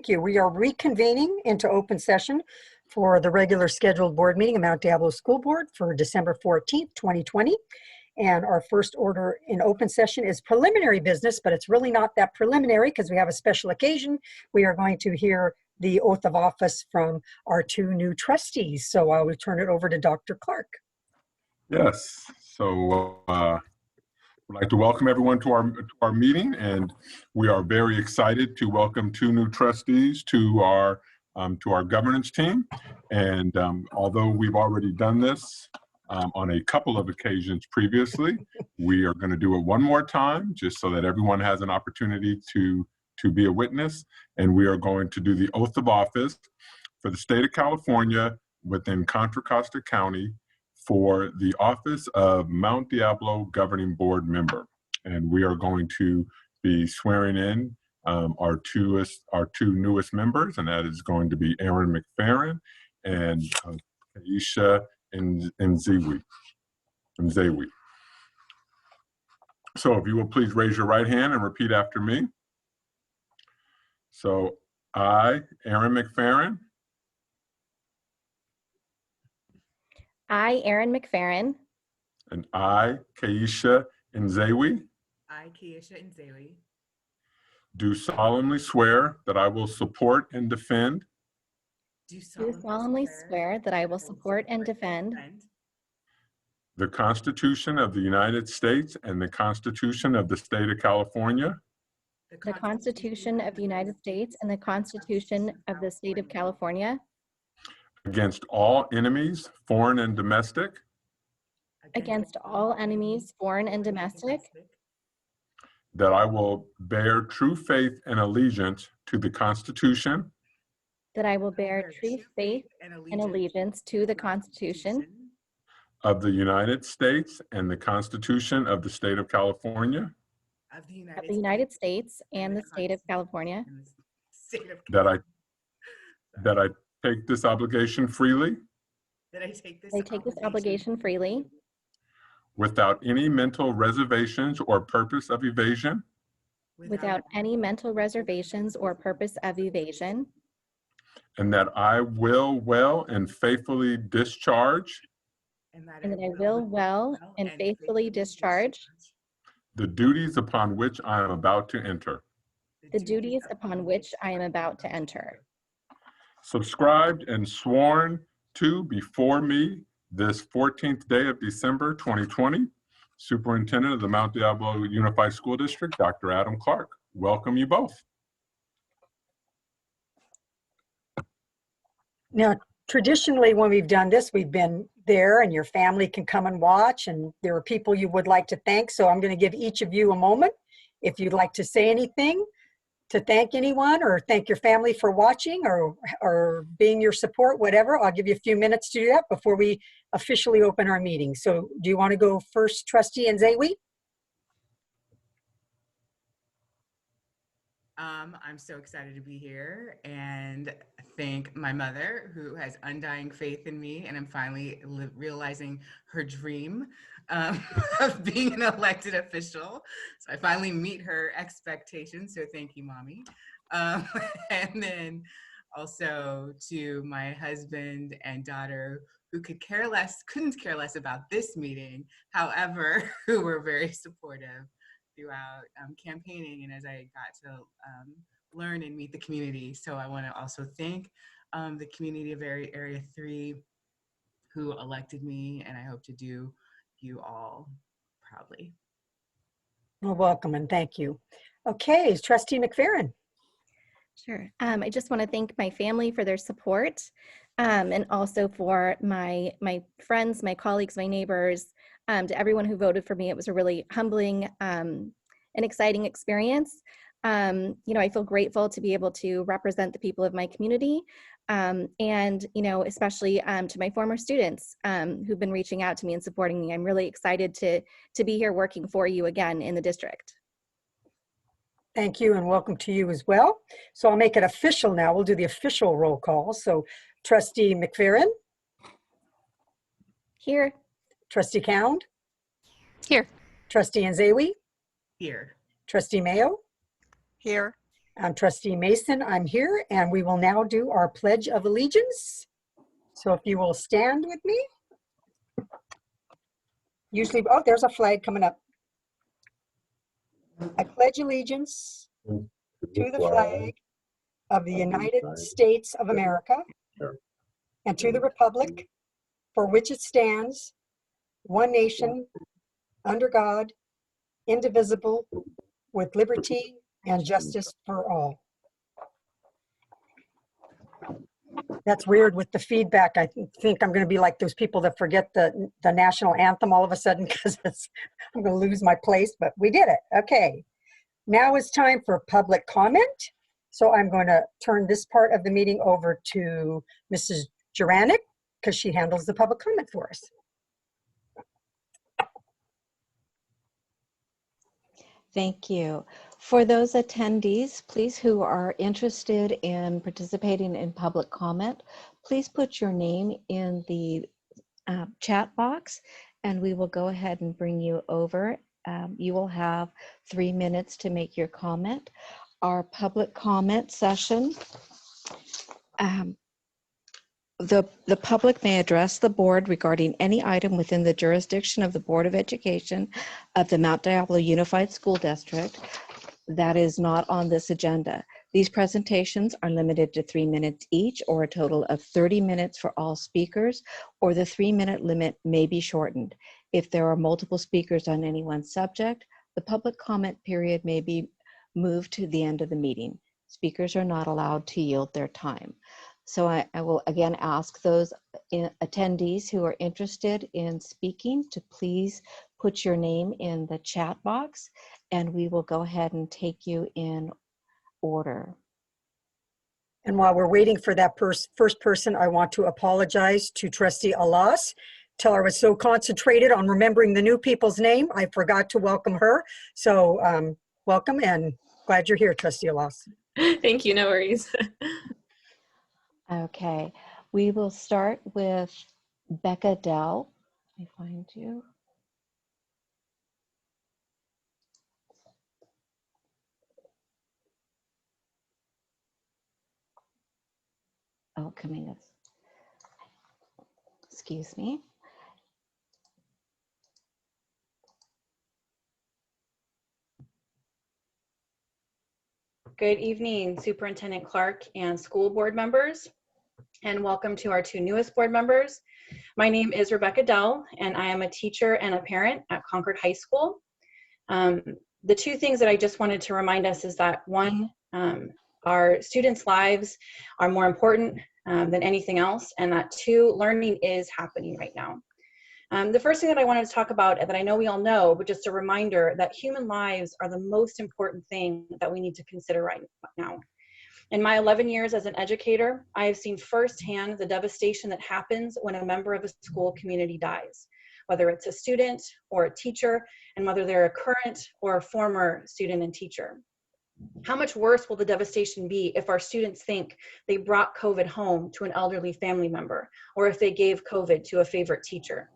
Thank you. We are reconvening into open session for the regular scheduled board meeting of Mount Diablo School Board for December 14th, 2020. And our first order in open session is preliminary business, but it's really not that preliminary because we have a special occasion. We are going to hear the oath of office from our two new trustees. So I will turn it over to Dr. Clark. Yes, so I'd like to welcome everyone to our meeting, and we are very excited to welcome two new trustees to our governance team. And although we've already done this on a couple of occasions previously, we are going to do it one more time just so that everyone has an opportunity to be a witness. And we are going to do the oath of office for the state of California within Contra Costa County for the office of Mount Diablo Governing Board member. And we are going to be swearing in our two newest members, and that is going to be Aaron McFerrin and Kaisha Nzewi. So if you will please raise your right hand and repeat after me. So I, Aaron McFerrin. I, Aaron McFerrin. And I, Kaisha Nzewi. I, Kaisha Nzewi. Do solemnly swear that I will support and defend. Do solemnly swear that I will support and defend The Constitution of the United States and the Constitution of the State of California. the Constitution of the United States and the Constitution of the State of California Against all enemies, foreign and domestic. against all enemies, foreign and domestic, That I will bear true faith and allegiance to the Constitution that I will bear true faith and allegiance to the Constitution of the United States and the Constitution of the State of California. of the United States and the State of California, That I take this obligation freely That I take this obligation freely without any mental reservations or purpose of evasion. without any mental reservations or purpose of evasion, And that I will well and faithfully discharge and that I will well and faithfully discharge the duties upon which I am about to enter. the duties upon which I am about to enter. Subscribed and sworn to before me this 14th day of December 2020, Superintendent of the Mount Diablo Unified School District, Dr. Adam Clark. Welcome you both. Now, traditionally, when we've done this, we've been there and your family can come and watch, and there are people you would like to thank. So I'm going to give each of you a moment. If you'd like to say anything to thank anyone or thank your family for watching or being your support, whatever, I'll give you a few minutes to do that before we officially open our meeting. So do you want to go first, Trustee Nzewi? I'm so excited to be here and thank my mother, who has undying faith in me, and I'm finally realizing her dream of being an elected official. So I finally meet her expectations. So thank you, Mommy. And then also to my husband and daughter, who couldn't care less about this meeting, however, who were very supportive throughout campaigning and as I got to learn and meet the community. So I want to also thank the community of Area 3 who elected me, and I hope to do you all proudly. Well, welcome and thank you. Okay, Trustee McFerrin. Sure. I just want to thank my family for their support, and also for my friends, my colleagues, my neighbors, to everyone who voted for me. It was a really humbling and exciting experience. I feel grateful to be able to represent the people of my community, and especially to my former students who've been reaching out to me and supporting me. I'm really excited to be here working for you again in the district. Thank you and welcome to you as well. So I'll make it official now. We'll do the official roll call. So Trustee McFerrin. Here. Trustee Cound. Here. Trustee Nzewi. Here. Trustee Mayo. Here. I'm Trustee Mason. I'm here, and we will now do our Pledge of Allegiance. So if you will stand with me. Usually, oh, there's a flag coming up. I pledge allegiance to the flag of the United States of America and to the republic for which it stands, one nation, under God, indivisible, with liberty and justice for all. That's weird with the feedback. I think I'm going to be like those people that forget the national anthem all of a sudden because I'm going to lose my place, but we did it. Okay. Now it's time for public comment. So I'm going to turn this part of the meeting over to Mrs. Juranic because she handles the public comment for us. Thank you. For those attendees, please, who are interested in participating in public comment, please put your name in the chat box and we will go ahead and bring you over. You will have 3 minutes to make your comment. Our public comment session, the public may address the board regarding any item within the jurisdiction of the Board of Education of the Mount Diablo Unified School District that is not on this agenda. These presentations are limited to 3 minutes each, or a total of 30 minutes for all speakers, or the 3-minute limit may be shortened. If there are multiple speakers on any one subject, the public comment period may be moved to the end of the meeting. Speakers are not allowed to yield their time. So I will again ask those attendees who are interested in speaking to please put your name in the chat box and we will go ahead and take you in order. And while we're waiting for that first person, I want to apologize to Trustee Alas. Tell her I was so concentrated on remembering the new people's name, I forgot to welcome her. So welcome and glad you're here, Trustee Alas. Thank you, no worries. Okay, we will start with Becca Dell. Let me find you. Oh, coming up. Excuse me. Good evening, Superintendent Clark and school board members, and welcome to our 2 newest board members. My name is Rebecca Dell, and I am a teacher and a parent at Concord High School. The 2 things that I just wanted to remind us is that 1, our students' lives are more important than anything else, and that 2, learning is happening right now. The first thing that I wanted to talk about, that I know we all know, but just a reminder that human lives are the most important thing that we need to consider right now. In my 11 years as an educator, I have seen firsthand the devastation that happens when a member of a school community dies, whether it's a student or a teacher, and whether they're a current or a former student and teacher. How much worse will the devastation be if our students think they brought COVID home to an elderly family member, or if they gave COVID to a favorite teacher?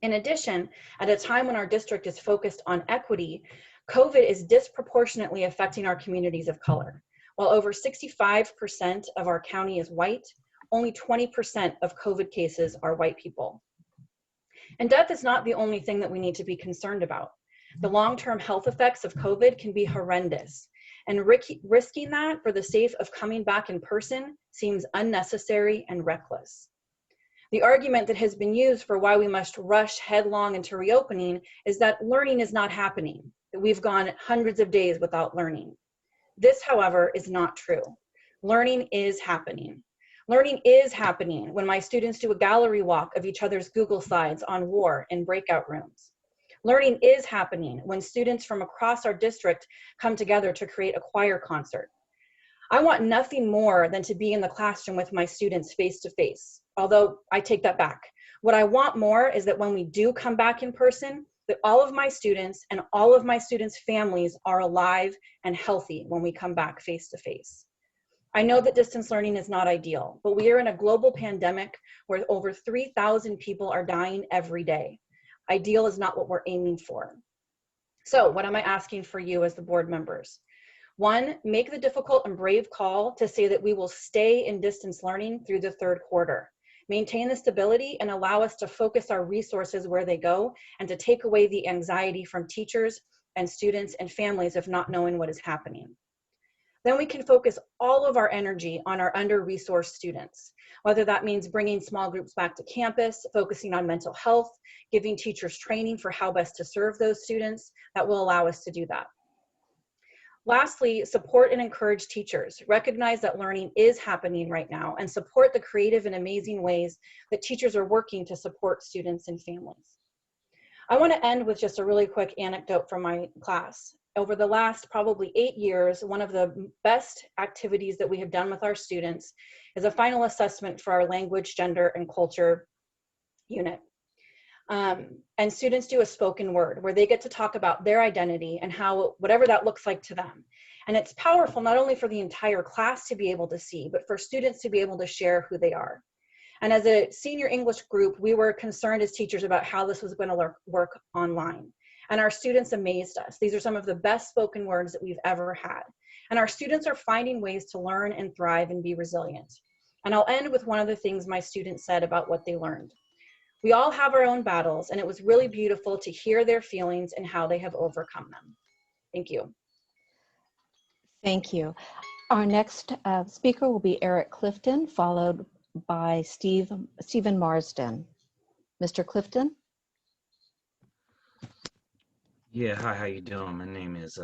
In addition, at a time when our district is focused on equity, COVID is disproportionately affecting our communities of color. While over 65% of our county is white, only 20% of COVID cases are white people. And death is not the only thing that we need to be concerned about. The long-term health effects of COVID can be horrendous, and risking that for the sake of coming back in person seems unnecessary and reckless. The argument that has been used for why we must rush headlong into reopening is that learning is not happening, that we've gone hundreds of days without learning. This, however, is not true. Learning is happening. Learning is happening when my students do a gallery walk of each other's Google Slides on war in breakout rooms. Learning is happening when students from across our district come together to create a choir concert. I want nothing more than to be in the classroom with my students face to face, although I take that back. What I want more is that when we do come back in person, that all of my students and all of my students' families are alive and healthy when we come back face to face. I know that distance learning is not ideal, but we are in a global pandemic where over 3,000 people are dying every day. Ideal is not what we're aiming for. So what am I asking for you as the board members? One, make the difficult and brave call to say that we will stay in distance learning through the third quarter. Maintain the stability and allow us to focus our resources where they go and to take away the anxiety from teachers and students and families of not knowing what is happening. Then we can focus all of our energy on our under-resourced students, whether that means bringing small groups back to campus, focusing on mental health, giving teachers training for how best to serve those students that will allow us to do that. Lastly, support and encourage teachers. Recognize that learning is happening right now and support the creative and amazing ways that teachers are working to support students and families. I want to end with just a really quick anecdote from my class. Over the last probably 8 years, one of the best activities that we have done with our students is a final assessment for our language, gender, and culture unit. And students do a spoken word where they get to talk about their identity and how, whatever that looks like to them. And it's powerful not only for the entire class to be able to see, but for students to be able to share who they are. And as a senior English group, we were concerned as teachers about how this was going to work online. And our students amazed us. These are some of the best spoken words that we've ever had. And our students are finding ways to learn and thrive and be resilient. And I'll end with one of the things my students said about what they learned. We all have our own battles, and it was really beautiful to hear their feelings and how they have overcome them. Thank you. Thank you. Our next speaker will be Eric Clifton, followed by Stephen Marsden. Mr. Clifton? Yeah, hi, how you doing? My name is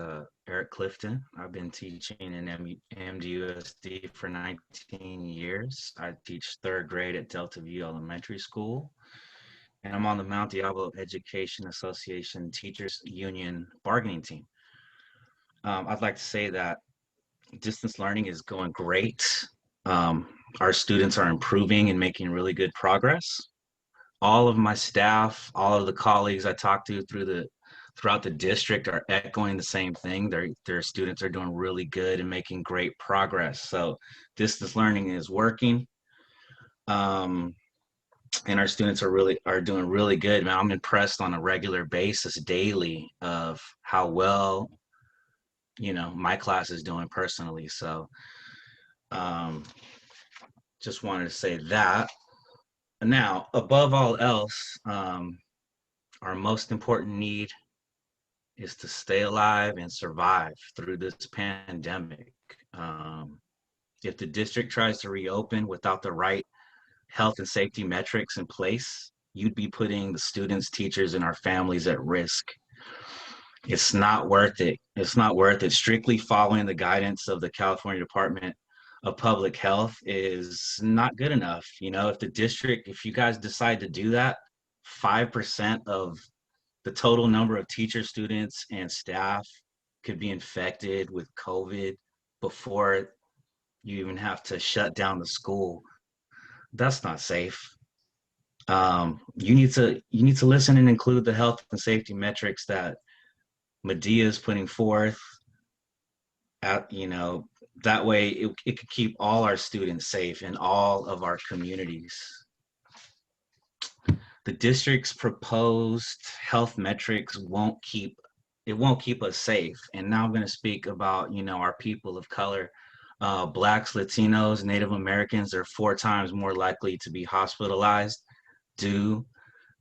Eric Clifton. I've been teaching in MDUSD for 19 years. I teach 3rd grade at Delta View Elementary School. And I'm on the Mount Diablo Education Association Teachers Union bargaining team. I'd like to say that distance learning is going great. Our students are improving and making really good progress. All of my staff, all of the colleagues I talk to throughout the district are echoing the same thing. Their students are doing really good and making great progress. So distance learning is working. And our students are doing really good. Man, I'm impressed on a regular basis daily of how well, my class is doing personally. So just wanted to say that. Now, above all else, our most important need is to stay alive and survive through this pandemic. If the district tries to reopen without the right health and safety metrics in place, you'd be putting the students, teachers, and our families at risk. It's not worth it. It's not worth it. Strictly following the guidance of the California Department of Public Health is not good enough. If you guys decide to do that, 5% of the total number of teachers, students, and staff could be infected with COVID before you even have to shut down the school. That's not safe. You need to listen and include the health and safety metrics that Medea is putting forth. That way it could keep all our students safe in all of our communities. The district's proposed health metrics won't keep us safe. And now I'm going to speak about, our people of color. Blacks, Latinos, Native Americans are 4 times more likely to be hospitalized due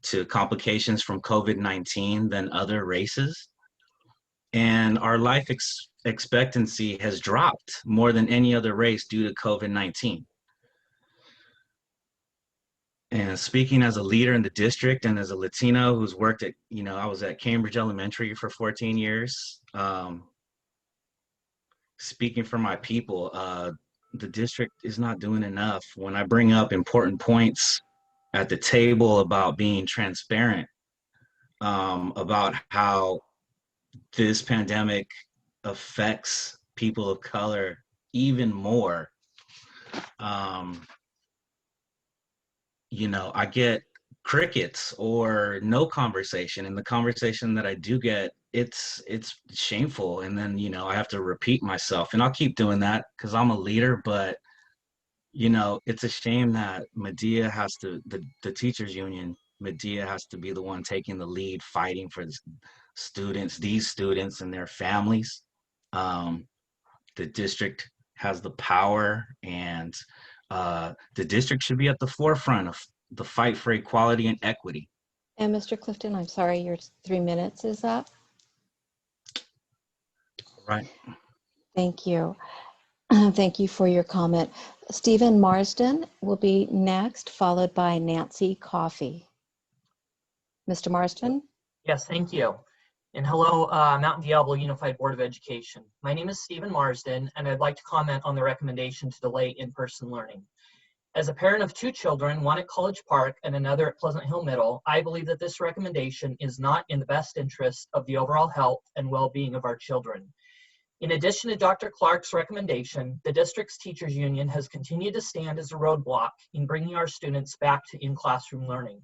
to complications from COVID-19 than other races. And our life expectancy has dropped more than any other race due to COVID-19. And speaking as a leader in the district and as a Latino who's worked at, I was at Cambridge Elementary for 14 years. Speaking for my people, the district is not doing enough. When I bring up important points at the table about being transparent, about how this pandemic affects people of color even more, I get crickets or no conversation. And the conversation that I do get, it's shameful. And then, I have to repeat myself, and I'll keep doing that because I'm a leader. But, it's a shame that Medea has to, the teachers union, Medea has to be the one taking the lead, fighting for these students and their families. The district has the power, and the district should be at the forefront of the fight for equality and equity. And Mr. Clifton, I'm sorry, your 3 minutes is up. Right. Thank you. Thank you for your comment. Stephen Marsden will be next, followed by Nancy Coffey. Mr. Marsden? Yes, thank you. And hello, Mountain Diablo Unified Board of Education. My name is Stephen Marsden, and I'd like to comment on the recommendation to delay in-person learning. As a parent of 2 children, one at College Park and another at Pleasant Hill Middle, I believe that this recommendation is not in the best interest of the overall health and well-being of our children. In addition to Dr. Clark's recommendation, the district's teachers union has continued to stand as a roadblock in bringing our students back to in-classroom learning.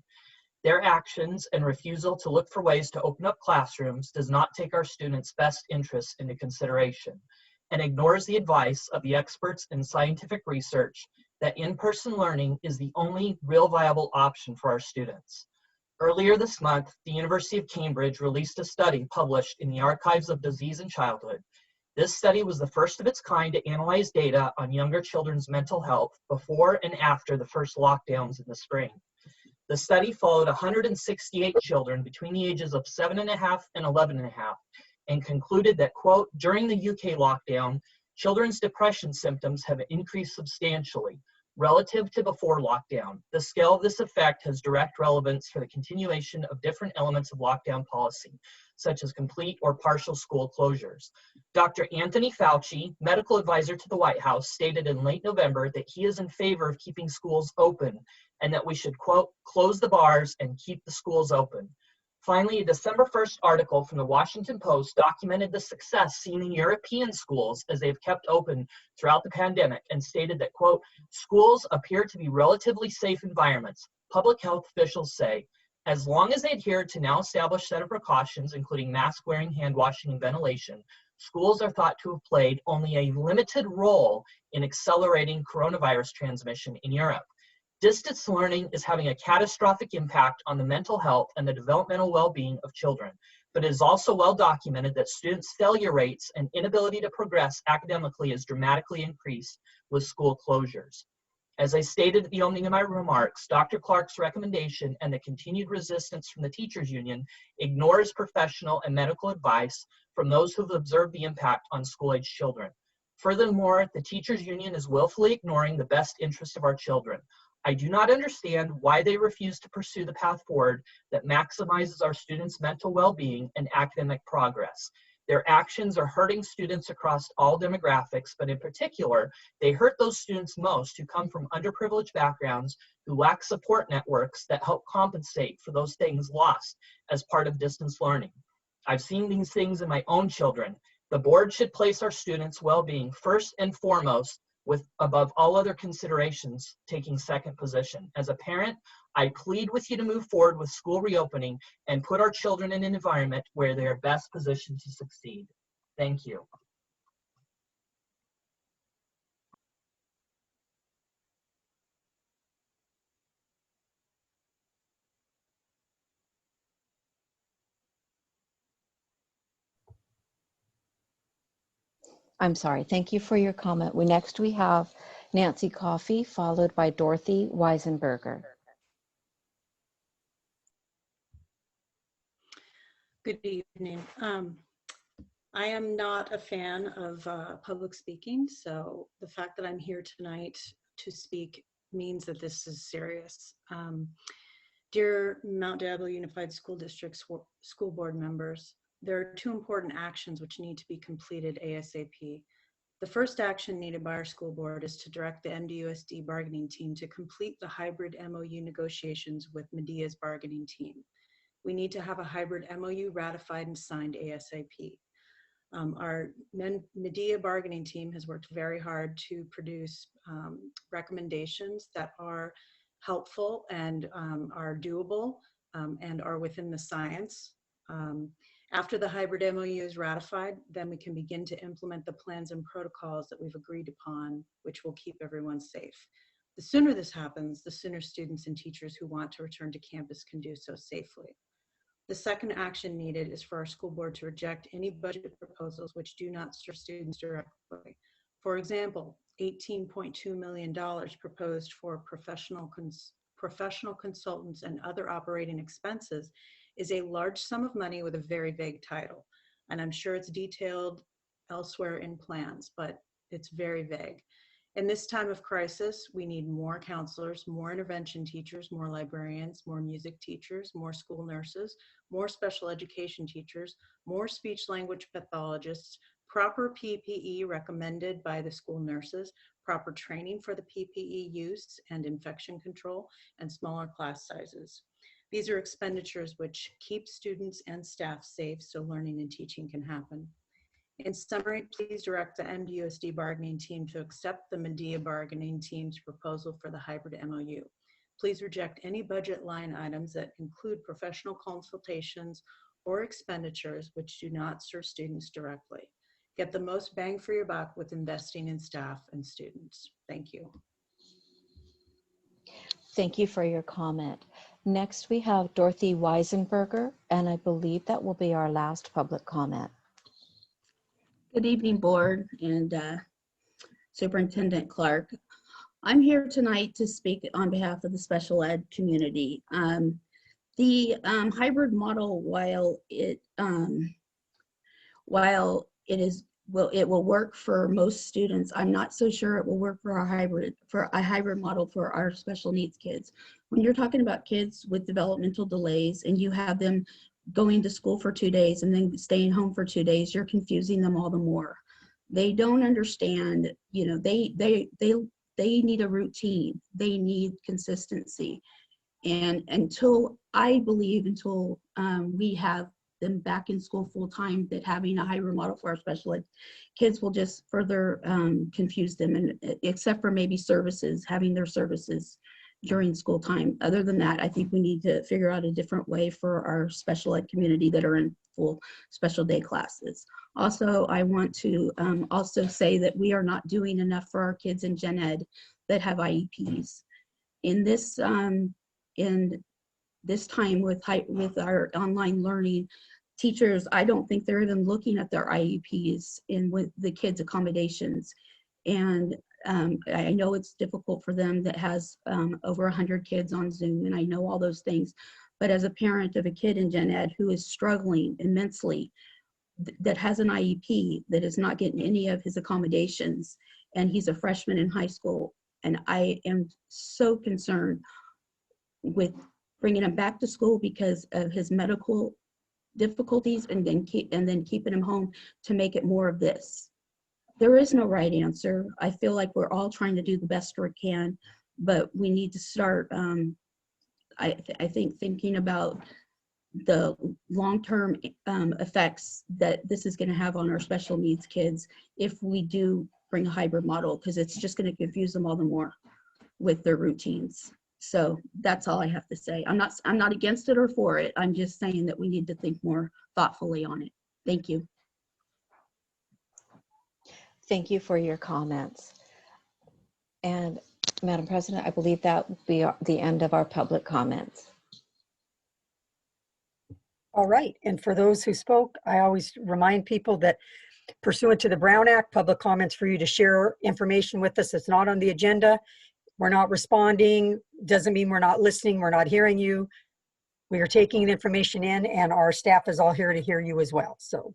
Their actions and refusal to look for ways to open up classrooms does not take our students' best interests into consideration and ignores the advice of the experts in scientific research that in-person learning is the only real viable option for our students. Earlier this month, the University of Cambridge released a study published in the Archives of Disease and Childhood. This study was the first of its kind to analyze data on younger children's mental health before and after the first lockdowns in the spring. The study followed 168 children between the ages of 7.5 and 11.5 and concluded that, quote, during the UK lockdown, children's depression symptoms have increased substantially relative to before lockdown. The scale of this effect has direct relevance for the continuation of different elements of lockdown policy, such as complete or partial school closures. Dr. Anthony Fauci, medical advisor to the White House, stated in late November that he is in favor of keeping schools open and that we should, quote, close the bars and keep the schools open. Finally, a December 1st article from the Washington Post documented the success seen in European schools as they've kept open throughout the pandemic and stated that, quote, schools appear to be relatively safe environments. Public health officials say, as long as they adhere to now established set of precautions, including mask wearing, hand washing, and ventilation, schools are thought to have played only a limited role in accelerating coronavirus transmission in Europe. Distance learning is having a catastrophic impact on the mental health and the developmental well-being of children, but it is also well documented that students' failure rates and inability to progress academically is dramatically increased with school closures. As I stated at the opening of my remarks, Dr. Clark's recommendation and the continued resistance from the teachers union ignores professional and medical advice from those who have observed the impact on school-age children. Furthermore, the teachers union is willfully ignoring the best interest of our children. I do not understand why they refuse to pursue the path forward that maximizes our students' mental well-being and academic progress. Their actions are hurting students across all demographics, but in particular, they hurt those students most who come from underprivileged backgrounds, who lack support networks that help compensate for those things lost as part of distance learning. I've seen these things in my own children. The board should place our students' well-being first and foremost, with above all other considerations taking second position. As a parent, I plead with you to move forward with school reopening and put our children in an environment where they are best positioned to succeed. Thank you. I'm sorry. Thank you for your comment. Next we have Nancy Coffey, followed by Dorothy Weisenberger. Good evening. I am not a fan of public speaking, so the fact that I'm here tonight to speak means that this is serious. Dear Mount Diablo Unified School District school board members, there are 2 important actions which need to be completed ASAP. The first action needed by our school board is to direct the MDUSD bargaining team to complete the hybrid MOU negotiations with Medea's bargaining team. We need to have a hybrid MOU ratified and signed ASAP. Our Medea bargaining team has worked very hard to produce recommendations that are helpful and are doable and are within the science. After the hybrid MOU is ratified, then we can begin to implement the plans and protocols that we've agreed upon, which will keep everyone safe. The sooner this happens, the sooner students and teachers who want to return to campus can do so safely. The second action needed is for our school board to reject any budget proposals which do not serve students directly. For example, $18.2 million proposed for professional consultants and other operating expenses is a large sum of money with a very vague title. And I'm sure it's detailed elsewhere in plans, but it's very vague. In this time of crisis, we need more counselors, more intervention teachers, more librarians, more music teachers, more school nurses, more special education teachers, more speech language pathologists, proper PPE recommended by the school nurses, proper training for the PPE use and infection control, and smaller class sizes. These are expenditures which keep students and staff safe so learning and teaching can happen. In summary, please direct the MDUSD bargaining team to accept the Medea bargaining team's proposal for the hybrid MOU. Please reject any budget line items that include professional consultations or expenditures which do not serve students directly. Get the most bang for your buck with investing in staff and students. Thank you. Thank you for your comment. Next, we have Dorothy Weisenberger, and I believe that will be our last public comment. Good evening, board and Superintendent Clark. I'm here tonight to speak on behalf of the special ed community. The hybrid model, while it will work for most students, I'm not so sure it will work for a hybrid model for our special needs kids. When you're talking about kids with developmental delays and you have them going to school for 2 days and then staying home for 2 days, you're confusing them all the more. They don't understand, you know, they need a routine, they need consistency. And until we have them back in school full time, that having a hybrid model for our special ed kids will just further confuse them, and except for maybe services, having their services during school time. Other than that, I think we need to figure out a different way for our special ed community that are in full special day classes. Also, I want to also say that we are not doing enough for our kids in gen ed that have IEPs. In this time with our online learning, teachers, I don't think they're even looking at their IEPs with the kids' accommodations. And I know it's difficult for them that has over 100 kids on Zoom, and I know all those things. But as a parent of a kid in gen ed who is struggling immensely, that has an IEP, that is not getting any of his accommodations, and he's a freshman in high school, and I am so concerned with bringing him back to school because of his medical difficulties, and then keeping him home to make it more of this. There is no right answer. I feel like we're all trying to do the best we can, but we need to start, I think, thinking about the long-term effects that this is going to have on our special needs kids if we do bring a hybrid model, because it's just going to confuse them all the more with their routines. So that's all I have to say. I'm not against it or for it. I'm just saying that we need to think more thoughtfully on it. Thank you. Thank you for your comments. And Madam President, I believe that will be the end of our public comments. All right, and for those who spoke, I always remind people that pursuant to the Brown Act, public comments for you to share information with us that's not on the agenda. We're not responding, doesn't mean we're not listening, we're not hearing you. We are taking the information in, and our staff is all here to hear you as well. So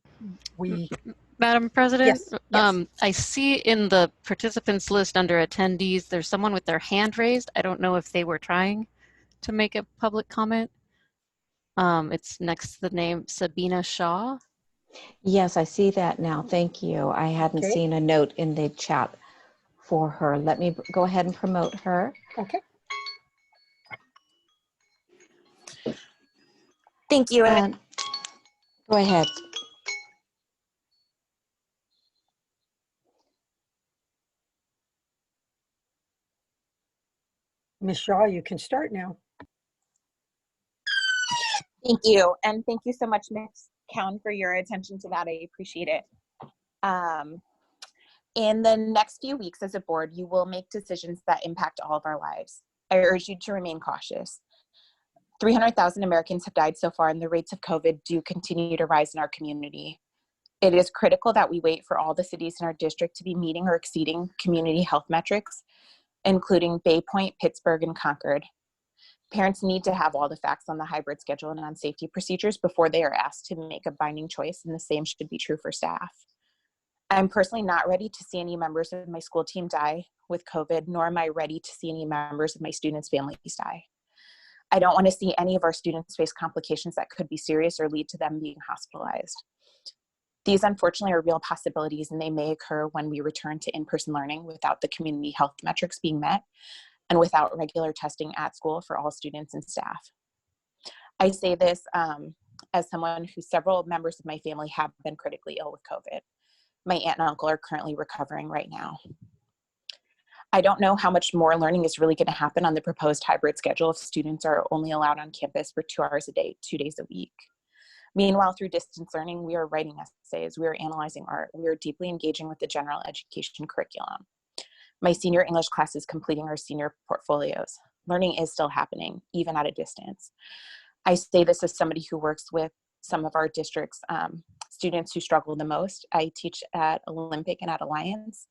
we... Madam President, yes. I see in the participants list under attendees, there's someone with their hand raised. I don't know if they were trying to make a public comment. It's next to the name Sabina Shaw. Yes, I see that now. Thank you. I hadn't seen a note in the chat for her. Let me go ahead and promote her. Okay. Thank you. And go ahead. Ms. Shaw, you can start now. Thank you. And thank you so much, Ms. Cowan, for your attention to that. I appreciate it. In the next few weeks as a board, you will make decisions that impact all of our lives. I urge you to remain cautious. 300,000 Americans have died so far, and the rates of COVID do continue to rise in our community. It is critical that we wait for all the cities in our district to be meeting or exceeding community health metrics, including Bay Point, Pittsburgh, and Concord. Parents need to have all the facts on the hybrid schedule and on safety procedures before they are asked to make a binding choice, and the same should be true for staff. I'm personally not ready to see any members of my school team die with COVID, nor am I ready to see any members of my students' families die. I don't want to see any of our students face complications that could be serious or lead to them being hospitalized. These unfortunately are real possibilities, and they may occur when we return to in-person learning without the community health metrics being met and without regular testing at school for all students and staff. I say this as someone who several members of my family have been critically ill with COVID. My aunt and uncle are currently recovering right now. I don't know how much more learning is really going to happen on the proposed hybrid schedule if students are only allowed on campus for 2 hours a day, 2 days a week. Meanwhile, through distance learning, we are writing essays, we are analyzing art, we are deeply engaging with the general education curriculum. My senior English class is completing our senior portfolios. Learning is still happening, even at a distance. I say this as somebody who works with some of our district's students who struggle the most. I teach at Olympic and at Alliance.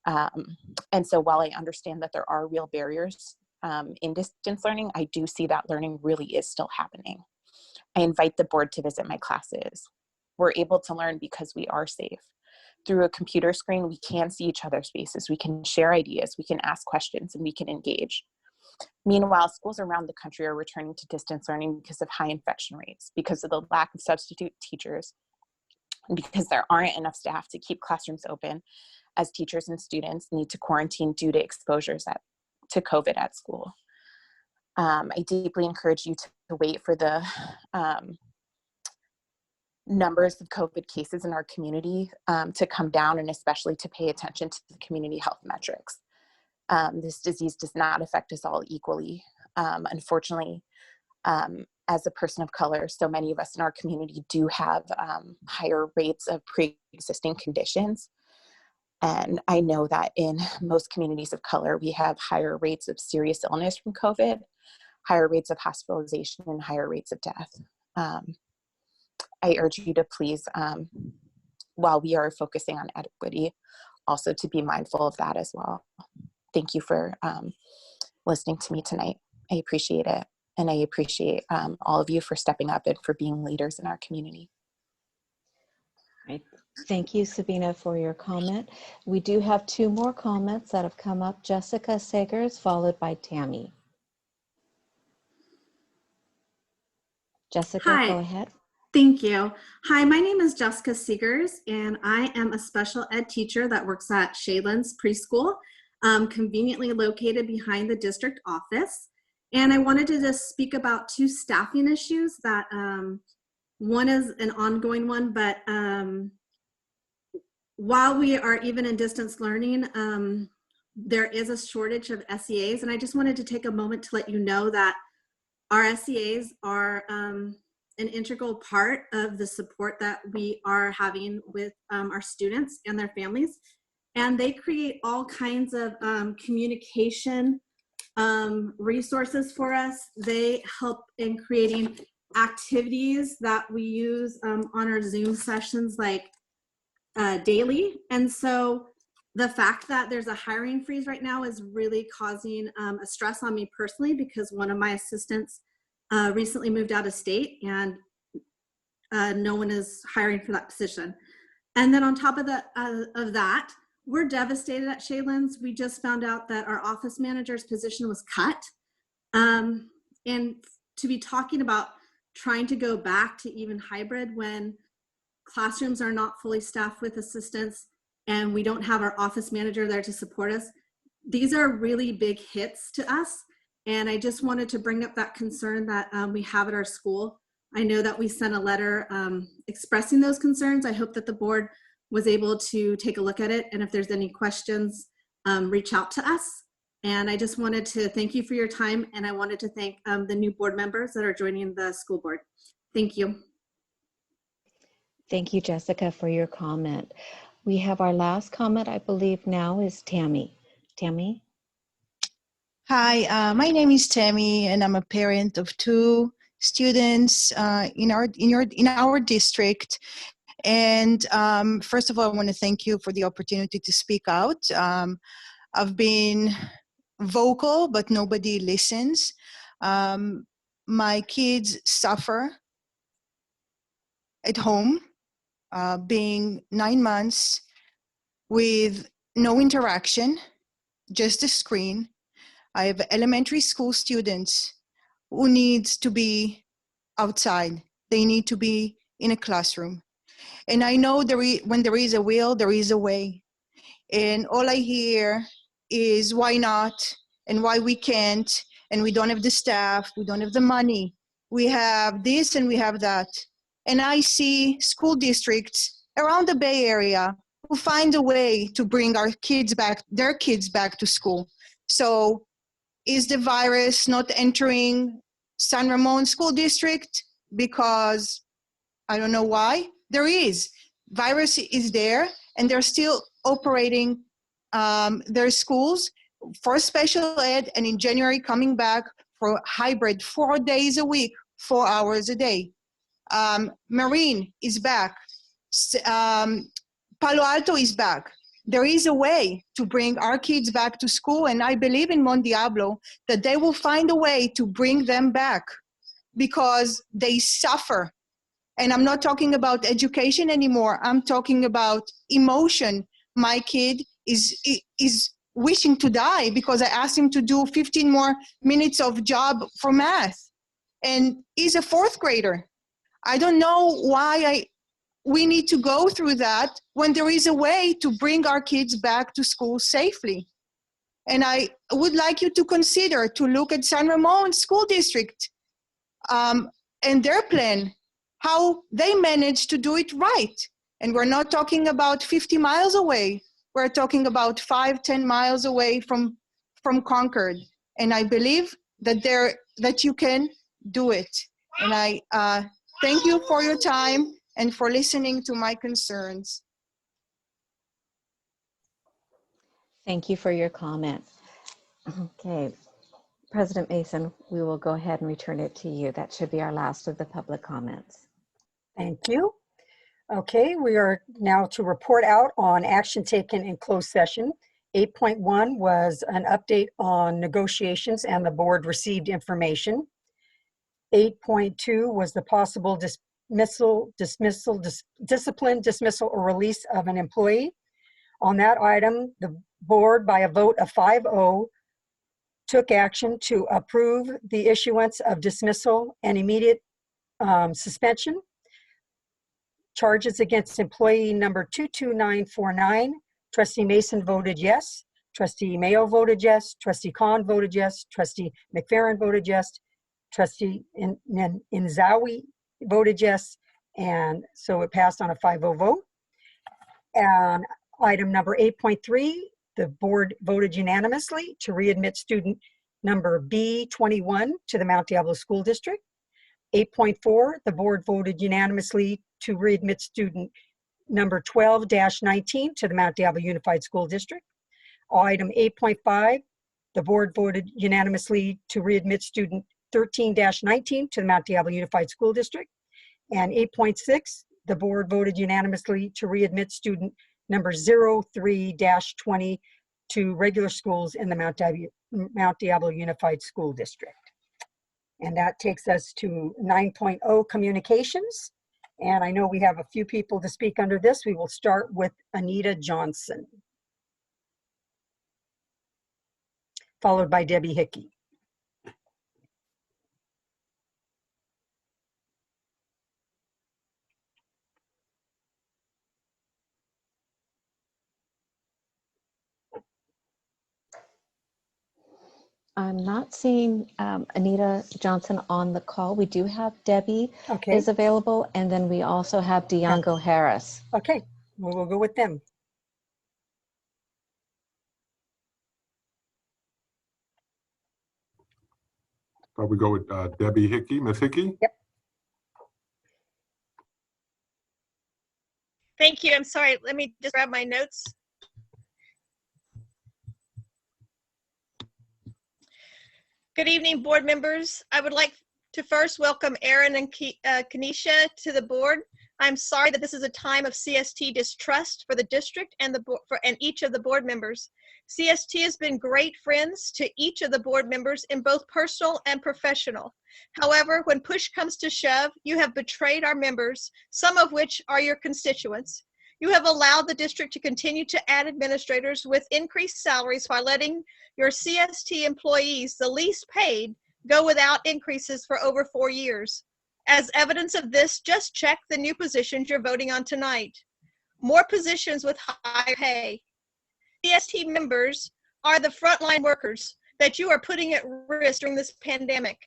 And so while I understand that there are real barriers in distance learning, I do see that learning really is still happening. I invite the board to visit my classes. We're able to learn because we are safe. Through a computer screen, we can see each other's faces, we can share ideas, we can ask questions, and we can engage. Meanwhile, schools around the country are returning to distance learning because of high infection rates, because of the lack of substitute teachers, and because there aren't enough staff to keep classrooms open, as teachers and students need to quarantine due to exposures to COVID at school. I deeply encourage you to wait for the numbers of COVID cases in our community to come down, and especially to pay attention to the community health metrics. This disease does not affect us all equally. Unfortunately, as a person of color, so many of us in our community do have higher rates of pre-existing conditions. And I know that in most communities of color, we have higher rates of serious illness from COVID, higher rates of hospitalization, and higher rates of death. I urge you to please, while we are focusing on equity, also to be mindful of that as well. Thank you for listening to me tonight. I appreciate it. And I appreciate all of you for stepping up and for being leaders in our community. Right. Thank you, Sabina, for your comment. We do have 2 more comments that have come up. Jessica Sagers, followed by Tammy. Jessica, Hi. go ahead. Thank you. Hi, my name is Jessica Seegers, and I am a special ed teacher that works at Shadelands Preschool, conveniently located behind the district office. And I wanted to just speak about 2 staffing issues that one is an ongoing one, but while we are even in distance learning, there is a shortage of SEAs. And I just wanted to take a moment to let you know that our SEAs are an integral part of the support that we are having with our students and their families. And they create all kinds of communication resources for us. They help in creating activities that we use on our Zoom sessions like daily. And so the fact that there's a hiring freeze right now is really causing a stress on me personally, because one of my assistants recently moved out of state, and no one is hiring for that position. And then on top of that, we're devastated at Shadelands. We just found out that our office manager's position was cut. And to be talking about trying to go back to even hybrid when classrooms are not fully staffed with assistants and we don't have our office manager there to support us, these are really big hits to us. And I just wanted to bring up that concern that we have at our school. I know that we sent a letter expressing those concerns. I hope that the board was able to take a look at it. And if there's any questions, reach out to us. And I just wanted to thank you for your time. And I wanted to thank the new board members that are joining the school board. Thank you. Thank you, Jessica, for your comment. We have our last comment, I believe now is Tammy. Tammy? Hi, my name is Tammy, and I'm a parent of two students in our district. And first of all, I want to thank you for the opportunity to speak out. I've been vocal, but nobody listens. My kids suffer at home, being 9 months with no interaction, just a screen. I have elementary school students who need to be outside. They need to be in a classroom. And I know when there is a will, there is a way. And all I hear is why not, and why we can't, and we don't have the staff, we don't have the money. We have this and we have that. And I see school districts around the Bay Area who find a way to bring their kids back to school. So is the virus not entering San Ramon School District? Because I don't know why. There is. Virus is there, and they're still operating their schools for special ed, and in January coming back for hybrid 4 days a week, 4 hours a day. Marine is back. Palo Alto is back. There is a way to bring our kids back to school, and I believe in Mon Diablo that they will find a way to bring them back because they suffer. And I'm not talking about education anymore. I'm talking about emotion. My kid is wishing to die because I asked him to do 15 more minutes of job for math. And he's a 4th grader. I don't know why we need to go through that when there is a way to bring our kids back to school safely. And I would like you to consider to look at San Ramon School District and their plan, how they managed to do it right. And we're not talking about 50 miles away. We're talking about 5-10 miles away from Concord. And I believe that you can do it. And I thank you for your time and for listening to my concerns. Thank you for your comment. Okay, President Mason, we will go ahead and return it to you. That should be our last of the public comments. Thank you. Okay, we are now to report out on action taken in closed session. 8.1 was an update on negotiations and the board received information. 8.2 was the possible discipline, dismissal, or release of an employee. On that item, the board, by a vote of 5-0, took action to approve the issuance of dismissal and immediate suspension. Charges against employee number 22949. Trustee Mason voted yes. Trustee Mayo voted yes. Trustee Khan voted yes. Trustee McFerrin voted yes. Trustee Inzawi voted yes. And so it passed on a 5-0 vote. And item number 8.3, the board voted unanimously to readmit student number B21 to the Mount Diablo School District. 8.4, the board voted unanimously to readmit student number 12-19 to the Mount Diablo Unified School District. Item 8.5, the board voted unanimously to readmit student 13-19 to the Mount Diablo Unified School District. And 8.6, the board voted unanimously to readmit student number 03-20 to regular schools in the Mount Diablo Unified School District. And that takes us to 9.0 communications. And I know we have a few people to speak under this. We will start with Anita Johnson, followed by Debbie Hickey. I'm not seeing Anita Johnson on the call. We do have Debbie is available, and then we also have Diongo Harris. Okay, we will go with them. Probably go with Debbie Hickey. Ms. Hickey? Yep. Thank you. I'm sorry. Let me just grab my notes. Good evening, board members. I would like to first welcome Aaron and Kenesha to the board. I'm sorry that this is a time of CST distrust for the district and each of the board members. CST has been great friends to each of the board members in both personal and professional. However, when push comes to shove, you have betrayed our members, some of which are your constituents. You have allowed the district to continue to add administrators with increased salaries while letting your CST employees, the least paid, go without increases for over 4 years. As evidence of this, just check the new positions you're voting on tonight. More positions with higher pay. CST members are the frontline workers that you are putting at risk during this pandemic.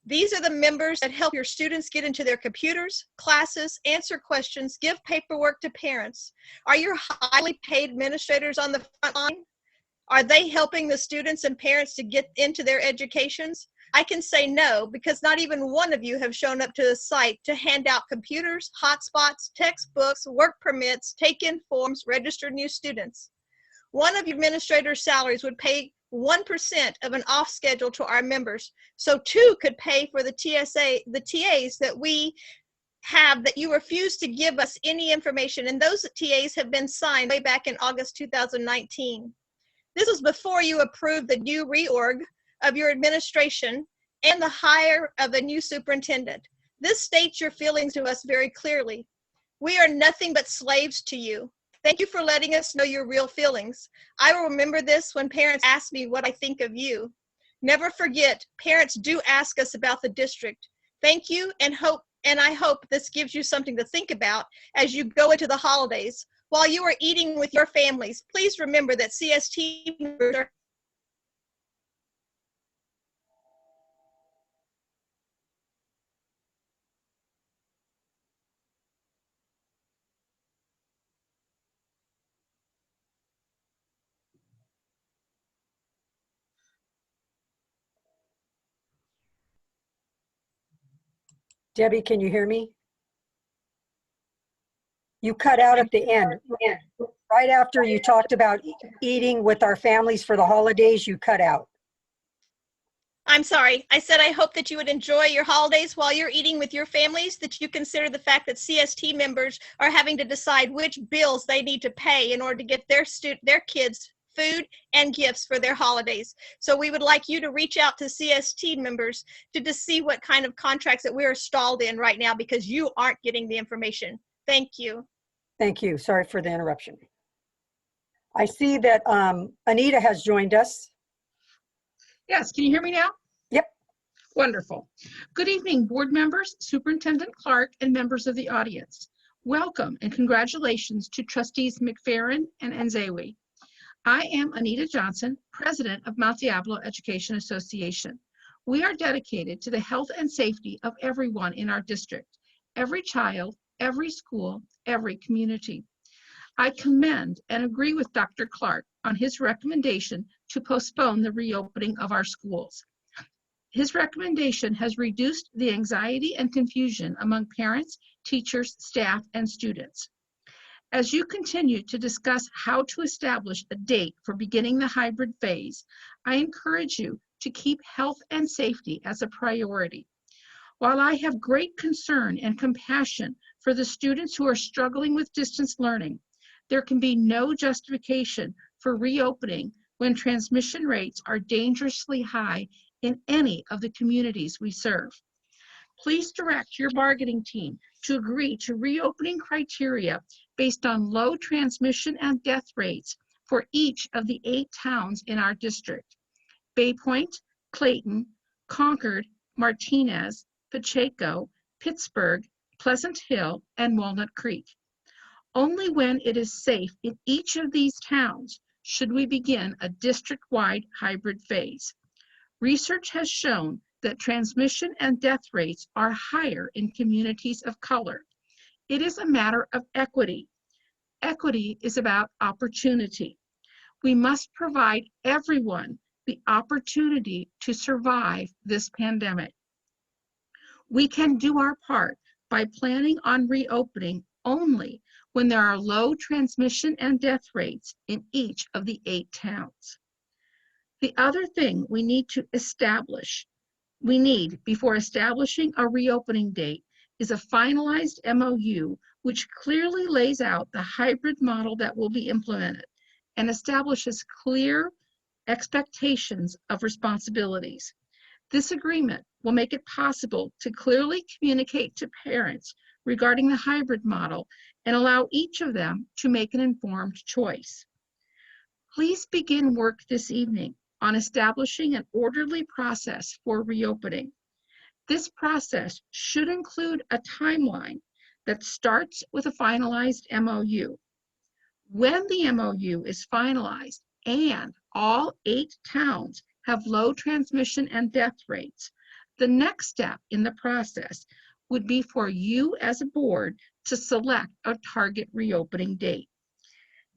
These are the members that help your students get into their computers, classes, answer questions, give paperwork to parents. Are your highly paid administrators on the front line? Are they helping the students and parents to get into their educations? I can say no, because not even one of you have shown up to the site to hand out computers, hotspots, textbooks, work permits, take in forms, register new students. One of your administrators' salaries would pay 1% of an off schedule to our members. So 2 could pay for the TAs that we have that you refuse to give us any information. And those TAs have been signed way back in August 2019. This was before you approved the new reorg of your administration and the hire of a new superintendent. This states your feelings to us very clearly. We are nothing but slaves to you. Thank you for letting us know your real feelings. I will remember this when parents ask me what I think of you. Never forget, parents do ask us about the district. Thank you, and I hope this gives you something to think about as you go into the holidays. While you are eating with your families, please remember that CST members are Debbie, can you hear me? You cut out at the end. Right after you talked about eating with our families for the holidays, you cut out. I'm sorry. I said I hope that you would enjoy your holidays while you're eating with your families, that you consider the fact that CST members are having to decide which bills they need to pay in order to get their kids food and gifts for their holidays. So we would like you to reach out to CST members to see what kind of contracts that we're stalled in right now because you aren't getting the information. Thank you. Thank you. Sorry for the interruption. I see that Anita has joined us. Yes, can you hear me now? Yep. Wonderful. Good evening, board members, Superintendent Clark, and members of the audience. Welcome and congratulations to Trustees McFerrin and Nzewi. I am Anita Johnson, President of Mount Diablo Education Association. We are dedicated to the health and safety of everyone in our district, every child, every school, every community. I commend and agree with Dr. Clark on his recommendation to postpone the reopening of our schools. His recommendation has reduced the anxiety and confusion among parents, teachers, staff, and students. As you continue to discuss how to establish a date for beginning the hybrid phase, I encourage you to keep health and safety as a priority. While I have great concern and compassion for the students who are struggling with distance learning, there can be no justification for reopening when transmission rates are dangerously high in any of the communities we serve. Please direct your bargaining team to agree to reopening criteria based on low transmission and death rates for each of the 8 towns in our district: Bay Point, Clayton, Concord, Martinez, Pacheco, Pittsburgh, Pleasant Hill, and Walnut Creek. Only when it is safe in each of these towns should we begin a district-wide hybrid phase. Research has shown that transmission and death rates are higher in communities of color. It is a matter of equity. Equity is about opportunity. We must provide everyone the opportunity to survive this pandemic. We can do our part by planning on reopening only when there are low transmission and death rates in each of the 8 towns. The other thing we need before establishing a reopening date is a finalized MOU which clearly lays out the hybrid model that will be implemented and establishes clear expectations of responsibilities. This agreement will make it possible to clearly communicate to parents regarding the hybrid model and allow each of them to make an informed choice. Please begin work this evening on establishing an orderly process for reopening. This process should include a timeline that starts with a finalized MOU. When the MOU is finalized and all 8 towns have low transmission and death rates, the next step in the process would be for you as a board to select a target reopening date.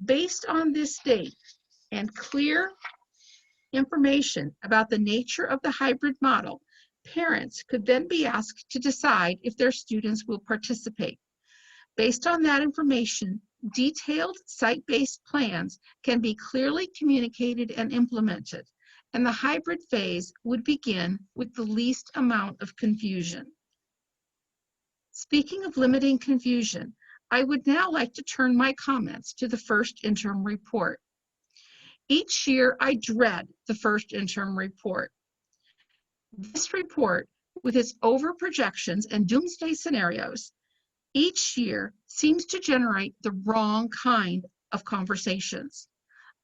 Based on this date and clear information about the nature of the hybrid model, parents could then be asked to decide if their students will participate. Based on that information, detailed site-based plans can be clearly communicated and implemented, and the hybrid phase would begin with the least amount of confusion. Speaking of limiting confusion, I would now like to turn my comments to the first interim report. Each year, I dread the first interim report. This report, with its over-projections and doomsday scenarios, each year seems to generate the wrong kind of conversations.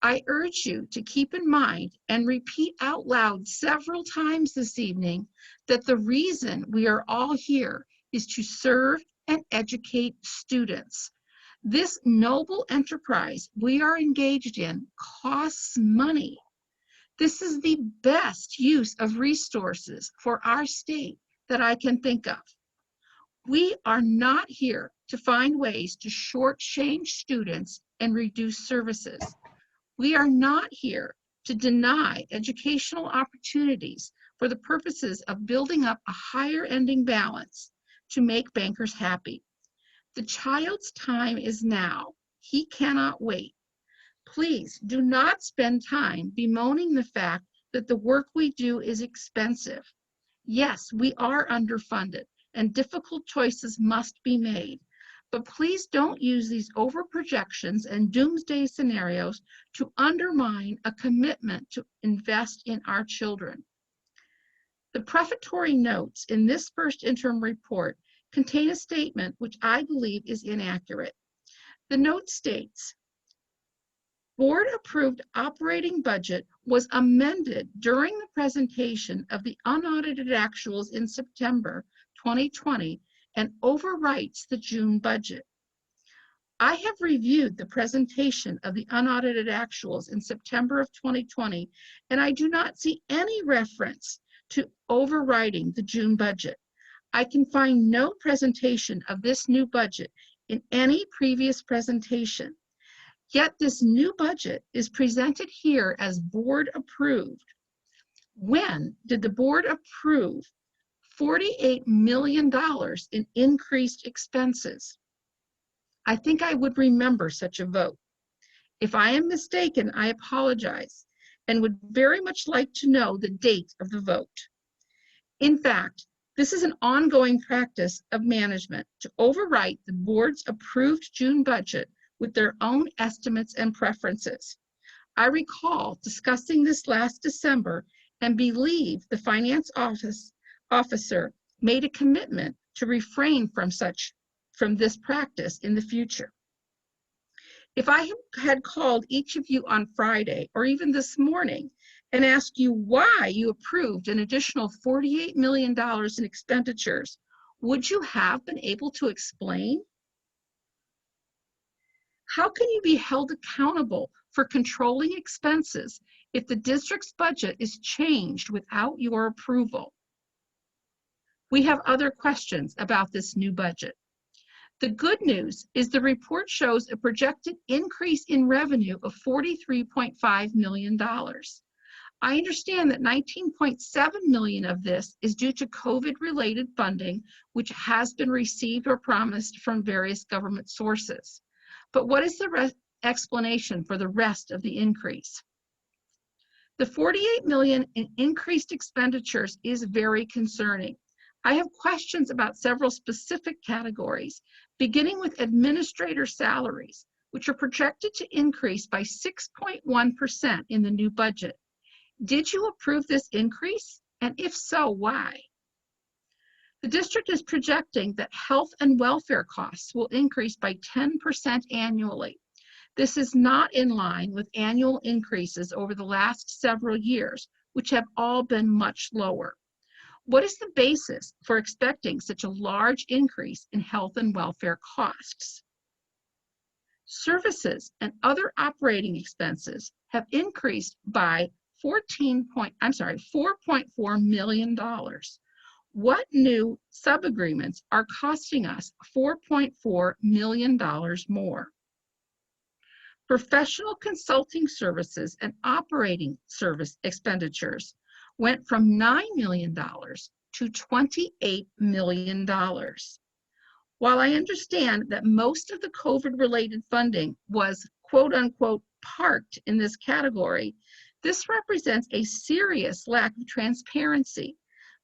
I urge you to keep in mind and repeat out loud several times this evening that the reason we are all here is to serve and educate students. This noble enterprise we are engaged in costs money. This is the best use of resources for our state that I can think of. We are not here to find ways to shortchange students and reduce services. We are not here to deny educational opportunities for the purposes of building up a higher ending balance to make bankers happy. The child's time is now. He cannot wait. Please do not spend time bemoaning the fact that the work we do is expensive. Yes, we are underfunded and difficult choices must be made, but please don't use these over-projections and doomsday scenarios to undermine a commitment to invest in our children. The prefatory notes in this first interim report contain a statement which I believe is inaccurate. The note states, board-approved operating budget was amended during the presentation of the unaudited actuals in September 2020 and overwrites the June budget. I have reviewed the presentation of the unaudited actuals in September of 2020, and I do not see any reference to overwriting the June budget. I can find no presentation of this new budget in any previous presentation. Yet this new budget is presented here as board approved. When did the board approve $48 million in increased expenses? I think I would remember such a vote. If I am mistaken, I apologize and would very much like to know the date of the vote. In fact, this is an ongoing practice of management to overwrite the board's approved June budget with their own estimates and preferences. I recall discussing this last December and believe the finance officer made a commitment to refrain from this practice in the future. If I had called each of you on Friday or even this morning and asked you why you approved an additional $48 million in expenditures, would you have been able to explain? How can you be held accountable for controlling expenses if the district's budget is changed without your approval? We have other questions about this new budget. The good news is the report shows a projected increase in revenue of $43.5 million. I understand that $19.7 million of this is due to COVID-related funding, which has been received or promised from various government sources. But what is the explanation for the rest of the increase? The 48 million in increased expenditures is very concerning. I have questions about several specific categories, beginning with administrator salaries, which are projected to increase by 6.1% in the new budget. Did you approve this increase? And if so, why? The district is projecting that health and welfare costs will increase by 10% annually. This is not in line with annual increases over the last several years, which have all been much lower. What is the basis for expecting such a large increase in health and welfare costs? Services and other operating expenses have increased by $4.4 million. What new sub-agreements are costing us $4.4 million more? Professional consulting services and operating service expenditures went from $9 million to $28 million. While I understand that most of the COVID-related funding was quote unquote parked in this category, this represents a serious lack of transparency.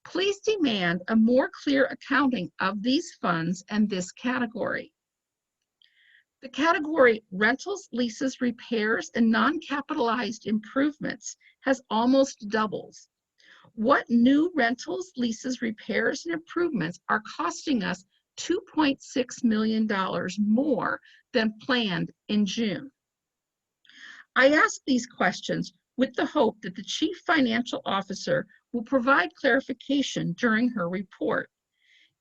Please demand a more clear accounting of these funds and this category. The category rentals, leases, repairs, and non-capitalized improvements has almost doubled. What new rentals, leases, repairs, and improvements are costing us $2.6 million more than planned in June? I ask these questions with the hope that the Chief Financial Officer will provide clarification during her report.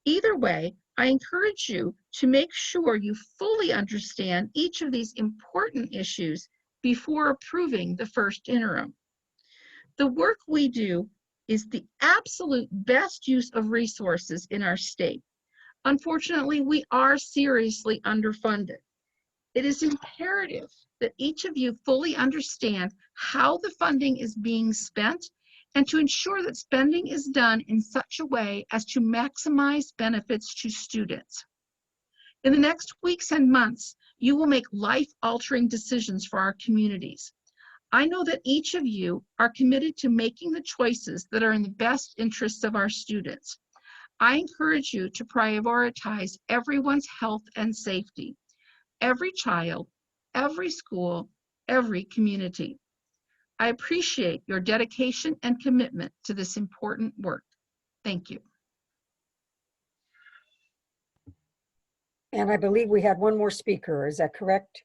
Either way, I encourage you to make sure you fully understand each of these important issues before approving the first interim. The work we do is the absolute best use of resources in our state. Unfortunately, we are seriously underfunded. It is imperative that each of you fully understand how the funding is being spent and to ensure that spending is done in such a way as to maximize benefits to students. In the next weeks and months, you will make life-altering decisions for our communities. I know that each of you are committed to making the choices that are in the best interests of our students. I encourage you to prioritize everyone's health and safety, every child, every school, every community. I appreciate your dedication and commitment to this important work. Thank you. And I believe we had one more speaker. Is that correct?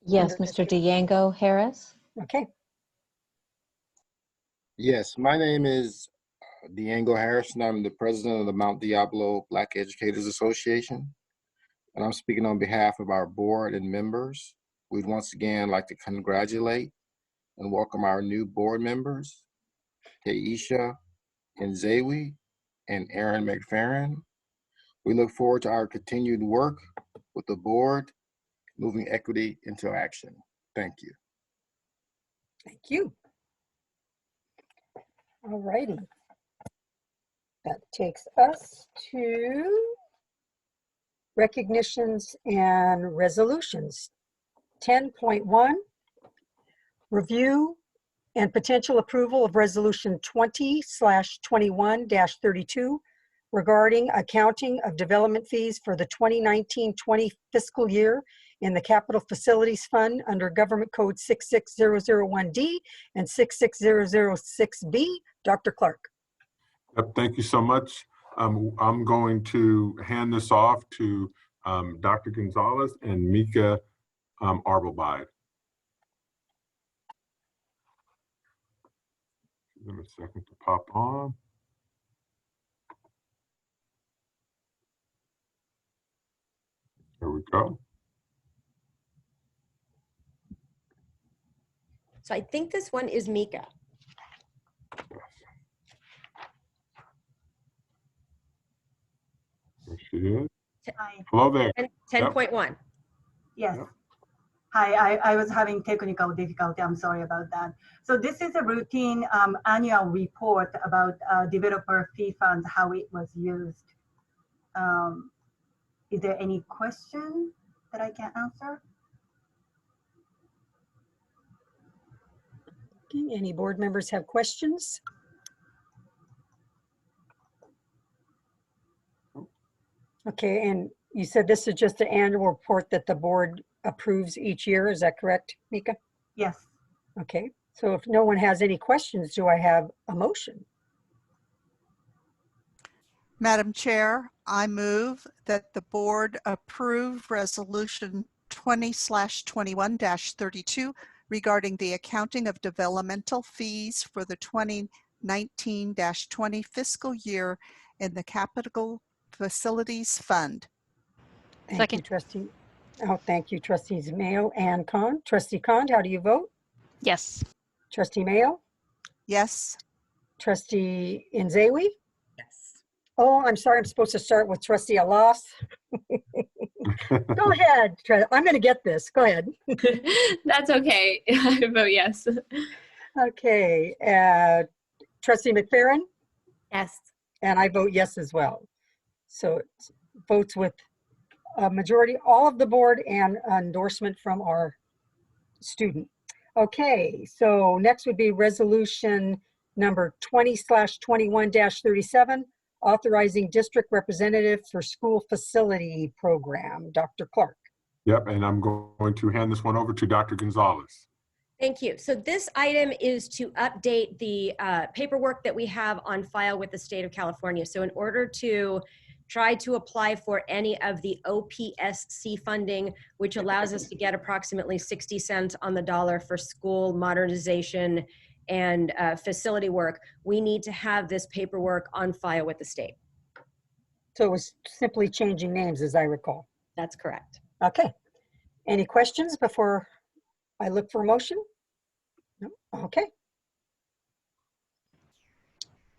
Yes, Mr. Diego Harris. Okay. Yes, my name is Diego Harris, and I'm the president of the Mount Diablo Black Educators Association. And I'm speaking on behalf of our board and members. We'd once again like to congratulate and welcome our new board members, Taisha Nzewi and Aaron McFerrin. We look forward to our continued work with the board, moving equity into action. Thank you. Thank you. All righty. That takes us to recognitions and resolutions. 10.1, review and potential approval of resolution 20/21-32 regarding accounting of development fees for the 2019-20 fiscal year in the Capital Facilities Fund under Government Code 66001D and 66006B. Dr. Clark. Yep, thank you so much. I'm going to hand this off to Dr. Gonzalez and Mika Arbelbide. Give me a second to pop on. There we go. So I think this one is Mika. There she is. Hi. Hello there. 10.1. Yes. Hi, I was having technical difficulty. I'm sorry about that. So this is a routine annual report about developer fee funds, how it was used. Is there any question that I can answer? Any board members have questions? Okay, and you said this is just the annual report that the board approves each year. Is that correct, Mika? Yes. Okay, so if no one has any questions, do I have a motion? Madam Chair, I move that the board approve Resolution 20/21-32 regarding the accounting of developmental fees for the 2019-20 fiscal year in the Capital Facilities Fund. Thank you, Trustee. Oh, thank you, Trustees Mayo and Khan. Trustee Khan, how do you vote? Yes. Trustee Mayo? Yes. Trustee Nzewi? Yes. Oh, I'm sorry, I'm supposed to start with Trustee Alas. Go ahead, I'm gonna get this, go ahead. That's okay. I vote yes. Okay, Trustee McFerrin? Yes. And I vote yes as well. So it's votes with a majority, all of the board, and endorsement from our student. Okay, so next would be resolution number 20/21-37, authorizing district representative for school facility program. Dr. Clark. Yep, and I'm going to hand this one over to Dr. Gonzalez. Thank you. So this item is to update the paperwork that we have on file with the state of California. So in order to try to apply for any of the OPSC funding, which allows us to get approximately 60 cents on the dollar for school modernization and facility work, we need to have this paperwork on file with the state. So it was simply changing names, as I recall. That's correct. Okay. Any questions before I look for a motion? No? Okay.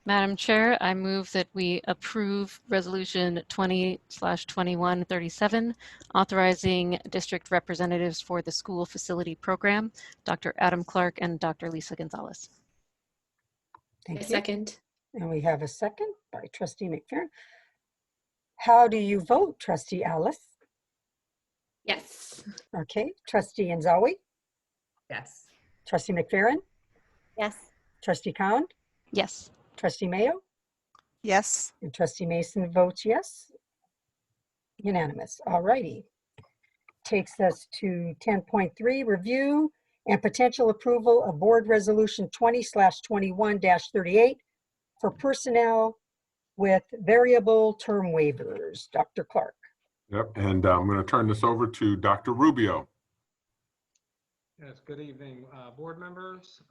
Madam Chair, I move that we approve Resolution 20/21-37, authorizing district representatives for the school facility program, Dr. Adam Clark and Dr. Lisa Gonzalez. Thank you. Second. And we have a second by Trustee McFerrin. How do you vote, Trustee Alice? Yes. Okay. Trustee Nzawi? Yes. Trustee McFerrin? Yes. Trustee Khan? Yes. Trustee Mayo? Yes. And Trustee Mason votes yes. Unanimous. All righty. Takes us to 10.3, review and potential approval of Board Resolution 20/21-38 for personnel with variable term waivers. Dr. Clark. Yep, and I'm going to turn this over to Dr. Rubio. Yes, good evening, board members.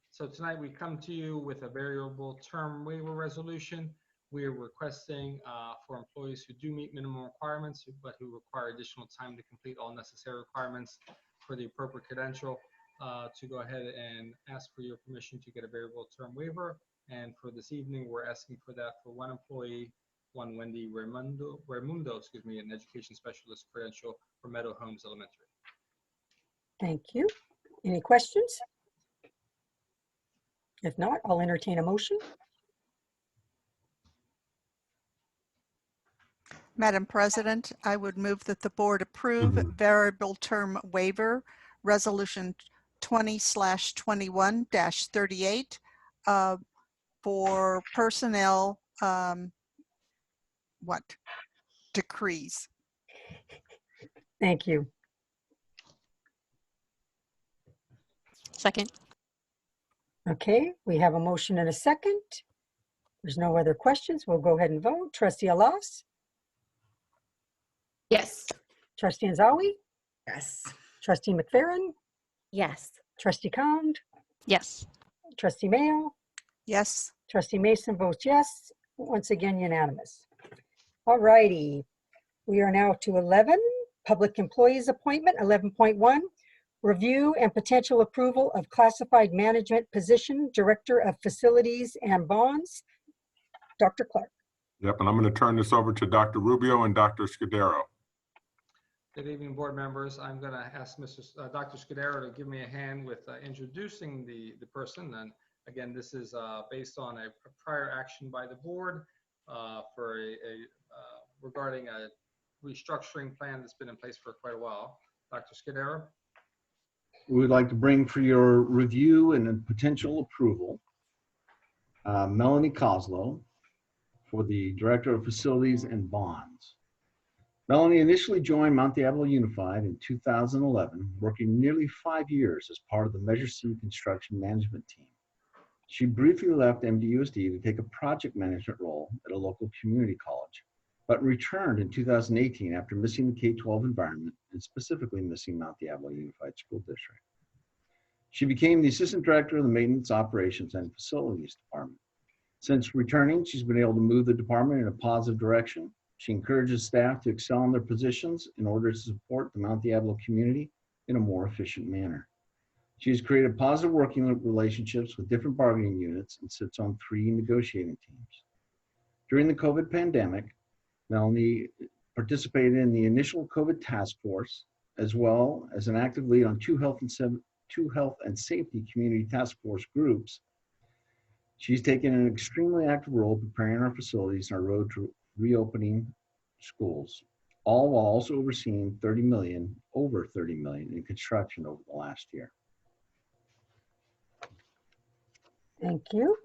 So tonight we come to you with a variable term waiver resolution. We are requesting for employees who do meet minimum requirements, but who require additional time to complete all necessary requirements for the appropriate credential, to go ahead and ask for your permission to get a variable term waiver. And for this evening, we're asking for that for one employee, one Wendy Raimundo, an education specialist credential for Meadow Homes Elementary. Thank you. Any questions? If not, I'll entertain a motion. Madam President, I would move that the board approve variable term waiver, Resolution 20/21-38 for personnel, decrees. Thank you. Second. Okay, we have a motion and a second. There's no other questions. We'll go ahead and vote. Trustee Alas? Yes. Trustee Nzawi? Yes. Trustee McFerrin? Yes. Trustee Khan? Yes. Trustee Mayo? Yes. Trustee Mason votes yes. Once again, unanimous. All righty. We are now to 11, public employees appointment, 11.1. Review and potential approval of classified management position, Director of Facilities and Bonds. Dr. Clark. Yep, and I'm going to turn this over to Dr. Rubio and Dr. Scudero. Good evening, board members. I'm going to ask Dr. Scudero to give me a hand with introducing the person. And again, this is based on a prior action by the board for regarding a restructuring plan that's been in place for quite a while. Dr. Scudero. we would like to bring for your review and potential approval Melanie Kozlow for the Director of Facilities and Bonds. Melanie initially joined Mount Diablo Unified in 2011, working nearly 5 years as part of the Measure C construction management team. She briefly left MDUSD to take a project management role at a local community college, but returned in 2018 after missing the K-12 environment and specifically missing Mount Diablo Unified School District. She became the Assistant Director of the Maintenance Operations and Facilities Department. Since returning, she's been able to move the department in a positive direction. She encourages staff to excel in their positions in order to support the Mount Diablo community in a more efficient manner. She has created positive working relationships with different bargaining units and sits on 3 negotiating teams. During the COVID pandemic, Melanie participated in the initial COVID task force, as well as an active lead on two health and safety community task force groups. She's taken an extremely active role preparing our facilities on our road to reopening schools, all while also overseeing over 30 million in construction over the last year. Thank you.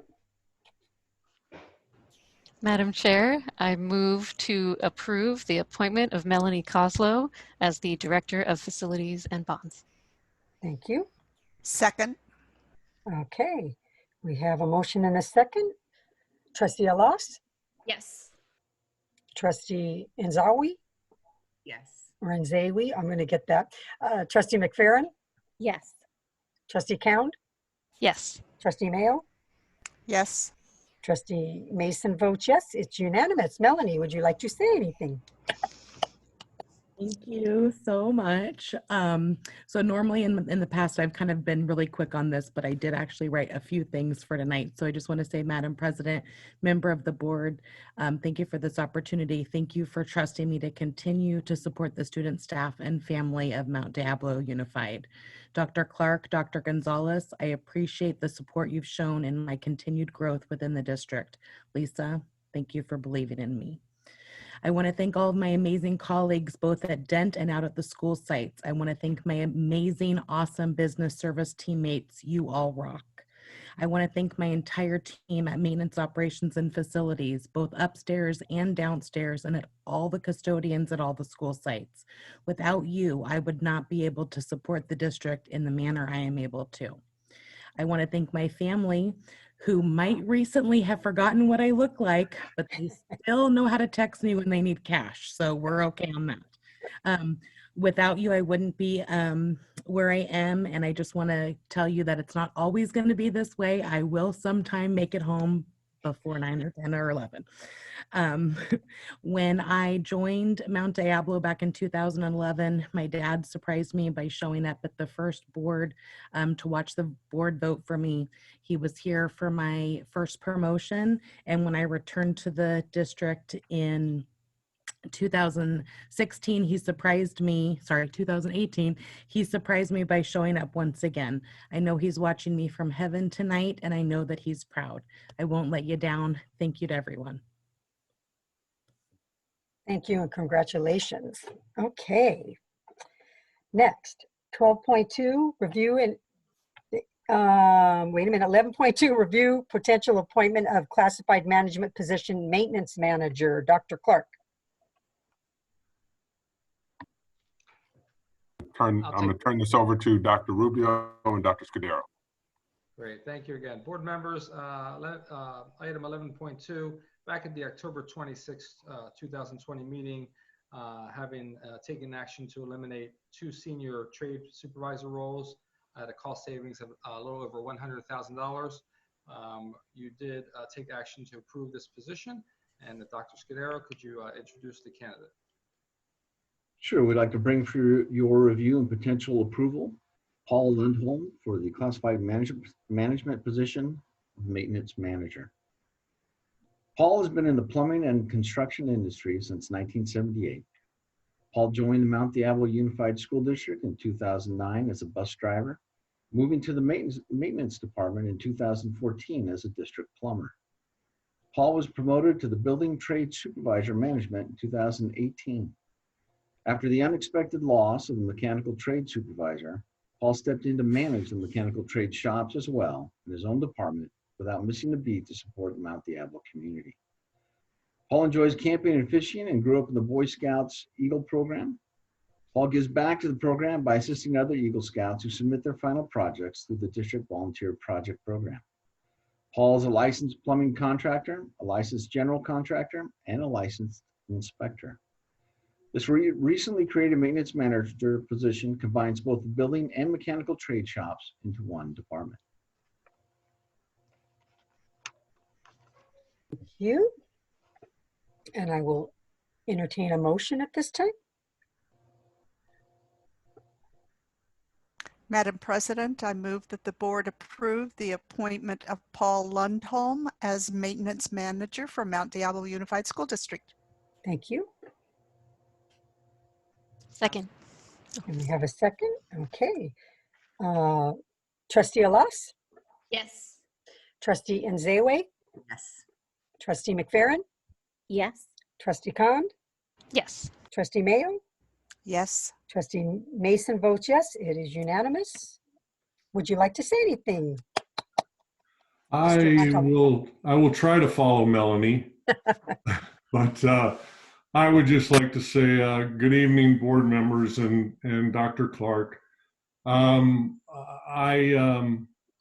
Madam Chair, I move to approve the appointment of Melanie Kozlow as the Director of Facilities and Bonds. Thank you. Second. Okay, we have a motion and a second. Trustee Alas, Yes. Trustee Nzawi, Yes. or Nzawi, I'm going to get that. Trustee McFerrin, Yes. Trustee Count, Yes. Trustee Mayo, Yes. Trustee Mason votes yes. It's unanimous. Melanie, would you like to say anything? Thank you so much. So normally in the past, I've kind of been really quick on this, but I did actually write a few things for tonight. So I just want to say, Madam President, member of the board, thank you for this opportunity. Thank you for trusting me to continue to support the student, staff, and family of Mount Diablo Unified. Dr. Clark, Dr. Gonzalez, I appreciate the support you've shown in my continued growth within the district. Lisa, thank you for believing in me. I want to thank all of my amazing colleagues, both at Dent and out at the school sites. I want to thank my amazing, awesome business service teammates. You all rock. I want to thank my entire team at Maintenance Operations and Facilities, both upstairs and downstairs, and at all the custodians at all the school sites. Without you, I would not be able to support the district in the manner I am able to. I want to thank my family, who might recently have forgotten what I look like, but they still know how to text me when they need cash. So we're okay on that. Without you, I wouldn't be where I am. And I just want to tell you that it's not always going to be this way. I will sometime make it home before 9 or 10 or 11. When I joined Mount Diablo back in 2011, my dad surprised me by showing up at the first board to watch the board vote for me. He was here for my first promotion. And when I returned to the district in 2016, he surprised me, 2018, he surprised me by showing up once again. I know he's watching me from heaven tonight, and I know that he's proud. I won't let you down. Thank you to everyone. Thank you and congratulations. Okay. Next, 12.2, review and, wait a minute, 11.2, review potential appointment of classified management position maintenance manager, Dr. Clark. I'm going to turn this over to Dr. Rubio and Dr. Scudero. Great, thank you again. Board members, item 11.2, back at the October 26, 2020 meeting, having taken action to eliminate 2 senior trade supervisor roles at a cost savings of a little over $100,000. You did take action to approve this position, and Dr. Scudero, could you introduce the candidate? Sure, we'd like to bring for your review and potential approval, Paul Lindholm for the classified management position of maintenance manager. Paul has been in the plumbing and construction industry since 1978. Paul joined the Mount Diablo Unified School District in 2009 as a bus driver, moving to the maintenance department in 2014 as a district plumber. Paul was promoted to the building trade supervisor management in 2018. After the unexpected loss of the mechanical trade supervisor, Paul stepped in to manage the mechanical trade shops as well in his own department without missing a beat to support the Mount Diablo community. Paul enjoys camping and fishing and grew up in the Boy Scouts Eagle program. Paul gives back to the program by assisting other Eagle Scouts who submit their final projects through the District Volunteer Project Program. Paul is a licensed plumbing contractor, a licensed general contractor, and a licensed inspector. This recently created maintenance manager position combines both the building and mechanical trade shops into one department. Thank you. And I will entertain a motion at this time. Madam President, I move that the board approve the appointment of Paul Lundholm as maintenance manager for Mount Diablo Unified School District. Thank you. Second. And we have a second. Okay. Trustee Alas? Yes. Trustee Nzewe? Yes. Trustee McFerrin? Yes. Trustee Khan? Yes. Trustee Mayo? Yes. Trustee Mason votes yes. It is unanimous. Would you like to say anything? I will try to follow Melanie, but I would just like to say good evening, board members and Dr. Clark. I've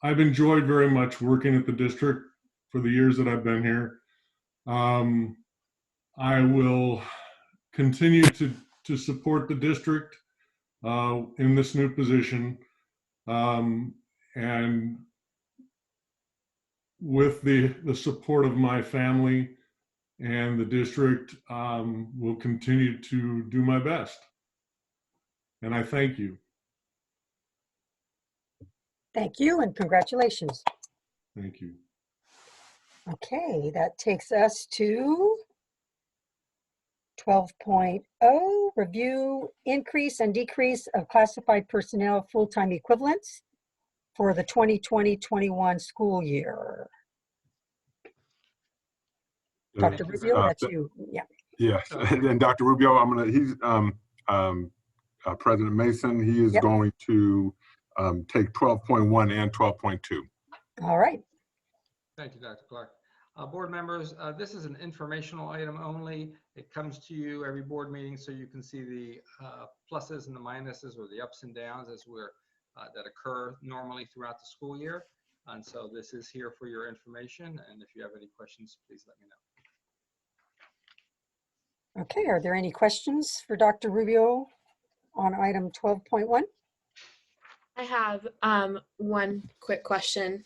enjoyed very much working at the district for the years that I've been here. I will continue to support the district in this new position, and with the support of my family and the district, will continue to do my best. And I thank you. Thank you and congratulations. Thank you. Okay, that takes us to 12.0, review increase and decrease of classified personnel full-time equivalents for the 2020-21 school year. Dr. Rubio, that's you. Yeah. Yes, and Dr. Rubio, he's President Mason, he is going to take 12.1 and 12.2. All right. Thank you, Dr. Clark. Board members, this is an informational item only. It comes to you every board meeting so you can see the pluses and the minuses or the ups and downs that occur normally throughout the school year. And so this is here for your information. And if you have any questions, please let me know. Okay, are there any questions for Dr. Rubio on item 12.1? I have one quick question.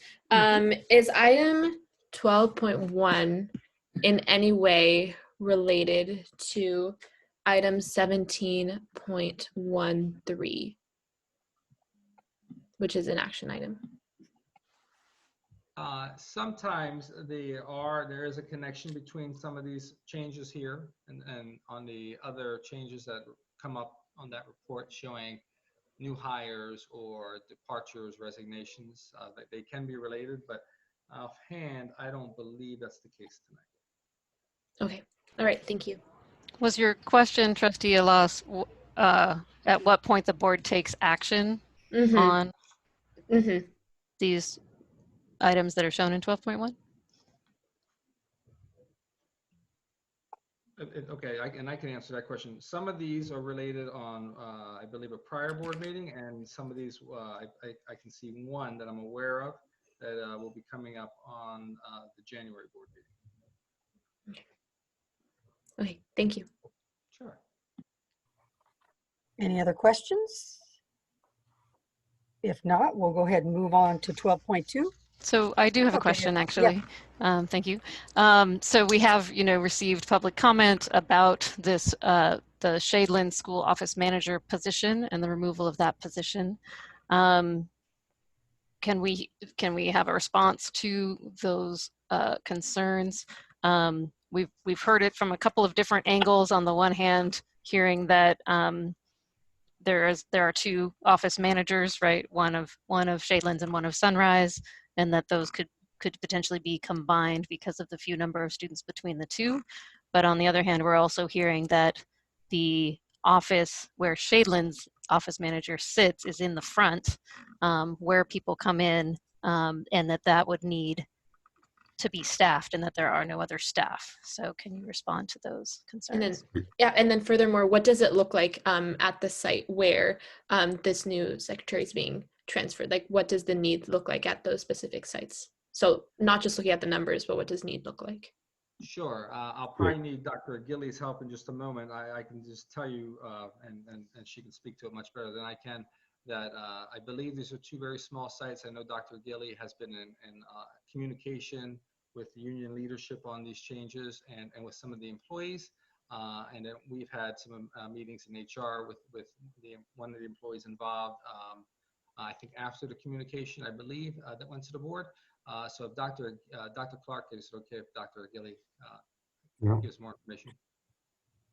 Is item 12.1 in any way related to item 17.13, which is an action item? Sometimes there is a connection between some of these changes here and on the other changes that come up on that report showing new hires or departures, resignations, that they can be related, but offhand, I don't believe that's the case tonight. Okay, all right, thank you. Was your question, Trustee Alas, at what point the board takes action on these items that are shown in 12.1? Okay, I can answer that question. Some of these are related on, I believe, a prior board meeting, and some of these, I can see one that I'm aware of that will be coming up on the January board meeting. Okay, thank you. Sure. Any other questions? If not, we'll go ahead and move on to 12.2. So I do have a question, actually. Thank you. So we have, received public comment about this, the Shadeland School Office Manager position and the removal of that position. Can we have a response to those concerns? We've heard it from a couple of different angles. On the one hand, hearing that there are two office managers, right? One of Shadelands and one of Sunrise, and that those could potentially be combined because of the few number of students between the two. But on the other hand, we're also hearing that the office where Shadelands office manager sits is in the front, where people come in, and that would need to be staffed and that there are no other staff. So can you respond to those And then, concerns? yeah, and then furthermore, what does it look like at the site where this new secretary is being transferred? Like, what does the need look like at those specific sites? So not just looking at the numbers, but what does need look like? Sure. I'll probably need Dr. Gilly's help in just a moment. I can just tell you, and she can speak to it much better than I can, that I believe these are two very small sites. I know Dr. Gilly has been in communication with union leadership on these changes and with some of the employees. And then we've had some meetings in HR with one of the employees involved. I think after the communication, I believe, that went to the board. So if Dr. Clark, is it okay if Dr. Gilly gives more information?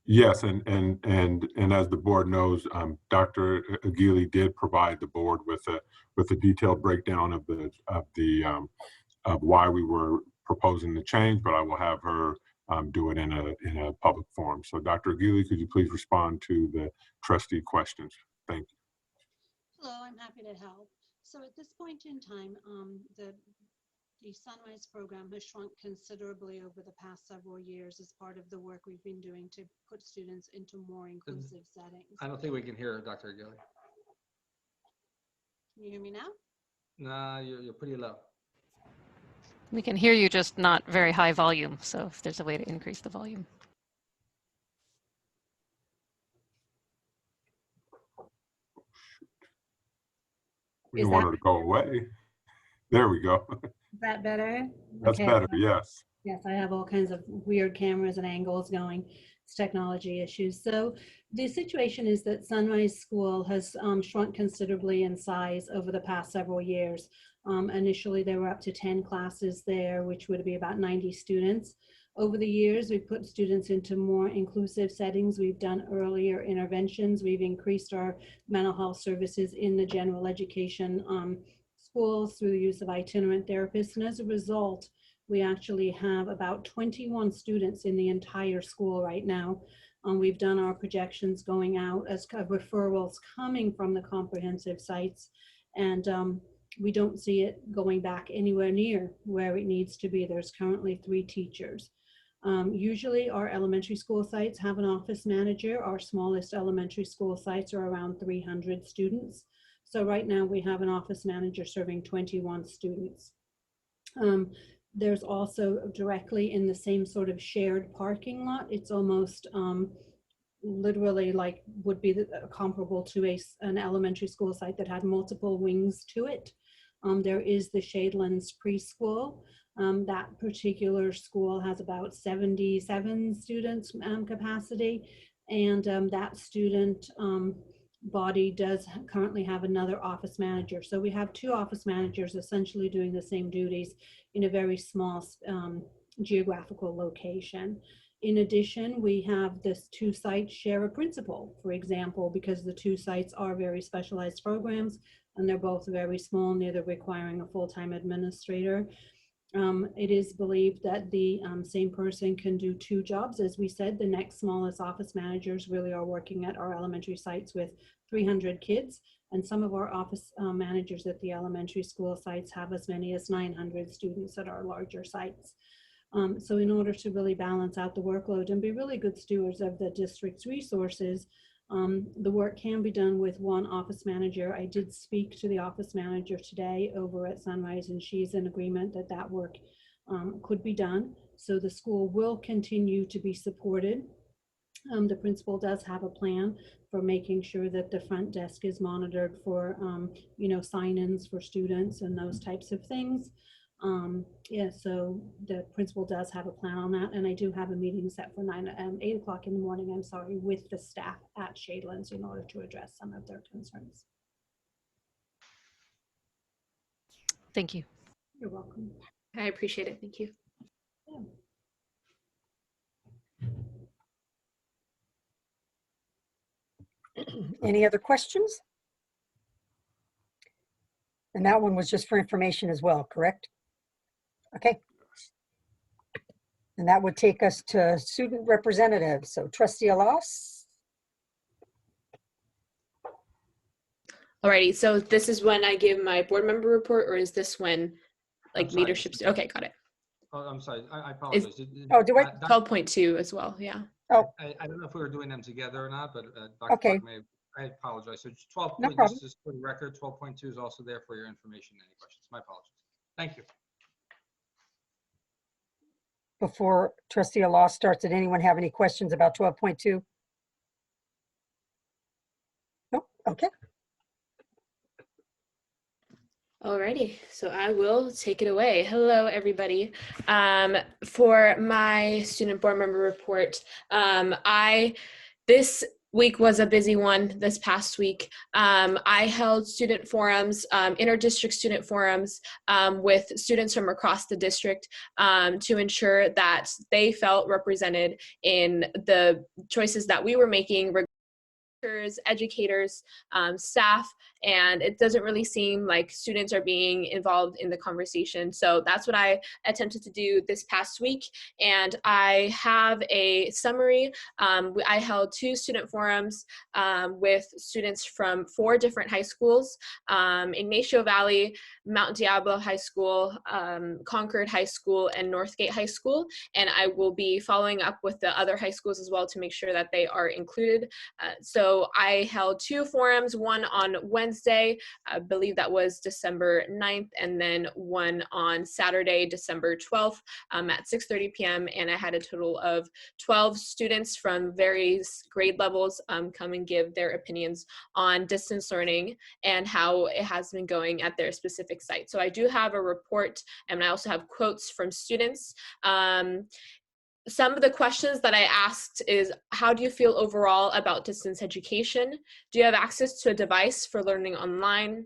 Yes, and as the board knows, Dr. Aguili did provide the board with a detailed breakdown of why we were proposing the change, but I will have her do it in a public forum. So Dr. Aguili, could you please respond to the trustee questions? Thank you. Hello, I'm happy to help. So at this point in time, the Sunrise program has shrunk considerably over the past several years as part of the work we've been doing to put students into more inclusive settings. I don't think we can hear Dr. Gilly. Can you hear me now? Nah, you're pretty low. We can hear you, just not very high volume. So if there's a way to increase the volume. We want her to go away. There we go. Is that better? That's Okay. better, yes. Yes, I have all kinds of weird cameras and angles going. It's technology issues. So the situation is that Sunrise School has shrunk considerably in size over the past several years. Initially, there were up to 10 classes there, which would be about 90 students. Over the years, we've put students into more inclusive settings. We've done earlier interventions. We've increased our mental health services in the general education schools through the use of itinerant therapists. And as a result, we actually have about 21 students in the entire school right now. We've done our projections going out as referrals coming from the comprehensive sites. And we don't see it going back anywhere near where it needs to be. There's currently 3 teachers. Usually our elementary school sites have an office manager. Our smallest elementary school sites are around 300 students. So right now we have an office manager serving 21 students. There's also directly in the same sort of shared parking lot. It's almost literally like would be comparable to an elementary school site that had multiple wings to it. There is the Shadelands preschool. That particular school has about 77 students capacity, and that student body does currently have another office manager. So we have 2 office managers essentially doing the same duties in a very small geographical location. In addition, we have this 2 sites share a principal, for example, because the 2 sites are very specialized programs and they're both very small, neither requiring a full-time administrator. It is believed that the same person can do 2 jobs. As we said, the next smallest office managers really are working at our elementary sites with 300 kids, and some of our office managers at the elementary school sites have as many as 900 students at our larger sites. So in order to really balance out the workload and be really good stewards of the district's resources, the work can be done with 1 office manager. I did speak to the office manager today over at Sunrise, and she's in agreement that that work could be done. So the school will continue to be supported. The principal does have a plan for making sure that the front desk is monitored for, sign-ins for students and those types of things. Yeah, so the principal does have a plan on that, and I do have a meeting set for 8 o'clock in the morning, with the staff at Shadelands in order to address some of their concerns. Thank you. You're welcome. I appreciate it. Thank you. Yeah. Any other questions? And that one was just for information as well, correct? Okay. And that would take us to student representatives. So Trustee Alas. Alrighty, so this is when I give my board member report, or is this when like I'm sorry. leadership? Okay, got it. Oh, I'm sorry. I Is apologize. Oh, do I? 12.2 as well, yeah. Oh, I don't know if we were doing them together or not, but Dr. okay. Clark may, I apologize. So 12 No point, problem. this is for the record, 12.2 is also there for your information. Any questions? My apologies. Thank you. Before Trustee Law starts, did anyone have any questions about 12.2? No? Okay. Alrighty, so I will take it away. Hello, everybody. For my student board member report, this week was a busy one this past week. I held student forums, inter-district student forums with students from across the district to ensure that they felt represented in the choices that we were making, educators, staff, and it doesn't really seem like students are being involved in the conversation. So that's what I attempted to do this past week. And I have a summary. I held 2 student forums with students from 4 different high schools, Ignacio Valley, Mount Diablo High School, Concord High School, and Northgate High School. And I will be following up with the other high schools as well to make sure that they are included. So I held 2 forums, one on Wednesday, I believe that was December 9th, and then one on Saturday, December 12th at 6:30 p.m. And I had a total of 12 students from various grade levels come and give their opinions on distance learning and how it has been going at their specific site. So I do have a report, and I also have quotes from students. Some of the questions that I asked is, how do you feel overall about distance education? Do you have access to a device for learning online?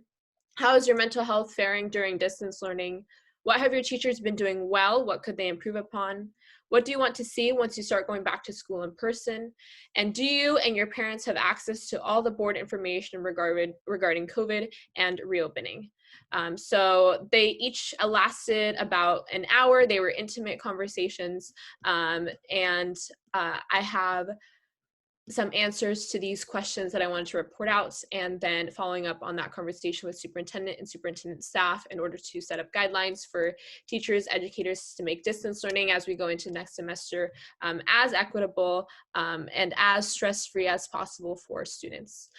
How is your mental health faring during distance learning? What have your teachers been doing well? What could they improve upon? What do you want to see once you start going back to school in person? And do you and your parents have access to all the board information regarding COVID and reopening? So they each lasted about an hour. They were intimate conversations, and I have some answers to these questions that I wanted to report out, and then following up on that conversation with superintendent and superintendent staff in order to set up guidelines for teachers, educators to make distance learning as we go into next semester as equitable and as stress-free as possible for students.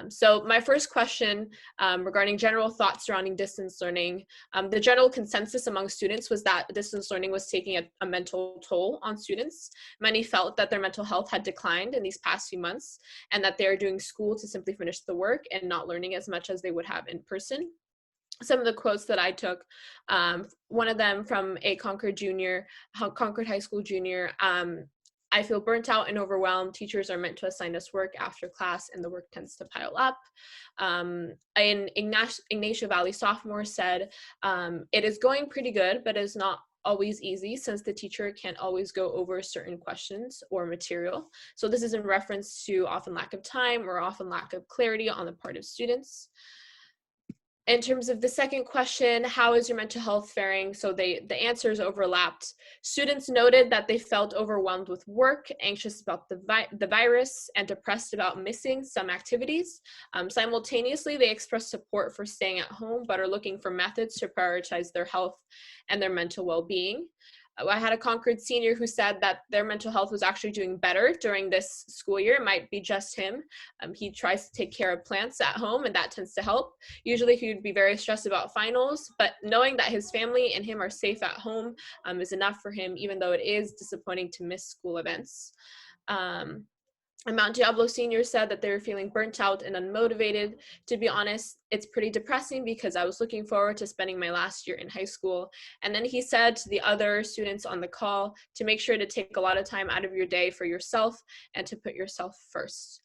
So my first question regarding general thoughts surrounding distance learning, the general consensus among students was that distance learning was taking a mental toll on students. Many felt that their mental health had declined in these past few months, and that they're doing school to simply finish the work and not learning as much as they would have in person. Some of the quotes that I took, one of them from a Concord High School junior, I feel burnt out and overwhelmed. Teachers are meant to assign us work after class and the work tends to pile up. An Ignacio Valley sophomore said, it is going pretty good, but it's not always easy since the teacher can't always go over certain questions or material. So this is in reference to often lack of time or often lack of clarity on the part of students. In terms of the second question, how is your mental health faring? So the answers overlapped. Students noted that they felt overwhelmed with work, anxious about the virus, and depressed about missing some activities. Simultaneously, they expressed support for staying at home, but are looking for methods to prioritize their health and their mental well-being. I had a Concord senior who said that their mental health was actually doing better during this school year. It might be just him. He tries to take care of plants at home, and that tends to help. Usually he would be very stressed about finals, but knowing that his family and him are safe at home is enough for him, even though it is disappointing to miss school events. A Mount Diablo senior said that they were feeling burnt out and unmotivated. To be honest, it's pretty depressing because I was looking forward to spending my last year in high school. And then he said to the other students on the call to make sure to take a lot of time out of your day for yourself and to put yourself first.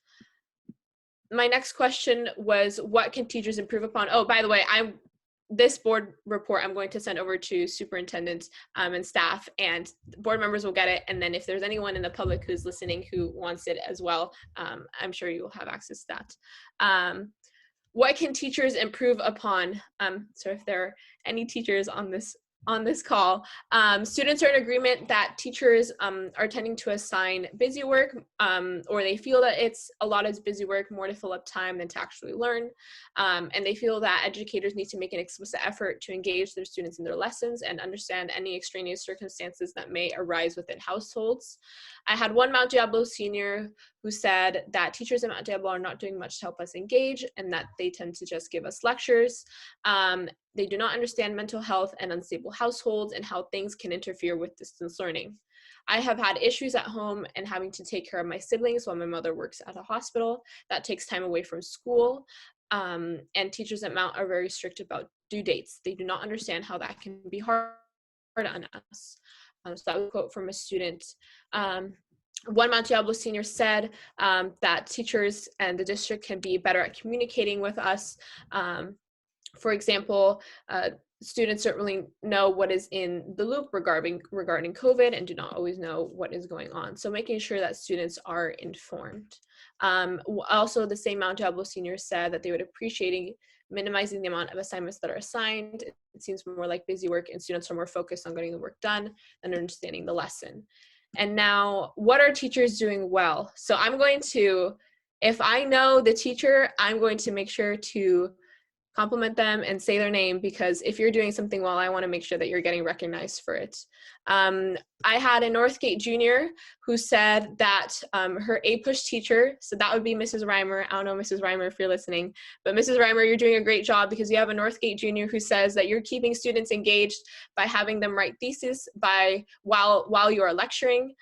My next question was, what can teachers improve upon? Oh, by the way, this board report I'm going to send over to superintendent and staff, and board members will get it. And then if there's anyone in the public who's listening who wants it as well, I'm sure you will have access to that. What can teachers improve upon? So if there are any teachers on this on this call. Students are in agreement that teachers are tending to assign busy work, or they feel that it's a lot of busy work, more to fill up time than to actually learn. And they feel that educators need to make an explicit effort to engage their students in their lessons and understand any extraneous circumstances that may arise within households. I had one Mount Diablo senior who said that teachers at Mount Diablo are not doing much to help us engage and that they tend to just give us lectures. They do not understand mental health and unstable households and how things can interfere with distance learning. I have had issues at home and having to take care of my siblings while my mother works at a hospital. That takes time away from school. And teachers at Mount are very strict about due dates. They do not understand how that can be hard on us. So that was a quote from a student. One Mount Diablo senior said that teachers and the district can be better at communicating with us. For example, students don't really know what is in the loop regarding COVID and do not always know what is going on. So making sure that students are informed. Also, the same Mount Diablo senior said that they would appreciate minimizing the amount of assignments that are assigned. It seems more like busy work and students are more focused on getting the work done and understanding the lesson. And now, what are teachers doing well? So I'm going to, if I know the teacher, I'm going to make sure to compliment them and say their name, because if you're doing something well, I want to make sure that you're getting recognized for it. I had a Northgate junior who said that her APUSH teacher, so that would be Mrs. Reimer. I don't know, Mrs. Reimer, if you're listening, but Mrs. Reimer, you're doing a great job because you have a Northgate junior who says that you're keeping students engaged by having them write thesis while you are lecturing.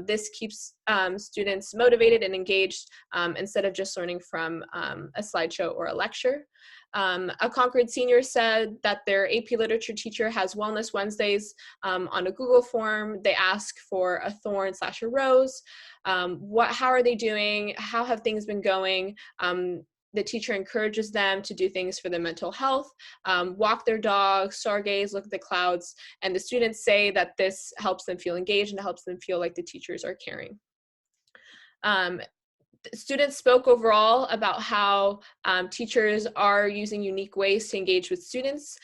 This keeps students motivated and engaged instead of just learning from a slideshow or a lecture. A Concord senior said that their AP literature teacher has Wellness Wednesdays on a Google form. They ask for a thorn / a rose. How are they doing? How have things been going? The teacher encourages them to do things for their mental health, walk their dog, stargaze, look at the clouds, and the students say that this helps them feel engaged and helps them feel like the teachers are caring. Students spoke overall about how teachers are using unique ways to engage with students,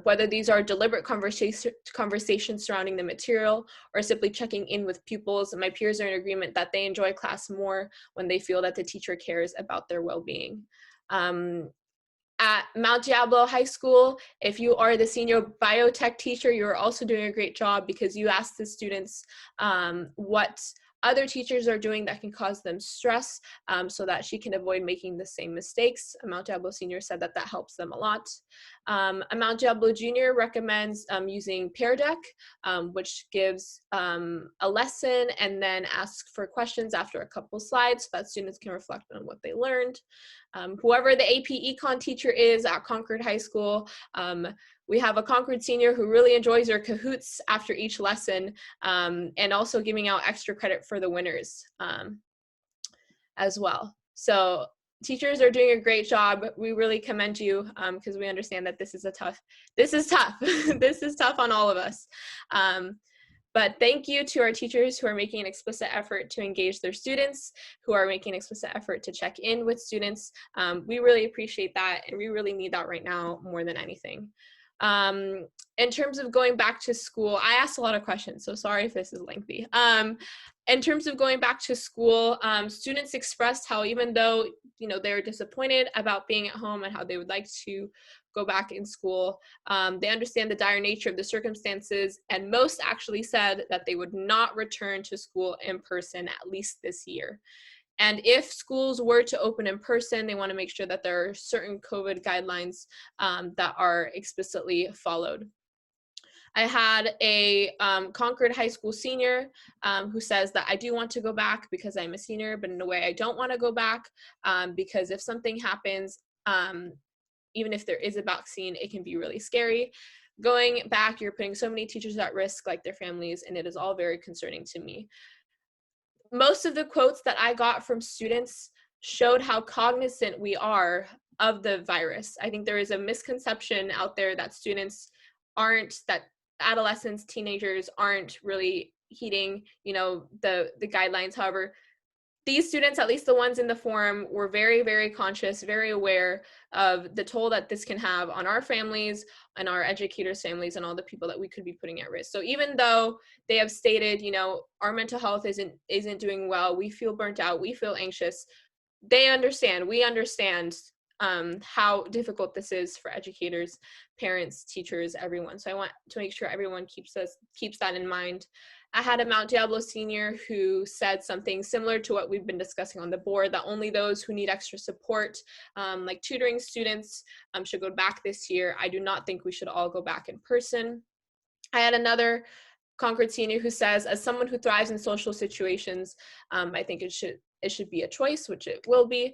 whether these are deliberate conversations surrounding the material or simply checking in with pupils. My peers are in agreement that they enjoy class more when they feel that the teacher cares about their well-being. At Mount Diablo High School, if you are the senior biotech teacher, you're also doing a great job because you ask the students what other teachers are doing that can cause them stress so that she can avoid making the same mistakes. A Mount Diablo senior said that that helps them a lot. A Mount Diablo junior recommends using Pear Deck, which gives a lesson and then asks for questions after a couple slides so that students can reflect on what they learned. Whoever the AP Econ teacher is at Concord High School, we have a Concord senior who really enjoys her Kahoots after each lesson and also giving out extra credit for the winners as well. So teachers are doing a great job. We really commend you because we understand that this is tough. This is tough on all of us. But thank you to our teachers who are making an explicit effort to engage their students, who are making an explicit effort to check in with students. We really appreciate that, and we really need that right now more than anything. In terms of going back to school, I asked a lot of questions, so sorry if this is lengthy. In terms of going back to school, students expressed how even though they're disappointed about being at home and how they would like to go back in school, they understand the dire nature of the circumstances, and most actually said that they would not return to school in person at least this year. And if schools were to open in person, they want to make sure that there are certain COVID guidelines that are explicitly followed. I had a Concord High School senior who says that I do want to go back because I'm a senior, but in a way I don't want to go back because if something happens, even if there is a vaccine, it can be really scary. Going back, you're putting so many teachers at risk, like their families, and it is all very concerning to me. Most of the quotes that I got from students showed how cognizant we are of the virus. I think there is a misconception out there that that adolescents, teenagers aren't really heeding, the guidelines. However, these students, at least the ones in the forum, were very, very conscious, very aware of the toll that this can have on our families and our educators' families and all the people that we could be putting at risk. So even though they have stated, you know, our mental health isn't doing well, we feel burnt out, we feel anxious, they understand, we understand how difficult this is for educators, parents, teachers, everyone. So I want to make sure everyone keeps that in mind. I had a Mount Diablo senior who said something similar to what we've been discussing on the board, that only those who need extra support, like tutoring students, should go back this year. I do not think we should all go back in person. I had another Concord senior who says, as someone who thrives in social situations, I think it should be a choice, which it will be.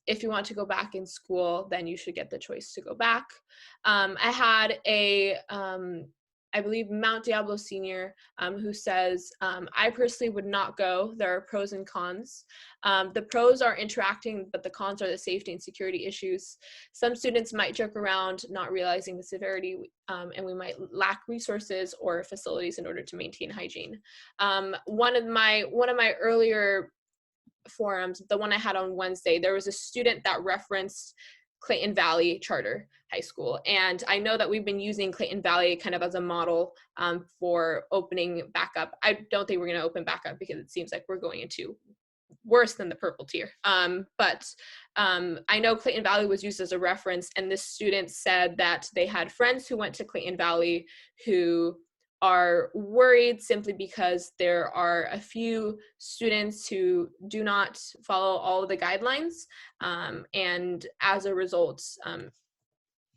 If you want to go back in school, then you should get the choice to go back. I had a I believe Mount Diablo senior who says, I personally would not go. There are pros and cons. The pros are interacting, but the cons are the safety and security issues. Some students might joke around not realizing the severity, and we might lack resources or facilities in order to maintain hygiene. One of my earlier forums, the one I had on Wednesday, there was a student that referenced Clayton Valley Charter High School. And I know that we've been using Clayton Valley kind of as a model for opening back up. I don't think we're going to open back up because it seems like we're going into worse than the purple tier. But I know Clayton Valley was used as a reference, and this student said that they had friends who went to Clayton Valley who are worried simply because there are a few students who do not follow all of the guidelines, and as a result,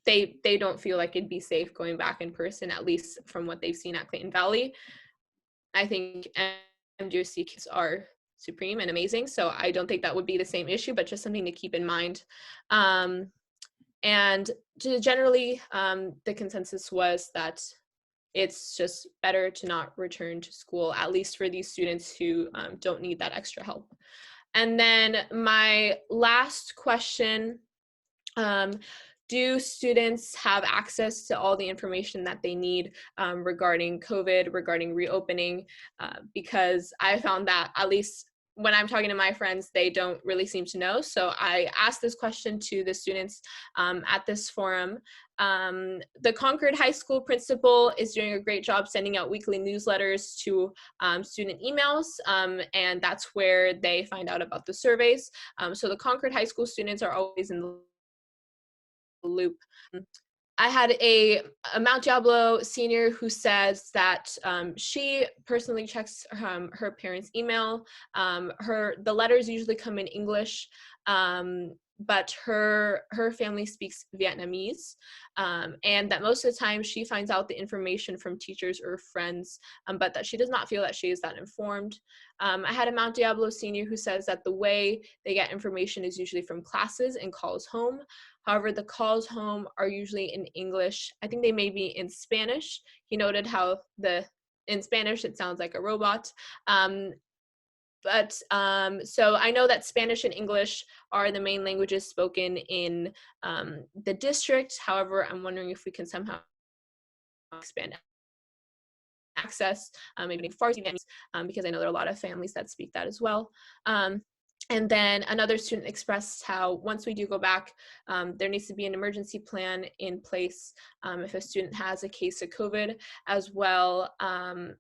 they don't feel like it'd be safe going back in person, at least from what they've seen at Clayton Valley. I think MGOC kids are supreme and amazing, so I don't think that would be the same issue, but just something to keep in mind. And generally, the consensus was that it's just better to not return to school, at least for these students who don't need that extra help. And then my last question, do students have access to all the information that they need regarding COVID, regarding reopening? Because I found that, at least when I'm talking to my friends, they don't really seem to know. So I asked this question to the students at this forum. The Concord High School principal is doing a great job sending out weekly newsletters to student emails, and that's where they find out about the surveys. So the Concord High School students are always in the loop. I had a Mount Diablo senior who says that she personally checks her parents' email. The letters usually come in English, but her family speaks Vietnamese, and that most of the time she finds out the information from teachers or friends, but that she does not feel that she is that informed. I had a Mount Diablo senior who says that the way they get information is usually from classes and calls home. However, the calls home are usually in English. I think they may be in Spanish. He noted how in Spanish it sounds like a robot. So I know that Spanish and English are the main languages spoken in the district. However, I'm wondering if we can somehow expand access, maybe Farsi, because I know there are a lot of families that speak that as well. And then another student expressed how once we do go back, there needs to be an emergency plan in place if a student has a case of COVID, as well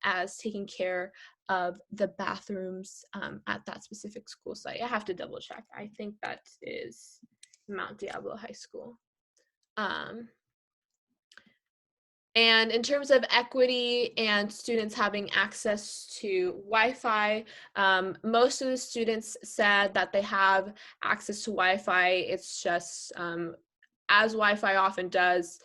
as taking care of the bathrooms at that specific school site. I have to double check. I think that is Mount Diablo High School. And in terms of equity and students having access to Wi-Fi, most of the students said that they have access to Wi-Fi. It's just, as Wi-Fi often does,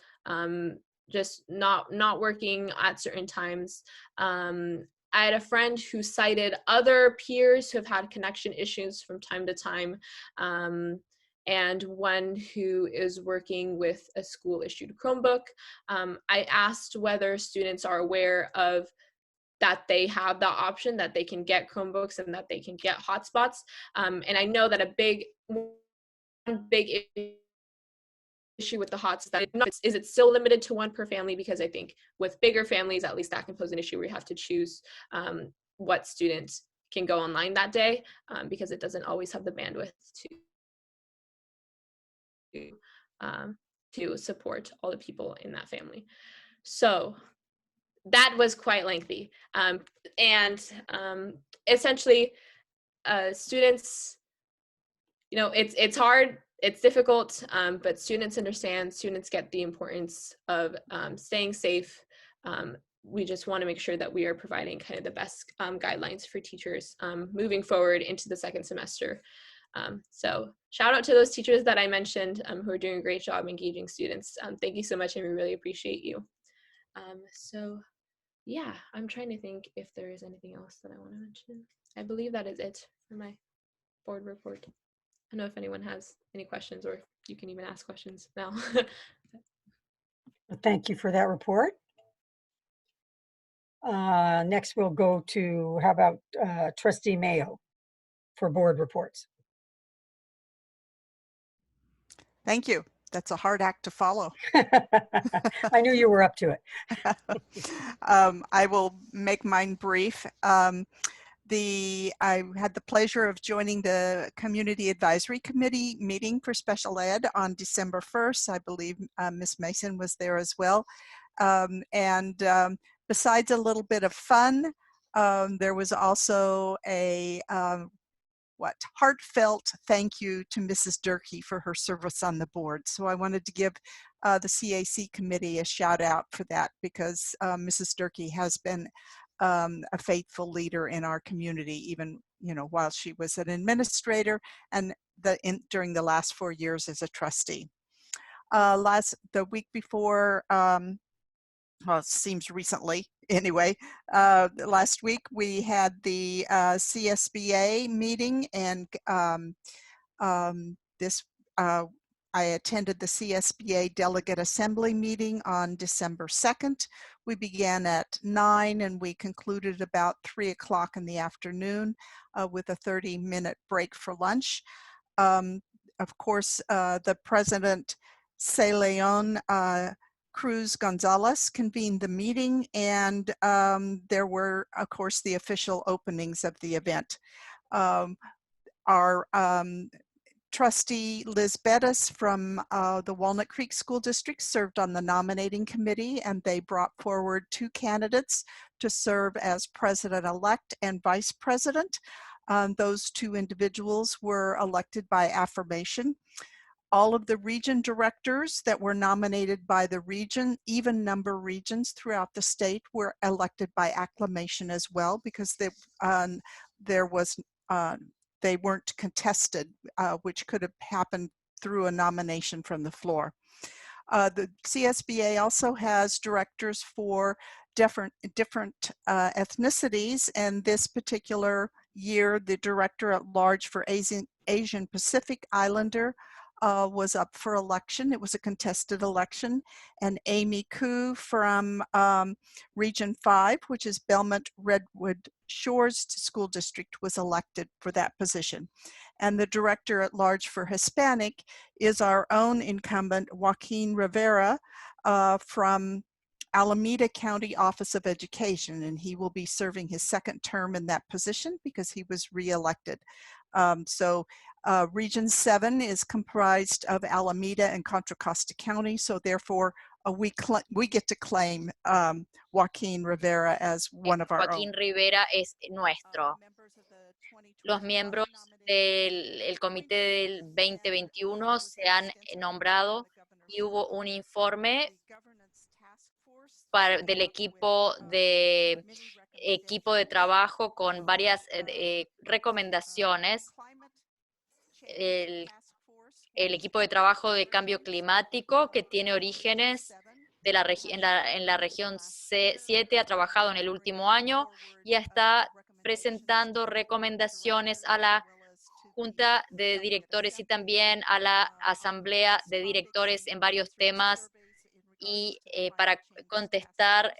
just not working at certain times. I had a friend who cited other peers who have had connection issues from time to time, and one who is working with a school-issued Chromebook. I asked whether students are aware of that they have the option that they can get Chromebooks and that they can get hotspots. And I know that one big issue with the hots is it still limited to one per family, because I think with bigger families, at least that can pose an issue where you have to choose what student can go online that day, because it doesn't always have the bandwidth to support all the people in that family. So that was quite lengthy. Essentially, students, it's hard, it's difficult, but students understand, students get the importance of staying safe. We just want to make sure that we are providing kind of the best guidelines for teachers moving forward into the second semester. So shout out to those teachers that I mentioned who are doing a great job engaging students. Thank you so much, and we really appreciate you. So yeah, I'm trying to think if there is anything else that I want to mention. I believe that is it for my board report. I don't know if anyone has any questions, or you can even ask questions now. Thank you for that report. Next, we'll go to, how about Trustee Mayo for board reports? Thank you. That's a hard act to follow. I knew you were up to it. I will make mine brief. I had the pleasure of joining the Community Advisory Committee meeting for special ed on December 1st. I believe Ms. Mason was there as well. Besides a little bit of fun, there was also a heartfelt thank you to Mrs. Durkee for her service on the board. So I wanted to give the CAC committee a shout out for that, because Mrs. Durkee has been a faithful leader in our community, even while she was an administrator and during the last 4 years as a trustee. The week before, well, it seems recently anyway, last week we had the CSBA meeting, and I attended the CSBA Delegate Assembly meeting on December 2nd. We began at 9 and we concluded about 3 o'clock in the afternoon with a 30-minute break for lunch. Of course, the President Leon Cruz Gonzalez convened the meeting, and there were, of course, the official openings of the event. Our trustee Liz Bettis from the Walnut Creek School District served on the nominating committee, and they brought forward 2 candidates to serve as president-elect and vice president. Those 2 individuals were elected by affirmation. All of the region directors that were nominated by the region, even number regions throughout the state, were elected by acclamation as well, because they weren't contested, which could have happened through a nomination from the floor. The CSBA also has directors for different ethnicities, and this particular year, the director at large for Asian Pacific Islander was up for election. It was a contested election, and Amy Koo from Region 5, which is Belmont Redwood Shores School District, was elected for that position. And the director at large for Hispanic is our own incumbent, Joaquin Rivera, from Alameda County Office of Education, and he will be serving his 2nd term in that position because he was re-elected. Region 7 is comprised of Alameda and Contra Costa County, so therefore we get to claim Joaquin Rivera as one of our Joaquín Rivera es nuestro. Los miembros del comité del 2021 se han nombrado y hubo un informe del equipo de trabajo con varias recomendaciones. El equipo de trabajo de cambio climático, que tiene orígenes en la región C7, ha trabajado en el último año y está presentando recomendaciones a la Junta de Directores y también a la Asamblea de Directores en varios temas, y para contestar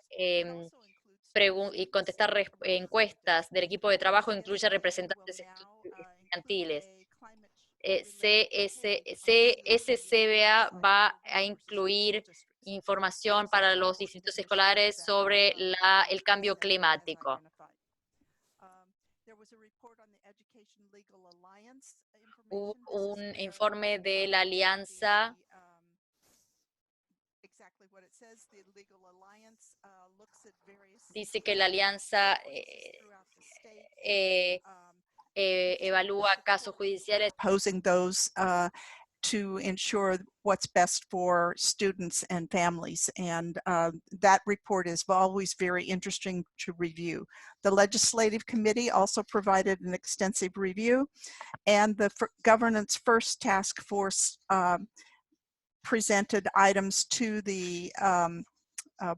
encuestas del equipo de trabajo incluye representantes estudiantiles. CSCBA va a incluir información para los distritos escolares sobre el cambio climático. un informe de la alianza dice que la alianza evalúa casos judiciales. Posing those to ensure what's best for students and families. And that report is always very interesting to review. The Legislative Committee also provided an extensive review, and the Governance First Task Force presented items to the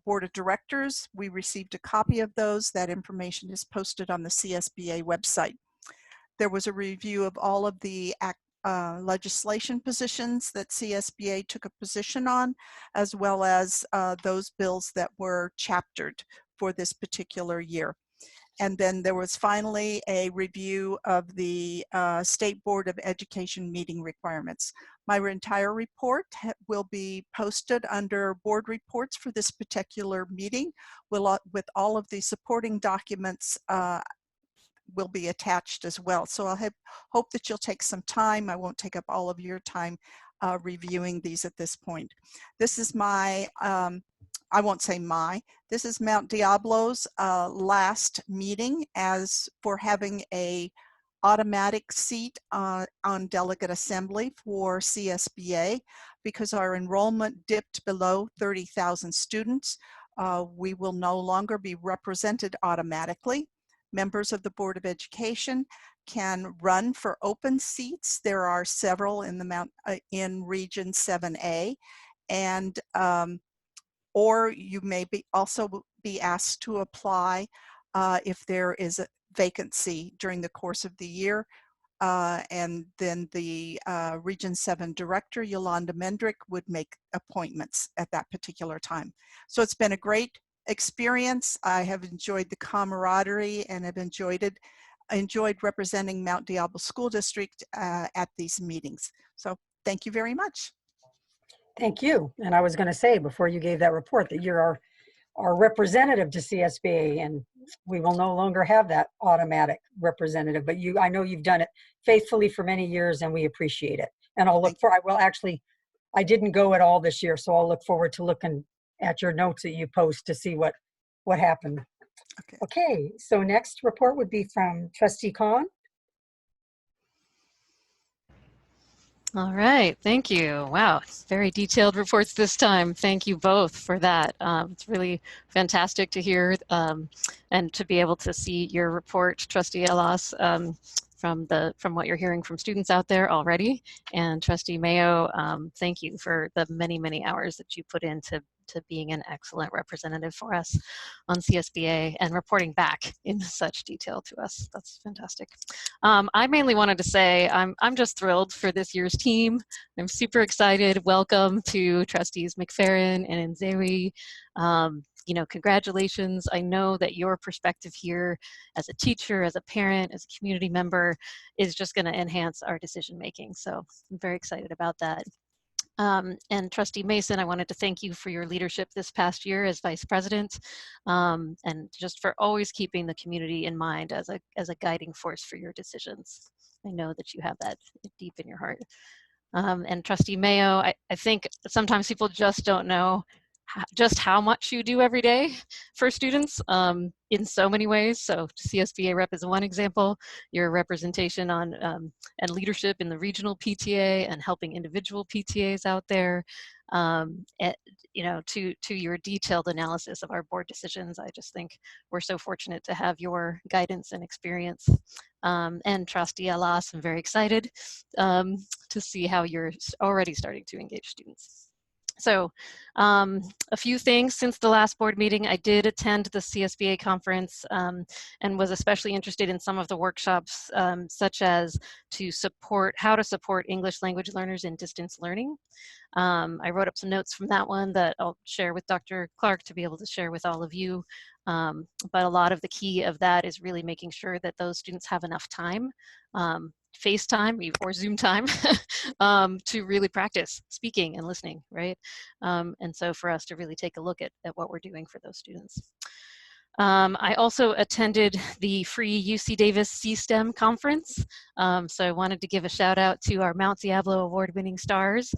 Board of Directors. We received a copy of those. That information is posted on the CSBA website. There was a review of all of the legislation positions that CSBA took a position on, as well as those bills that were chaptered for this particular year. And then there was finally a review of the State Board of Education meeting requirements. My entire report will be posted under board reports for this particular meeting, with all of the supporting documents will be attached as well. So I hope that you'll take some time. I won't take up all of your time reviewing these at this point. This is my, I won't say my, this is Mount Diablo's last meeting as for having a automatic seat on delegate assembly for CSBA. Because our enrollment dipped below 30,000 students, we will no longer be represented automatically. Members of the Board of Education can run for open seats. There are several in the in Region 7A, and or you may also be asked to apply if there is a vacancy during the course of the year. And then the Region 7 Director, Yolanda Mendrick, would make appointments at that particular time. So it's been a great experience. I have enjoyed the camaraderie and have enjoyed representing Mount Diablo School District at these meetings. So thank you very much. Thank you. And I was going to say before you gave that report that you're our representative to CSBA, and we will no longer have that automatic representative, but I know you've done it faithfully for many years, and we appreciate it. And I'll look for, I didn't go at all this year, so I'll look forward to looking at your notes that you post to see what happened. Okay, so next report would be from Trustee Khan. All right, thank you. Wow, very detailed reports this time. Thank you both for that. It's really fantastic to hear and to be able to see your report, Trustee Elas, from what you're hearing from students out there already. And Trustee Mayo, thank you for the many, many hours that you put into being an excellent representative for us on CSBA and reporting back in such detail to us. That's fantastic. I mainly wanted to say I'm just thrilled for this year's team. I'm super excited. Welcome to Trustees McFerrin and Nzewi. You know, congratulations. I know that your perspective here as a teacher, as a parent, as a community member is just going to enhance our decision making. So I'm very excited about that. And Trustee Mason, I wanted to thank you for your leadership this past year as Vice President, and just for always keeping the community in mind as a guiding force for your decisions. I know that you have that deep in your heart. And Trustee Mayo, I think sometimes people just don't know just how much you do every day for students in so many ways. So CSBA rep is one example, your representation on and leadership in the regional PTA and helping individual PTAs out there, you know, to your detailed analysis of our board decisions. I just think we're so fortunate to have your guidance and experience. And Trustee Elas, I'm very excited to see how you're already starting to engage students. So a few things since the last board meeting. I did attend the CSBA conference and was especially interested in some of the workshops such as how to support English language learners in distance learning. I wrote up some notes from that one that I'll share with Dr. Clark to be able to share with all of you. But a lot of the key of that is really making sure that those students have enough time, FaceTime or Zoom time, to really practice speaking and listening, right? And so for us to really take a look at what we're doing for those students. I also attended the free UC Davis C-STEM conference. So I wanted to give a shout out to our Mount Diablo award-winning stars,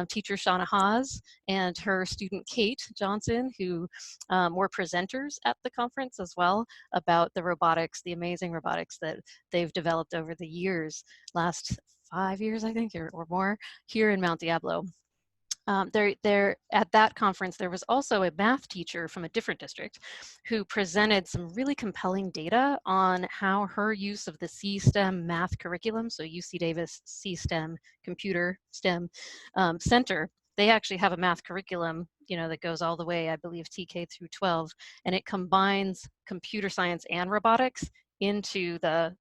teacher Shauna Haas and her student Kate Johnson, who were presenters at the conference as well about the robotics, the amazing robotics that they've developed over the years, last 5 years, I think, or more, here in Mount Diablo. At that conference, there was also a math teacher from a different district who presented some really compelling data on how her use of the C-STEM math curriculum, so UC Davis C-STEM Computer STEM Center, they actually have a math curriculum, that goes all the way, I believe, TK through 12, and it combines computer science and robotics into the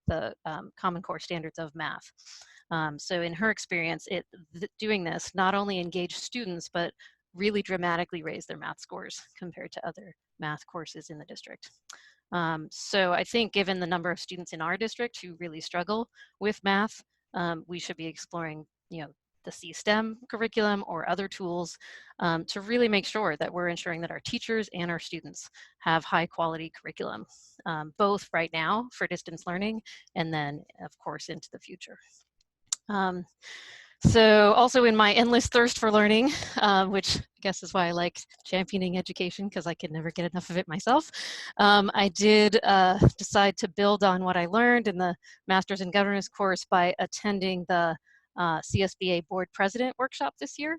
Common Core standards of math. So in her experience, doing this not only engaged students, but really dramatically raised their math scores compared to other math courses in the district. So I think given the number of students in our district who really struggle with math, we should be exploring, the C-STEM curriculum or other tools to really make sure that we're ensuring that our teachers and our students have high quality curriculum, both right now for distance learning and then, of course, into the future. So also in my endless thirst for learning, which I guess is why I like championing education, because I could never get enough of it myself, I did decide to build on what I learned in the Masters in Governance course by attending the CSBA Board President Workshop this year.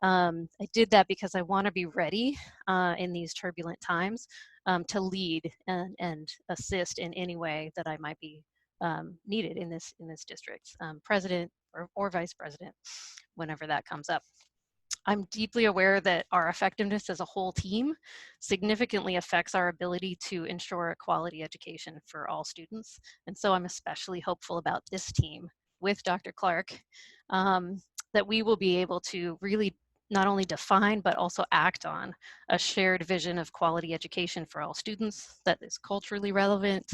I did that because I want to be ready in these turbulent times to lead and assist in any way that I might be needed in this district, president or vice president, whenever that comes up. I'm deeply aware that our effectiveness as a whole team significantly affects our ability to ensure a quality education for all students. And so I'm especially hopeful about this team with Dr. Clark, that we will be able to really not only define, but also act on a shared vision of quality education for all students that is culturally relevant,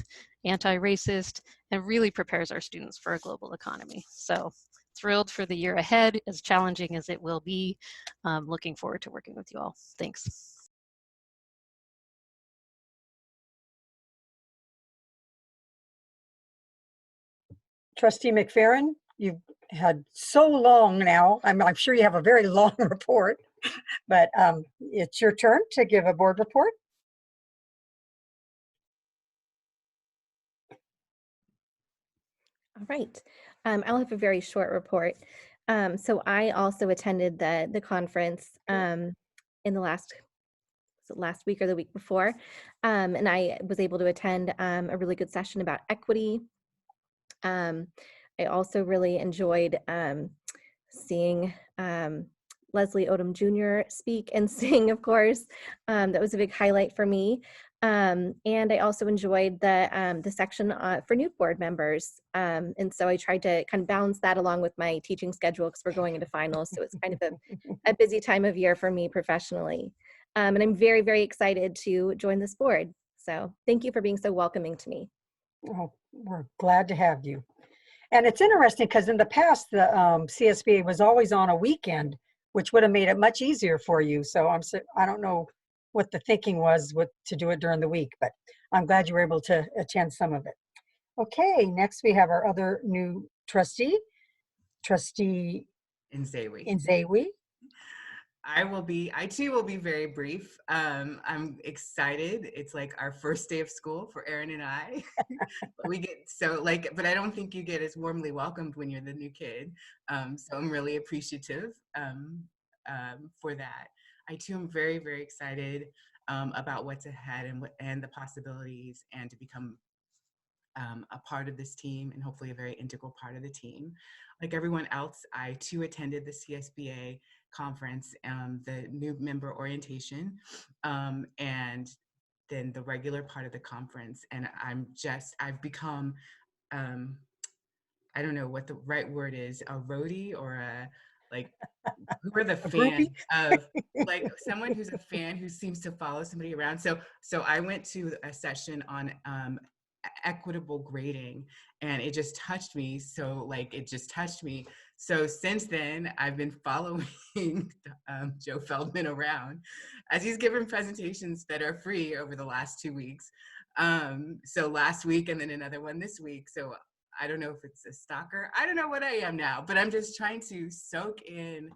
anti-racist, and really prepares our students for a global economy. So thrilled for the year ahead, as challenging as it will be. Looking forward to working with you all. Thanks. Trustee McFerrin, you've had so long now. I'm sure you have a very long report, but it's your turn to give a board report. All right. I'll have a very short report. So I also attended the conference in the last week or the week before, and I was able to attend a really good session about equity. I also really enjoyed seeing Leslie Odom Jr. speak and sing, of course. That was a big highlight for me. And I also enjoyed the section for new board members. And so I tried to kind of balance that along with my teaching schedule because we're going into finals. So it's kind of a busy time of year for me professionally. And I'm very, very excited to join this board. So thank you for being so welcoming to me. Oh, we're glad to have you. And it's interesting because in the past, the CSBA was always on a weekend, which would have made it much easier for you. So I don't know what the thinking was to do it during the week, but I'm glad you were able to attend some of it. Okay, next we have our other new trustee, Trustee Nzewi. I too will be very brief. I'm excited. It's like our first day of school for Aaron and I. But I don't think you get as warmly welcomed when you're the new kid. So I'm really appreciative for that. I too am very, very excited about what's ahead and the possibilities, and to become a part of this team, and hopefully a very integral part of the team. Like everyone else, I too attended the CSBA conference, the new member orientation, and then the regular part of the conference. And I've become, I don't know what the right word is, a roadie or who are the fans of, like someone who's a fan who seems to follow somebody around. So I went to a session on equitable grading, and it just touched me. So since then, I've been following Joe Feldman around as he's given presentations that are free over the last 2 weeks. So last week and then another one this week. So I don't know if it's a stalker. I don't know what I am now, but I'm just trying to soak in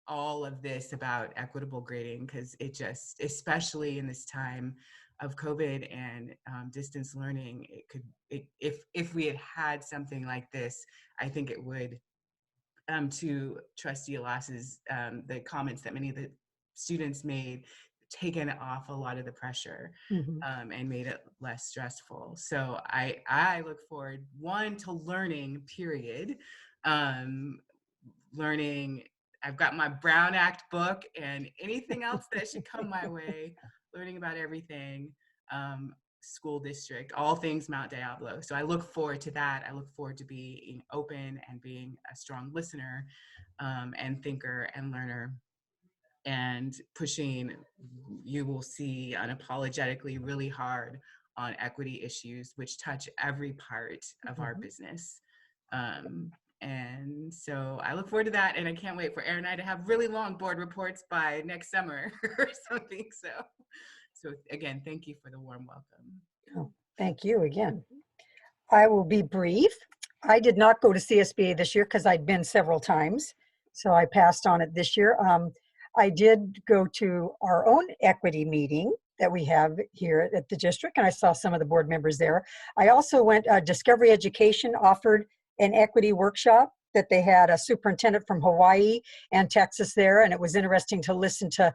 all of this about equitable grading, because it just, especially in this time of COVID and distance learning, if we had something like this, I think it would, to Trustee Alas's, the comments that many of the students made, taken off a lot of the pressure and made it less stressful. So I look forward, one, to learning, period. Learning, I've got my Brown Act book and anything else that should come my way, learning about everything, school district, all things Mount Diablo. So I look forward to that. I look forward to being open and being a strong listener and thinker and learner, and pushing, you will see, unapologetically really hard on equity issues, which touch every part of our business. And so I look forward to that, and I can't wait for Aaron and I to have really long board reports by next summer or something. So again, thank you for the warm welcome. Oh, thank you again. I will be brief. I did not go to CSBA this year because I'd been several times, so I passed on it this year. I did go to our own equity meeting that we have here at the district, and I saw some of the board members there. I also went, Discovery Education offered an equity workshop that they had a superintendent from Hawaii and Texas there, and it was interesting to listen to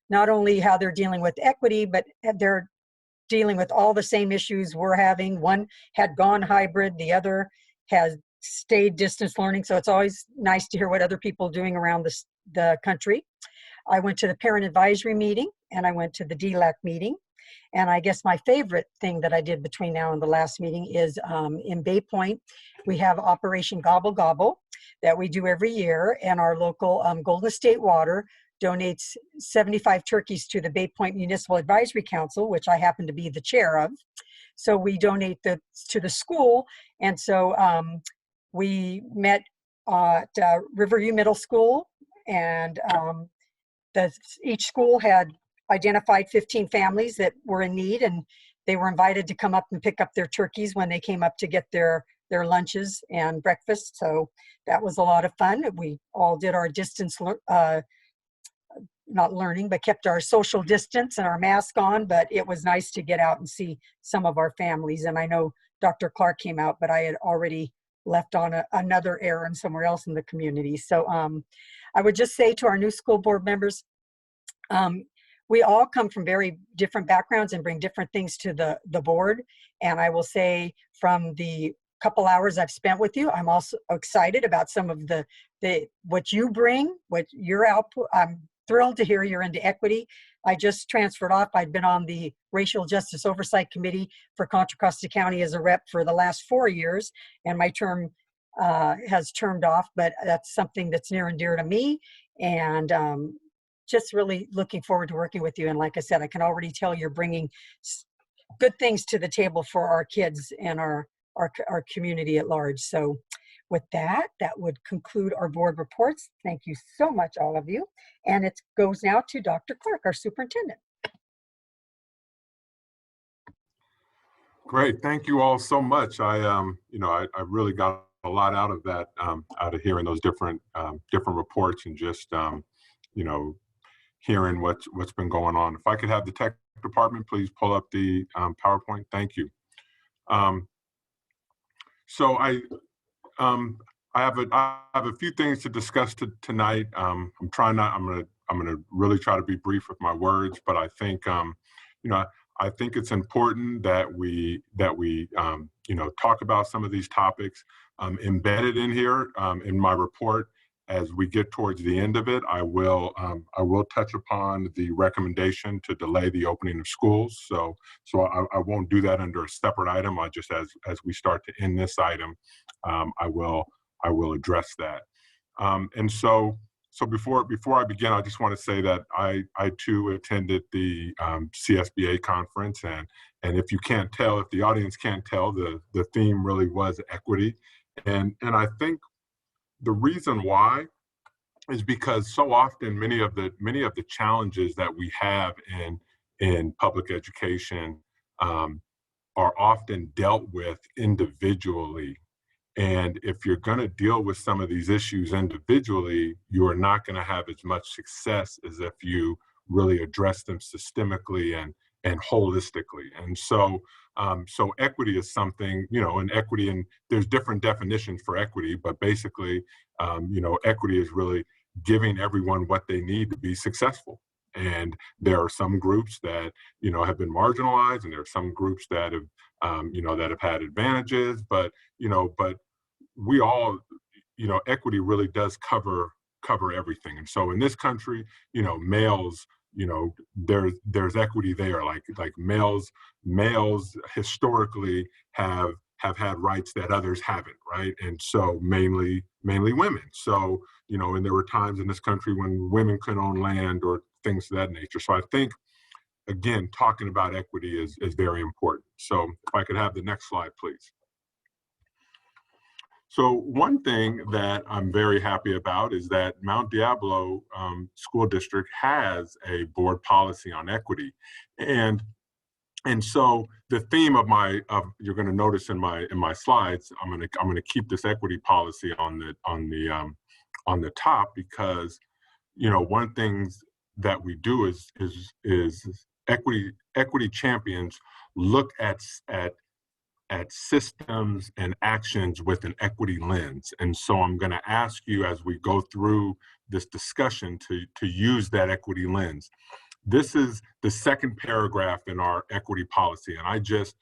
not only how they're dealing with equity, but they're dealing with all the same issues we're having. One had gone hybrid, the other has stayed distance learning, so it's always nice to hear what other people are doing around the country. I went to the parent advisory meeting, and I went to the DLAC meeting. And I guess my favorite thing that I did between now and the last meeting is in Bay Point, we have Operation Gobble Gobble that we do every year, and our local Golden State Water donates 75 turkeys to the Bay Point Municipal Advisory Council, which I happen to be the chair of. So we donate to the school, and so we met at Riverview Middle School, and each school had identified 15 families that were in need, and they were invited to come up and pick up their turkeys when they came up to get their lunches and breakfast. So that was a lot of fun. We all did our distance, not learning, but kept our social distance and our mask on, but it was nice to get out and see some of our families. And I know Dr. Clark came out, but I had already left on another errand somewhere else in the community. So I would just say to our new school board members, we all come from very different backgrounds and bring different things to the board. And I will say, from the couple hours I've spent with you, I'm also excited about some of what you bring, what your output. I'm thrilled to hear you're into equity. I just transferred off. I'd been on the Racial Justice Oversight Committee for Contra Costa County as a rep for the last 4 years, and my term has termed off, but that's something that's near and dear to me. And just really looking forward to working with you. And like I said, I can already tell you're bringing good things to the table for our kids and our community at large. So with that would conclude our board reports. Thank you so much, all of you. And it goes now to Dr. Clark, our superintendent. Great, thank you all so much. I really got a lot out of that, out of hearing those different reports, and just hearing what's been going on. If I could have the tech department please pull up the PowerPoint. Thank you. So I have a few things to discuss tonight. I'm gonna really try to be brief with my words, but I think I think it's important that we talk about some of these topics. Embedded in here in my report, as we get towards the end of it, I will touch upon the recommendation to delay the opening of schools. So I won't do that under a separate item. I just, as we start to end this item, I will address that. And so before I begin, I just want to say that I too attended the CSBA conference, if you can't tell, if the audience can't tell, the theme really was equity. And I think the reason why is because so often many of the challenges that we have in public education are often dealt with individually. And if you're going to deal with some of these issues individually, you are not going to have as much success as if you really address them systemically and holistically. And so equity is something, and equity, and there's different definitions for equity, but basically, equity is really giving everyone what they need to be successful. And there are some groups that, have been marginalized, and there are some groups that have, that have had advantages, but we all, equity really does cover everything. And so in this country, males, there's equity there, like males historically have had rights that others haven't, right? And so mainly women. So, and there were times in this country when women couldn't own land or things of that nature. So I think, again, talking about equity is very important. So if I could have the next slide, please. So one thing that I'm very happy about is that Mount Diablo School District has a board policy on equity. And so the theme of you're going to notice in my slides, I'm going to keep this equity policy on the top, because one thing that we do is equity champions look at systems and actions with an equity lens. And so I'm going to ask you, as we go through this discussion, to use that equity lens. This is the second paragraph in our equity policy, and I just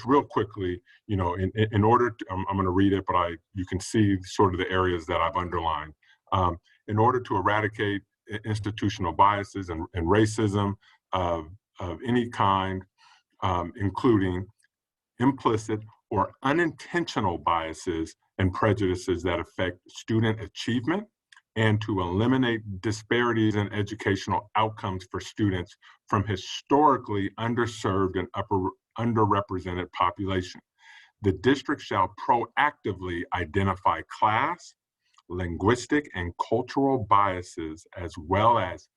real quickly, in order to, I'm going to read it, but you can see sort of the areas that I've underlined. In order to eradicate institutional biases and racism of any kind, including implicit or unintentional biases and prejudices that affect student achievement, and to eliminate disparities in educational outcomes for students from historically underserved and underrepresented population. The district shall proactively identify class, linguistic, and cultural biases, as well as,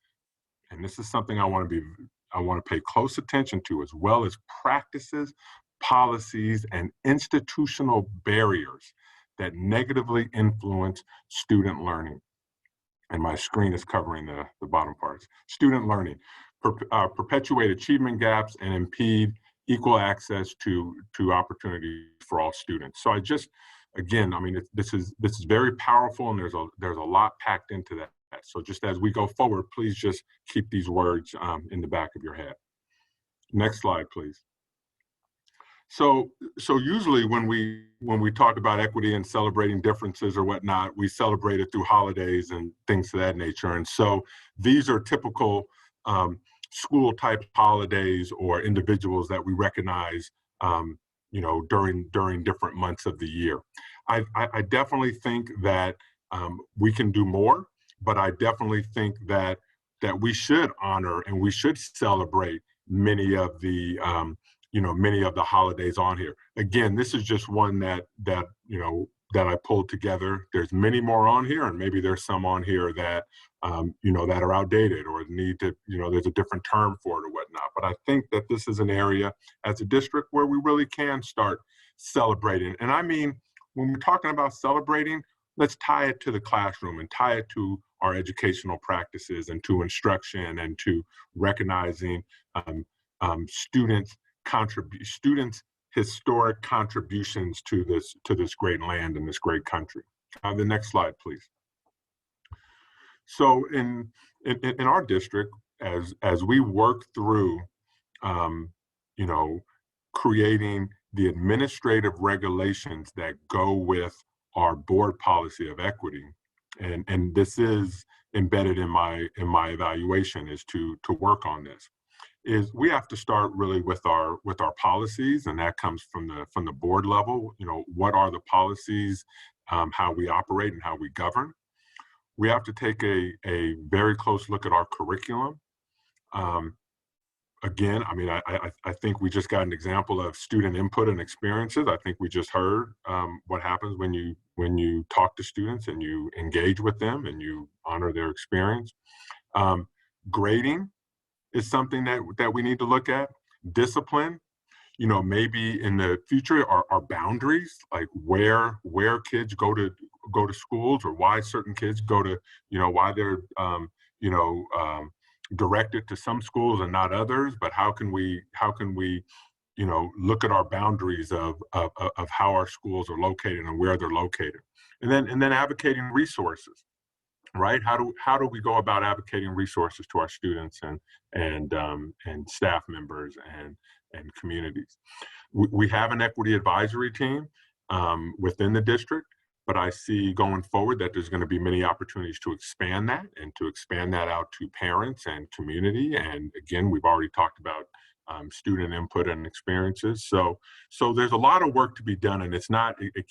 and this is something I want to pay close attention to, as well as practices, policies, and institutional barriers that negatively influence student learning. And my screen is covering the bottom parts. Student learning, perpetuate achievement gaps and impede equal access to opportunity for all students. So I just, again, I mean, this is very powerful, and there's a lot packed into that. So just as we go forward, please just keep these words in the back of your head. Next slide, please. So usually when we talk about equity and celebrating differences or whatnot, we celebrate it through holidays and things of that nature. And so these are typical school type holidays or individuals that we recognize, during different months of the year. I definitely think that we can do more, but I definitely think that we should honor and we should celebrate many of the holidays on here. Again, this is just one that I pulled together. There's many more on here, and maybe there's some on here that that are outdated or need to, there's a different term for it or whatnot. But I think that this is an area as a district where we really can start celebrating. And I mean, when we're talking about celebrating, let's tie it to the classroom and tie it to our educational practices and to instruction and to recognizing students' historic contributions to this great land and this great country. The next slide, please. So in our district, as we work through, creating the administrative regulations that go with our board policy of equity, and this is embedded in my evaluation, is to work on this. Is we have to start really with our policies, and that comes from the board level. What are the policies, how we operate and how we govern. We have to take a very close look at our curriculum. again, I mean, I think we just got an example of student input and experiences. I think we just heard what happens when you talk to students and you engage with them and you honor their experience. Grading is something that we need to look at. Discipline, you know, maybe in the future are boundaries, like where kids go to schools, or why certain kids go to, you know, why they're directed to some schools and not others. But how can we you know, look at our boundaries of how our schools are located and where they're located, and then advocating resources, right? How do we go about advocating resources to our students and staff members and communities? We have an equity advisory team within the district, but I see going forward that there's going to be many opportunities to expand that and to expand that out to parents and community. And again, we've already talked about student input and experiences. So there's a lot of work to be done, and it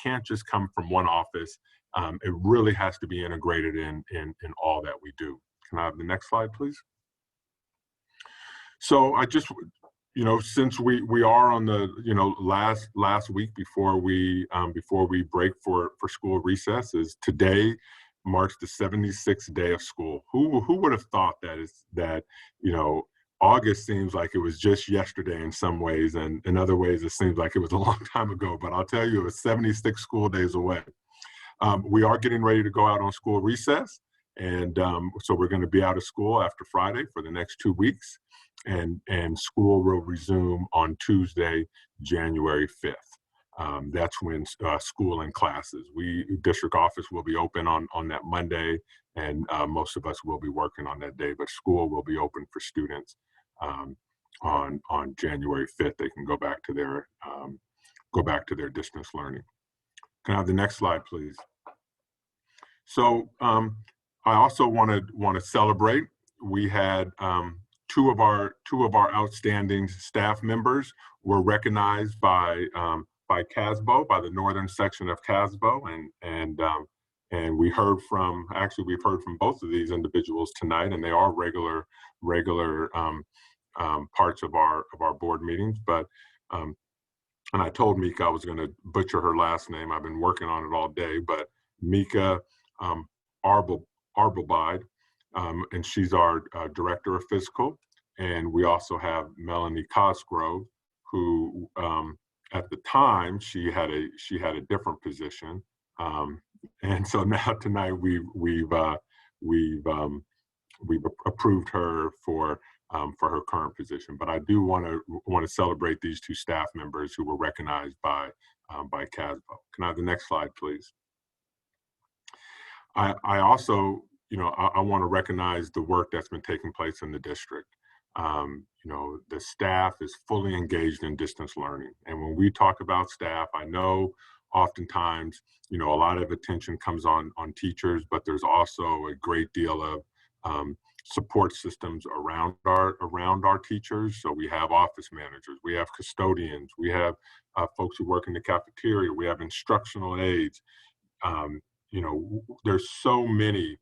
can't just come from one office. It really has to be integrated in all that we do. Can I have the next slide, please? So I just, you know, since we are on the, you know, last week before we break for school recesses, today marks the 76th day of school. Who would have thought that you know, August seems like it was just yesterday in some ways, and in other ways it seems like it was a long time ago. But I'll tell you, it was 76 school days away. We are getting ready to go out on school recess, and so we're going to be out of school after Friday for the next 2 weeks, and school will resume on Tuesday, January 5th. That's when school and classes. District office will be open on that Monday, and most of us will be working on that day, but school will be open for students on January 5th. They can go back to their distance learning. Can I have the next slide, please? So I also want to celebrate. We had two of our outstanding staff members were recognized by CASBO, by the northern section of CASBO, and we've heard from both of these individuals tonight, and they are regular parts of our board meetings. But and I told Mika I was going to butcher her last name. I've been working on it all day, but Mika Arbelbide, and she's our director of fiscal. And we also have Melanie Cosgrove, who at the time she had a different position, and so now tonight we've approved her for her current position. But I do want to celebrate these two staff members who were recognized by CASBO. Can I have the next slide, please? I also, you know, I want to recognize the work that's been taking place in the district. You know, the staff is fully engaged in distance learning. And when we talk about staff, I know oftentimes, you know, a lot of attention comes on teachers, but there's also a great deal of support systems around our teachers. So we have office managers, we have custodians, we have folks who work in the cafeteria, we have instructional aides. You know, there's so many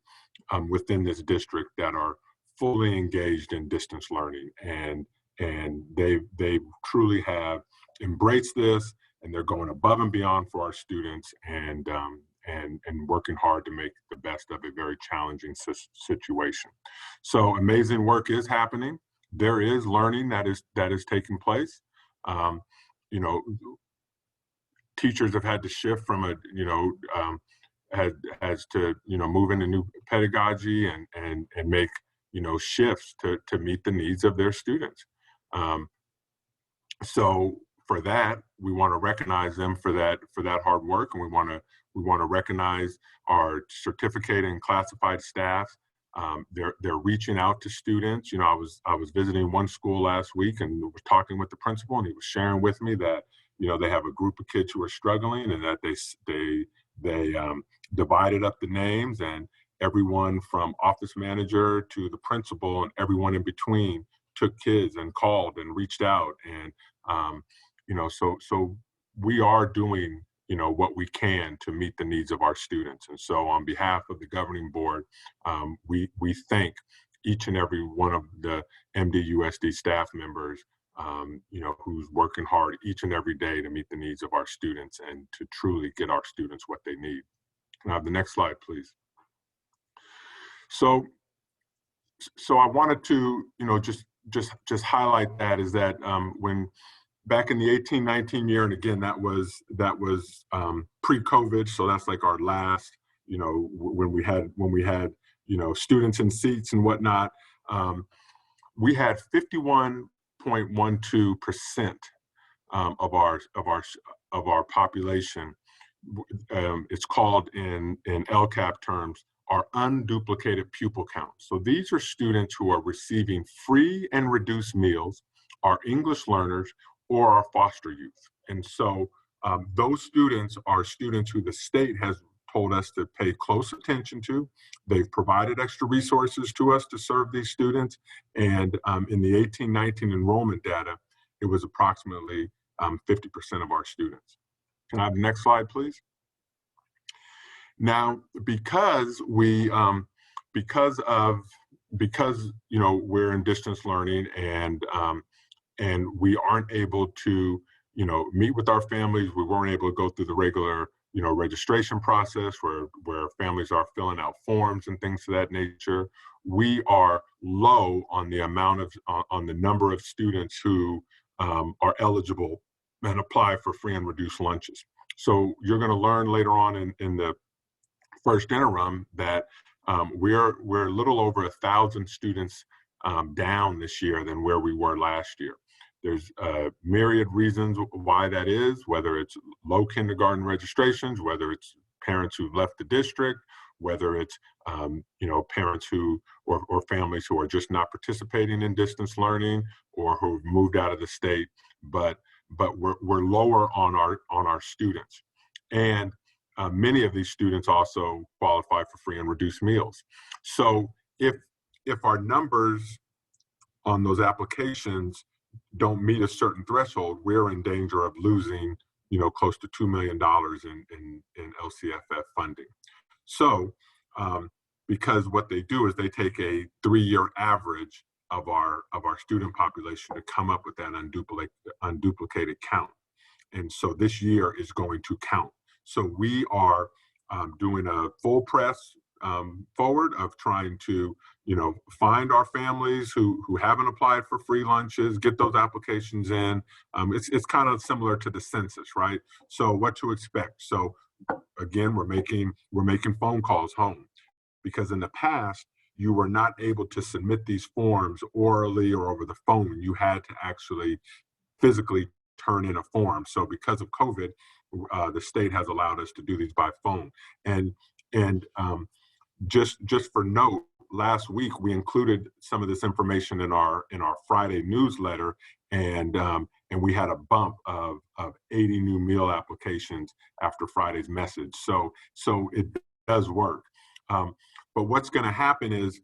within this district that are fully engaged in distance learning, and they truly have embraced this, and they're going above and beyond for our students, and working hard to make the best of a very challenging situation. So amazing work is happening. There is learning that is taking place. You know, teachers have had to shift from has to, you know, move into new pedagogy and make, you know, shifts to meet the needs of their students. So for that, we want to recognize them for that hard work, and we want to recognize our certificated and classified staff. They're reaching out to students. You know, I was visiting one school last week and was talking with the principal, and he was sharing with me that, you know, they have a group of kids who are struggling, and that they divided up the names, and everyone from office manager to the principal and everyone in between took kids and called and reached out. And, you know, so we are doing, you know, what we can to meet the needs of our students. And so on behalf of the governing board, we thank each and every one of the MDUSD staff members, who's working hard each and every day to meet the needs of our students and to truly get our students what they need. Now, the next slide, please. So I wanted to, just highlight that is that when back in the 18-19 year, and again, that was pre-COVID, so that's like our last, when we had students in seats and whatnot, we had 51.12% of our population. It's called in LCAP terms, our unduplicated pupil count. So these are students who are receiving free and reduced meals, are English learners, or are foster youth. And so those students are students who the state has told us to pay close attention to. They've provided extra resources to us to serve these students. And in the 18-19 enrollment data, it was approximately 50% of our students. Can I have the next slide, please? Now, because we're in distance learning and we aren't able to, meet with our families, we weren't able to go through the regular, registration process where families are filling out forms and things of that nature. We are low on the on the number of students who are eligible and apply for free and reduced lunches. So you're going to learn later on in the first interim that we're a little over 1,000 students down this year than where we were last year. There's myriad reasons why that is, whether it's low kindergarten registrations, whether it's parents who've left the district, whether it's parents who or families who are just not participating in distance learning or who've moved out of the state, but we're lower on our students. And many of these students also qualify for free and reduced meals. So if our numbers on those applications don't meet a certain threshold, we're in danger of losing, close to $2 million in LCFF funding. So because what they do is they take a 3-year average of our student population to come up with that unduplicated count. And so this year is going to count. So we are doing a full press forward of trying to, find our families who haven't applied for free lunches, get those applications in. It's kind of similar to the census, right? So what to expect. So again, we're making phone calls home, because in the past, you were not able to submit these forms orally or over the phone. You had to actually physically turn in a form. So because of COVID, the state has allowed us to do these by phone. And just for note, last week we included some of this information in our Friday newsletter, and we had a bump of 80 new meal applications after Friday's message. So it does work. But what's going to happen is,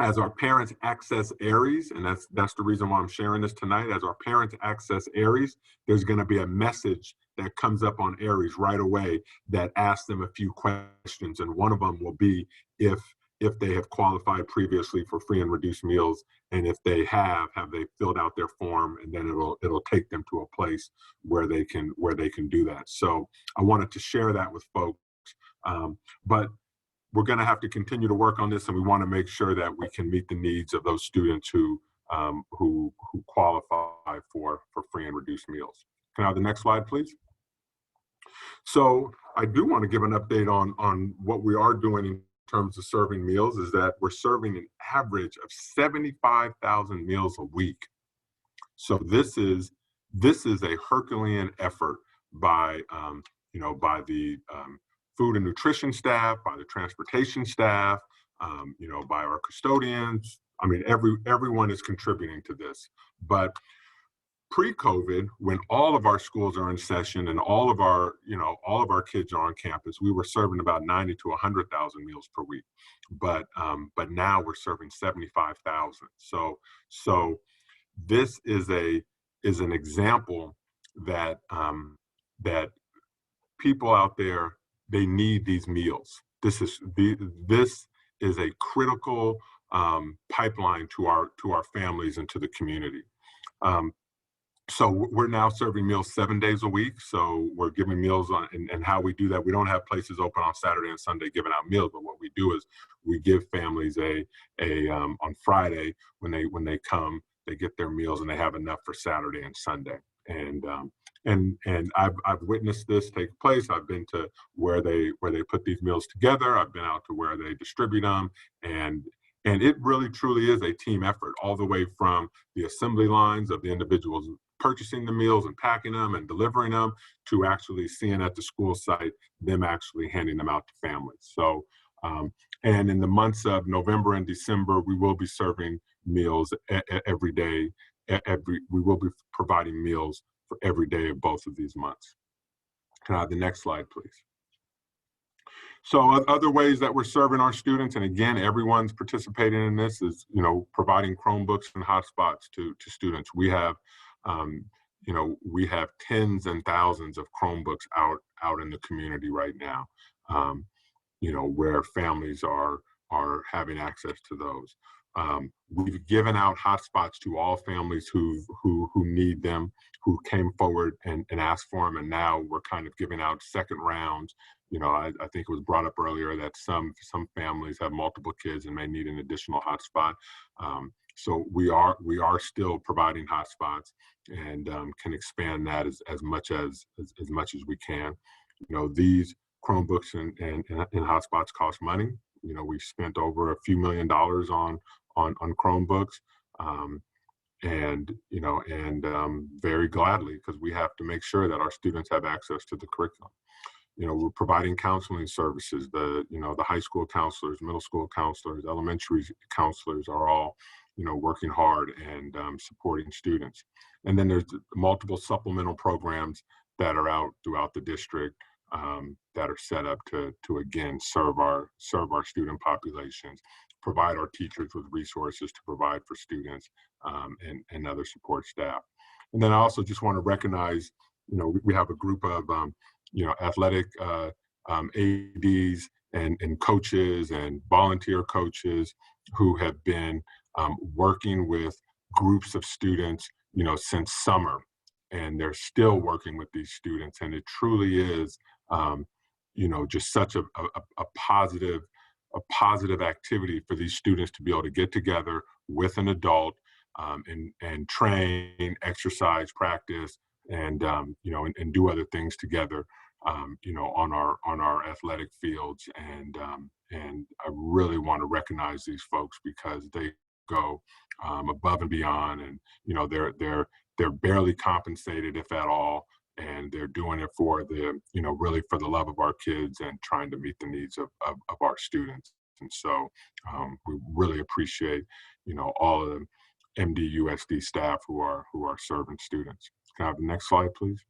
as our parents access Aries, and that's the reason why I'm sharing this tonight, as our parents access Aries, there's going to be a message that comes up on Aries right away that asks them a few questions. And one of them will be if they have qualified previously for free and reduced meals, and if they have they filled out their form, and then it'll take them to a place where they can do that. So I wanted to share that with folks. But we're going to have to continue to work on this, and we want to make sure that we can meet the needs of those students who qualify for free and reduced meals. Can I have the next slide, please? So I do want to give an update on what we are doing in terms of serving meals. Is that we're serving an average of 75,000 meals a week. So this is a Herculean effort by the food and nutrition staff, by the transportation staff, by our custodians. I mean, everyone is contributing to this. But pre-COVID, when all of our schools are in session and all of our kids are on campus, we were serving about 90 to 100,000 meals per week. But now we're serving 75,000. So this is an example that people out there, they need these meals. This is a critical pipeline to our families and to the community. So we're now serving meals 7 days a week. So we're giving meals on, and how we do that, we don't have places open on Saturday and Sunday giving out meals, but what we do is we give families on Friday when they come, they get their meals and they have enough for Saturday and Sunday. And I've witnessed this take place. I've been to where they put these meals together. I've been out to where they distribute them, and it really truly is a team effort, all the way from the assembly lines of the individuals purchasing the meals and packing them and delivering them to actually seeing at the school site them actually handing them out to families. So, and in the months of November and December, we will be serving meals every day. We will be providing meals for every day of both of these months. Can I have the next slide, please? So other ways that we're serving our students, and again, everyone's participating in this, is, providing Chromebooks and hotspots to students. We have, we have tens and thousands of Chromebooks out in the community right now, where families are having access to those. We've given out hotspots to all families who need them, who came forward and asked for them, and now we're kind of giving out second rounds. I think it was brought up earlier that some families have multiple kids and may need an additional hotspot. So we are still providing hotspots, and can expand that as much as we can. These Chromebooks and hotspots cost money. We've spent over a few $1 million on Chromebooks, and very gladly, because we have to make sure that our students have access to the curriculum. We're providing counseling services. The high school counselors, middle school counselors, elementary counselors are all, working hard and supporting students. And then there's multiple supplemental programs that are out throughout the district that are set up to again serve our student populations, provide our teachers with resources to provide for students, and other support staff. And then I also just want to recognize, we have a group of athletic ADs and coaches and volunteer coaches who have been working with groups of students, since summer, and they're still working with these students. And it truly is, just such a positive activity for these students to be able to get together with an adult and train, exercise, practice, and and do other things together, on our athletic fields. And I really want to recognize these folks, because they go above and beyond, and they're barely compensated, if at all, and they're doing it for the really for the love of our kids and trying to meet the needs of our students. And so we really appreciate all of the MDUSD staff who are serving students. Can I have the next slide, please?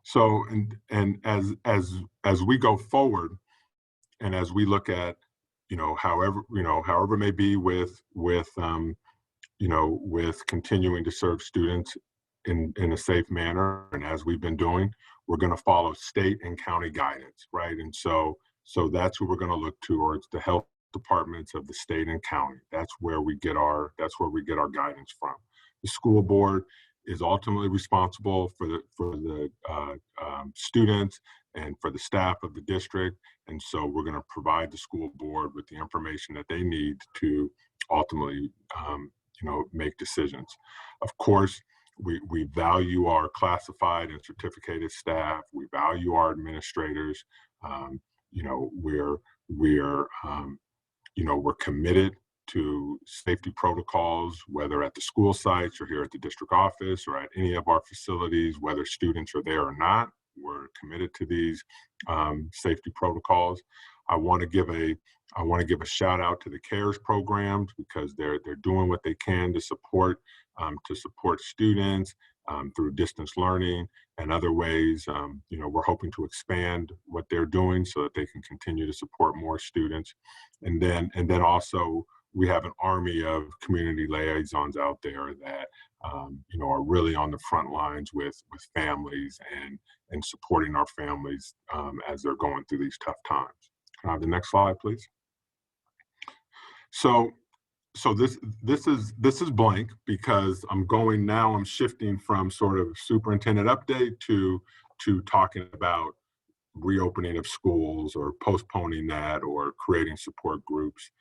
So, and as we go forward, and as we look at, however it may be with continuing to serve students in a safe manner, and as we've been doing, we're going to follow state and county guidance, right? And so that's who we're going to look towards, the health departments of the state and county. That's where we get our guidance from. The school board is ultimately responsible for the students and for the staff of the district. And so we're going to provide the school board with the information that they need to ultimately, make decisions. Of course, we value our classified and certificated staff. We value our administrators. We're committed to safety protocols, whether at the school sites or here at the district office or at any of our facilities, whether students are there or not. We're committed to these safety protocols. I want to give a shout out to the CARES programs, because they're doing what they can to support students through distance learning and other ways. We're hoping to expand what they're doing so that they can continue to support more students. And then also, we have an army of community liaisons out there that are really on the front lines with families and supporting our families as they're going through these tough times. Can I have the next slide, please? So this is blank because I'm shifting from sort of superintendent update to talking about reopening of schools or postponing that or creating support groups.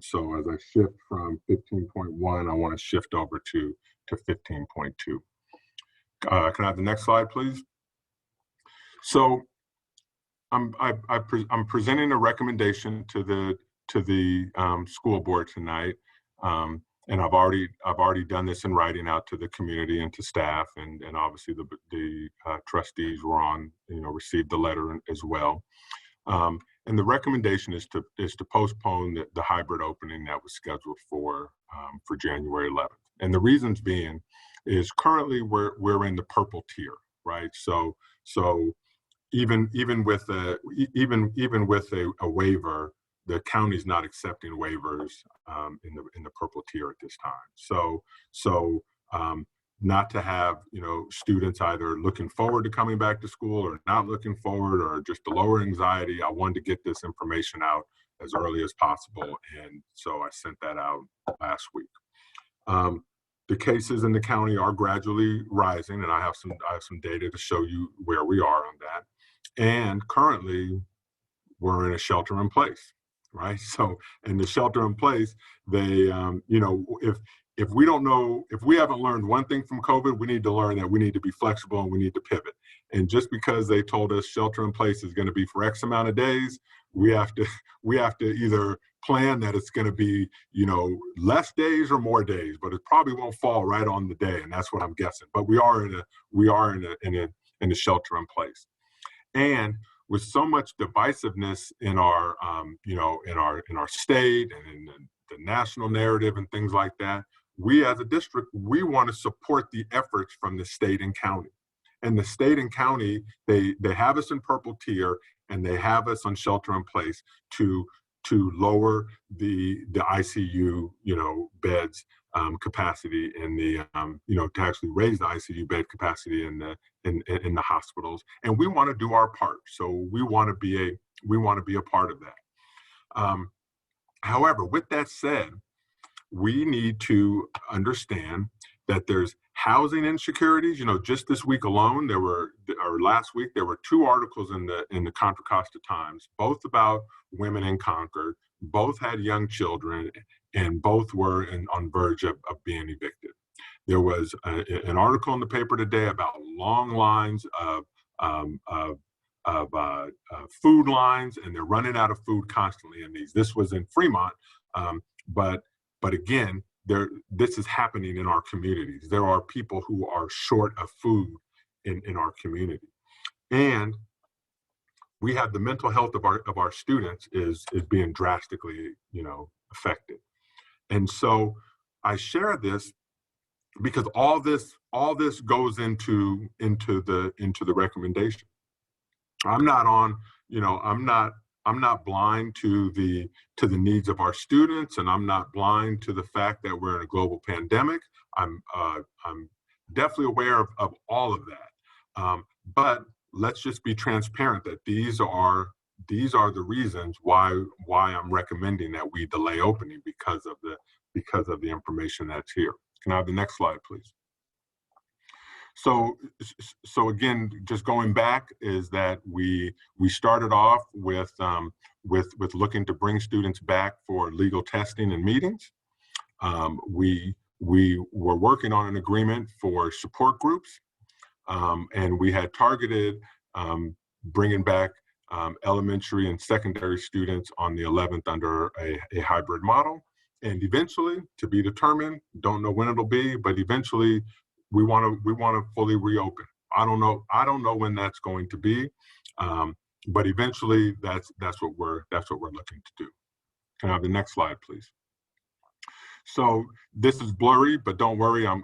So as I shift from 15.1, I want to shift over to 15.2. Can I have the next slide, please? So I'm presenting a recommendation to the school board tonight, and I've already done this in writing out to the community and to staff, and obviously the trustees received the letter as well. And the recommendation is to postpone the hybrid opening that was scheduled for January 11th. And the reasons being is currently we're in the purple tier, right? So even with a waiver, the county's not accepting waivers in the purple tier at this time. So not to have students either looking forward to coming back to school or not looking forward or just a lower anxiety, I wanted to get this information out as early as possible, and so I sent that out last week. The cases in the county are gradually rising, and I have some data to show you where we are on that. And currently, we're in a shelter in place, right? So in the shelter in place, they, if we don't know, if we haven't learned one thing from COVID, we need to learn that we need to be flexible and we need to pivot. And just because they told us shelter in place is going to be for X amount of days, we have to either plan that it's going to be, less days or more days, but it probably won't fall right on the day, and that's what I'm guessing. But we are in a shelter in place, and with so much divisiveness in our in our state and in the national narrative and things like that, we as a district, we want to support the efforts from the state and county. And the state and county, they have us in purple tier and they have us on shelter in place to lower the ICU beds capacity and the to actually raise the ICU bed capacity in the hospitals. And we want to do our part. So we want to be a part of that. However, with that said, we need to understand that there's housing insecurities. Just this week alone, last week, there were 2 articles in the Contra Costa Times, both about women in Concord. Both had young children, and both were on verge of being evicted. There was an article in the paper today about long lines of food lines, and they're running out of food constantly in these. This was in Fremont, but again, this is happening in our communities. There are people who are short of food in our community, and we have the mental health of our students is being drastically affected. And so I share this because all this goes into the recommendation. I'm not blind to the needs of our students, and I'm not blind to the fact that we're in a global pandemic. I'm definitely aware of all of that. But let's just be transparent that these are the reasons why I'm recommending that we delay opening because of the information that's here. Can I have the next slide, please? So again, just going back, is that we started off with looking to bring students back for legal testing and meetings. We were working on an agreement for support groups, and we had targeted bringing back elementary and secondary students on the 11th under a hybrid model. And eventually, to be determined, don't know when it'll be, but eventually we want to fully reopen. I don't know when that's going to be, but eventually that's what we're looking to do. Can I have the next slide, please? So this is blurry, but don't worry, I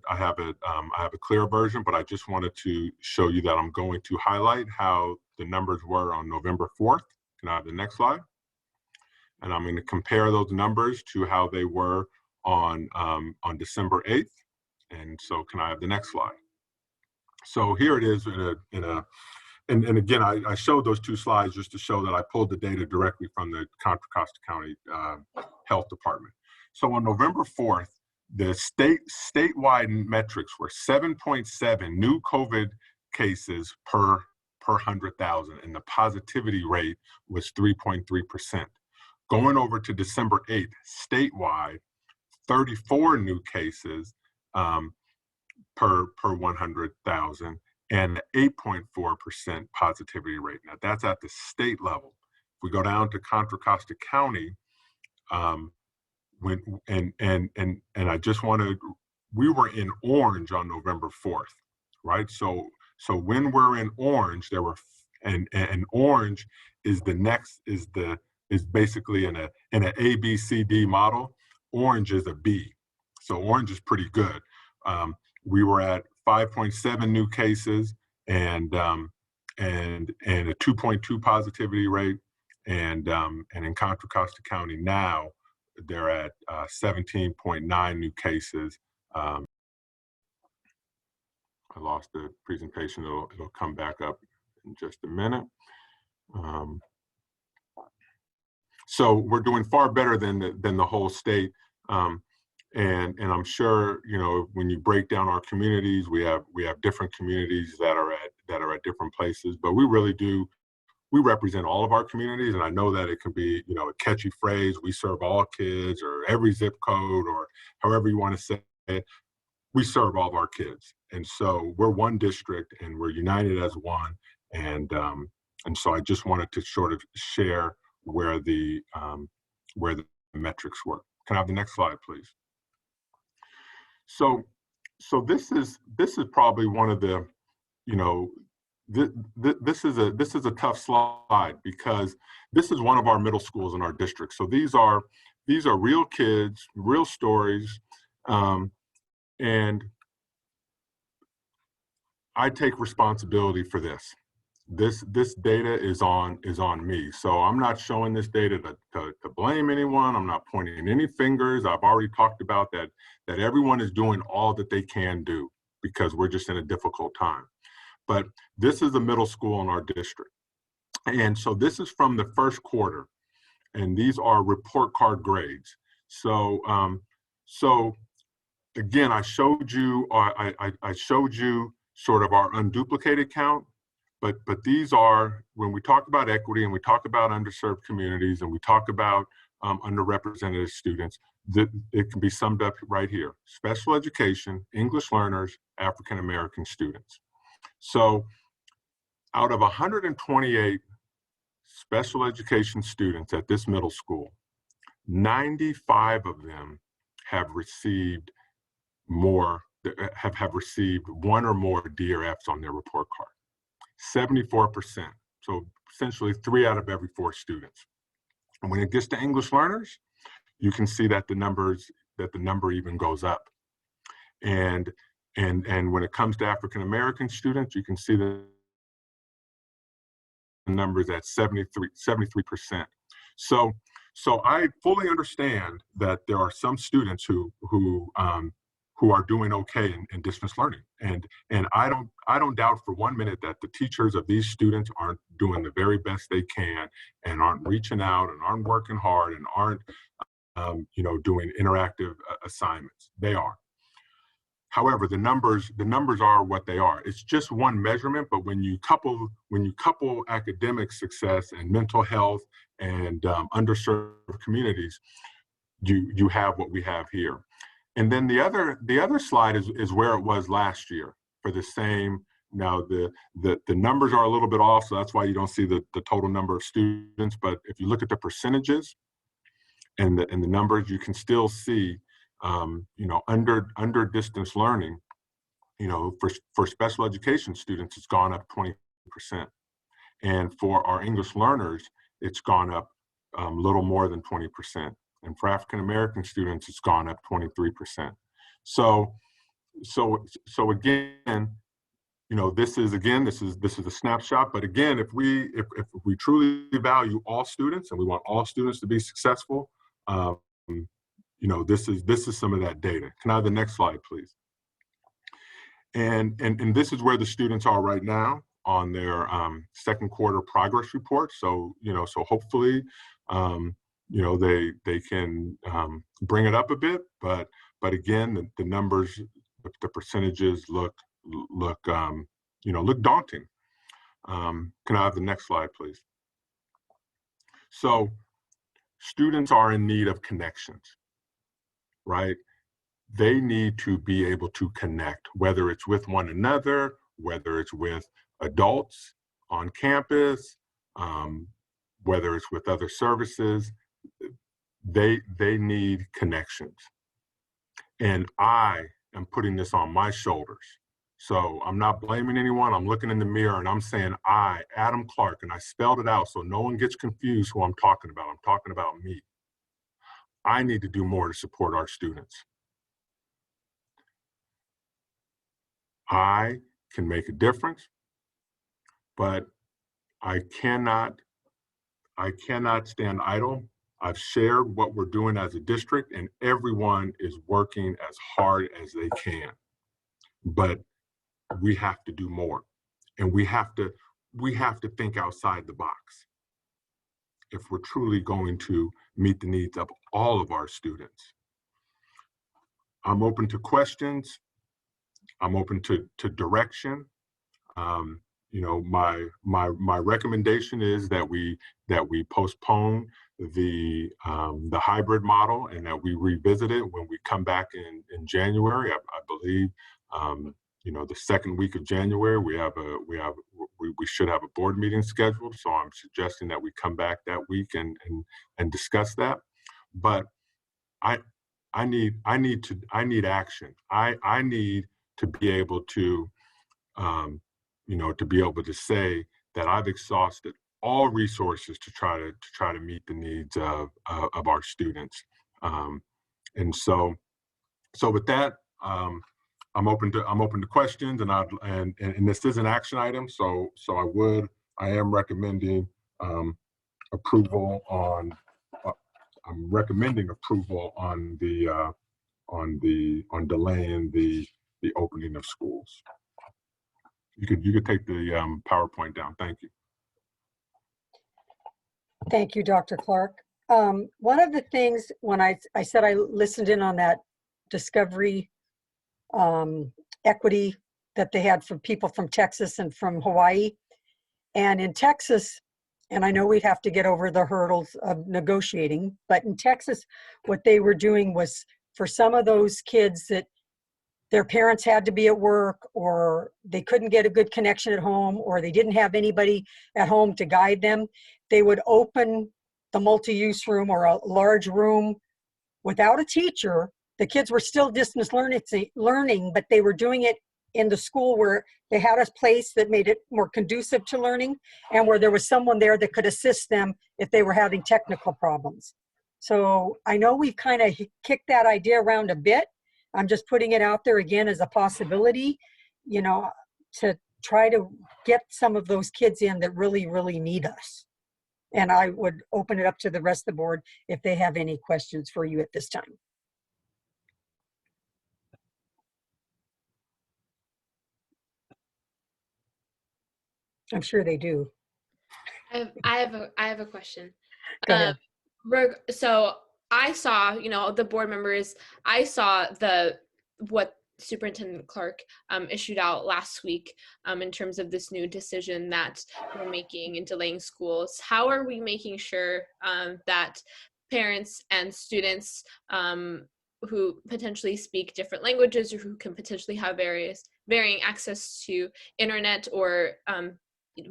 have a clear version, but I just wanted to show you that I'm going to highlight how the numbers were on November 4th. Can I have the next slide? And I'm going to compare those numbers to how they were on December 8th. And so can I have the next slide? So here it is in and again, I showed those two slides just to show that I pulled the data directly from the Contra Costa County Health Department. So on November 4th, the statewide metrics were 7.7 new COVID cases per 100,000, and the positivity rate was 3.3%. Going over to December 8th, statewide, 34 new cases per 100,000, and 8.4% positivity rate. Now that's at the state level. If we go down to Contra Costa County, I just want to, we were in orange on November 4th, right? So when we're in orange, there were, and orange is the next, is basically in an A, B, C, D model. Orange is a B. So orange is pretty good. We were at 5.7 new cases and a 2.2 positivity rate. And in Contra Costa County now, they're at 17.9 new cases. I lost the presentation. It'll come back up in just a minute. So we're doing far better than the whole state. And I'm sure, you know, when you break down our communities, we have different communities that are at different places, but we really do. We represent all of our communities, and I know that it can be, you know, a catchy phrase, we serve all kids, or every zip code, or however you want to say it. We serve all of our kids. And so we're one district and we're united as one. And so I just wanted to sort of share where the metrics were. Can I have the next slide, please? So this is probably one of the, you know, this is a tough slide because this is one of our middle schools in our district. So these are real kids, real stories, and I take responsibility for this. This data is on me. So I'm not showing this data to blame anyone. I'm not pointing any fingers. I've already talked about that everyone is doing all that they can do because we're just in a difficult time. But this is a middle school in our district. And so this is from the first quarter, and these are report card grades. So again, I showed you sort of our unduplicated count, but these are, when we talk about equity and we talk about underserved communities and we talk about underrepresented students, it can be summed up right here: special education, English learners, African American students. So out of 128 special education students at this middle school, 95 of them have received have received one or more D or Fs on their report card. 74%, so essentially 3 out of every 4 students. And when it gets to English learners, you can see that the number even goes up. And when it comes to African American students, you can see the numbers at 73%. So I fully understand that there are some students who are doing okay in distance learning, and I don't doubt for 1 minute that the teachers of these students aren't doing the very best they can and aren't reaching out and aren't working hard and aren't doing interactive assignments. They are. However, the numbers are what they are. It's just one measurement, but when you couple academic success and mental health and underserved communities, you have what we have here. And then the other slide is where it was last year for the same. Now the numbers are a little bit off, so that's why you don't see the total number of students. But if you look at the percentages and the numbers, you can still see, under distance learning, for special education students, it's gone up 20%. And for our English learners, it's gone up a little more than 20%. And for African American students, it's gone up 23%. So again, this is a snapshot. But again, if we truly value all students and we want all students to be successful, this is some of that data. Can I have the next slide, please? And this is where the students are right now on their second quarter progress report. So, so hopefully, they can bring it up a bit, but again, the numbers, the percentages look daunting. Can I have the next slide, please? So students are in need of connections, right? They need to be able to connect, whether it's with one another, whether it's with adults on campus, whether it's with other services. They need connections. And I am putting this on my shoulders. So I'm not blaming anyone. I'm looking in the mirror and I'm saying I, Adam Clark, and I spelled it out so no one gets confused who I'm talking about. I'm talking about me. I need to do more to support our students. I can make a difference, but I cannot stand idle. I've shared what we're doing as a district and everyone is working as hard as they can. But we have to do more, and we have to think outside the box if we're truly going to meet the needs of all of our students. I'm open to questions. I'm open to direction. My recommendation is that we postpone the hybrid model and that we revisit it when we come back in January. I believe the second week of January we should have a board meeting scheduled. So I'm suggesting that we come back that week and discuss that. But I need action. I need to be able to say that I've exhausted all resources to try to meet the needs of our students. And so with that, I'm open to questions, and this is an action item. So I am recommending approval on. I'm recommending approval on delaying the opening of schools. You could take the PowerPoint down. Thank you. Thank you, Dr. Clark. One of the things when I said I listened in on that discovery equity that they had from people from Texas and from Hawaii, and in Texas, and I know we'd have to get over the hurdles of negotiating, but in Texas, what they were doing was for some of those kids that their parents had to be at work, or they couldn't get a good connection at home, or they didn't have anybody at home to guide them, they would open the multi-use room or a large room without a teacher. The kids were still distance learning, but they were doing it in the school where they had a place that made it more conducive to learning and where there was someone there that could assist them if they were having technical problems. So I know we've kind of kicked that idea around a bit. I'm just putting it out there again as a possibility, to try to get some of those kids in that really, really need us. And I would open it up to the rest of the board if they have any questions for you at this time. I'm sure they do. I have a question. Go ahead. So I saw, the board members, I saw what Superintendent Clark issued out last week in terms of this new decision that we're making in delaying schools. How are we making sure that parents and students who potentially speak different languages or who can potentially have varying access to internet or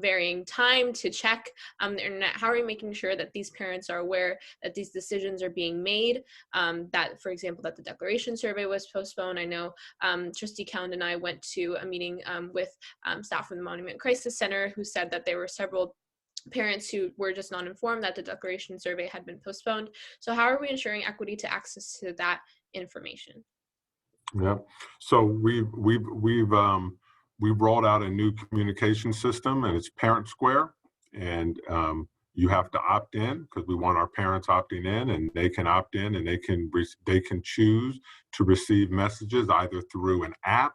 varying time to check the internet, how are we making sure that these parents are aware that these decisions are being made, that, for example, that the declaration survey was postponed? I know Trustee Cowan and I went to a meeting with staff from the Monument Crisis Center who said that there were several parents who were just not informed that the declaration survey had been postponed. So how are we ensuring equity to access to that information? Yeah, so we've rolled out a new communication system, and it's Parent Square, and you have to opt in because we want our parents opting in, and they can opt in and they can choose to receive messages either through an app,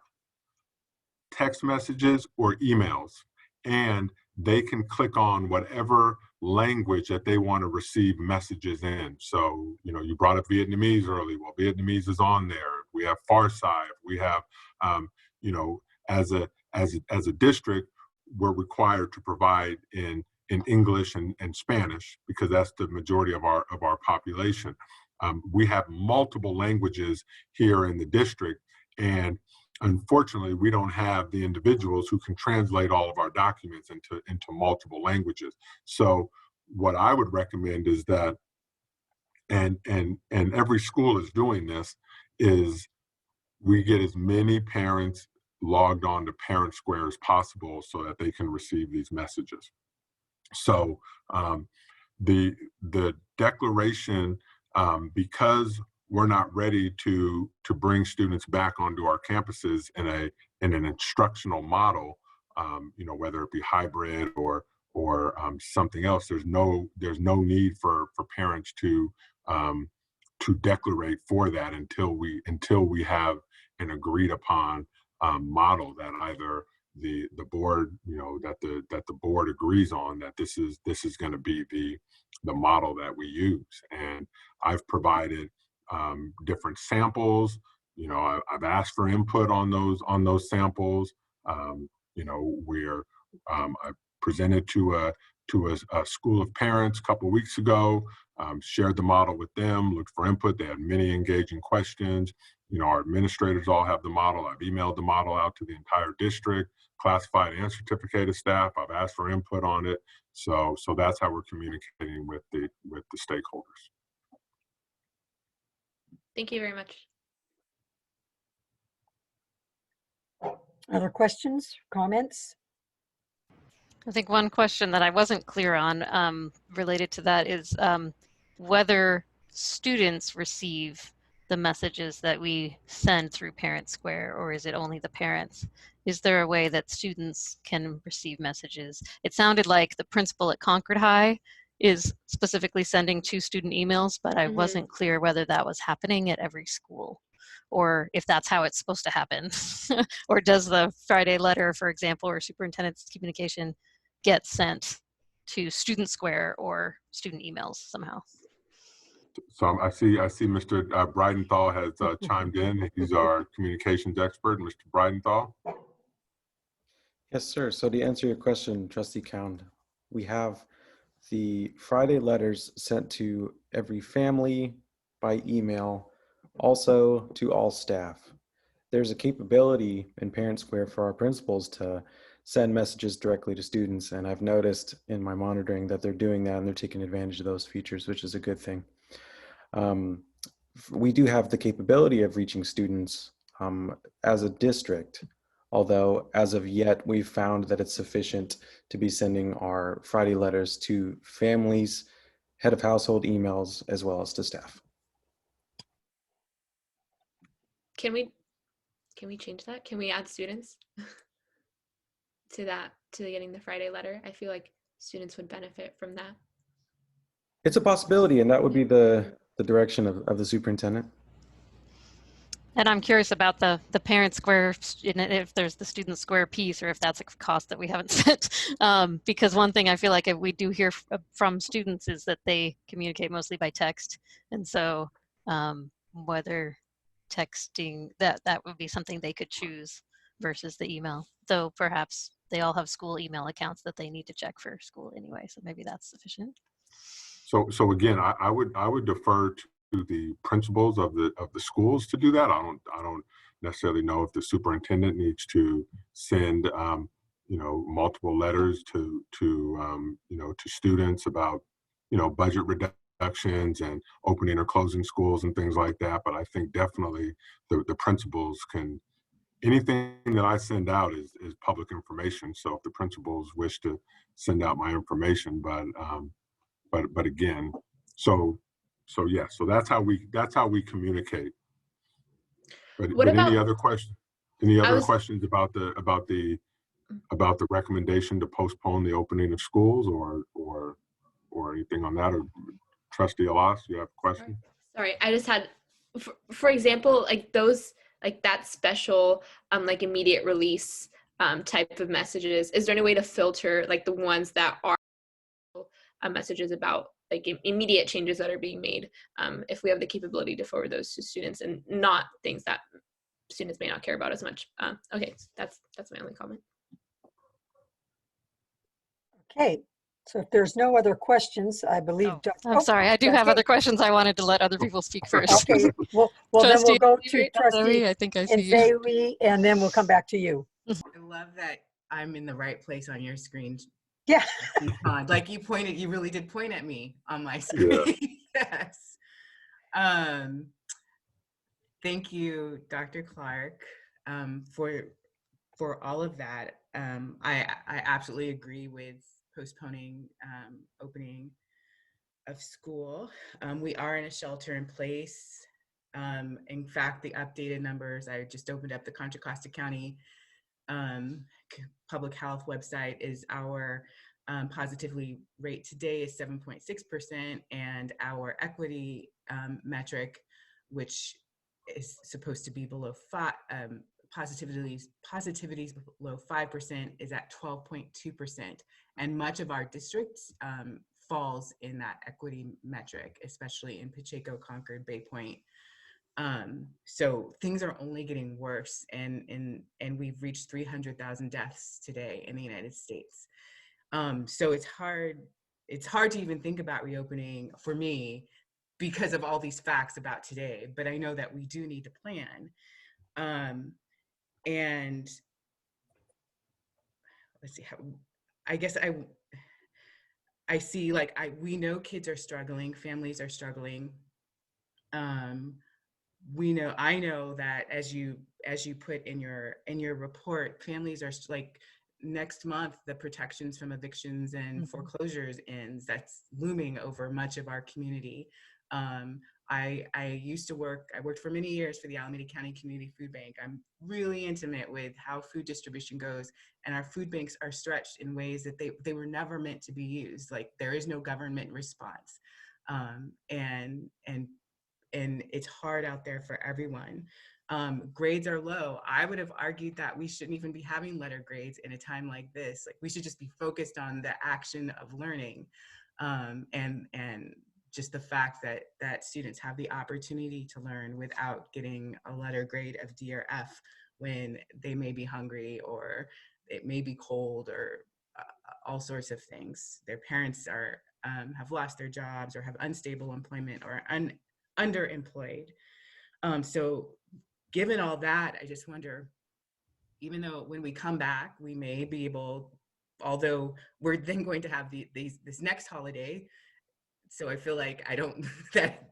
text messages, or emails. and they can click on whatever language that they want to receive messages in. So, you know, you brought up Vietnamese early. Well, Vietnamese is on there. We have Farsi. We have, you know, as a district, we're required to provide in English and Spanish because that's the majority of our population. We have multiple languages here in the district, and unfortunately, we don't have the individuals who can translate all of our documents into multiple languages. So what I would recommend is that, and every school is doing this, is we get as many parents logged on to Parent Square as possible so that they can receive these messages. So the declaration, because we're not ready to bring students back onto our campuses in an instructional model, you know, whether it be hybrid or something else, there's no need for parents to declarate for that until we have an agreed upon model that either the board, you know, that the board agrees on, that this is going to be the model that we use. And I've provided different samples. You know, I've asked for input on those samples. You know, where I presented to a school of parents a couple of weeks ago, shared the model with them, looked for input. They had many engaging questions. You know, our administrators all have the model. I've emailed the model out to the entire district, classified and certificated staff. I've asked for input on it. So that's how we're communicating with the stakeholders. Thank you very much. Other questions, comments? I think one question that I wasn't clear on related to that is whether students receive the messages that we send through Parent Square, or is it only the parents? Is there a way that students can receive messages? It sounded like the principal at Concord High is specifically sending 2 student emails, but I wasn't clear whether that was happening at every school, or if that's how it's supposed to happen. Or does the Friday letter, for example, or superintendent's communication get sent to Student Square or student emails somehow? So I see Mr. Bridenthal has chimed in. He's our communications expert. Mr. Bridenthal. Yes, sir. So to answer your question, Trustee Cound, we have the Friday letters sent to every family by email, also to all staff. There's a capability in Parent Square for our principals to send messages directly to students, and I've noticed in my monitoring that they're doing that and they're taking advantage of those features, which is a good thing. We do have the capability of reaching students as a district, although as of yet we've found that it's sufficient to be sending our Friday letters to families, head of household emails, as well as to staff. Can we change that? Can we add students to getting the Friday letter? I feel like students would benefit from that. It's a possibility, and that would be the direction of the superintendent. And I'm curious about the Parent Square, if there's the Student Square piece, or if that's a cost that we haven't set. Because one thing I feel like we do hear from students is that they communicate mostly by text. And so whether texting, that would be something they could choose versus the email. Though perhaps they all have school email accounts that they need to check for school anyway. So maybe that's sufficient. So again, I would defer to the principals of the schools to do that. I don't necessarily know if the superintendent needs to send you know, multiple letters to you know, to students about, you know, budget reductions and opening or closing schools and things like that. But I think definitely the principals can. Anything that I send out is public information. So if the principals wish to send out my information, but again, so yeah, so that's how we communicate. But any other questions? Any other questions about the recommendation to postpone the opening of schools or anything on that? Or Trustee Alas, you have a question? Sorry, I just had, for example, like those, like that special like immediate release type of messages? Is there any way to filter like the ones that are messages about like immediate changes that are being made, if we have the capability to forward those to students and not things that students may not care about as much? Okay, that's my only comment. Okay, so if there's no other questions, I believe. I'm sorry, I do have other questions. I wanted to let other people speak first. Okay, well then we'll go to Trustee I think I see you. Nzewi, and then we'll come back to you. I love that I'm in the right place on your screen. Yeah. Like you really did point at me on my screen. Yeah. Yes. Thank you, Dr. Clark, for all of that. I absolutely agree with postponing opening of school. We are in a shelter in place. In fact, the updated numbers, I just opened up the Contra Costa County public health website, is our positivity rate today is 7.6%, and our equity metric, which is supposed to be below 5, positivities below 5%, is at 12.2%, and much of our districts falls in that equity metric, especially in Pacheco, Concord, Bay Point. So things are only getting worse, and we've reached 300,000 deaths today in the United States. So it's hard to even think about reopening for me because of all these facts about today, but I know that we do need to plan. And let's see how, I guess I see, like, we know kids are struggling, families are struggling. I know that as you put in your report, families are like, next month, the protections from evictions and foreclosures ends. That's looming over much of our community. I worked for many years for the Alameda County Community Food Bank. I'm really intimate with how food distribution goes, and our food banks are stretched in ways that they were never meant to be used. Like, there is no government response. And it's hard out there for everyone. Grades are low. I would have argued that we shouldn't even be having letter grades in a time like this. Like, we should just be focused on the action of learning, and just the fact that students have the opportunity to learn without getting a letter grade of D or F when they may be hungry, or it may be cold, or all sorts of things. Their parents have lost their jobs, or have unstable employment, or underemployed. So given all that, I just wonder, even though when we come back, we may be able, although we're then going to have this next holiday, so I feel like that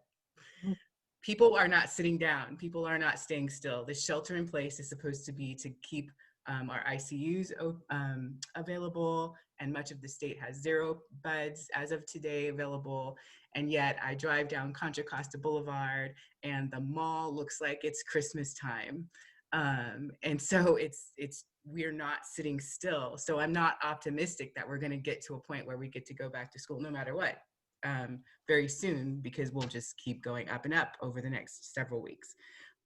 people are not sitting down, people are not staying still. The shelter in place is supposed to be to keep our ICUs available, and much of the state has 0 beds as of today available. And yet I drive down Contra Costa Boulevard and the mall looks like it's Christmas time. And so we're not sitting still. So I'm not optimistic that we're going to get to a point where we get to go back to school no matter what very soon, because we'll just keep going up and up over the next several weeks.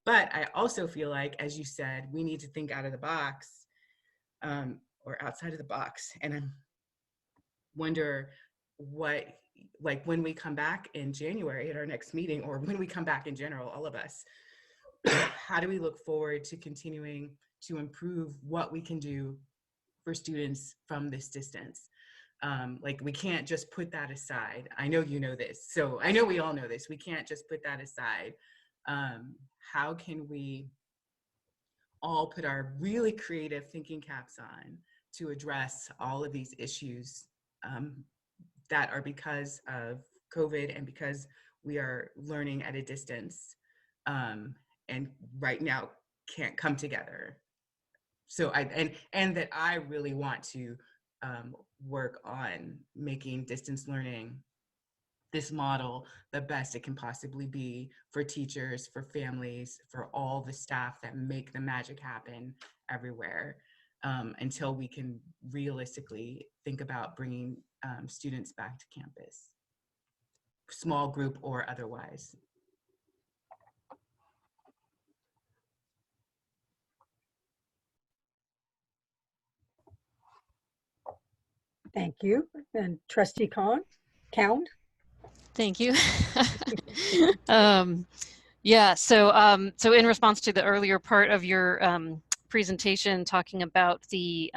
But I also feel like, as you said, we need to think out of the box, or outside of the box. And I wonder when we come back in January at our next meeting, or when we come back in general, all of us, how do we look forward to continuing to improve what we can do for students from this distance? Like, we can't just put that aside. I know you know this, so I know we all know this. We can't just put that aside. How can we all put our really creative thinking caps on to address all of these issues that are because of COVID, and because we are learning at a distance, and right now can't come together. So and that I really want to work on making distance learning, this model, the best it can possibly be for teachers, for families, for all the staff that make the magic happen everywhere, until we can realistically think about bringing students back to campus, small group or otherwise. Thank you. And Trustee Count? Thank you. Yeah, so in response to the earlier part of your presentation, talking about the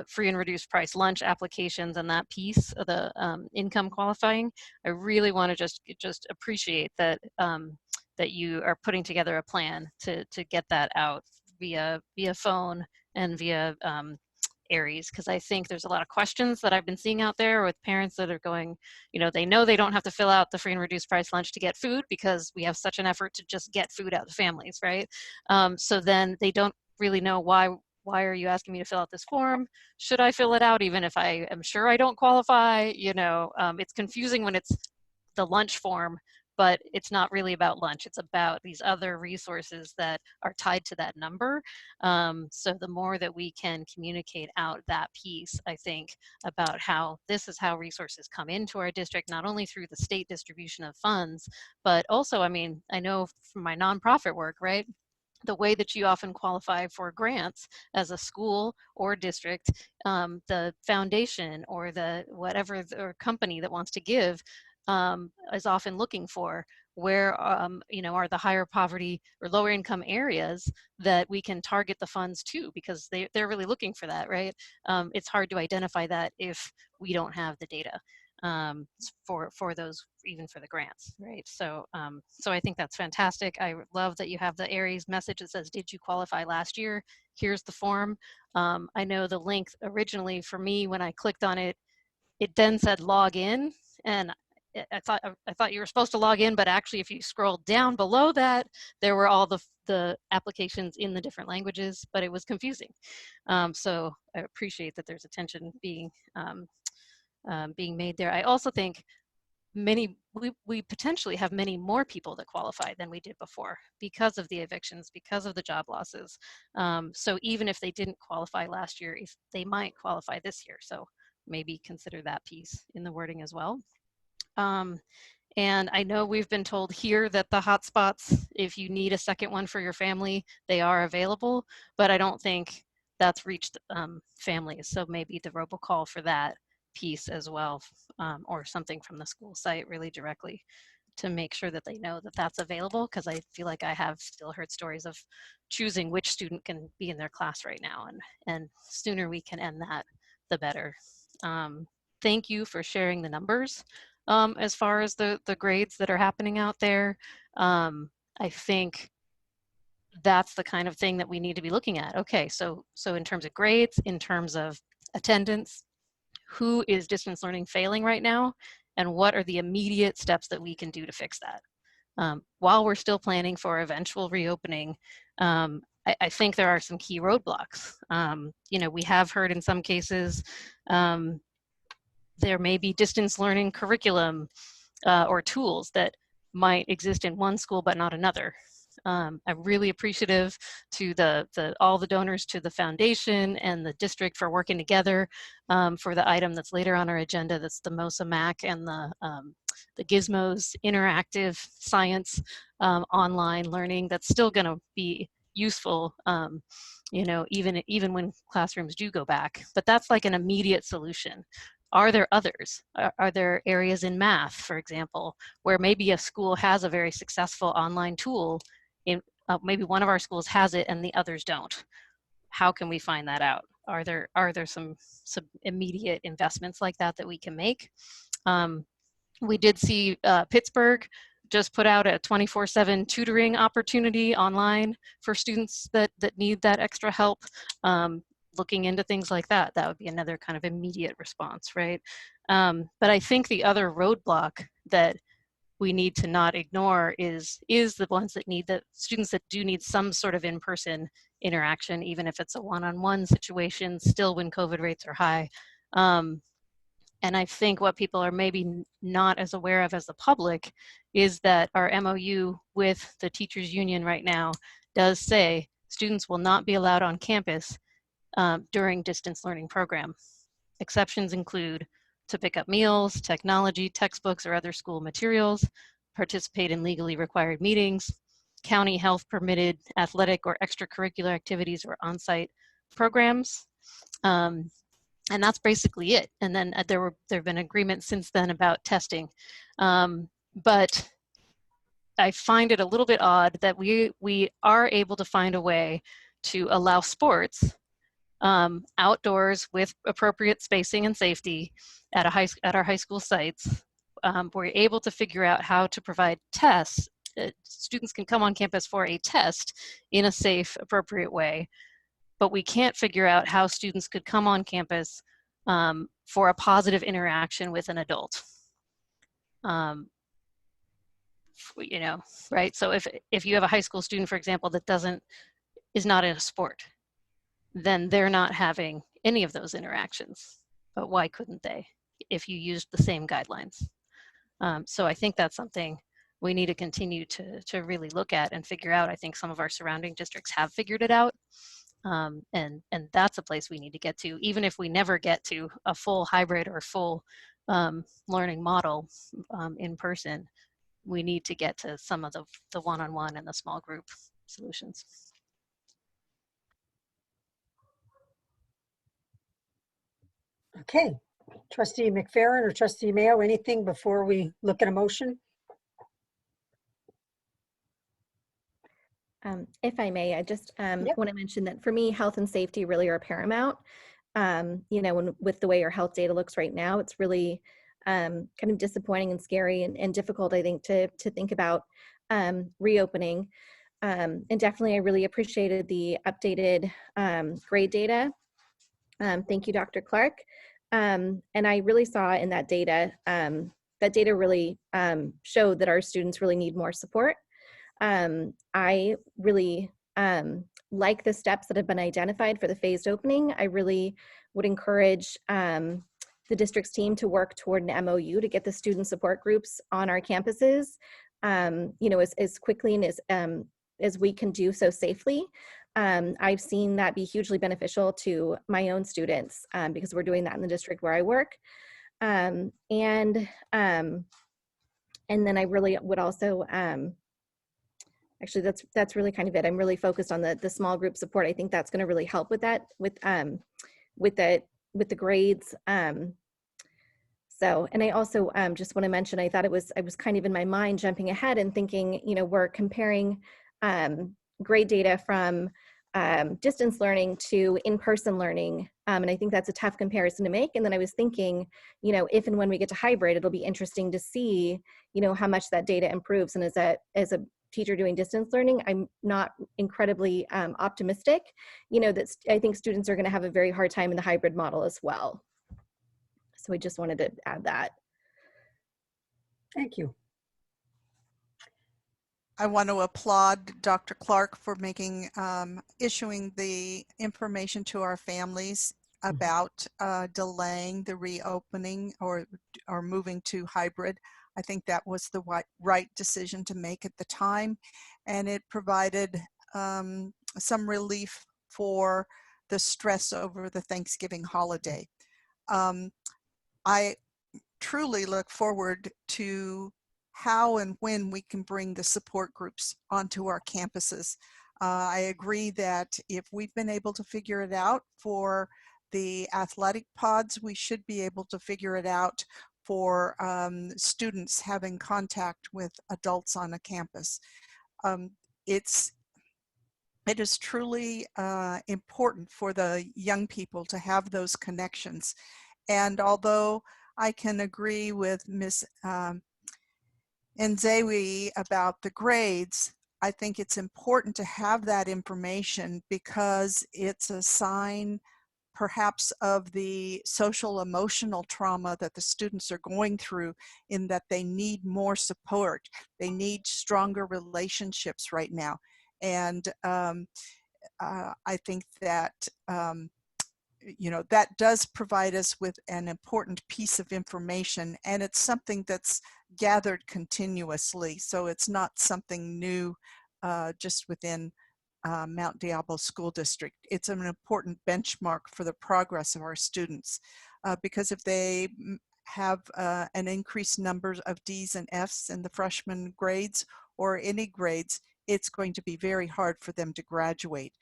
free and reduced price lunch applications and that piece of the income qualifying, I really want to just appreciate that that you are putting together a plan to get that out via phone and via Aries, because I think there's a lot of questions that I've been seeing out there with parents that are going, you know they don't have to fill out the free and reduced price lunch to get food because we have such an effort to just get food out to families, right? So then they don't really know why are you asking me to fill out this form? Should I fill it out even if I am sure I don't qualify? It's confusing when it's the lunch form, but it's not really about lunch. It's about these other resources that are tied to that number. So the more that we can communicate out that piece, I think, about how this is how resources come into our district, not only through the state distribution of funds, but also, I mean, I know from my nonprofit work, right? The way that you often qualify for grants as a school or district, the foundation or the whatever or company that wants to give is often looking for where are the higher poverty or lower income areas that we can target the funds to, because they're really looking for that, right? It's hard to identify that if we don't have the data for those, even for the grants, right? So I think that's fantastic. I love that you have the Aries message that says, did you qualify last year? Here's the form. I know the link originally for me, when I clicked on it, it then said log in, and I thought you were supposed to log in, but actually if you scroll down below that, there were all the applications in the different languages, but it was confusing. So I appreciate that there's attention being made there. I also think we potentially have many more people that qualify than we did before because of the evictions, because of the job losses. So even if they didn't qualify last year, if they might qualify this year. So maybe consider that piece in the wording as well. And I know we've been told here that the hotspots, if you need a second one for your family, they are available, but I don't think that's reached families. So maybe the robocall for that piece as well, or something from the school site really directly to make sure that they know that that's available, because I feel like I have still heard stories of choosing which student can be in their class right now, and sooner we can end that, the better. Thank you for sharing the numbers as far as the grades that are happening out there. I think that's the kind of thing that we need to be looking at. Okay, so in terms of grades, in terms of attendance, who is distance learning failing right now, and what are the immediate steps that we can do to fix that? While we're still planning for eventual reopening, I think there are some key roadblocks. We have heard in some cases there may be distance learning curriculum or tools that might exist in one school but not another. I'm really appreciative to all the donors to the foundation and the district for working together for the item that's later on our agenda. That's the MOSA MAC and the Gizmos interactive science online learning that's still going to be useful, even when classrooms do go back. But that's like an immediate solution. Are there others? Are there areas in math, for example, where maybe a school has a very successful online tool? Maybe one of our schools has it and the others don't. How can we find that out? Are there some immediate investments like that we can make? We did see Pittsburgh just put out a 24/7 tutoring opportunity online for students that need that extra help. Looking into things like that would be another kind of immediate response, right? But I think the other roadblock that we need to not ignore is the ones that need, the students that do need some sort of in-person interaction, even if it's a one-on-one situation, still when COVID rates are high. And I think what people are maybe not as aware of as the public is that our MOU with the teachers union right now does say students will not be allowed on campus during distance learning program. Exceptions include to pick up meals, technology, textbooks, or other school materials, participate in legally required meetings, county health permitted athletic or extracurricular activities or on-site programs. And that's basically it. And then there have been agreements since then about testing. But I find it a little bit odd that we are able to find a way to allow sports outdoors with appropriate spacing and safety at our high school sites. We're able to figure out how to provide tests. Students can come on campus for a test in a safe, appropriate way, but we can't figure out how students could come on campus for a positive interaction with an adult. You know, right? So if you have a high school student, for example, that is not in a sport, then they're not having any of those interactions. But why couldn't they if you used the same guidelines? So I think that's something we need to continue to really look at and figure out. I think some of our surrounding districts have figured it out. And that's a place we need to get to, even if we never get to a full hybrid or full learning model in person. We need to get to some of the one-on-one and the small group solutions. Okay, Trustee McFerrin or Trustee Mayo, anything before we look at a motion? If I may, I just want to mention that for me, health and safety really are paramount. You know, with the way our health data looks right now, it's really kind of disappointing and scary and difficult, I think, to think about reopening. And definitely, I really appreciated the updated grade data. Thank you, Dr. Clark. And I really saw in that data really showed that our students really need more support. I really like the steps that have been identified for the phased opening. I really would encourage the district's team to work toward an MOU to get the student support groups on our campuses, you know, as quickly and as we can do so safely. I've seen that be hugely beneficial to my own students because we're doing that in the district where I work. And then I really would also, actually that's really kind of it. I'm really focused on the small group support. I think that's going to really help with that, with the grades. So, and I also just want to mention, I thought I was kind of in my mind jumping ahead and thinking, you know, we're comparing grade data from distance learning to in-person learning. And I think that's a tough comparison to make. And then I was thinking, you know, if and when we get to hybrid, it'll be interesting to see, you know, how much that data improves. And as a teacher doing distance learning, I'm not incredibly optimistic, you know, that I think students are going to have a very hard time in the hybrid model as well. So I just wanted to add that. Thank you. I want to applaud Dr. Clark for issuing the information to our families about delaying the reopening or moving to hybrid. I think that was the right decision to make at the time, and it provided some relief for the stress over the Thanksgiving holiday. I truly look forward to how and when we can bring the support groups onto our campuses. I agree that if we've been able to figure it out for the athletic pods, we should be able to figure it out for students having contact with adults on a campus. It is truly important for the young people to have those connections. And although I can agree with Ms. Nzewi about the grades, I think it's important to have that information because it's a sign perhaps of the social emotional trauma that the students are going through, in that they need more support. They need stronger relationships right now. And I think that you know, that does provide us with an important piece of information, and it's something that's gathered continuously. So it's not something new just within Mount Diablo School District. It's an important benchmark for the progress of our students because if they have an increased number of D's and F's in the freshman grades or any grades, it's going to be very hard for them to graduate.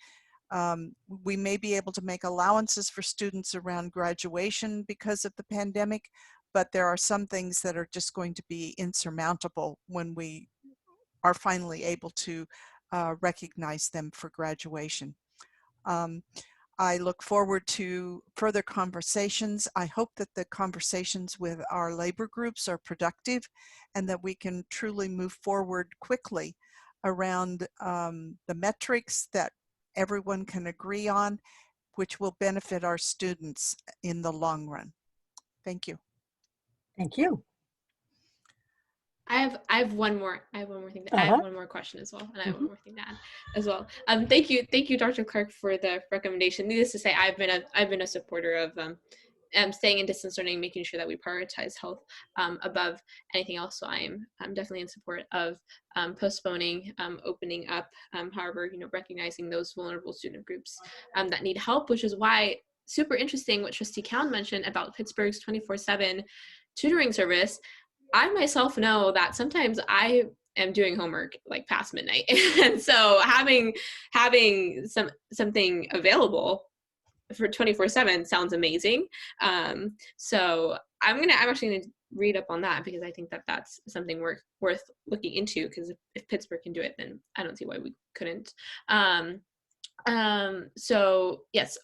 We may be able to make allowances for students around graduation because of the pandemic, but there are some things that are just going to be insurmountable when we are finally able to recognize them for graduation. I look forward to further conversations. I hope that the conversations with our labor groups are productive and that we can truly move forward quickly around the metrics that everyone can agree on, which will benefit our students in the long run. Thank you. Thank you. I have one more thing. I have one more question as well, and I have one more thing to add as well. Thank you, Dr. Clark, for the recommendation. Needless to say, I've been a supporter of staying in distance learning, making sure that we prioritize health above anything else. So I'm definitely in support of postponing opening up. However, recognizing those vulnerable student groups that need help, which is why super interesting what Trustee Cowan mentioned about Pittsburgh's 24/7 tutoring service. I myself know that sometimes I am doing homework like past midnight, and so having something available for 24/7 sounds amazing. So I'm actually gonna read up on that, because I think that that's something worth looking into, because if Pittsburgh can do it, then I don't see why we couldn't. So yes,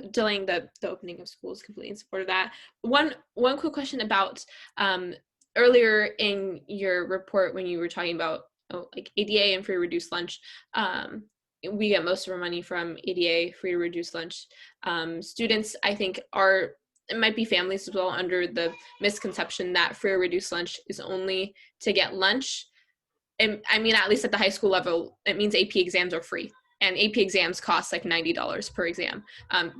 delaying the opening of schools, completely in support of that. One quick question about earlier in your report when you were talking about like ADA and free reduced lunch. We get most of our money from ADA, free to reduced lunch. Students, I think, it might be families as well, under the misconception that free or reduced lunch is only to get lunch. And I mean, at least at the high school level, it means AP exams are free. And AP exams cost like $90 per exam,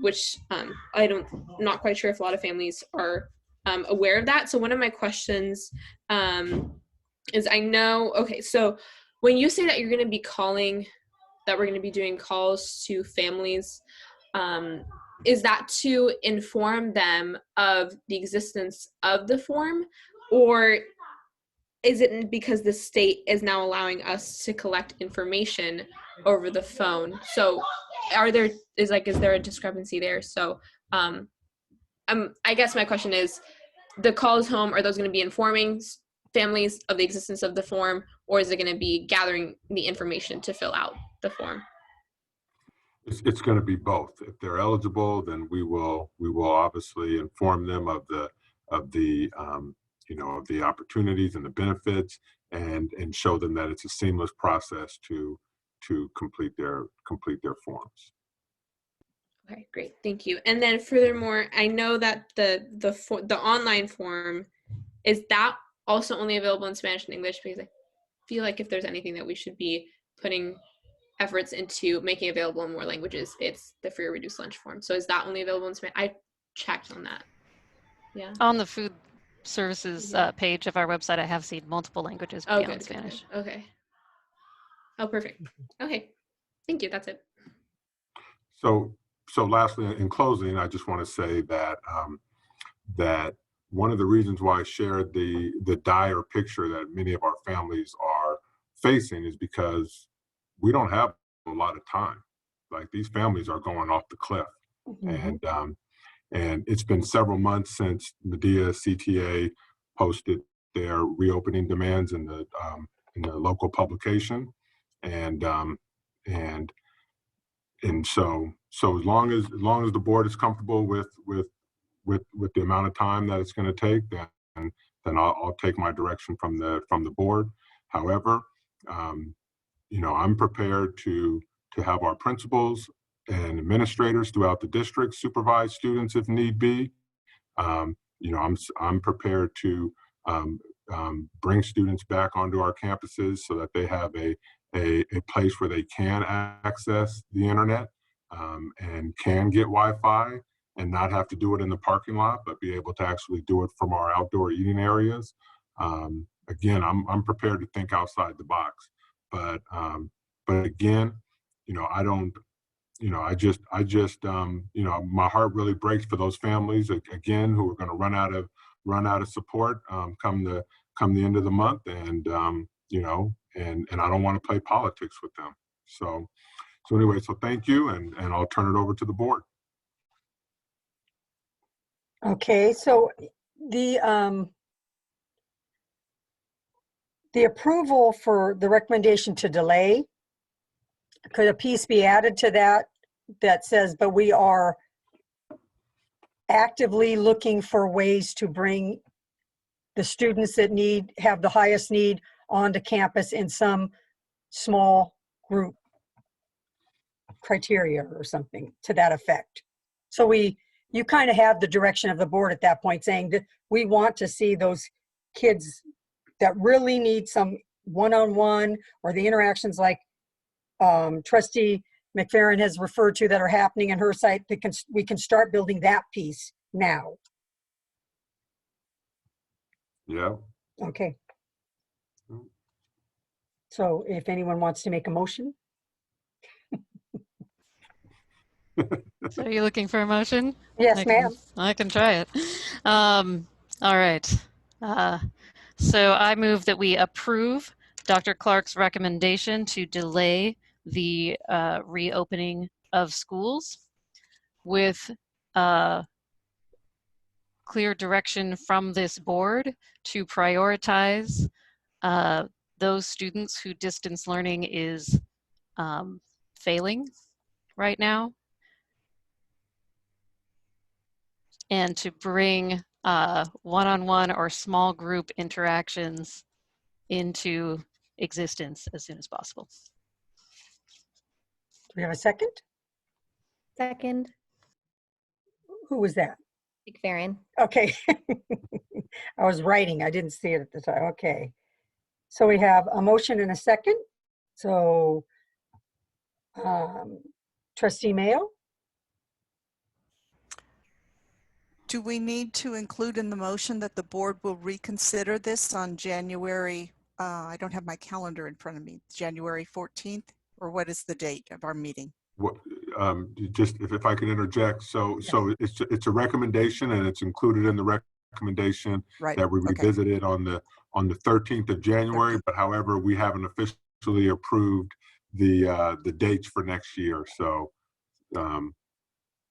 which not quite sure if a lot of families are aware of that. So one of my questions is, so when you say that you're going to be that we're going to be doing calls to families, is that to inform them of the existence of the form, or is it because the state is now allowing us to collect information over the phone? So is there a discrepancy there? So I guess my question is, the calls home, are those going to be informing families of the existence of the form, or is it going to be gathering the information to fill out the form? It's going to be both. If they're eligible, then we will obviously inform them of the opportunities and the benefits, and show them that it's a seamless process to complete their forms. Okay, great, thank you. And then furthermore, I know that the online form, is that also only available in Spanish and English? Because I feel like if there's anything that we should be putting efforts into making available in more languages, it's the free or reduced lunch form. So is that only available in Spanish? I checked on that. Yeah. On the food services page of our website, I have seen multiple languages beyond Spanish. Good. Okay. Oh, perfect. Okay. Thank you. That's it. So lastly, in closing, I just want to say that that one of the reasons why I shared the dire picture that many of our families are facing is because we don't have a lot of time. Like, these families are going off the cliff. Mm-hmm. And it's been several months since Medea CTA posted their reopening demands in the local publication, and so as long as the board is comfortable with the amount of time that it's going to take, then I'll take my direction from the board. However, I'm prepared to have our principals and administrators throughout the district supervise students if need be. I'm prepared to bring students back onto our campuses so that they have a place where they can access the internet and can get Wi-Fi and not have to do it in the parking lot, but be able to actually do it from our outdoor eating areas. Again, I'm prepared to think outside the box, but again, I don't. I just, my heart really breaks for those families again who are going to run out of support come the end of the month, and and I don't want to play politics with them. So anyway, so thank you, and I'll turn it over to the board. Okay, so the approval for the recommendation to delay, could a piece be added to that that says, but we are actively looking for ways to bring the students that have the highest need onto campus in some small group criteria or something to that effect. So you kind of have the direction of the board at that point saying that we want to see those kids that really need some one-on-one or the interactions like Trustee McFerrin has referred to that are happening in her site. We can start building that piece now. Yeah. Okay. So if anyone wants to make a motion. So are you looking for a motion? Yes, ma'am. I can try it. All right. So I move that we approve Dr. Clark's recommendation to delay the reopening of schools with clear direction from this board to prioritize those students who distance learning is failing right now, and to bring one-on-one or small group interactions into existence as soon as possible. Do we have a second? Second. Who was that? McFerrin. Okay. I was writing. I didn't see it at the time. Okay. So we have a motion and a second. So Trustee Mayo? Do we need to include in the motion that the board will reconsider this on January, I don't have my calendar in front of me, January 14th, or what is the date of our meeting? What, just if I could interject, so it's a recommendation, and it's included in the recommendation that we revisit it on the 13th of January. But however, we haven't officially approved the dates for next year. So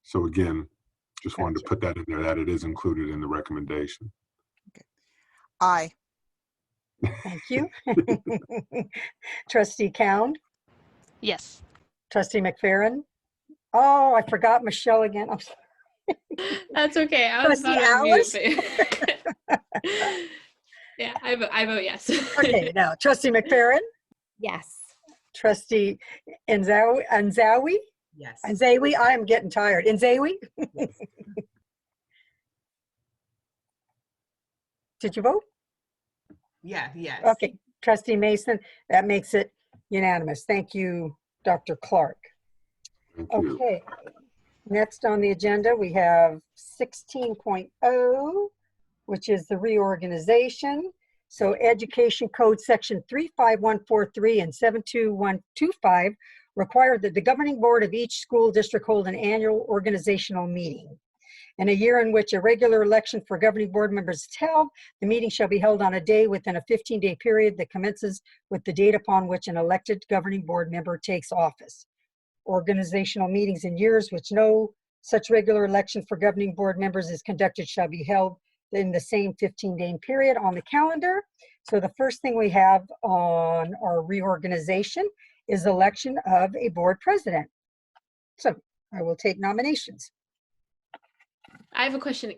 so again, just wanted to put that in there, that it is included in the recommendation. Okay. Aye. Thank you. Trustee Cound? Yes. Trustee McFerrin? Oh, I forgot Michelle again. I'm sorry. That's okay. I was Trustee about on Alice? mute. Yeah, I vote yes. Okay, now Trustee McFerrin? Yes. Trustee Anzawi? Yes. Anzawi, I am getting tired. Anzawi? Did you vote? Yeah, yes. Okay, Trustee Mason, that makes it unanimous. Thank you, Dr. Clark. Thank you. Okay, next on the agenda, we have 16.0, which is the reorganization. So Education Code Section 35143 and 72125 require that the governing board of each school district hold an annual organizational meeting. In a year in which a regular election for governing board members is held, the meeting shall be held on a day within a 15-day period that commences with the date upon which an elected governing board member takes office. Organizational meetings in years which no such regular election for governing board members is conducted shall be held in the same 15-day period on the calendar. So the first thing we have on our reorganization is election of a board president. So I will take nominations. I have a question.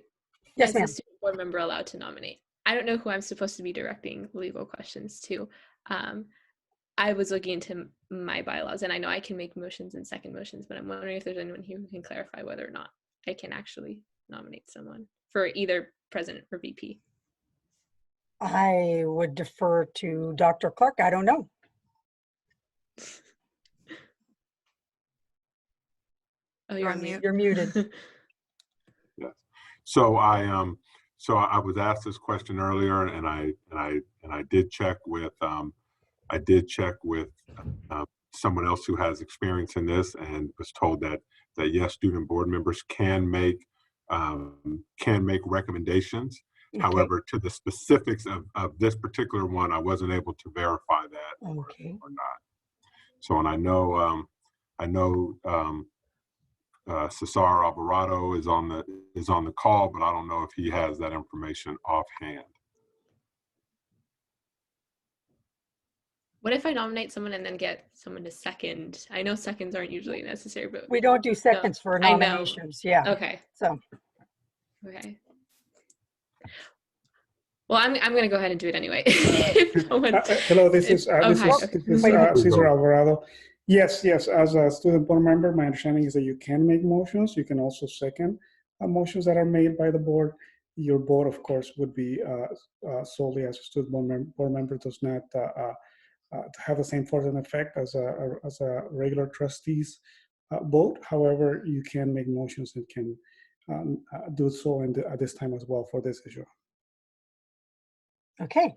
Yes, As ma'am. the student board member allowed to nominate, I don't know who I'm supposed to be directing legal questions to. I was looking into my bylaws, and I know I can make motions and second motions, but I'm wondering if there's anyone here who can clarify whether or not I can actually nominate someone for either president or VP. I would defer to Dr. Clark. I don't know. Oh, you're on mute. You're muted. Yes. So I was asked this question earlier, and I did check with someone else who has experience in this, and was told that yes, student board members can make recommendations. Okay. However, to the specifics of this particular one, I wasn't able to verify that Okay. or not. So, and I know I know Cesar Alvarado is on the call, but I don't know if he has that information offhand. What if I nominate someone and then get someone to second? I know seconds aren't usually necessary, but We don't do seconds for I know. nominations. Yeah. Okay. So. Okay. Well, I'm going to go ahead and do it anyway. Hello, this is Cesar Alvarado. Yes, as a student board member, my understanding is that you can make motions. You can also second motions that are made by the board. Your vote, of course, would be solely as a student board member, does not have the same force and effect as a regular trustee's vote. However, you can make motions and can do so at this time as well for this issue. Okay,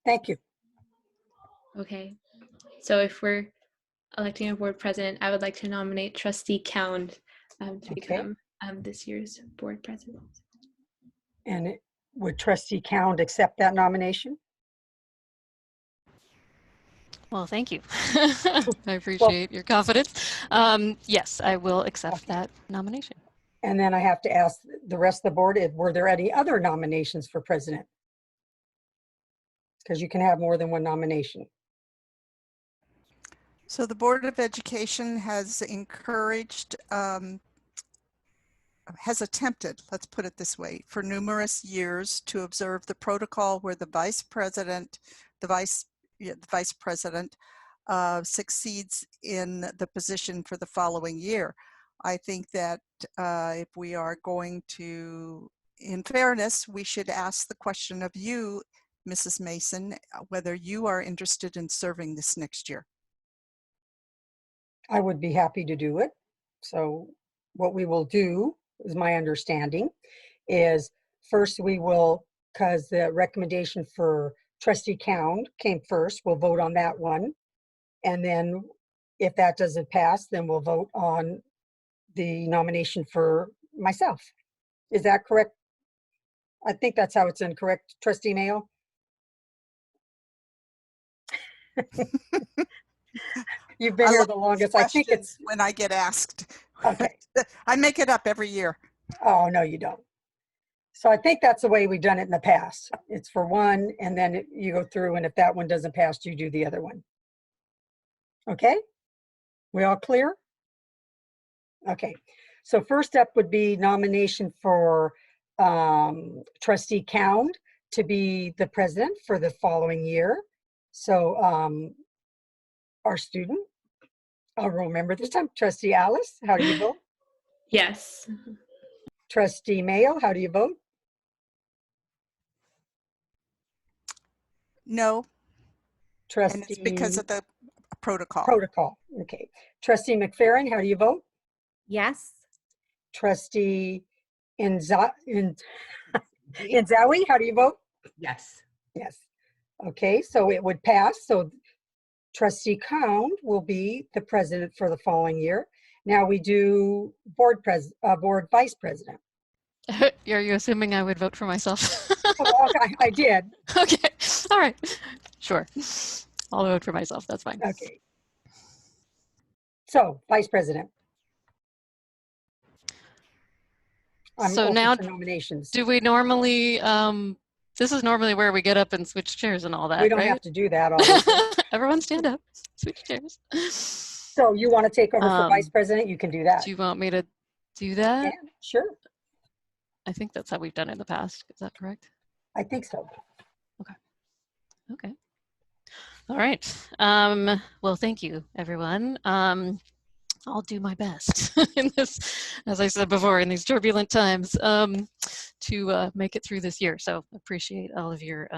thank you. Okay, so if we're electing a board president, I would like to nominate Trustee Cound to become this year's board president. And would Trustee Cound accept that nomination? Well, thank you. I appreciate your confidence. Yes, I will accept that nomination. And then I have to ask the rest of the board, were there any other nominations for president? Because you can have more than one nomination. So the Board of Education has encouraged, has attempted, let's put it this way, for numerous years to observe the protocol where the vice president succeeds in the position for the following year. I think that if we are going to, in fairness, we should ask the question of you, Mrs. Mason, whether you are interested in serving this next year. I would be happy to do it. So what we will do, is my understanding, is first we will, because the recommendation for Trustee Cound came first, we'll vote on that one. And then if that doesn't pass, then we'll vote on the nomination for myself. Is that correct? I think that's how it's in, correct, Trustee Mayo? You've been here the longest. I think it's when I get asked. Okay. I make it up every year. Oh, no, you don't. So I think that's the way we've done it in the past. It's for one, and then you go through, and if that one doesn't pass, you do the other one. Okay? We all clear? Okay. So first up would be nomination for Trustee Cound to be the president for the following year. So our student, I'll remember this time, Trustee Alice, how do you vote? Yes. Trustee Mayo, how do you vote? No. Trustee. And it's because of the protocol. Protocol, okay. Trustee McFerrin, how do you vote? Yes. Trustee Inzawi, how do you vote? Yes. Yes. Okay, so it would pass. So Trustee Cound will be the president for the following year. Now we do board vice president. Are you assuming I would vote for myself? Oh, okay, I did. Okay, all right, sure. I'll vote for myself, that's fine. Okay. So, vice president. I'm So open now, for nominations. do we normally, this is normally where we get up and switch chairs and all that, We don't right? have to do that, obviously. Everyone stand up, switch chairs. So you want to take over for vice president? You can do that. Do you want me to do that? Yeah, sure. I think that's how we've done it in the past. Is that correct? I think so. Okay. All right. Well, thank you, everyone. I'll do my best in this, as I said before, in these turbulent times, to make it through this year. So appreciate all of your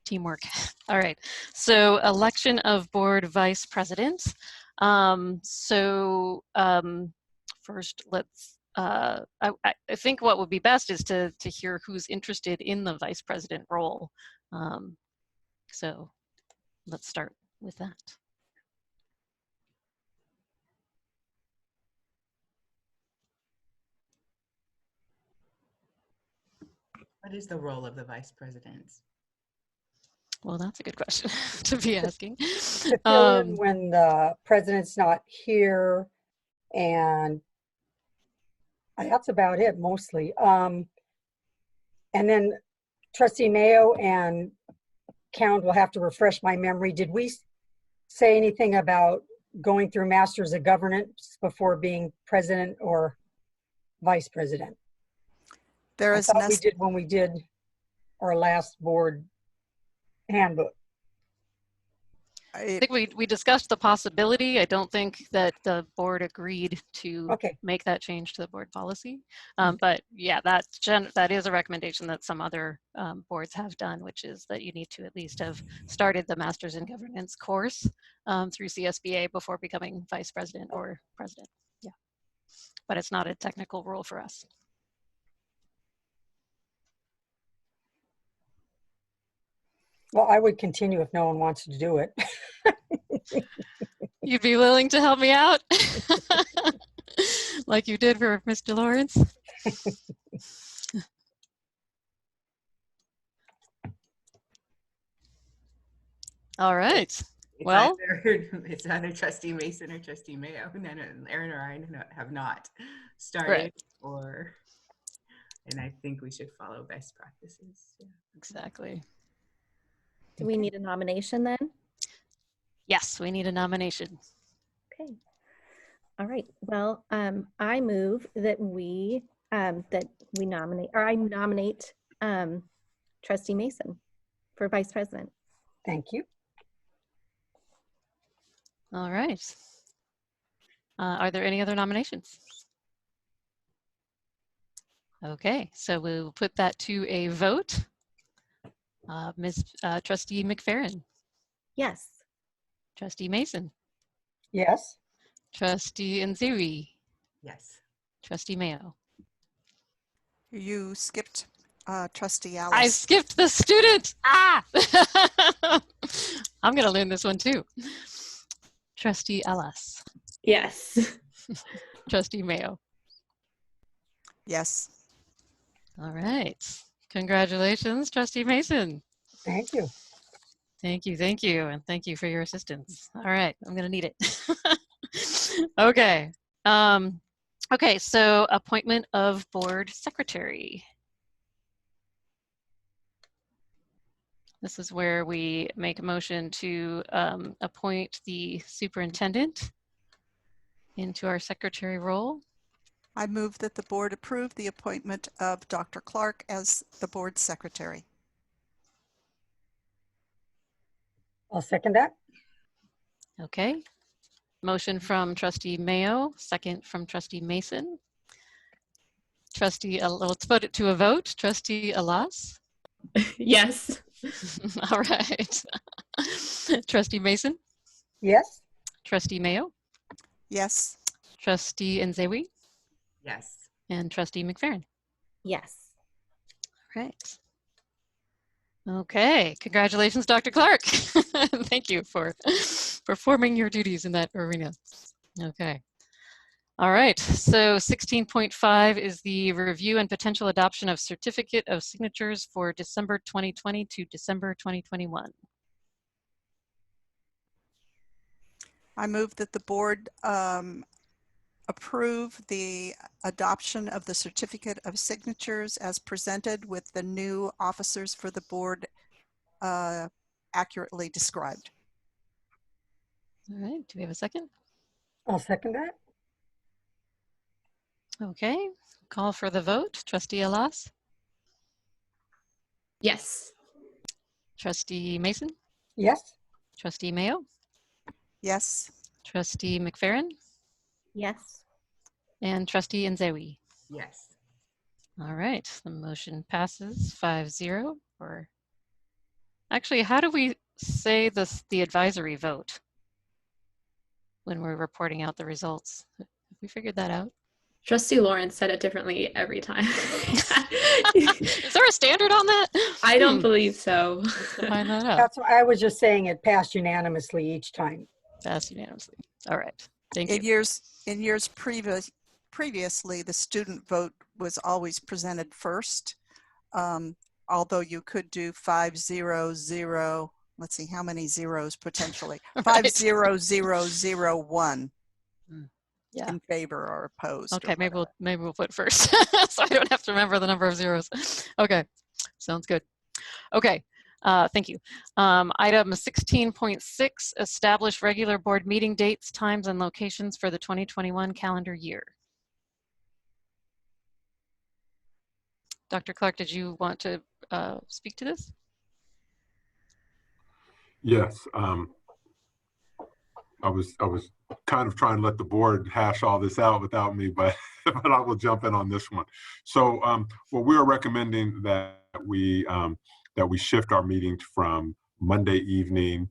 teamwork. All right. So election of board vice president. First, let's. I think what would be best is to hear who's interested in the vice president role. So let's start with that. What is the role of the vice president? Well, that's a good question to be asking. To fill in when the president's not here, and that's about it mostly. And then Trustee Mayo and Count will have to refresh my memory. Did we say anything about going through Masters of Governance before being president or vice president? There I is thought we did when we did our last board handbook. I think we discussed the possibility. I don't think that the board agreed to make that change to the board policy. But yeah, that is a recommendation that some other boards have done, which is that you need to at least have started the Masters in Governance course through CSBA before becoming vice president or president. Yeah, but it's not a technical rule for us. Well, I would continue if no one wants to do it. You'd be willing to help me out? Like you did for Mr. Lawrence? All right. Well, it's either Trustee Mason or Trustee Mayo. Aaron or I have not started, and I think we should follow best practices. Yeah. Exactly. Do we need a nomination then? Yes, we need a nomination. Okay. All right. Well, I move that we nominate, or I nominate Trustee Mason for vice president. Thank you. All right. Are there any other nominations? Okay, so we'll put that to a vote. Trustee McFerrin. Yes. Trustee Mason. Yes. Trustee Nziri. Yes. Trustee Mayo. You skipped Trustee Alice. I skipped the student. Ah! I'm gonna learn this one too. Trustee Alice. Yes. Trustee Mayo. Yes. All right. Congratulations, Trustee Mason. Thank you. Thank you, and thank you for your assistance. All right, I'm gonna need it. Okay. Okay, so appointment of board secretary. This is where we make a motion to appoint the superintendent into our secretary role. I move that the board approve the appointment of Dr. Clark as the board secretary. I'll second that. Okay. Motion from Trustee Mayo, second from Trustee Mason. Let's put it to a vote. Trustee Alas? Yes. All right. Trustee Mason? Yes. Trustee Mayo? Yes. Trustee Nzewi? Yes. And Trustee McFerrin? Yes. All right. Okay, congratulations, Dr. Clark. Thank you for performing your duties in that arena. Okay. All right, so 16.5 is the review and potential adoption of certificate of signatures for December 2020 to December 2021. I move that the board approve the adoption of the certificate of signatures as presented with the new officers for the board accurately described. All right, do we have a second? I'll second that. Okay, call for the vote. Trustee Alas? Yes. Trustee Mason? Yes. Trustee Mayo? Yes. Trustee McFerrin? Yes. And Trustee Nzewi? Yes. All right, the motion passes 5-0. Or actually, how do we say the advisory vote when we're reporting out the results? Have we figured that out? Trustee Lawrence said it differently every time. Is there a standard on that? I don't believe so. Find that out. That's why I was just saying it passed unanimously each time. Passed unanimously. All right. Thank In you. years previously, the student vote was always presented first. although you could do 500, let's see, how many zeros potentially? 50001 Yeah. in favor or opposed. Okay, maybe we'll put first, so I don't have to remember the number of zeros. Okay, sounds good. Okay, thank you. Item 16.6, establish regular board meeting dates, times, and locations for the 2021 calendar year. Dr. Clark, did you want to speak to this? Yes. I was kind of trying to let the board hash all this out without me, but but I will jump in on this one. So, well, we are recommending that we shift our meetings from Monday evening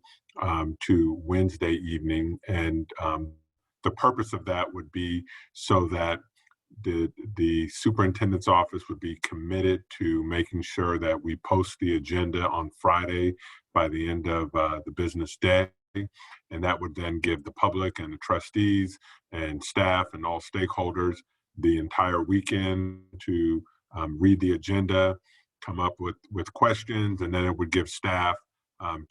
to Wednesday evening, and the purpose of that would be so that the superintendent's office would be committed to making sure that we post the agenda on Friday by the end of the business day. And that would then give the public and the trustees and staff and all stakeholders the entire weekend to read the agenda, come up with questions, and then it would give staff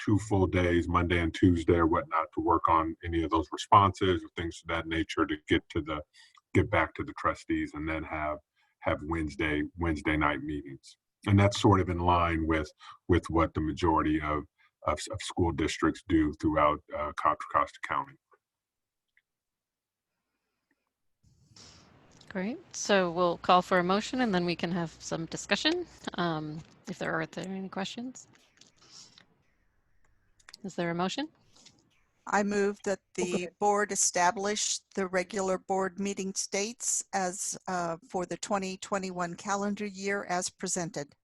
2 full days, Monday and Tuesday or whatnot, to work on any of those responses or things of that nature to get back to the trustees, and then have Wednesday night meetings. And that's sort of in line with what the majority of school districts do throughout Contra Costa County. Great. So we'll call for a motion, and then we can have some discussion if there are any questions. Is there a motion? I move that the board establish the regular board meeting dates as for the 2021 calendar year as presented.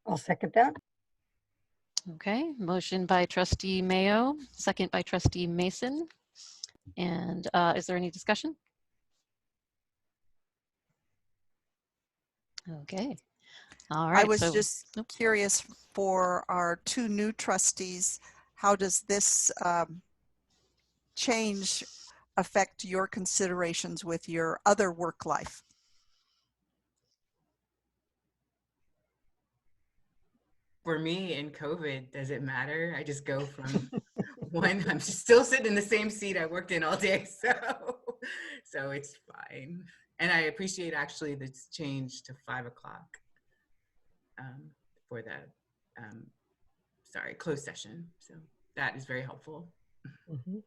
I'll second that. Okay, motion by trustee Mayo, second by trustee Mason. And is there any discussion? Okay, all right. I was just curious for our 2 new trustees, how does this change affect your considerations with your other work life? For me in COVID, does it matter? I just go from one, I'm still sitting in the same seat I worked in all day. So it's fine. And I appreciate actually this change to 5 o'clock for the, closed session. So that is very helpful. Mm-hmm.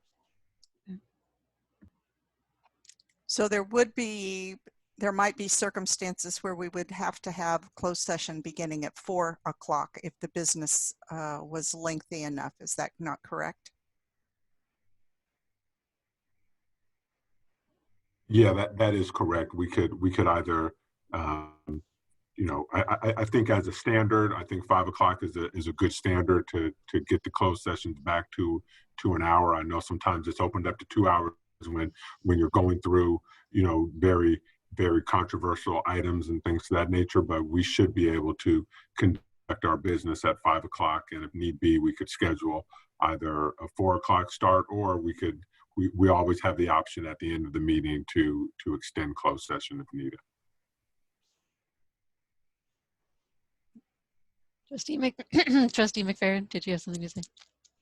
So there might be circumstances where we would have to have closed session beginning at 4 o'clock if the business was lengthy enough. Is that not correct? Yeah, that is correct. We could either, I think as a standard, I think 5 o'clock is a good standard to get the closed sessions back to an hour. I know sometimes it's opened up to 2 hours when you're going through, very, very controversial items and things of that nature, but we should be able to conduct our business at 5 o'clock. And if need be, we could schedule either a 4 o'clock start, or we always have the option at the end of the meeting to extend closed session if needed. Trustee McFerrin, did you have something to say?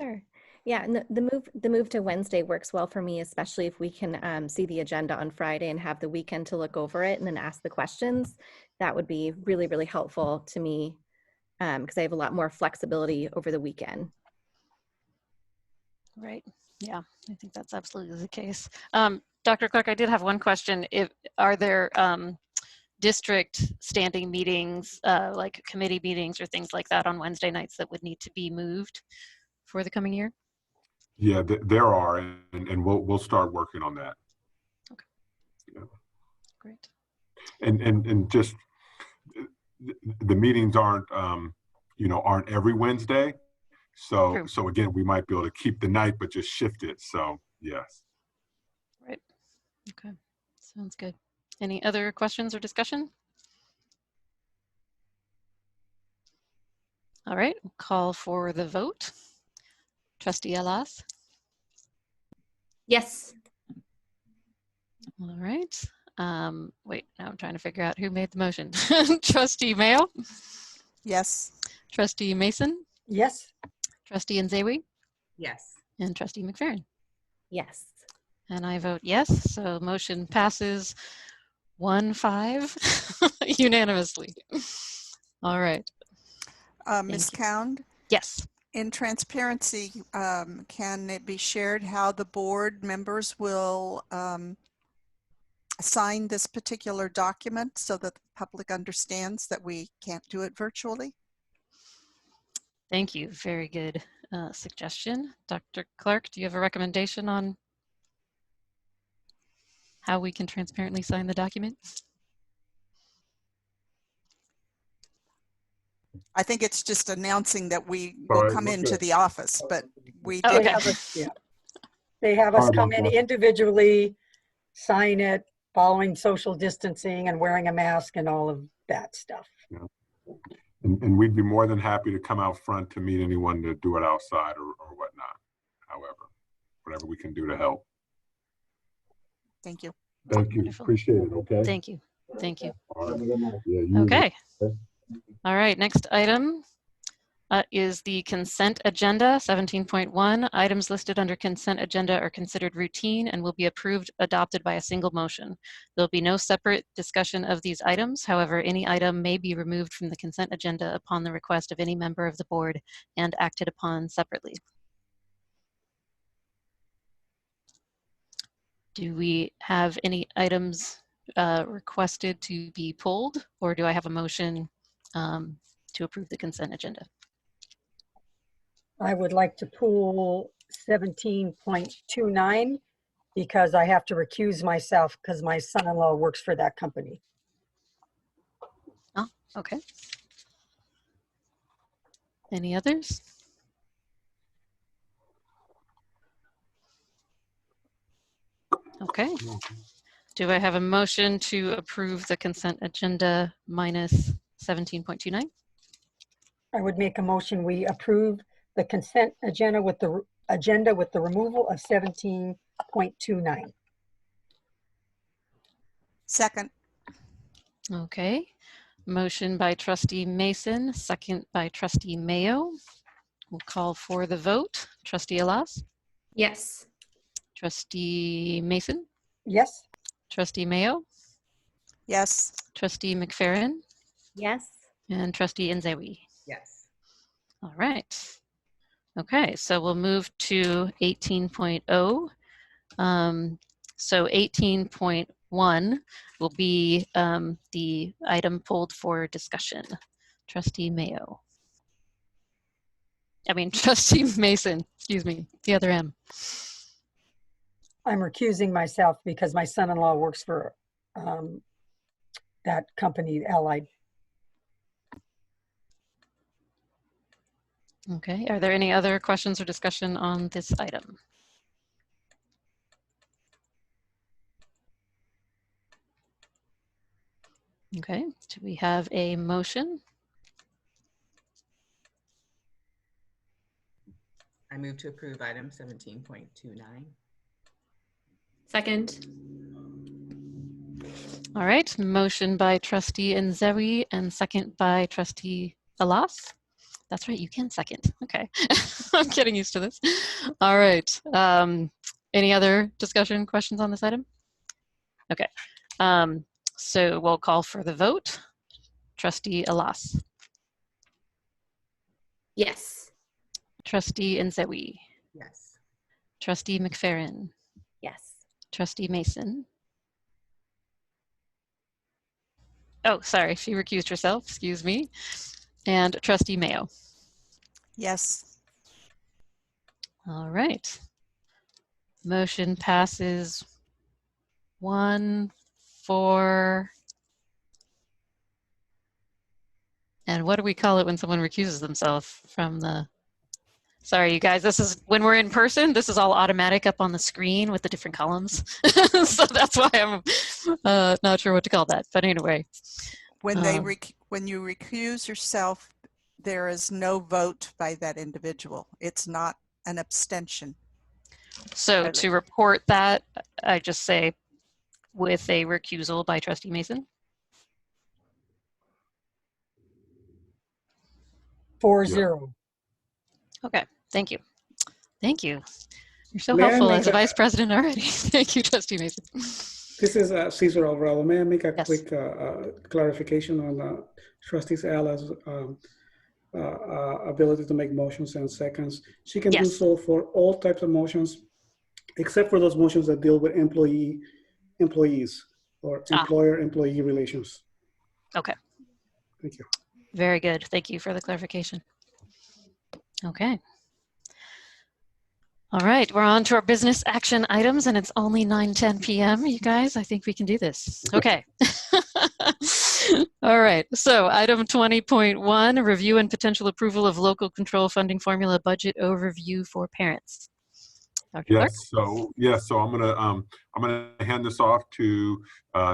Sure. Yeah, and the move to Wednesday works well for me, especially if we can see the agenda on Friday and have the weekend to look over it and then ask the questions. That would be really, really helpful to me because I have a lot more flexibility over the weekend. Right. Yeah, I think that's absolutely the case. Dr. Clark, I did have one question. Are there district standing meetings, like committee meetings or things like that on Wednesday nights that would need to be moved for the coming year? Yeah, there are, and we'll start working on that. Okay. Yeah. Great. And just the meetings aren't every Wednesday. So again, we might be able to keep the night, but just shift it. So yes. Right. Okay. Sounds good. Any other questions or discussion? All right. We'll call for the vote. Trustee Alas? Yes. All right. Wait, now I'm trying to figure out who made the motion. Trustee Mayo? Yes. Trustee Mason? Yes. Trustee Nzewi? Yes. And Trustee McFerrin? Yes. And I vote yes, so motion passes 1-5 unanimously. All right. Ms. Cound? Yes. In transparency, can it be shared how the board members will sign this particular document so that the public understands that we can't do it virtually? Thank you. Very good suggestion. Dr. Clark, do you have a recommendation on how we can transparently sign the document? I think it's just announcing that we will come into the office, but we did. They have us, yeah. They have us come in individually, sign it, following social distancing and wearing a mask and all of that stuff. Yeah. And we'd be more than happy to come out front to meet anyone to do it outside or whatnot. However, whatever we can do to help. Thank you. Thank you. Appreciate it. Okay. Thank you. Thank you. Yeah, Okay. All right. Next item is the consent agenda 17.1. Items listed under consent agenda are considered routine and will be approved, adopted by a single motion. There'll be no separate discussion of these items. However, any item may be removed from the consent agenda upon the request of any member of the board and acted upon separately. Do we have any items requested to be pulled, or do I have a motion to approve the consent agenda? I would like to pull 17.29 because I have to recuse myself because my son-in-law works for that company. Oh, okay. Any others? Okay. Do I have a motion to approve the consent agenda minus 17.29? I would make a motion, we approve the consent agenda with the removal of 17.29. Second. Okay. Motion by Trustee Mason, second by Trustee Mayo. We'll call for the vote. Trustee Alas? Yes. Trustee Mason? Yes. Trustee Mayo? Yes. Trustee McFerrin? Yes. And Trustee Nzewi? Yes. All right. Okay, so we'll move to 18.0. So 18.1 will be the item pulled for discussion. Trustee Mayo. Trustee Mason, excuse me, the other M. I'm recusing myself because my son-in-law works for that company, Allied. Okay, are there any other questions or discussion on this item? Okay, do we have a motion? I move to approve item 17.29. Second. All right, motion by Trustee Nzewi and second by Trustee Alas. That's right, you can second. Okay, I'm getting used to this. All right, any other discussion, questions on this item? Okay, so we'll call for the vote. Trustee Alas. Yes. Trustee Nzewi. Yes. Trustee McFerrin. Yes. Trustee Mason. Oh, sorry, she recused herself, excuse me. And Trustee Mayo. Yes. All right. Motion passes 1-4. And what do we call it when someone recuses themselves from the... Sorry, you guys, this is, when we're in person, this is all automatic up on the screen with the different columns. So that's why I'm not sure what to call that. But anyway. When when you recuse yourself, there is no vote by that individual. It's not an abstention. So to report that, I just say with a recusal by Trustee Mason. 4-0. Okay, thank you. Thank you. You're so May I helpful make as a vice president already. Thank you, Trustee Mason. This is Cesar Alvarado. May I make a quick clarification on Trustee Ayala's ability to make motions and seconds? She can do so for all types of motions, except for those motions that deal with employees or employer-employee relations. Okay. Thank you. Very good. Thank you for the clarification. Okay. All right, we're on to our business action items, and it's only 9:10 p.m. You guys, I think we can do this. Okay. All right, so item 20.1, review and potential approval of local control funding formula budget overview for parents. Dr. Clark? So I'm gonna hand this off to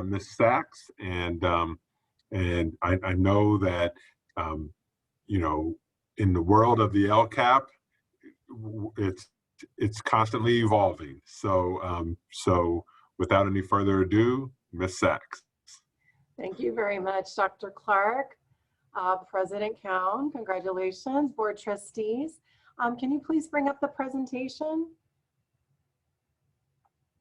Ms. Sachs, and I know that you know, in the world of the LCAP, it's constantly evolving. So without any further ado, Ms. Sachs. Thank you very much, Dr. Clark. President Cowan, congratulations. Board trustees, can you please bring up the presentation?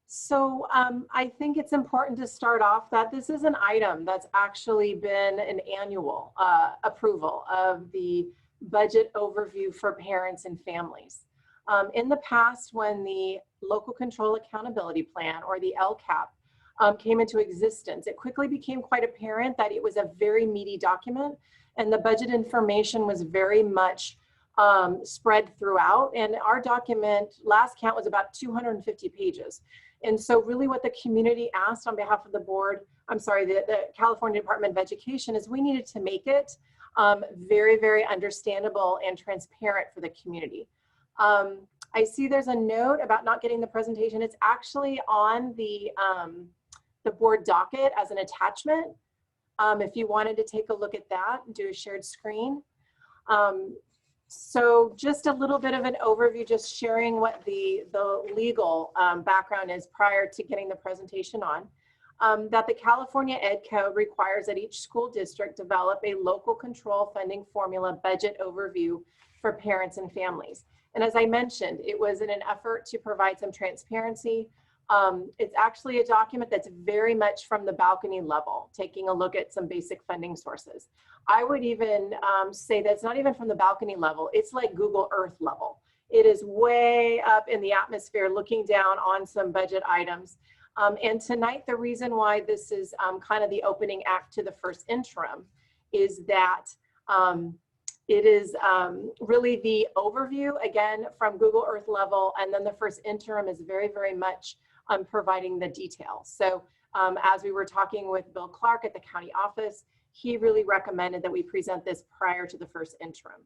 So I think it's important to start off that this is an item that's actually been an annual approval of the budget overview for parents and families. In the past, when the Local Control Accountability Plan, or the LCAP, came into existence, it quickly became quite apparent that it was a very meaty document, and the budget information was very much spread throughout. And our document, last count, was about 250 pages. And so really what the community asked on behalf of the board, the California Department of Education, is we needed to make it very, very understandable and transparent for the community. I see there's a note about not getting the presentation. It's actually on the board docket as an attachment. If you wanted to take a look at that and do a shared screen. So just a little bit of an overview, just sharing what the legal background is prior to getting the presentation on. That the California Ed Code requires that each school district develop a local control funding formula budget overview for parents and families. And as I mentioned, it was in an effort to provide some transparency. It's actually a document that's very much from the balcony level, taking a look at some basic funding sources. I would even say that it's not even from the balcony level, it's like Google Earth level. It is way up in the atmosphere looking down on some budget items. And tonight, the reason why this is kind of the opening act to the first interim is that it is really the overview, again, from Google Earth level, and then the first interim is very, very much providing the details. So as we were talking with Bill Clark at the county office, he really recommended that we present this prior to the first interim.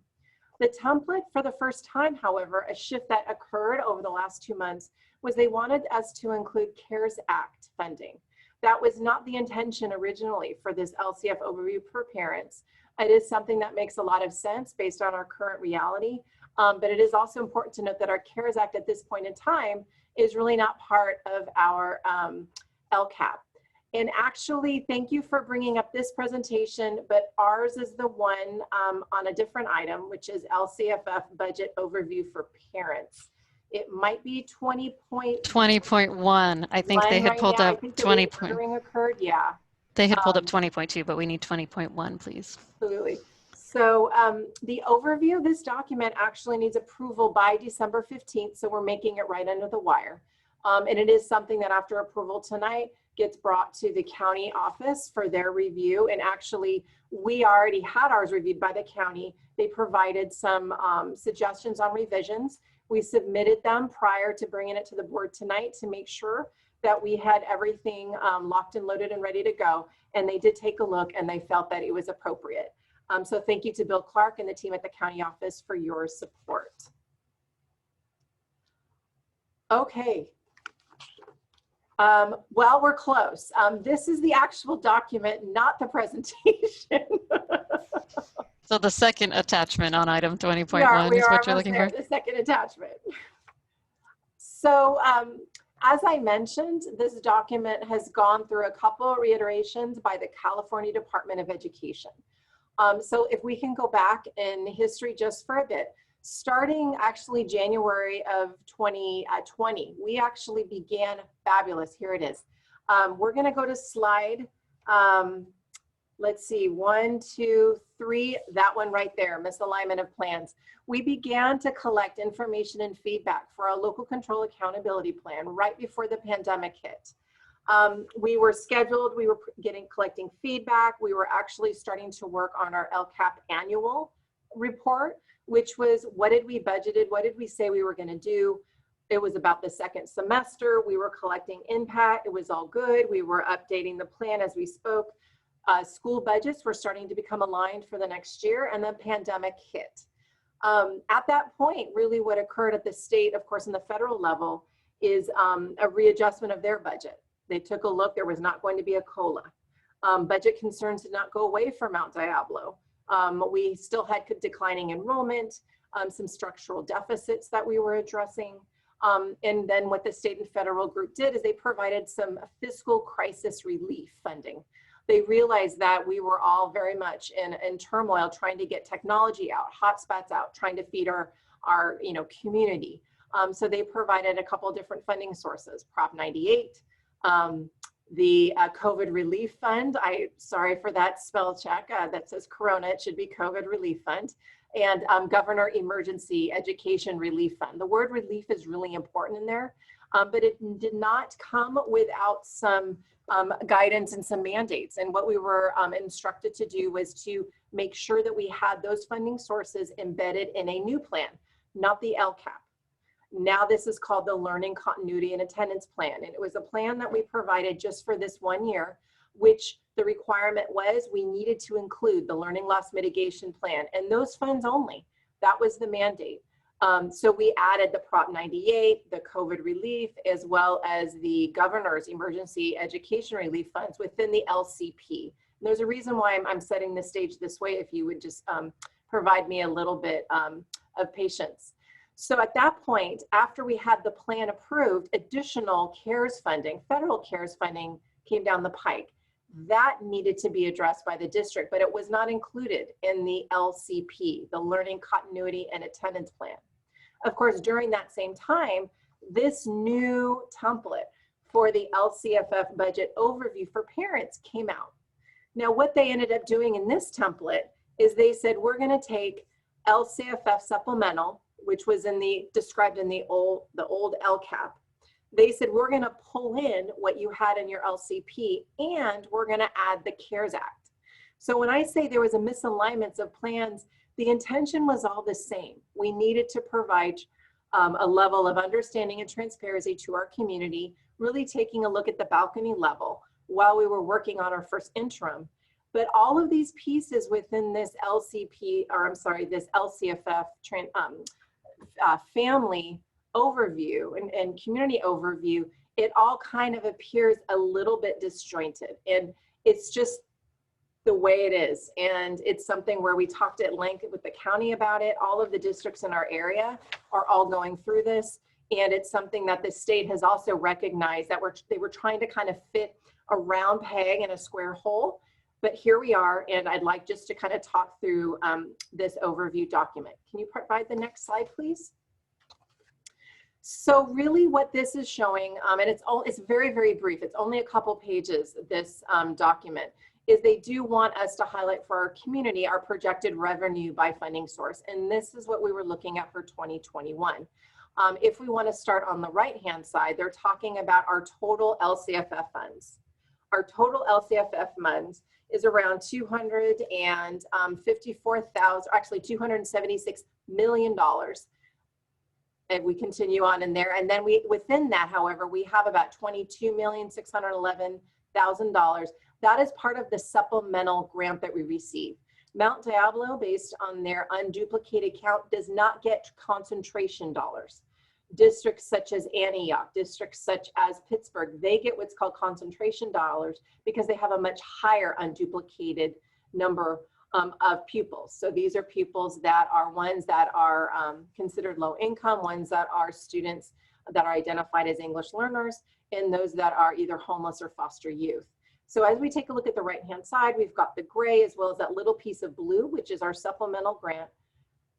The template for the first time, however, a shift that occurred over the last 2 months, was they wanted us to include CARES Act funding. That was not the intention originally for this LCF overview for parents. It is something that makes a lot of sense based on our current reality, but it is also important to note that our CARES Act at this point in time is really not part of our LCAP. And actually, thank you for bringing up this presentation, but ours is the one on a different item, which is LCFF budget overview for parents. It might be 20.1. I think they had pulled up 20. Occurred, yeah. They had pulled up 20.2, but we need 20.1, please. Absolutely. So the overview, this document actually needs approval by December 15th, so we're making it right under the wire. And it is something that after approval tonight gets brought to the county office for their review. And actually, we already had ours reviewed by the county. They provided some suggestions on revisions. We submitted them prior to bringing it to the board tonight to make sure that we had everything locked and loaded and ready to go. And they did take a look and they felt that it was appropriate. So thank you to Bill Clark and the team at the county office for your support. Okay. Well, we're close. This is the actual document, not the presentation. So the second attachment on item 20.1 is what you're looking for? The second attachment. So As I mentioned, this document has gone through a couple of reiterations by the California Department of Education. So if we can go back in history just for a bit, starting actually January of 2020, we actually began, fabulous, here it is. We're gonna go to slide, let's see, 1, 2, 3, that one right there, misalignment of plans. We began to collect information and feedback for our local control accountability plan right before the pandemic hit. We were scheduled, we were collecting feedback. We were actually starting to work on our LCAP annual report, which was what did we budgeted, what did we say we were gonna do? It was about the second semester. We were collecting impact, it was all good. We were updating the plan as we spoke. School budgets were starting to become aligned for the next year, and the pandemic hit. At that point, really what occurred at the state, of course, in the federal level, is a readjustment of their budget. They took a look, there was not going to be a COLA. Budget concerns did not go away for Mount Diablo. We still had declining enrollment, some structural deficits that we were addressing. And then what the state and federal group did is they provided some fiscal crisis relief funding. They realized that we were all very much in turmoil, trying to get technology out, hotspots out, trying to feed our community. So they provided a couple of different funding sources, Prop 98, the COVID Relief Fund. Sorry for that spell check that says Corona, it should be COVID Relief Fund, and Governor Emergency Education Relief Fund. The word relief is really important in there, but it did not come without some guidance and some mandates. And what we were instructed to do was to make sure that we had those funding sources embedded in a new plan, not the LCAP. Now this is called the Learning Continuity and Attendance Plan. And it was a plan that we provided just for this 1 year, which the requirement was we needed to include the Learning Loss Mitigation Plan and those funds only. That was the mandate. So we added the Prop 98, the COVID relief, as well as the Governor's Emergency Education Relief Funds within the LCP. And there's a reason why I'm setting the stage this way, if you would just provide me a little bit of patience. So at that point, after we had the plan approved, additional CARES funding, federal CARES funding came down the pike. That needed to be addressed by the district, but it was not included in the LCP, the Learning Continuity and Attendance Plan. Of course, during that same time, this new template for the LCFF budget overview for parents came out. Now, what they ended up doing in this template is they said, we're going to take LCFF supplemental, which was described in the old LCAP. They said, we're going to pull in what you had in your LCP, and we're going to add the CARES Act. So when I say there was a misalignment of plans, the intention was all the same. We needed to provide a level of understanding and transparency to our community, really taking a look at the balcony level while we were working on our first interim. But all of these pieces within this this LCFF family overview and community overview, it all kind of appears a little bit disjointed. And it's just the way it is. And it's something where we talked at length with the county about it. All of the districts in our area are all going through this. And it's something that the state has also recognized that they were trying to kind of fit a round peg in a square hole. But here we are, and I'd like just to kind of talk through this overview document. Can you provide the next slide, please? So really what this is showing, and it's very, very brief, it's only a couple pages, this document, is they do want us to highlight for our community our projected revenue by funding source. And this is what we were looking at for 2021. If we want to start on the right-hand side, they're talking about our total LCFF funds. Our total LCFF funds is around $276 million. And we continue on in there. And then within that, however, we have about $22,611,000. That is part of the supplemental grant that we receive. Mount Diablo, based on their unduplicated count, does not get concentration dollars. Districts such as Antioch, districts such as Pittsburgh, they get what's called concentration dollars because they have a much higher unduplicated number of pupils. So these are pupils that are ones that are considered low income, ones that are students that are identified as English learners and those that are either homeless or foster youth. So as we take a look at the right-hand side, we've got the gray as well as that little piece of blue, which is our supplemental grant.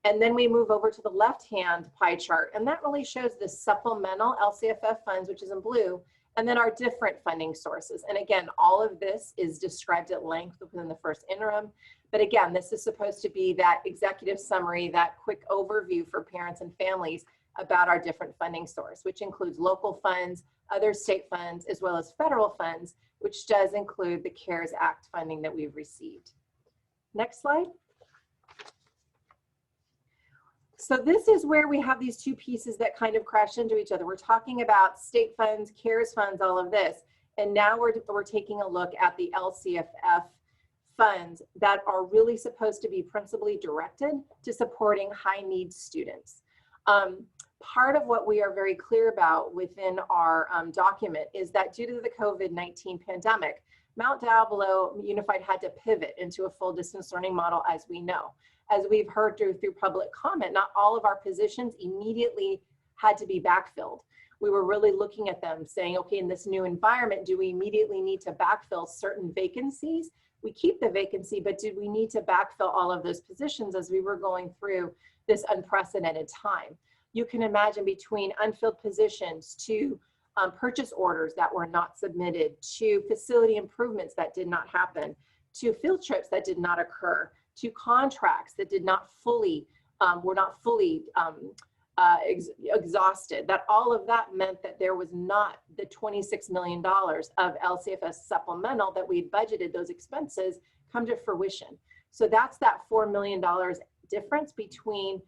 And then we move over to the left-hand pie chart, and that really shows the supplemental LCFF funds, which is in blue, and then our different funding sources. And again, all of this is described at length within the first interim. But again, this is supposed to be that executive summary, that quick overview for parents and families about our different funding source, which includes local funds, other state funds, as well as federal funds, which does include the CARES Act funding that we've received. Next slide. So this is where we have these two pieces that kind of crash into each other. We're talking about state funds, CARES funds, all of this. And now we're taking a look at the LCFF funds that are really supposed to be principally directed to supporting high needs students. Part of what we are very clear about within our document is that due to the COVID-19 pandemic, Mount Diablo Unified had to pivot into a full distance learning model, as we know. As we've heard through public comment, not all of our positions immediately had to be backfilled. We were really looking at them saying, okay, in this new environment, do we immediately need to backfill certain vacancies? We keep the vacancy, but did we need to backfill all of those positions as we were going through this unprecedented time? You can imagine between unfilled positions to purchase orders that were not submitted, to facility improvements that did not happen, to field trips that did not occur, to contracts that did not fully, were not fully exhausted, that all of that meant that there was not the $26 million of LCFS supplemental that we budgeted those expenses come to fruition. So that's that $4 million difference between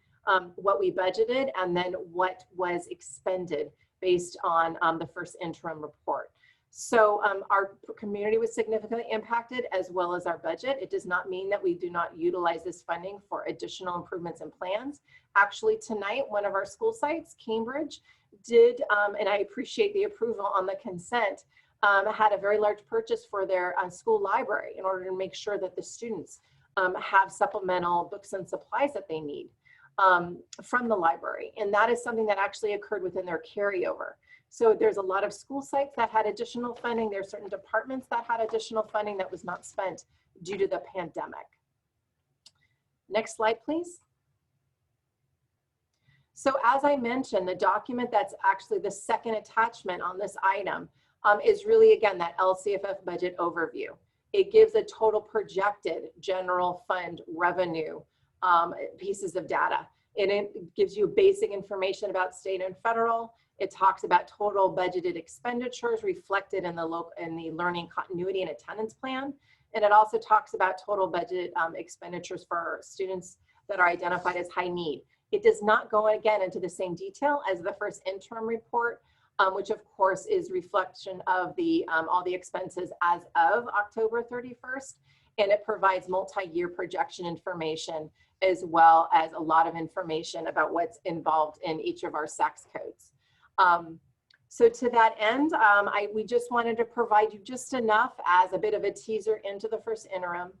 what we budgeted and then what was expended based on the first interim report. So our community was significantly impacted as well as our budget. It does not mean that we do not utilize this funding for additional improvements and plans. Actually tonight, one of our school sites, Cambridge, did, and I appreciate the approval on the consent, had a very large purchase for their school library in order to make sure that the students have supplemental books and supplies that they need from the library. And that is something that actually occurred within their carryover. So there's a lot of school sites that had additional funding. There are certain departments that had additional funding that was not spent due to the pandemic. Next slide, please. So as I mentioned, the document that's actually the second attachment on this item is really, again, that LCFF budget overview. It gives a total projected general fund revenue pieces of data. It gives you basic information about state and federal. It talks about total budgeted expenditures reflected in the learning continuity and attendance plan. And it also talks about total budget expenditures for students that are identified as high need. It does not go again into the same detail as the first interim report, which of course is reflection of the all the expenses as of October 31st. And it provides multi-year projection information as well as a lot of information about what's involved in each of our SACS codes. So to that end, we just wanted to provide you just enough as a bit of a teaser into the first interim.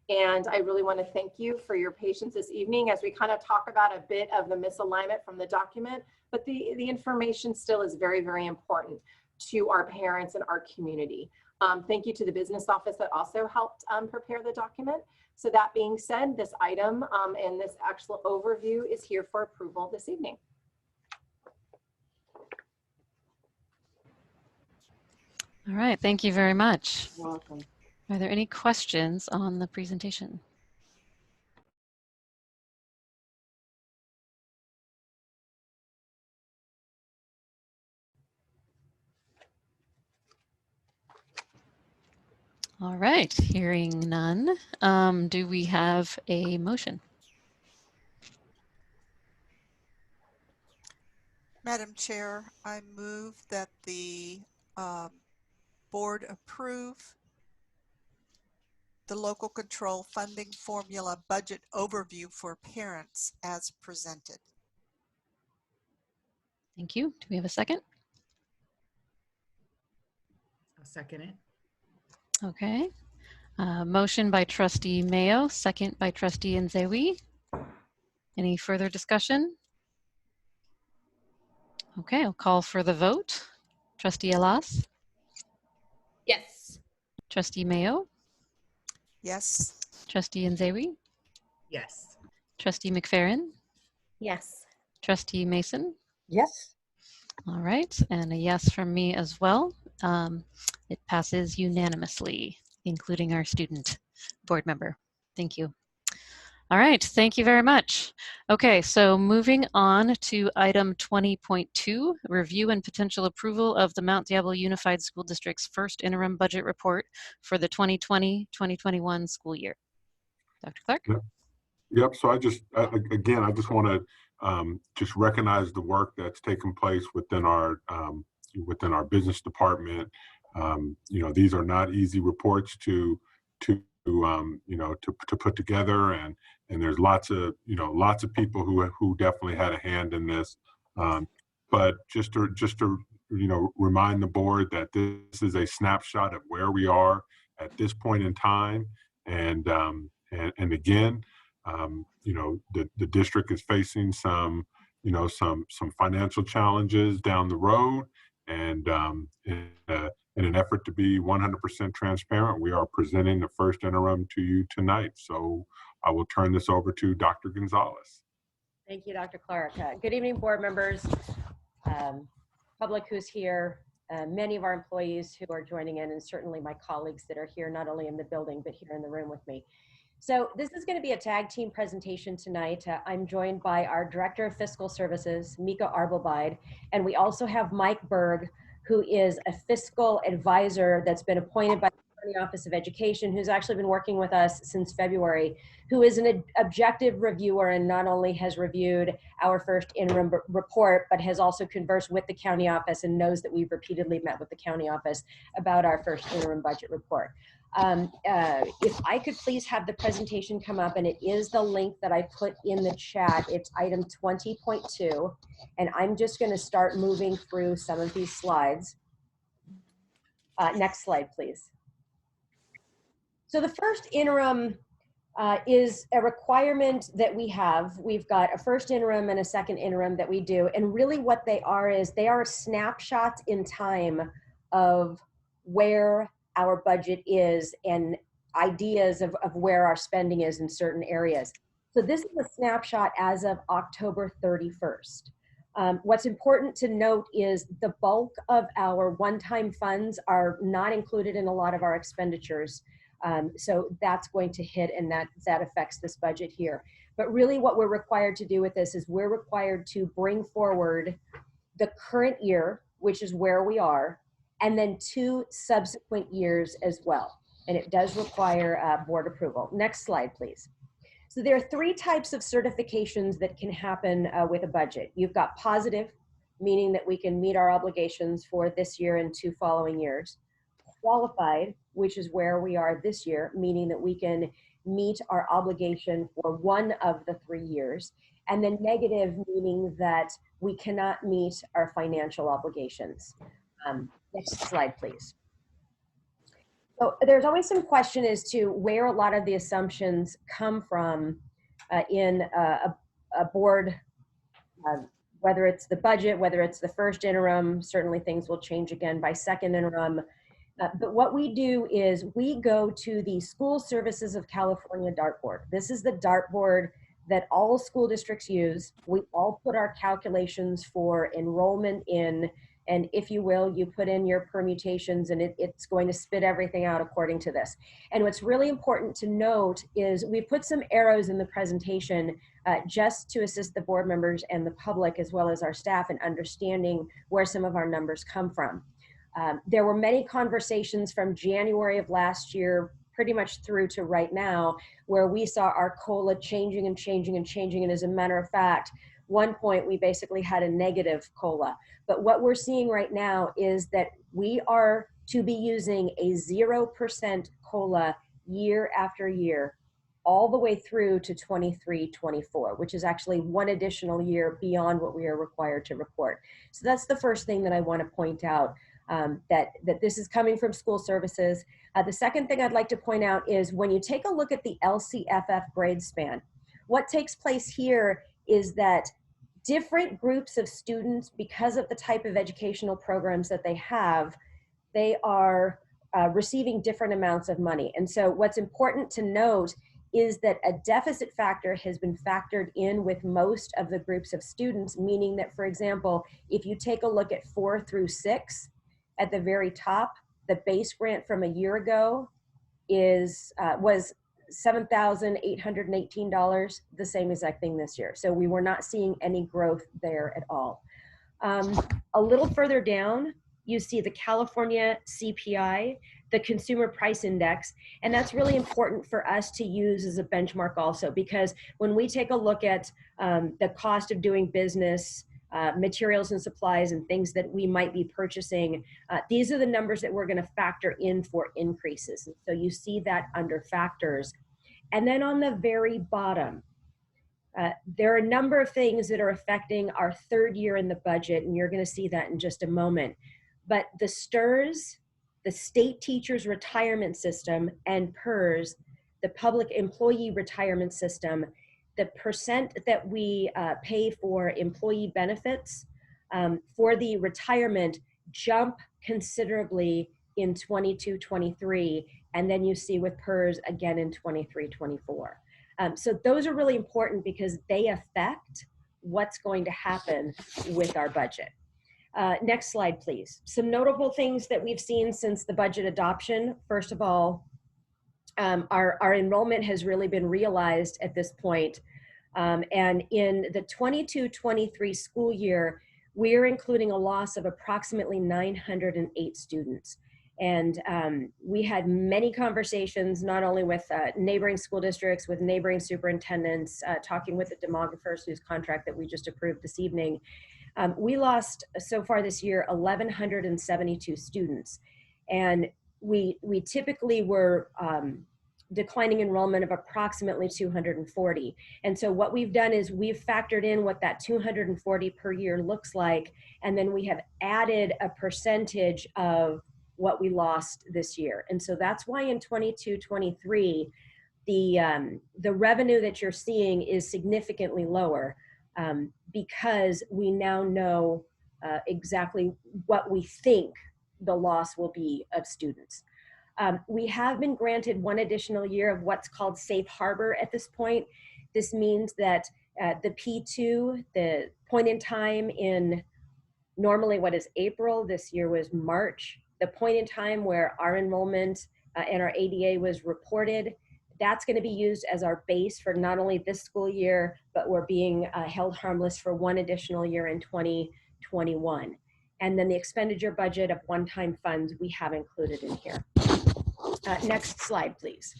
And I really want to thank you for your patience this evening as we kind of talk about a bit of the misalignment from the document, but the information still is very, very important to our parents and our community. Thank you to the business office that also helped prepare the document. So that being said, this item and this actual overview is here for approval this evening. All right, thank you very much. You're welcome. Are there any questions on the presentation? All right, hearing none, do we have a motion? Madam Chair, I move that the board approve the local control funding formula budget overview for parents as presented. Thank you. Do we have a second? I'll second it. Okay. Motion by Trustee Mayo, second by Trustee Nzewi. Any further discussion? Okay, I'll call for the vote. Trustee Alas, Yes. Trustee Mayo, Yes. Trustee Nzewi, Yes. Trustee McFerrin, Yes. Trustee Mason. Yes. All right, and a yes from me as well. It passes unanimously, including our student board member. Thank you. All right, thank you very much. Okay, so moving on to item 20.2, review and potential approval of the Mount Diablo Unified School District's first interim budget report for the 2020-2021 school year. Dr. Clark? Yep. So I just want to just recognize the work that's taken place within our business department. These are not easy reports to put together, and there's lots of people who definitely had a hand in this. But just to remind the board that this is a snapshot of where we are at this point in time, and again. The district is facing some financial challenges down the road, and in an effort to be 100% transparent, we are presenting the first interim to you tonight. So I will turn this over to Dr. Gonzalez. Thank you, Dr. Clark. Good evening, board members, public who's here, many of our employees who are joining in, and certainly my colleagues that are here, not only in the building, but here in the room with me. So this is going to be a tag team presentation tonight. I'm joined by our Director of Fiscal Services, Mika Arbelbeid, and we also have Mike Berg, who is a fiscal advisor that's been appointed by the County Office of Education, who's actually been working with us since February, who is an objective reviewer and not only has reviewed our first interim report, but has also conversed with the county office and knows that we've repeatedly met with the county office about our first interim budget report. If I could please have the presentation come up, and it is the link that I put in the chat. It's item 20.2, and I'm just going to start moving through some of these slides. Next slide, please. So the first interim is a requirement that we have. We've got a first interim and a second interim that we do, and really what they are is they are snapshots in time of where our budget is and ideas of where our spending is in certain areas. So this is a snapshot as of October 31st. What's important to note is the bulk of our one-time funds are not included in a lot of our expenditures. So that's going to hit, and that affects this budget here. But really what we're required to do with this is we're required to bring forward the current year, which is where we are, and then 2 subsequent years as well. And it does require board approval. Next slide, please. So there are 3 types of certifications that can happen with a budget. You've got positive, meaning that we can meet our obligations for this year and 2 following years. Qualified, which is where we are this year, meaning that we can meet our obligation for 1 of the 3 years. And then negative, meaning that we cannot meet our financial obligations. Next slide, please. So there's always some question as to where a lot of the assumptions come from in a board, whether it's the budget, whether it's the first interim. Certainly things will change again by second interim. But what we do is we go to the School Services of California dartboard. This is the dartboard that all school districts use. We all put our calculations for enrollment in, and if you will, you put in your permutations, and it's going to spit everything out according to this. And what's really important to note is we put some arrows in the presentation just to assist the board members and the public, as well as our staff, in understanding where some of our numbers come from. There were many conversations from January of last year pretty much through to right now, where we saw our COLA changing and changing and changing. And as a matter of fact, one point we basically had a negative COLA. But what we're seeing right now is that we are to be using a 0% COLA year after year, all the way through to 23-24, which is actually 1 additional year beyond what we are required to report. So that's the first thing that I want to point out, that this is coming from school services. The second thing I'd like to point out is when you take a look at the LCFF grade span, what takes place here is that different groups of students, because of the type of educational programs that they have, they are receiving different amounts of money. And so what's important to note is that a deficit factor has been factored in with most of the groups of students, meaning that, for example, if you take a look at 4 through 6, at the very top, the base grant from a year ago was $7,818, the same exact thing this year. So we were not seeing any growth there at all. A little further down, you see the California CPI, the Consumer Price Index, and that's really important for us to use as a benchmark also, because when we take a look at the cost of doing business, materials and supplies and things that we might be purchasing, these are the numbers that we're going to factor in for increases. So you see that under factors. And then on the very bottom, there are a number of things that are affecting our third year in the budget, and you're going to see that in just a moment. But the STRS, the State Teachers Retirement System, and PERS, the Public Employee Retirement System, the percent that we pay for employee benefits for the retirement jump considerably in 22-23, and then you see with PERS again in 23-24. So those are really important because they affect what's going to happen with our budget. Next slide, please. Some notable things that we've seen since the budget adoption. First of all, our enrollment has really been realized at this point. And in the 22-23 school year, we are including a loss of approximately 908 students. And we had many conversations, not only with neighboring school districts, with neighboring superintendents, talking with the demographers whose contract that we just approved this evening. We lost so far this year 1,172 students, and we typically were declining enrollment of approximately 240. And so what we've done is we've factored in what that 240 per year looks like, and then we have added a percentage of what we lost this year. And so that's why in 22-23, the revenue that you're seeing is significantly lower. Because we now know exactly what we think the loss will be of students. We have been granted one additional year of what's called safe harbor at this point. This means that the P2, the point in time in normally what is April, this year was March, the point in time where our enrollment and our ADA was reported, that's going to be used as our base for not only this school year, but we're being held harmless for one additional year in 2021. And then the expenditure budget of one-time funds we have included in here. Next slide, please.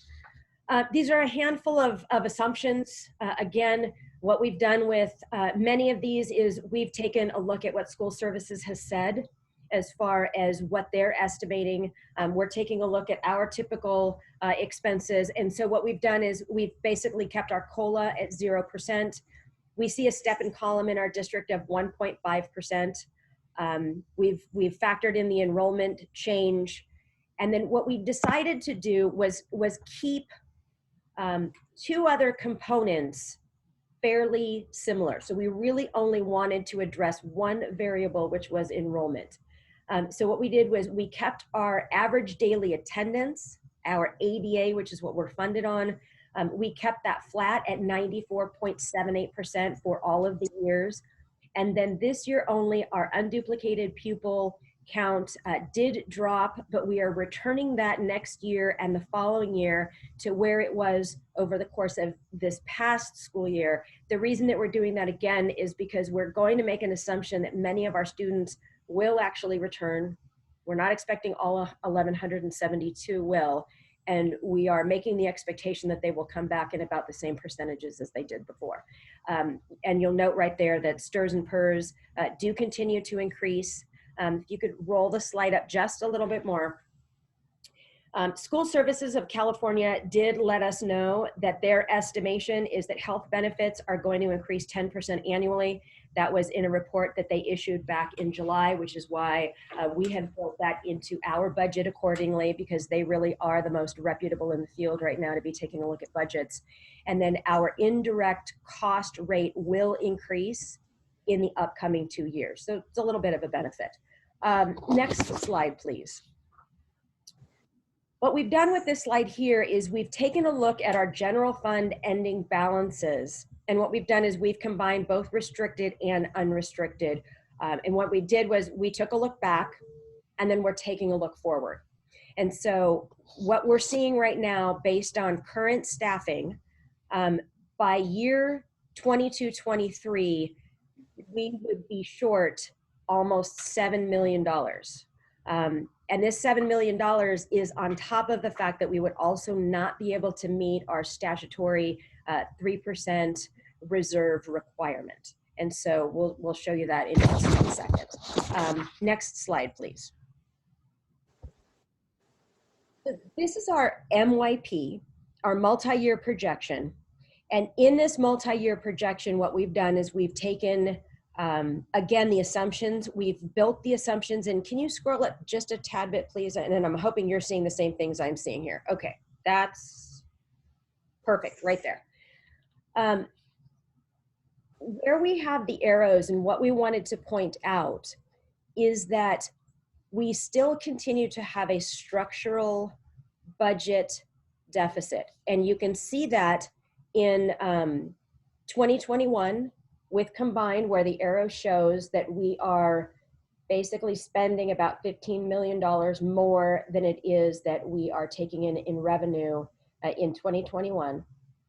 These are a handful of assumptions. Again, what we've done with many of these is we've taken a look at what school services has said as far as what they're estimating. We're taking a look at our typical expenses. And so what we've done is we've basically kept our COLA at 0%. We see a step and column in our district of 1.5%. We've factored in the enrollment change. And then what we decided to do was keep 2 other components fairly similar. So we really only wanted to address one variable, which was enrollment. So what we did was we kept our average daily attendance, our ADA, which is what we're funded on. We kept that flat at 94.78% for all of the years. And then this year only, our unduplicated pupil count did drop, but we are returning that next year and the following year to where it was over the course of this past school year. The reason that we're doing that again is because we're going to make an assumption that many of our students will actually return. We're not expecting all 1,172 will, and we are making the expectation that they will come back in about the same percentages as they did before. And you'll note right there that STRS and PERS do continue to increase. If you could roll the slide up just a little bit more. School Services of California did let us know that their estimation is that health benefits are going to increase 10% annually. That was in a report that they issued back in July, which is why we have built that into our budget accordingly, because they really are the most reputable in the field right now to be taking a look at budgets. And then our indirect cost rate will increase in the upcoming 2 years. So it's a little bit of a benefit. Next slide, please. What we've done with this slide here is we've taken a look at our general fund ending balances. And what we've done is we've combined both restricted and unrestricted. And what we did was we took a look back and then we're taking a look forward. And so what we're seeing right now based on current staffing, by year 22-23, we would be short almost $7 million. And this $7 million is on top of the fact that we would also not be able to meet our statutory 3% reserve requirement. And so we'll show you that in just a second. Next slide, please. This is our MYP, our multi-year projection. And in this multi-year projection, what we've done is we've taken, again, the assumptions. We've built the assumptions. And can you scroll up just a tad bit, please? And then I'm hoping you're seeing the same things I'm seeing here. Okay, that's perfect right there. Where we have the arrows and what we wanted to point out is that we still continue to have a structural budget deficit. And you can see that in 2021 with combined, where the arrow shows that we are basically spending about $15 million more than it is that we are taking in revenue in 2021.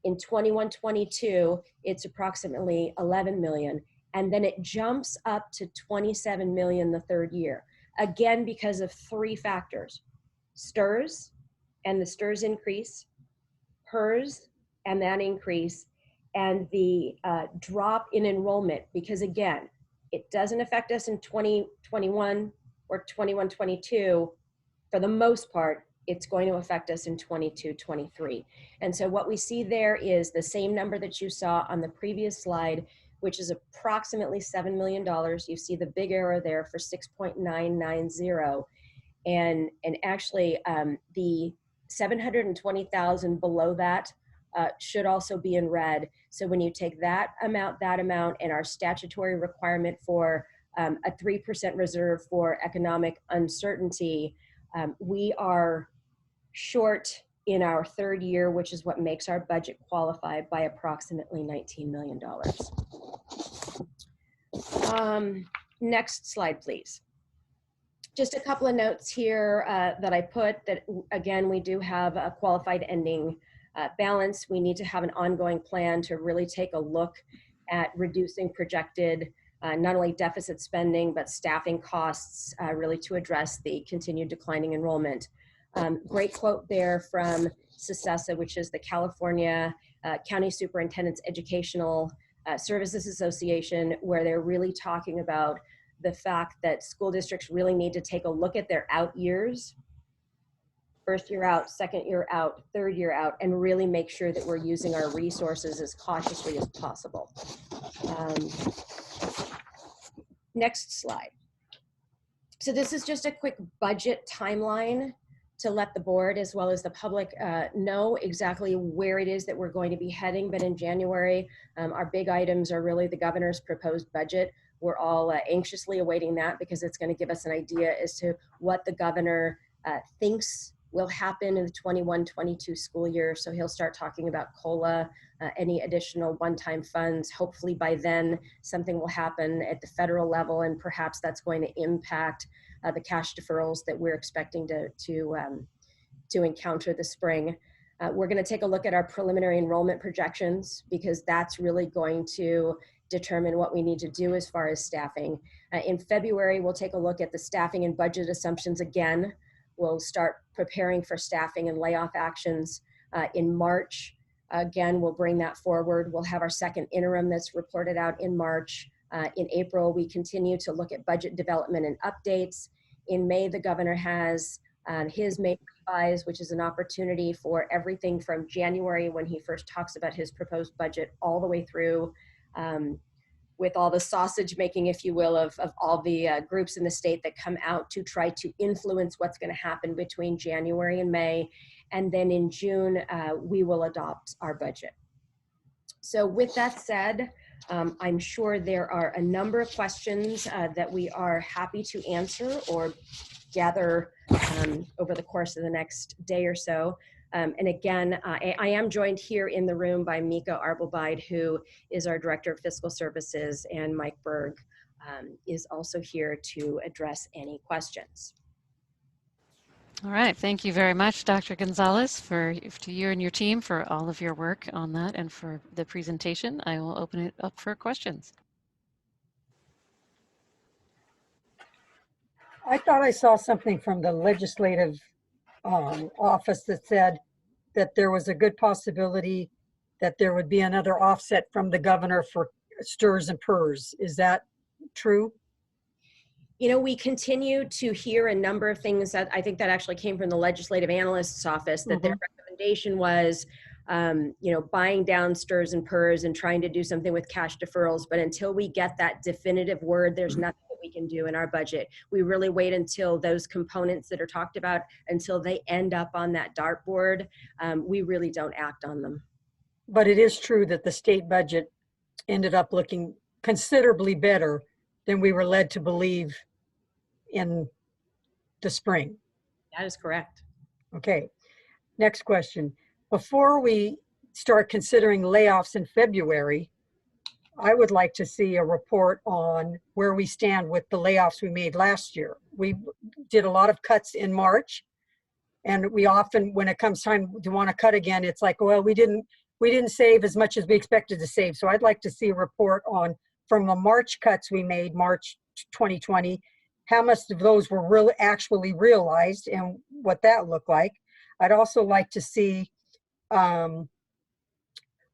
In 21-22, it's approximately 11 million. And then it jumps up to 27 million the third year. Again, because of three factors: STRS and the STRS increase, PERS and that increase, and the drop in enrollment. Because again, it doesn't affect us in 2021 or 21-22. For the most part, it's going to affect us in 22-23. And so what we see there is the same number that you saw on the previous slide, which is approximately $7 million. You see the big arrow there for 6.990. And actually the 720,000 below that should also be in red. So when you take that amount, and our statutory requirement for a 3% reserve for economic uncertainty, we are short in our third year, which is what makes our budget qualified, by approximately $19 million. Next slide, please. Just a couple of notes here that I put that, again, we do have a qualified ending balance. We need to have an ongoing plan to really take a look at reducing projected not only deficit spending, but staffing costs, really to address the continued declining enrollment. Great quote there from CSESA, which is the California County Superintendent's Educational Services Association, where they're really talking about the fact that school districts really need to take a look at their out years, first year out, second year out, third year out, and really make sure that we're using our resources as cautiously as possible. Next slide. So this is just a quick budget timeline to let the board as well as the public know exactly where it is that we're going to be heading. But in January, our big items are really the governor's proposed budget. We're all anxiously awaiting that because it's going to give us an idea as to what the governor thinks will happen in the 21-22 school year. So he'll start talking about COLA, any additional one-time funds. Hopefully by then something will happen at the federal level, and perhaps that's going to impact the cash deferrals that we're expecting to encounter this spring. We're going to take a look at our preliminary enrollment projections, because that's really going to determine what we need to do as far as staffing. In February, we'll take a look at the staffing and budget assumptions again. We'll start preparing for staffing and layoff actions. In March, again, we'll bring that forward. We'll have our second interim that's reported out in March. In April, we continue to look at budget development and updates. In May, the governor has his May revise, which is an opportunity for everything from January, when he first talks about his proposed budget, all the way through with all the sausage making, if you will, of all the groups in the state that come out to try to influence what's going to happen between January and May. And then in June, we will adopt our budget. So with that said, I'm sure there are a number of questions that we are happy to answer or gather over the course of the next day or so. And again, I am joined here in the room by Mika Arbelbide, who is our Director of Fiscal Services, and Mike Berg is also here to address any questions. All right, thank you very much, Dr. Gonzalez, to you and your team for all of your work on that and for the presentation. I will open it up for questions. I thought I saw something from the legislative office that said that there was a good possibility that there would be another offset from the governor for STRS and PERS. Is that true? You know, we continue to hear a number of things that I think that actually came from the legislative analyst's office, that their recommendation was, you know, buying down STRS and PERS and trying to do something with cash deferrals. But until we get that definitive word, there's nothing that we can do in our budget. We really wait until those components that are talked about, until they end up on that dartboard. We really don't act on them. But it is true that the state budget ended up looking considerably better than we were led to believe in the spring. That is correct. Okay, next question. Before we start considering layoffs in February, I would like to see a report on where we stand with the layoffs we made last year. We did a lot of cuts in March, and we often, when it comes time to want to cut again, it's like, well, we didn't save as much as we expected to save. So I'd like to see a report on, from the March cuts we made, March 2020, how much of those were really actually realized and what that looked like. I'd also like to see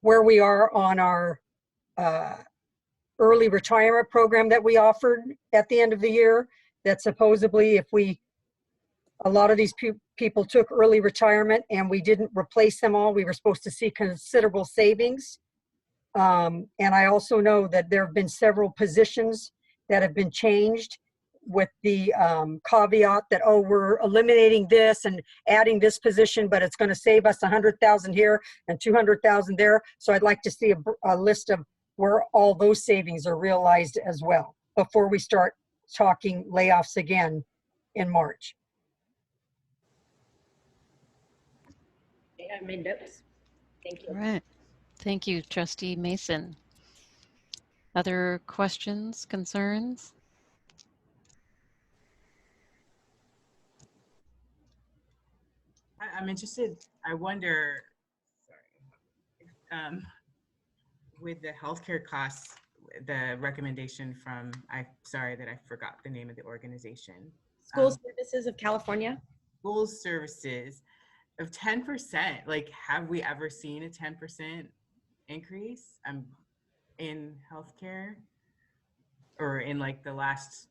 where we are on our early retirement program that we offered at the end of the year, that supposedly a lot of these people took early retirement and we didn't replace them all. We were supposed to see considerable savings. And I also know that there have been several positions that have been changed with the caveat that, oh, we're eliminating this and adding this position, but it's going to save us 100,000 here and 200,000 there. So I'd like to see a list of where all those savings are realized as well before we start talking layoffs again in March. I made notes. Thank you. All right. Thank you, Trustee Mason. Other questions, concerns? I'm interested, I wonder, with the healthcare costs, the recommendation from, I'm sorry that I forgot the name of the organization. School Services of California. School Services of 10%. Like, have we ever seen a 10% increase in healthcare? Or in like the last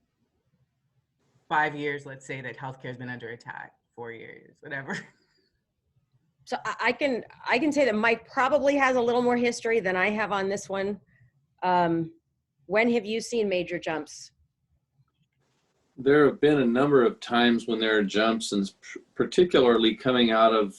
5 years, let's say that healthcare has been under attack, 4 years, whatever. So I can say that Mike probably has a little more history than I have on this one. When have you seen major jumps? There have been a number of times when there are jumps, and particularly coming out of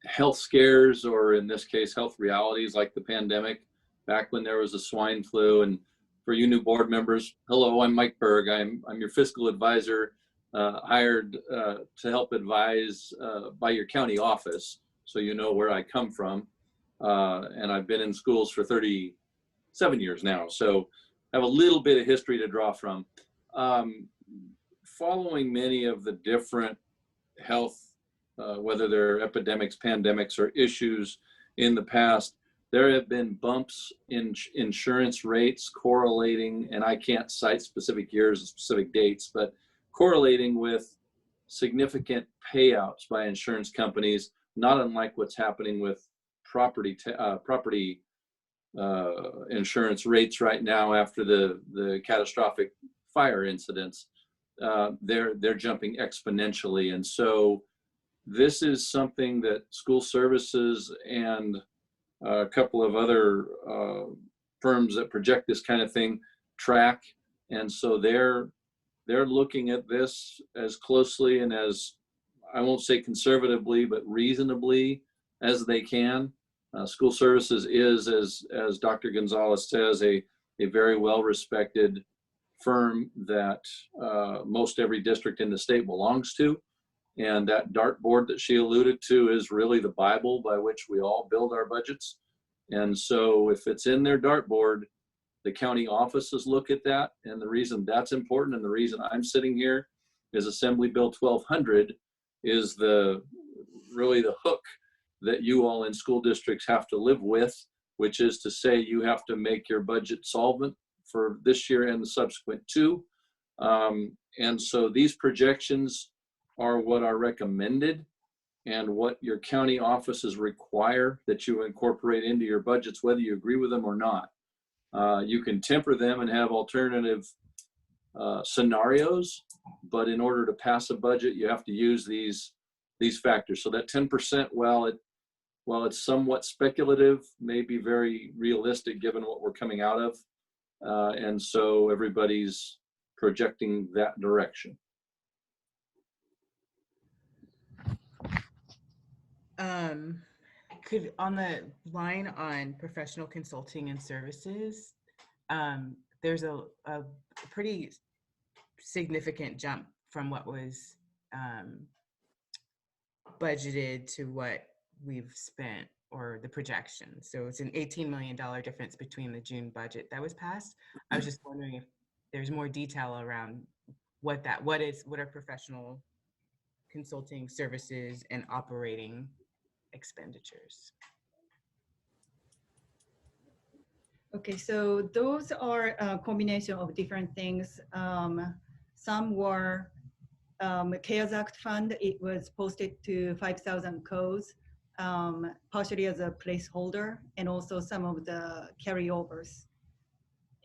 health scares, or in this case, health realities like the pandemic, back when there was a swine flu. And for you new board members, hello, I'm Mike Berg. I'm your fiscal advisor, hired to help advise by your county office, so you know where I come from. And I've been in schools for 37 years now, so I have a little bit of history to draw from. Following many of the different health, whether they're epidemics, pandemics, or issues in the past, there have been bumps in insurance rates correlating, and I can't cite specific years and specific dates, but correlating with significant payouts by insurance companies, not unlike what's happening with property insurance rates right now after the catastrophic fire incidents. They're jumping exponentially, and so this is something that school services and a couple of other firms that project this kind of thing track, and so they're looking at this as closely and as, I won't say conservatively, but reasonably as they can. School Services is, as Dr. Gonzalez says, a very well-respected firm that most every district in the state belongs to. And that dartboard that she alluded to is really the Bible by which we all build our budgets. And so if it's in their dartboard, the county offices look at that. And the reason that's important and the reason I'm sitting here is Assembly Bill 1200 is really the hook that you all in school districts have to live with, which is to say you have to make your budget solvent for this year and the subsequent two. And so these projections are what are recommended and what your county offices require that you incorporate into your budgets, whether you agree with them or not. You can temper them and have alternative scenarios, but in order to pass a budget, you have to use these factors. So that 10%, while it's somewhat speculative, may be very realistic given what we're coming out of. And so everybody's projecting that direction. Could, on the line on professional consulting and services, there's a pretty significant jump from what was budgeted to what we've spent, or the projection. So it's an $18 million difference between the June budget that was passed. I was just wondering if there's more detail around what are professional consulting services and operating expenditures. Okay, so those are a combination of different things. Some were CARES Act fund. It was posted to 5,000 codes, partially as a placeholder, and also some of the carryovers.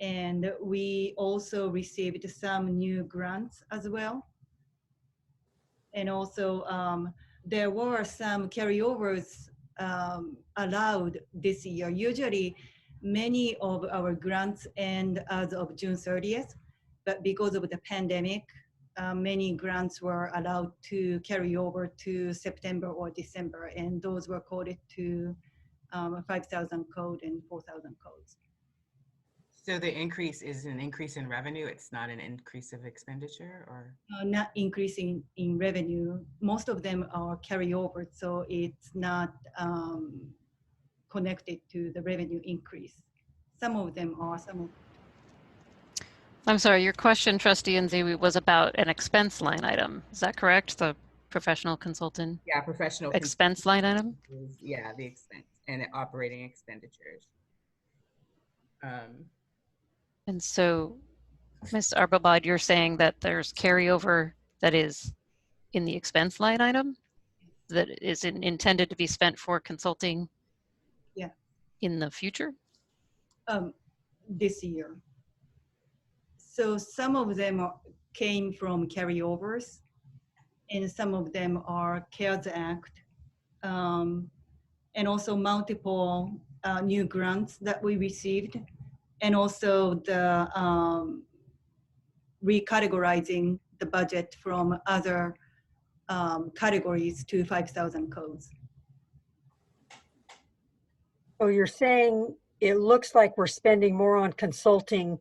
And we also received some new grants as well. And also there were some carryovers allowed this year. Usually many of our grants end as of June 30th, but because of the pandemic, many grants were allowed to carry over to September or December, and those were coded to 5,000 code and 4,000 codes. So the increase is an increase in revenue, it's not an increase of expenditure, or? Not increasing in revenue. Most of them are carryover, so it's not connected to the revenue increase. Some of them are, some of. I'm sorry, your question, Trustee Nziwi, was about an expense line item. Is that correct? The professional consultant? Yeah, professional expense line item? Yeah, the expense and the operating expenditures. And so, Ms. Arbabad, you're saying that there's carryover that is in the expense line item that is intended to be spent for consulting in the future? This year. So some of them came from carryovers, and some of them are CARES Act, and also multiple new grants that we received, and also the recategorizing the budget from other categories to 5,000 codes. So you're saying it looks like we're spending more on consulting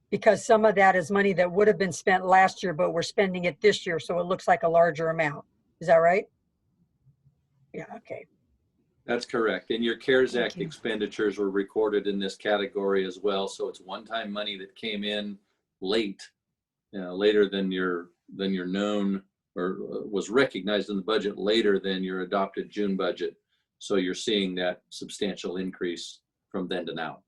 because some of that is money that would have been spent last year, but we're spending it this year, so it looks like a larger amount. Is that right? Yeah, okay. That's correct. And your CARES Act expenditures were recorded in this category as well. So it's one-time money that came in late, later than your known, or was recognized in the budget later than your adopted June budget. So you're seeing that substantial increase from then to now.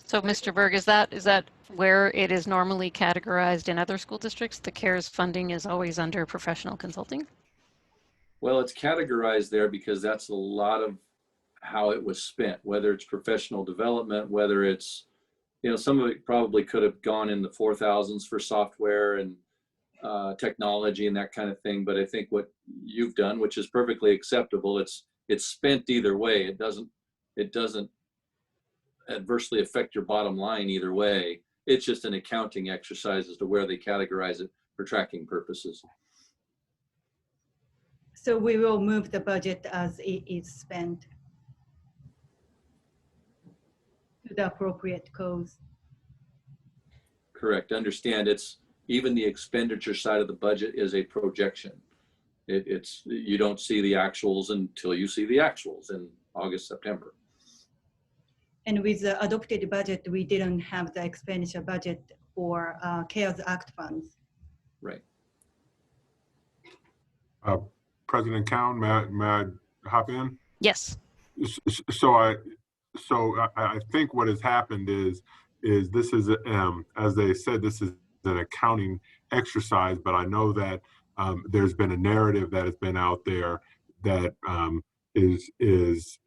So Mr. Berg, is that where it is normally categorized in other school districts? The CARES funding is always under professional consulting? Well, it's categorized there because that's a lot of how it was spent, whether it's professional development, whether it's, some of it probably could have gone in the 4,000s for software and technology and that kind of thing. But I think what you've done, which is perfectly acceptable, it's spent either way. It doesn't adversely affect your bottom line either way. It's just an accounting exercise as to where they categorize it for tracking purposes. So we will move the budget as it is spent to the appropriate cause. Correct. Understand it's even the expenditure side of the budget is a projection. It's you don't see the actuals until you see the actuals in August, September. And with the adopted budget, we didn't have the expenditure budget for CARES Act funds. Right. President Cowan, may I hop in? Yes. So I think what has happened is this is as they said, this is an accounting exercise, but I know that there's been a narrative that has been out there that is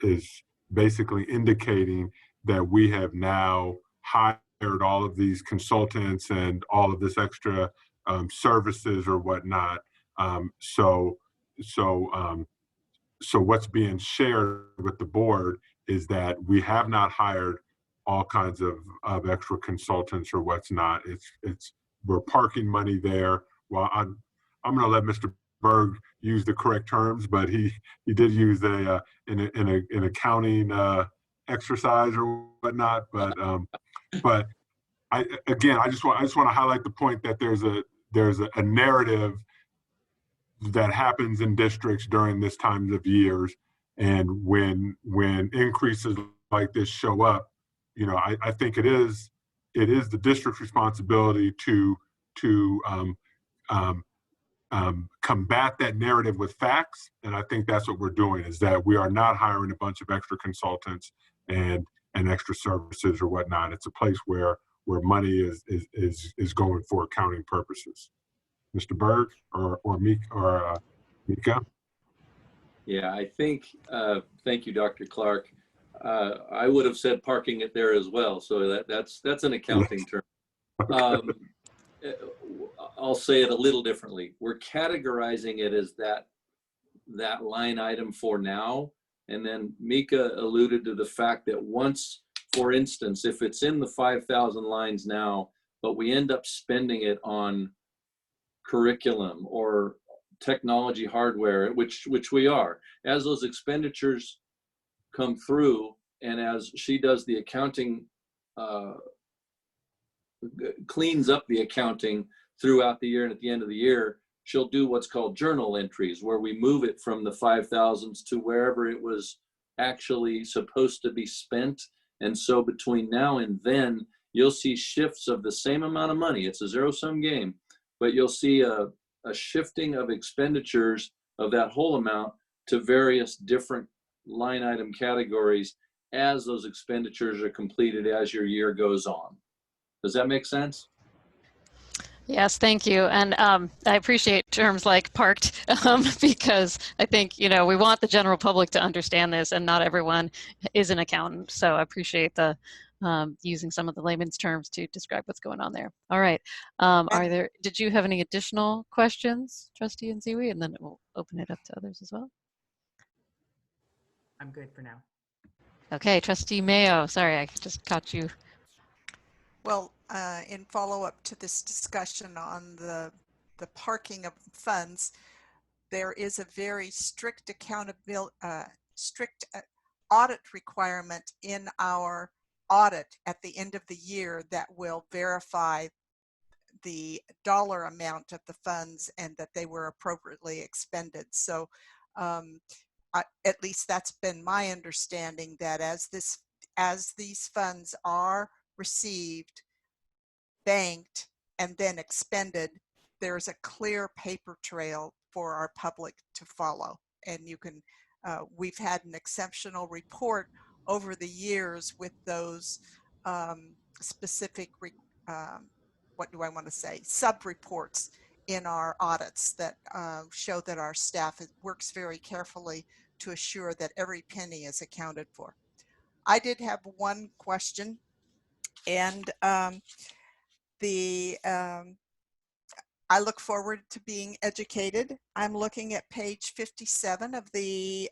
basically indicating that we have now hired all of these consultants and all of this extra services or whatnot. So what's being shared with the board is that we have not hired all kinds of extra consultants or what's not. We're parking money there. Well, I'm going to let Mr. Berg use the correct terms, but he did use an accounting exercise or whatnot. But I just want to highlight the point that there's a narrative that happens in districts during this time of years, and when increases like this show up, I think it is the district's responsibility to combat that narrative with facts, and I think that's what we're doing. Is that we are not hiring a bunch of extra consultants and extra services or whatnot. It's a place where money is going for accounting purposes. Mr. Berg or Mika? Yeah, I think, thank you, Dr. Clark. I would have said parking it there as well. So that's an accounting term. I'll say it a little differently. We're categorizing it as that line item for now. And then Mika alluded to the fact that once, for instance, if it's in the 5,000 lines now, but we end up spending it on curriculum or technology hardware, which we are, as those expenditures come through and as she does the accounting, cleans up the accounting throughout the year, and at the end of the year, she'll do what's called journal entries, where we move it from the 5,000s to wherever it was actually supposed to be spent. And so between now and then, you'll see shifts of the same amount of money. It's a zero-sum game, but you'll see a shifting of expenditures of that whole amount to various different line item categories as those expenditures are completed as your year goes on. Does that make sense? Yes, thank you. And I appreciate terms like parked because I think, we want the general public to understand this, and not everyone is an accountant. So I appreciate the using some of the layman's terms to describe what's going on there. All right. Did you have any additional questions, Trustee Nziwi? And then we'll open it up to others as well. I'm good for now. Okay, Trustee Mayo, sorry, I just caught you. Well, in follow-up to this discussion on the parking of funds, there is a very strict strict audit requirement in our audit at the end of the year that will verify the dollar amount of the funds and that they were appropriately expended. So at least that's been my understanding, that as these funds are received, banked, and then expended, there's a clear paper trail for our public to follow. And you can, we've had an exceptional report over the years with those specific, what do I want to say, sub-reports in our audits that show that our staff works very carefully to assure that every penny is accounted for. I did have one question, and I look forward to being educated. I'm looking at page 57 of the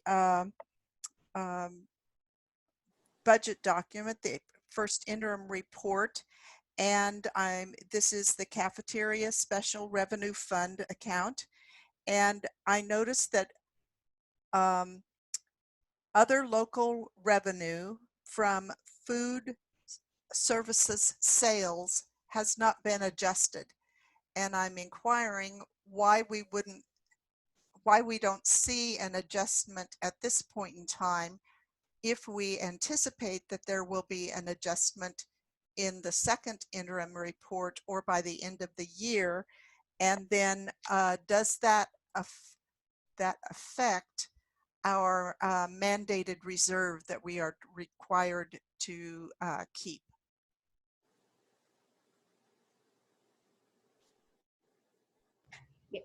budget document, the first interim report, and this is the Cafeteria Special Revenue Fund account. And I noticed that Other local revenue from food services sales has not been adjusted. And I'm inquiring why we don't see an adjustment at this point in time, if we anticipate that there will be an adjustment in the second interim report or by the end of the year. And then does that affect our mandated reserve that we are required to keep?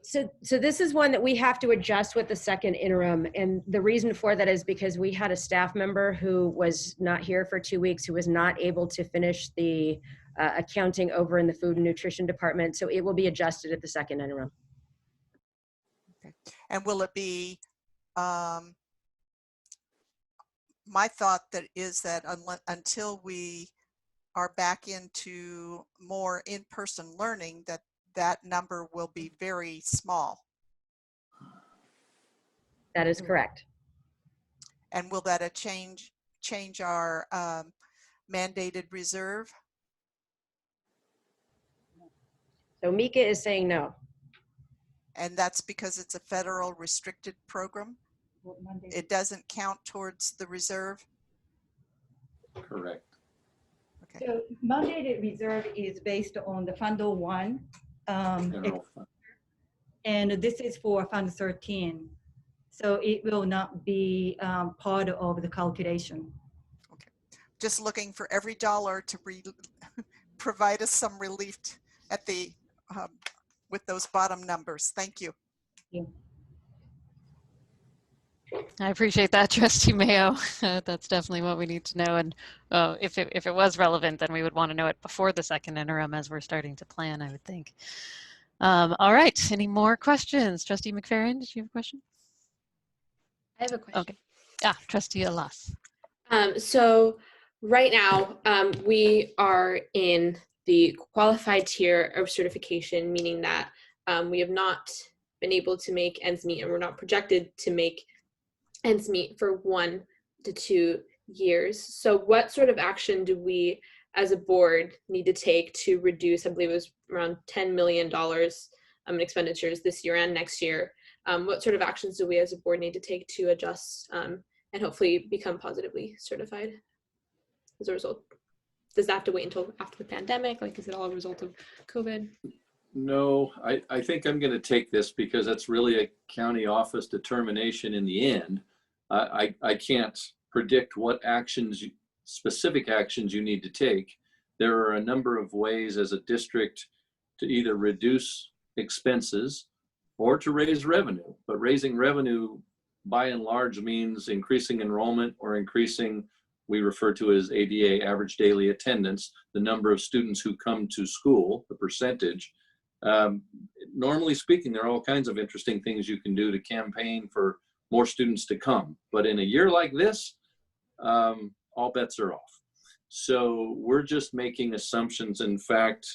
So this is one that we have to adjust with the second interim. And the reason for that is because we had a staff member who was not here for 2 weeks, who was not able to finish the accounting over in the food and nutrition department. So it will be adjusted at the second interim. Okay. And will it be, my thought that is that until we are back into more in-person learning, that number will be very small. That is correct. And will that change our mandated reserve? So Mika is saying no. And that's because it's a federal restricted program? It doesn't count towards the reserve? Correct. Okay. So mandated reserve is based on the Fund 01. General fund. And this is for Fund 13. So it will not be part of the calculation. Okay. Just looking for every dollar to provide us some relief at the with those bottom numbers. Thank you. Thank you. I appreciate that, Trustee Mayo. That's definitely what we need to know. And if it was relevant, then we would want to know it before the second interim as we're starting to plan, I would think. All right, any more questions? Trustee McFerrin, did you have a question? I have a question. Okay. Trustee Alas. So right now, we are in the qualified tier of certification, meaning that we have not been able to make ends meet, and we're not projected to make ends meet for 1 to 2 years. So what sort of action do we as a board need to take to reduce, I believe it was around $10 million in expenditures this year and next year? What sort of actions do we as a board need to take to adjust and hopefully become positively certified as a result? Does that have to wait until after the pandemic? Like, is it all a result of COVID? No, I think I'm going to take this because that's really a county office determination in the end. I can't predict what actions, specific actions you need to take. There are a number of ways as a district to either reduce expenses or to raise revenue. But raising revenue by and large means increasing enrollment or increasing, we refer to as ADA, average daily attendance, the number of students who come to school, the percentage. Normally speaking, there are all kinds of interesting things you can do to campaign for more students to come. But in a year like this, all bets are off. So we're just making assumptions. In fact,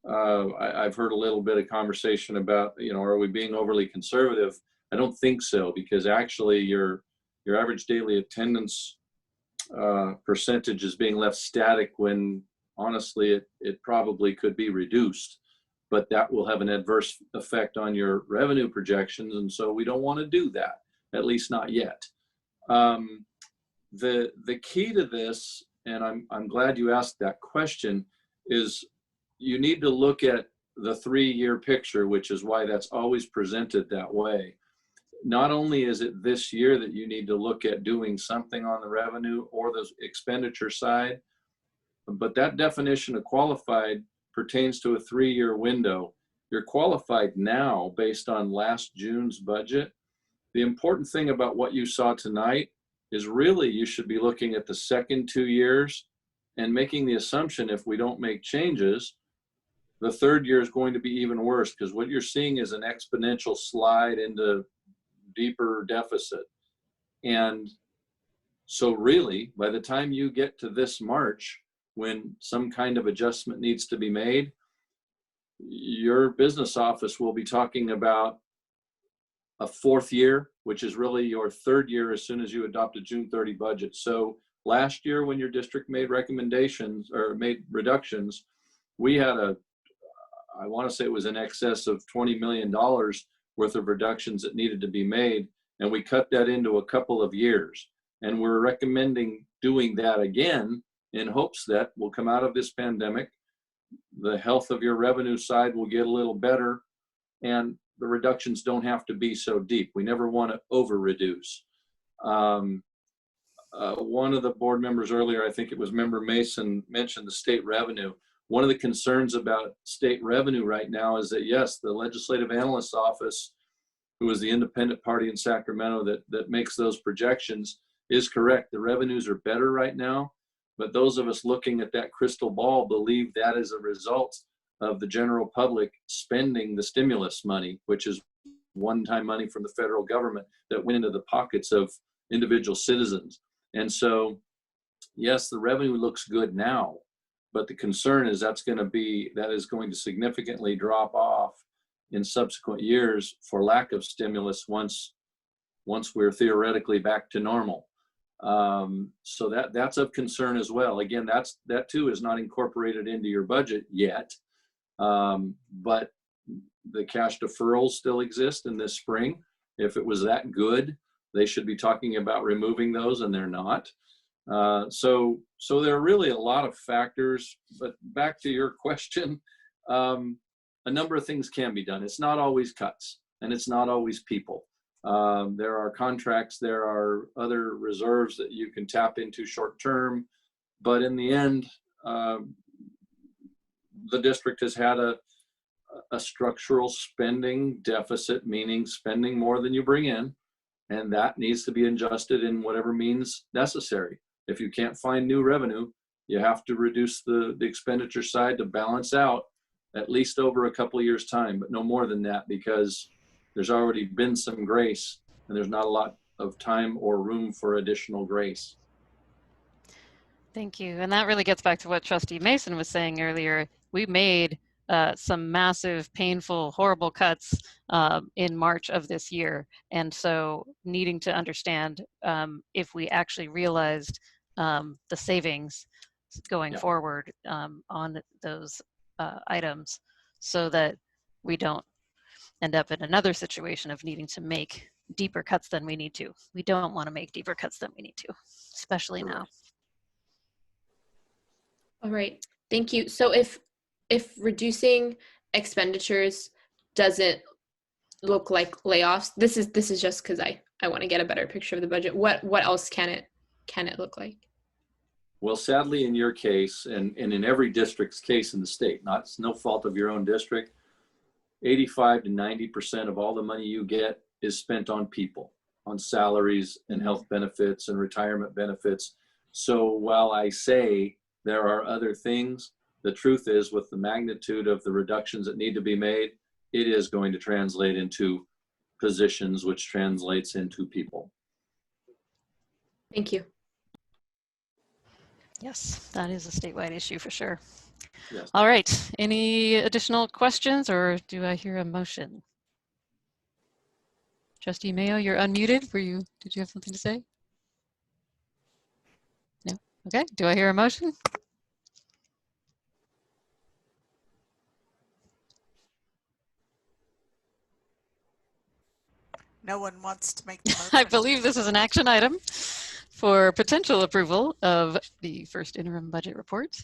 I've heard a little bit of conversation about, are we being overly conservative? I don't think so, because actually your average daily attendance percentage is being left static when honestly it probably could be reduced, but that will have an adverse effect on your revenue projections, and so we don't want to do that, at least not yet. The key to this, and I'm glad you asked that question, is you need to look at the 3-year picture, which is why that's always presented that way. Not only is it this year that you need to look at doing something on the revenue or the expenditure side, but that definition of qualified pertains to a 3-year window. You're qualified now based on last June's budget. The important thing about what you saw tonight is really you should be looking at the second 2 years and making the assumption if we don't make changes, the 3rd year is going to be even worse, because what you're seeing is an exponential slide into deeper deficit. And so really, by the time you get to this March, when some kind of adjustment needs to be made, your business office will be talking about a fourth year, which is really your third year as soon as you adopt a June 30 budget. So last year when your district made recommendations or made reductions, we had I want to say it was in excess of $20 million worth of reductions that needed to be made. And we cut that into a couple of years. And we're recommending doing that again in hopes that we'll come out of this pandemic, the health of your revenue side will get a little better, and the reductions don't have to be so deep. We never want to over-reduce. One of the board members earlier, I think it was Member Mason, mentioned the state revenue. One of the concerns about state revenue right now is that, yes, the Legislative Analyst's Office, who is the independent party in Sacramento that makes those projections, is correct. The revenues are better right now, but those of us looking at that crystal ball believe that is a result of the general public spending the stimulus money, which is one-time money from the federal government that went into the pockets of individual citizens. And so, yes, the revenue looks good now, but the concern is that is going to significantly drop off in subsequent years for lack of stimulus once we're theoretically back to normal. So that's of concern as well. Again, that too is not incorporated into your budget yet, but the cash deferrals still exist in this spring. If it was that good, they should be talking about removing those, and they're not. So there are really a lot of factors, but back to your question, a number of things can be done. It's not always cuts, and it's not always people. There are contracts, there are other reserves that you can tap into short term, but in the end, the district has had a structural spending deficit, meaning spending more than you bring in, and that needs to be adjusted in whatever means necessary. If you can't find new revenue, you have to reduce the expenditure side to balance out at least over a couple of years' time, but no more than that, because there's already been some grace and there's not a lot of time or room for additional grace. Thank you. And that really gets back to what Trustee Mason was saying earlier. We made some massive, painful, horrible cuts in March of this year. And so needing to understand if we actually realized the savings going forward on those items, so that we don't end up in another situation of needing to make deeper cuts than we need to. We don't want to make deeper cuts than we need to, especially now. All right, thank you. So if reducing expenditures doesn't look like layoffs, this is just because I want to get a better picture of the budget. What else can it look like? Well, sadly, in your case, and in every district's case in the state, it's no fault of your own district, 85 to 90% of all the money you get is spent on people, on salaries and health benefits and retirement benefits. So while I say there are other things, the truth is, with the magnitude of the reductions that need to be made, it is going to translate into positions, which translates into people. Thank you. Yes, that is a statewide issue for sure. Yes. All right, any additional questions, or do I hear a motion? Trustee Mayo, you're unmuted. Did you have something to say? No? Okay, do I hear a motion? No one wants to make the motion. I believe this is an action item for potential approval of the first interim budget report.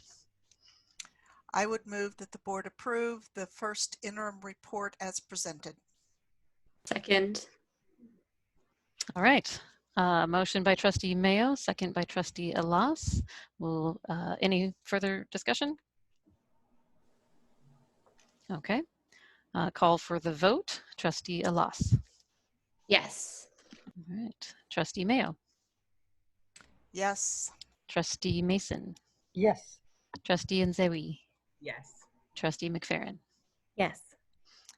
I would move that the board approve the first interim report as presented. Second. All right. Motion by Trustee Mayo, second by Trustee Alas. Any further discussion? Okay. Call for the vote. Trustee Alas. Yes. All right. Trustee Mayo. Yes. Trustee Mason. Yes. Trustee Nzewi. Yes. Trustee McFerrin. Yes.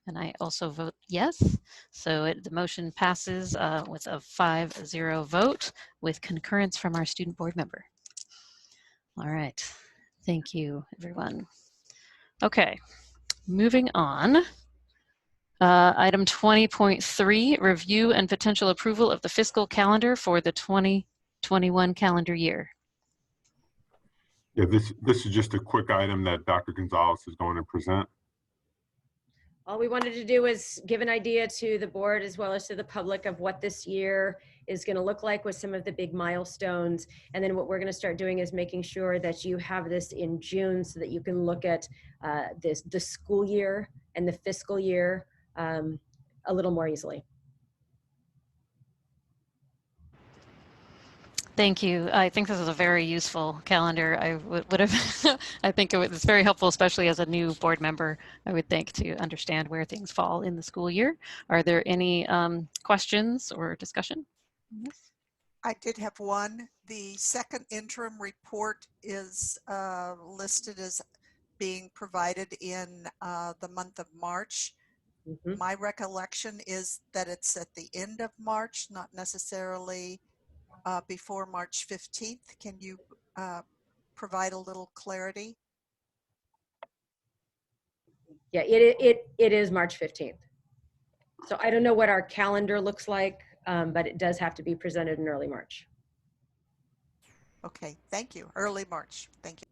And I also vote yes. So the motion passes with a 5-0 vote with concurrence from our student board member. All right. Thank you, everyone. Okay. Moving on. Item 20.3, review and potential approval of the fiscal calendar for the 2021 calendar year. Yeah, this is just a quick item that Dr. Gonzalez is going to present. All we wanted to do is give an idea to the board as well as to the public of what this year is going to look like with some of the big milestones. And then what we're going to start doing is making sure that you have this in June so that you can look at the school year and the fiscal year a little more easily. Thank you. I think this is a very useful calendar. I would have, I think it's very helpful, especially as a new board member, I would think, to understand where things fall in the school year. Are there any questions or discussion? Yes. I did have one. The second interim report is listed as being provided in the month of March. Mm-hmm. My recollection is that it's at the end of March, not necessarily before March 15th. Can you provide a little clarity? Yeah, it is March 15th. So I don't know what our calendar looks like, but it does have to be presented in early March. Okay, thank you. Early March. Thank you.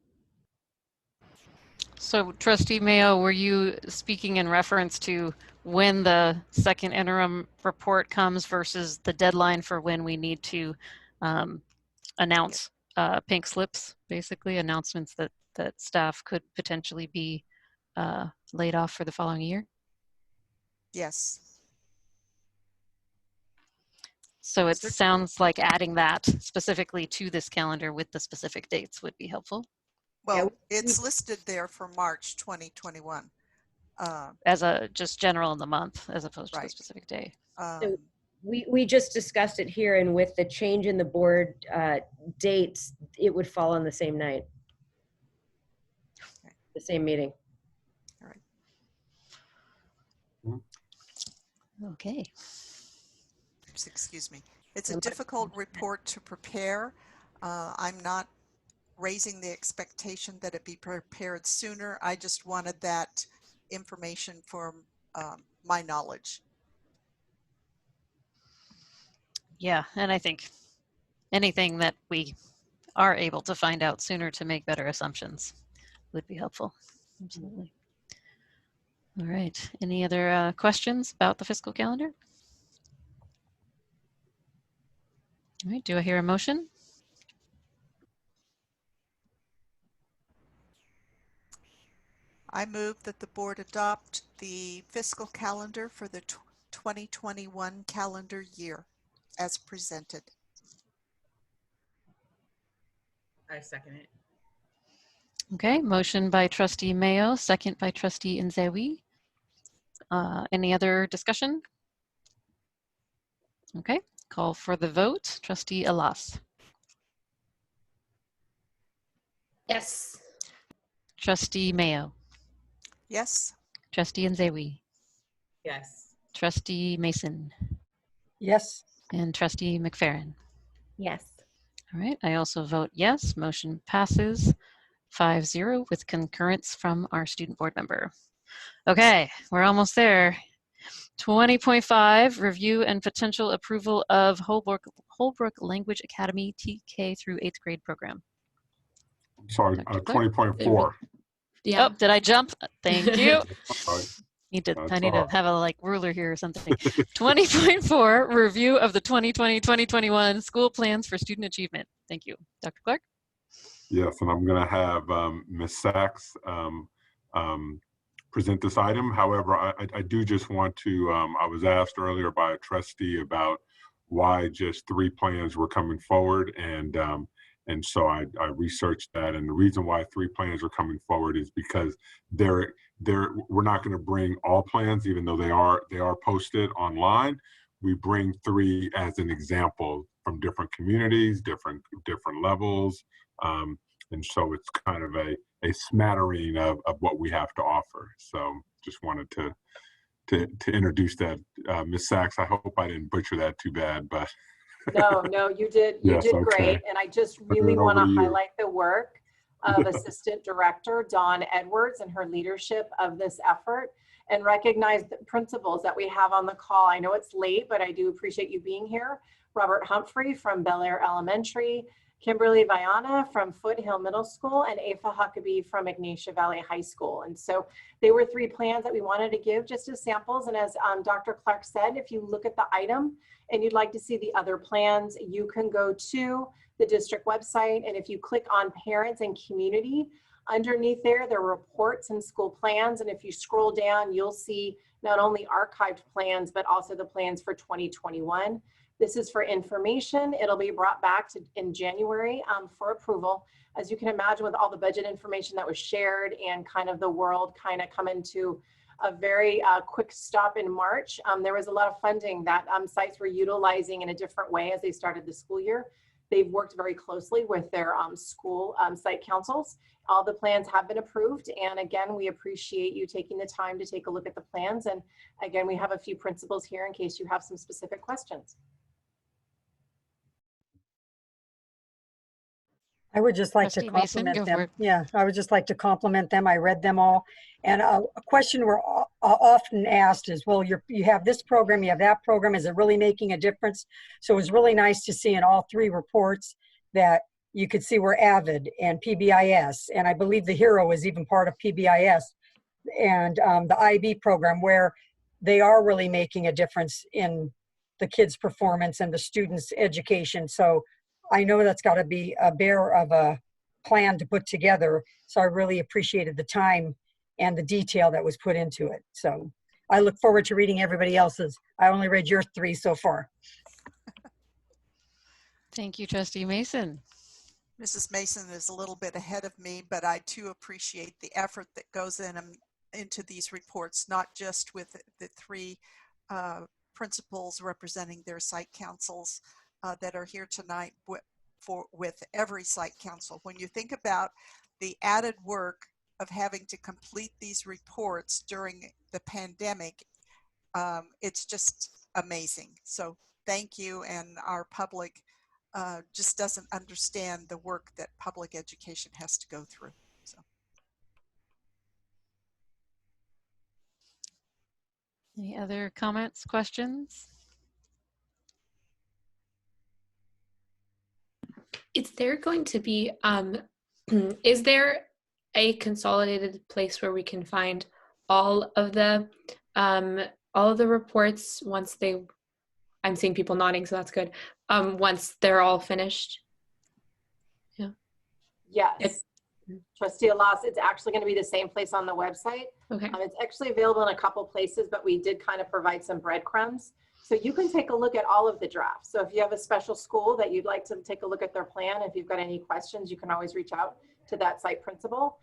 So Trustee Mayo, were you speaking in reference to when the second interim report comes versus the deadline for when we need to announce pink slips, basically announcements that staff could potentially be laid off for the following year? Yes. So it sounds like adding that specifically to this calendar with the specific dates would be helpful. Well, it's listed there for March 2021. As a just general in the month, as opposed to Right. the specific day. So we just discussed it here, and with the change in the board dates, it would fall on the same night, the same meeting. All right. Okay. Excuse me. It's a difficult report to prepare. I'm not raising the expectation that it be prepared sooner. I just wanted that information for my knowledge. Yeah, and I think anything that we are able to find out sooner to make better assumptions would be helpful. Absolutely. All right. Any other questions about the fiscal calendar? All right. Do I hear a motion? I move that the board adopt the fiscal calendar for the 2021 calendar year as presented. I second it. Okay. Motion by Trustee Mayo, second by Trustee Nzewi. Any other discussion? Okay. Call for the vote. Trustee Alas. Yes. Trustee Mayo. Yes. Trustee Nzewi. Yes. Trustee Mason. Yes. And Trustee McFerrin. Yes. All right. I also vote yes. Motion passes 5-0 with concurrence from our student board member. Okay, we're almost there. 20.5, review and potential approval of Holbrook Language Academy TK through 8th grade program. Sorry, 20.4. Yeah. Oh, did I jump? Thank you. Sorry. I need to have a like ruler here or something. 20.4, review of the 2020-2021 school plans for student achievement. Thank you. Dr. Clark? Yes, and I'm going to have Ms. Sachs present this item. However, I do just want to, I was asked earlier by a trustee about why just 3 plans were coming forward, and so I researched that, and the reason why 3 plans are coming forward is because we're not going to bring all plans, even though they are posted online. We bring 3 as an example from different communities, different levels, and so it's kind of a smattering of what we have to offer. So just wanted to introduce that. Ms. Sachs, I hope I didn't butcher that too bad, but. No, you did. You Yes, did okay. great. And I just really over want to to you. highlight the work of Assistant Director Dawn Edwards and her leadership of this effort, and recognize the principals that we have on the call. I know it's late, but I do appreciate you being here. Robert Humphrey from Bel Air Elementary, Kimberly Viana from Foothill Middle School, and Afa Huckabee from Ignatia Valley High School. And so they were 3 plans that we wanted to give just as samples. And as Dr. Clark said, if you look at the item and you'd like to see the other plans, you can go to the district website. And if you click on parents and community, underneath there are reports and school plans. And if you scroll down, you'll see not only archived plans, but also the plans for 2021. This is for information. It'll be brought back in January for approval. As you can imagine, with all the budget information that was shared and kind of the world kind of coming to a very quick stop in March, there was a lot of funding that sites were utilizing in a different way as they started the school year. They've worked very closely with their school site councils. All the plans have been approved. And again, we appreciate you taking the time to take a look at the plans. And again, we have a few principals here in case you have some specific questions. I would just like to compliment them. Yeah, I would just like to compliment them. I read them all. And a question we're often asked is, well, you have this program, you have that program. Is it really making a difference? So it was really nice to see in all 3 reports that you could see we're AVID and PBIS. And I believe the HERO is even part of PBIS and the IB program, where they are really making a difference in the kids' performance and the students' education. So I know that's got to be a bear of a plan to put together. So I really appreciated the time and the detail that was put into it. So I look forward to reading everybody else's. I only read your 3 so far. Thank you, Trustee Mason. Mrs. Mason is a little bit ahead of me, but I too appreciate the effort that goes into these reports, not just with the 3 principals representing their site councils that are here tonight with every site council. When you think about the added work of having to complete these reports during the pandemic, it's just amazing. So thank you, and our public just doesn't understand the work that public education has to go through. So. Any other comments, questions? Is there going to be, is there a consolidated place where we can find all of the reports once they, I'm seeing people nodding, so that's good. Once they're all finished? Yeah. Yes. Trustee Alas, it's actually going to be the same place on the website. Okay. It's actually available in a couple places, but we did kind of provide some breadcrumbs. So you can take a look at all of the drafts. So if you have a special school that you'd like to take a look at their plan, if you've got any questions, you can always reach out to that site principal.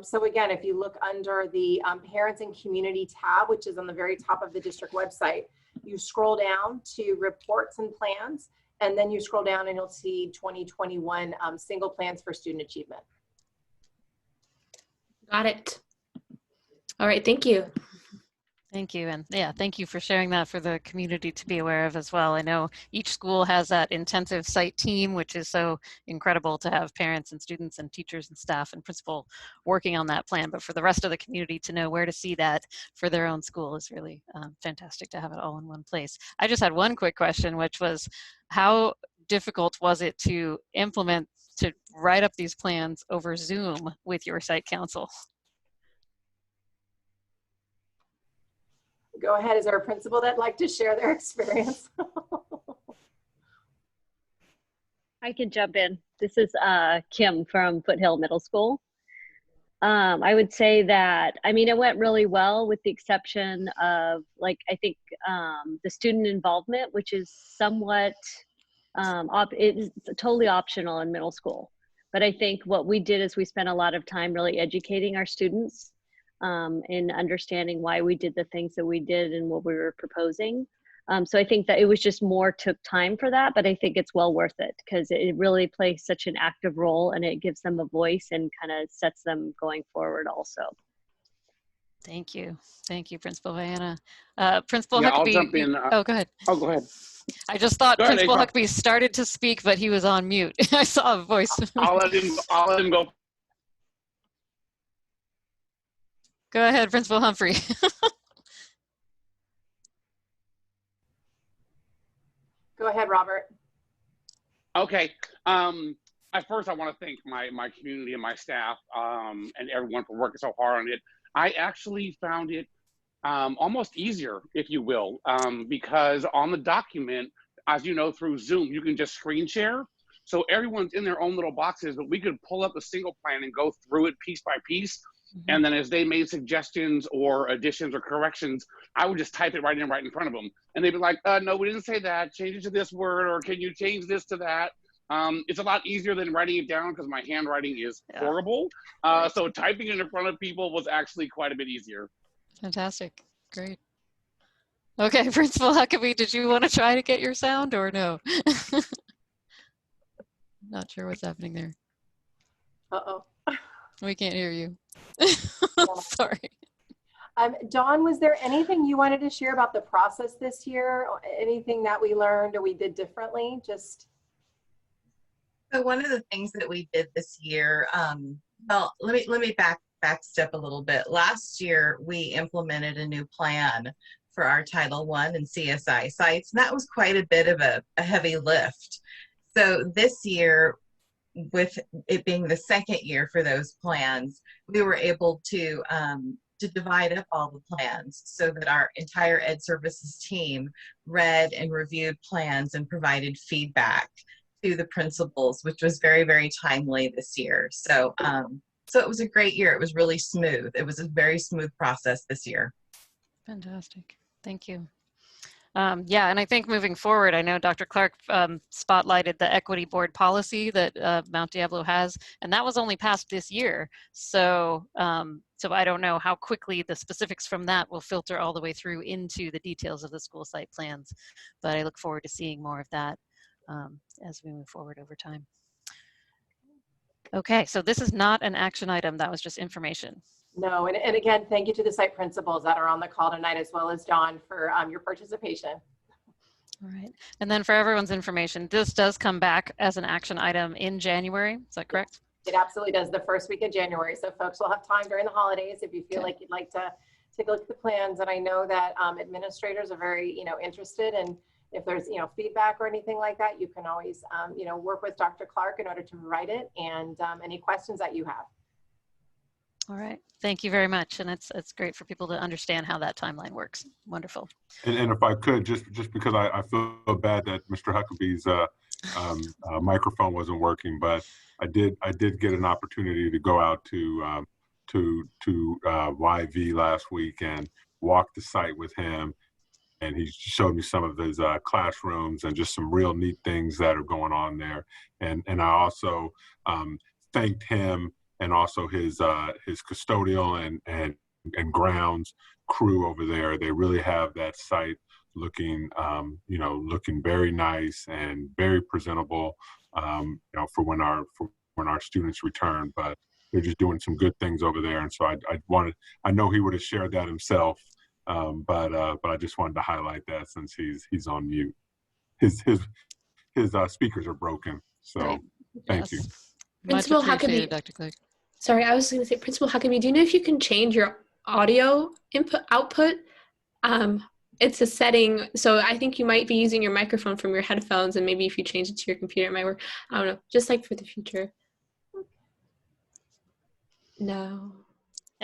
So again, if you look under the Parents and Community tab, which is on the very top of the district website, you scroll down to Reports and Plans, and then you scroll down and you'll see 2021 single plans for student achievement. Got it. All right, thank you. Thank you. And yeah, thank you for sharing that for the community to be aware of as well. I know each school has that intensive site team, which is so incredible to have parents and students and teachers and staff and principal working on that plan. But for the rest of the community to know where to see that for their own school is really fantastic to have it all in one place. I just had one quick question, which was how difficult was it to implement, to write up these plans over Zoom with your site council? Go ahead. Is there a principal that'd like to share their experience? I can jump in. This is Kim from Foothill Middle School. I would say that, I mean, it went really well with the exception of, like, I think the student involvement, which is somewhat, it's totally optional in middle school. But I think what we did is we spent a lot of time really educating our students in understanding why we did the things that we did and what we were proposing. So I think that it was just took time for that, but I think it's well worth it because it really plays such an active role and it gives them a voice and kind of sets them going forward also. Thank you. Thank you, Principal Viana. Principal yeah, Huckabee. I'll jump in. Oh, go ahead. Oh, go ahead. I just thought Go ahead, Principal April. Huckabee started to speak, but he was on mute. I saw a voice. I'll let him go. Go ahead, Principal Humphrey. Go ahead, Robert. Okay. At first, I want to thank my community and my staff and everyone for working so hard on it. I actually found it almost easier, if you will, because on the document, as you know, through Zoom, you can just screen share. So everyone's in their own little boxes, but we could pull up a single plan and go through it piece by piece. Mm-hmm. And then as they made suggestions or additions or corrections, I would just type it right in front of them. And they'd be like, no, we didn't say that. Change it to this word, or can you change this to that? It's a lot easier than writing it down because my handwriting is horrible. So typing it in front of people was actually quite a bit easier. Fantastic. Great. Okay, Principal Huckabee, did you want to try to get your sound or no? Not sure what's happening there. Uh-oh. We can't hear you. Sorry. Dawn, was there anything you wanted to share about the process this year? Anything that we learned or we did differently? So one of the things that we did this year, well, let me back step a little bit. Last year, we implemented a new plan for our Title I and CSI sites, and that was quite a bit of a heavy lift. So this year, with it being the second year for those plans, we were able to divide up all the plans so that our entire Ed Services team read and reviewed plans and provided feedback to the principals, which was very, very timely this year. So so it was a great year. It was really smooth. It was a very smooth process this year. Fantastic. Thank you. Yeah, and I think moving forward, I know Dr. Clark spotlighted the equity board policy that Mount Diablo has, and that was only passed this year. So, so I don't know how quickly the specifics from that will filter all the way through into the details of the school site plans, but I look forward to seeing more of that as we move forward over time. Okay, so this is not an action item. That was just information. No, and again, thank you to the site principals that are on the call tonight, as well as Dawn, for your participation. All right, and then for everyone's information, this does come back as an action item in January. Is that correct? It absolutely does, the first week of January. So folks will have time during the holidays if you feel like you'd like to take a look at the plans. And I know that administrators are very, interested, and if there's, feedback or anything like that, you can always, work with Dr. Clark in order to provide it, and any questions that you have. All right, thank you very much. And it's great for people to understand how that timeline works. Wonderful. And if I could, just because I feel bad that Mr. Huckabee's microphone wasn't working, but I did get an opportunity to go out to YV last week and walk the site with him. And he showed me some of his classrooms and just some real neat things that are going on there. And I also thanked him and also his custodial and grounds crew over there. They really have that site looking, looking very nice and very presentable, for when our students return. But they're just doing some good things over there. And so I know he would have shared that himself. But I just wanted to highlight that since he's on mute. His speakers are broken. So right. Thank you. Principal Huckabee, Dr. Clark. Sorry, I was going to say, Principal Huckabee, do you know if you can change your audio output? It's a setting, so I think you might be using your microphone from your headphones, and maybe if you change it to your computer, it might work. I don't know, just like for the future. No.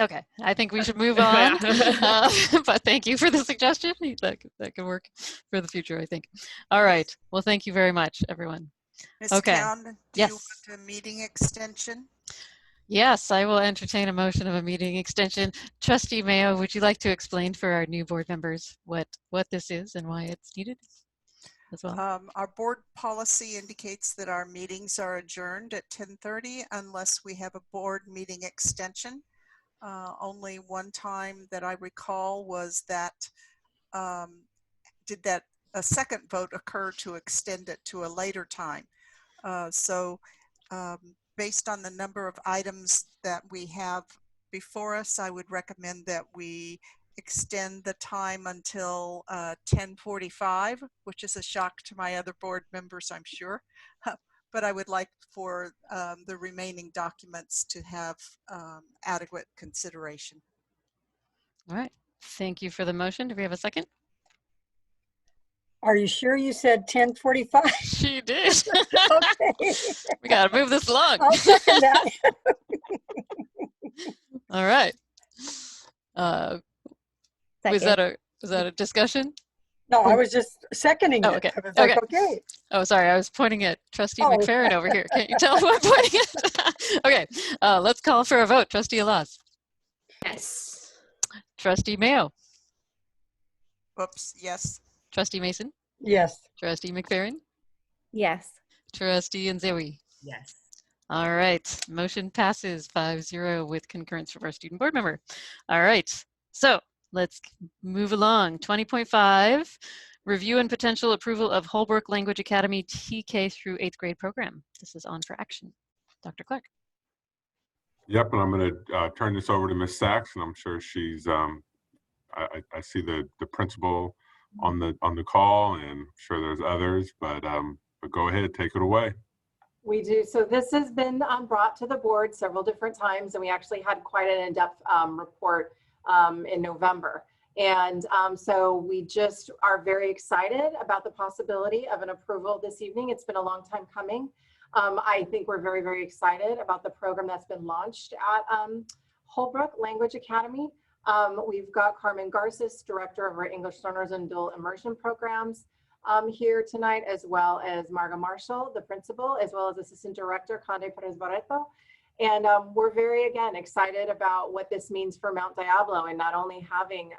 Okay, I think we should move on, but thank you for the suggestion. That could work for the future, I think. All right, well, thank you very much, everyone. Ms. Okay. Town, do you want a meeting extension? Yes, I will entertain a motion of a meeting extension. Trustee Mayo, would you like to explain for our new board members what this is and why it's needed as well? Our board policy indicates that our meetings are adjourned at 10:30 unless we have a board meeting extension. Only one time that I recall was that a second vote occur to extend it to a later time. Based on the number of items that we have before us, I would recommend that we extend the time until 10:45, which is a shock to my other board members, I'm sure. But I would like for the remaining documents to have adequate consideration. All right, thank you for the motion. Do we have a second? Are you sure you said 10:45? She did. Okay. We gotta move this along. I'll second that. All right. Was that a discussion? No, I was just seconding Oh, it. okay. I was like, okay. Oh, sorry. I was pointing at Trustee Oh. McFerrin over here. Can't you tell who I'm pointing at? Okay. Let's call for a vote. Trustee Alas. Yes. Trustee Mayo. Oops, yes. Trustee Mason. Yes. Trustee McFerrin. Yes. Trustee Nzewi. Yes. All right. Motion passes 5-0 with concurrence from our student board member. All right. So let's move along. 20.5, review and potential approval of Holbrook Language Academy TK through 8th grade program. This is on for action. Dr. Clark. Yep, and I'm going to turn this over to Ms. Sachs, and I'm sure she's. I see the principal on the call, and I'm sure there's others, but go ahead, take it away. We do. So this has been brought to the board several different times, and we actually had quite an in-depth report in November. And so we just are very excited about the possibility of an approval this evening. It's been a long time coming. I think we're very, very excited about the program that's been launched at Holbrook Language Academy. We've got Carmen Garces, Director of our English Learners and Dual Immersion Programs here tonight, as well as Marga Marshall, the principal, as well as Assistant Director Conde Perez Barreto. And we're very, again, excited about what this means for Mount Diablo, and not only having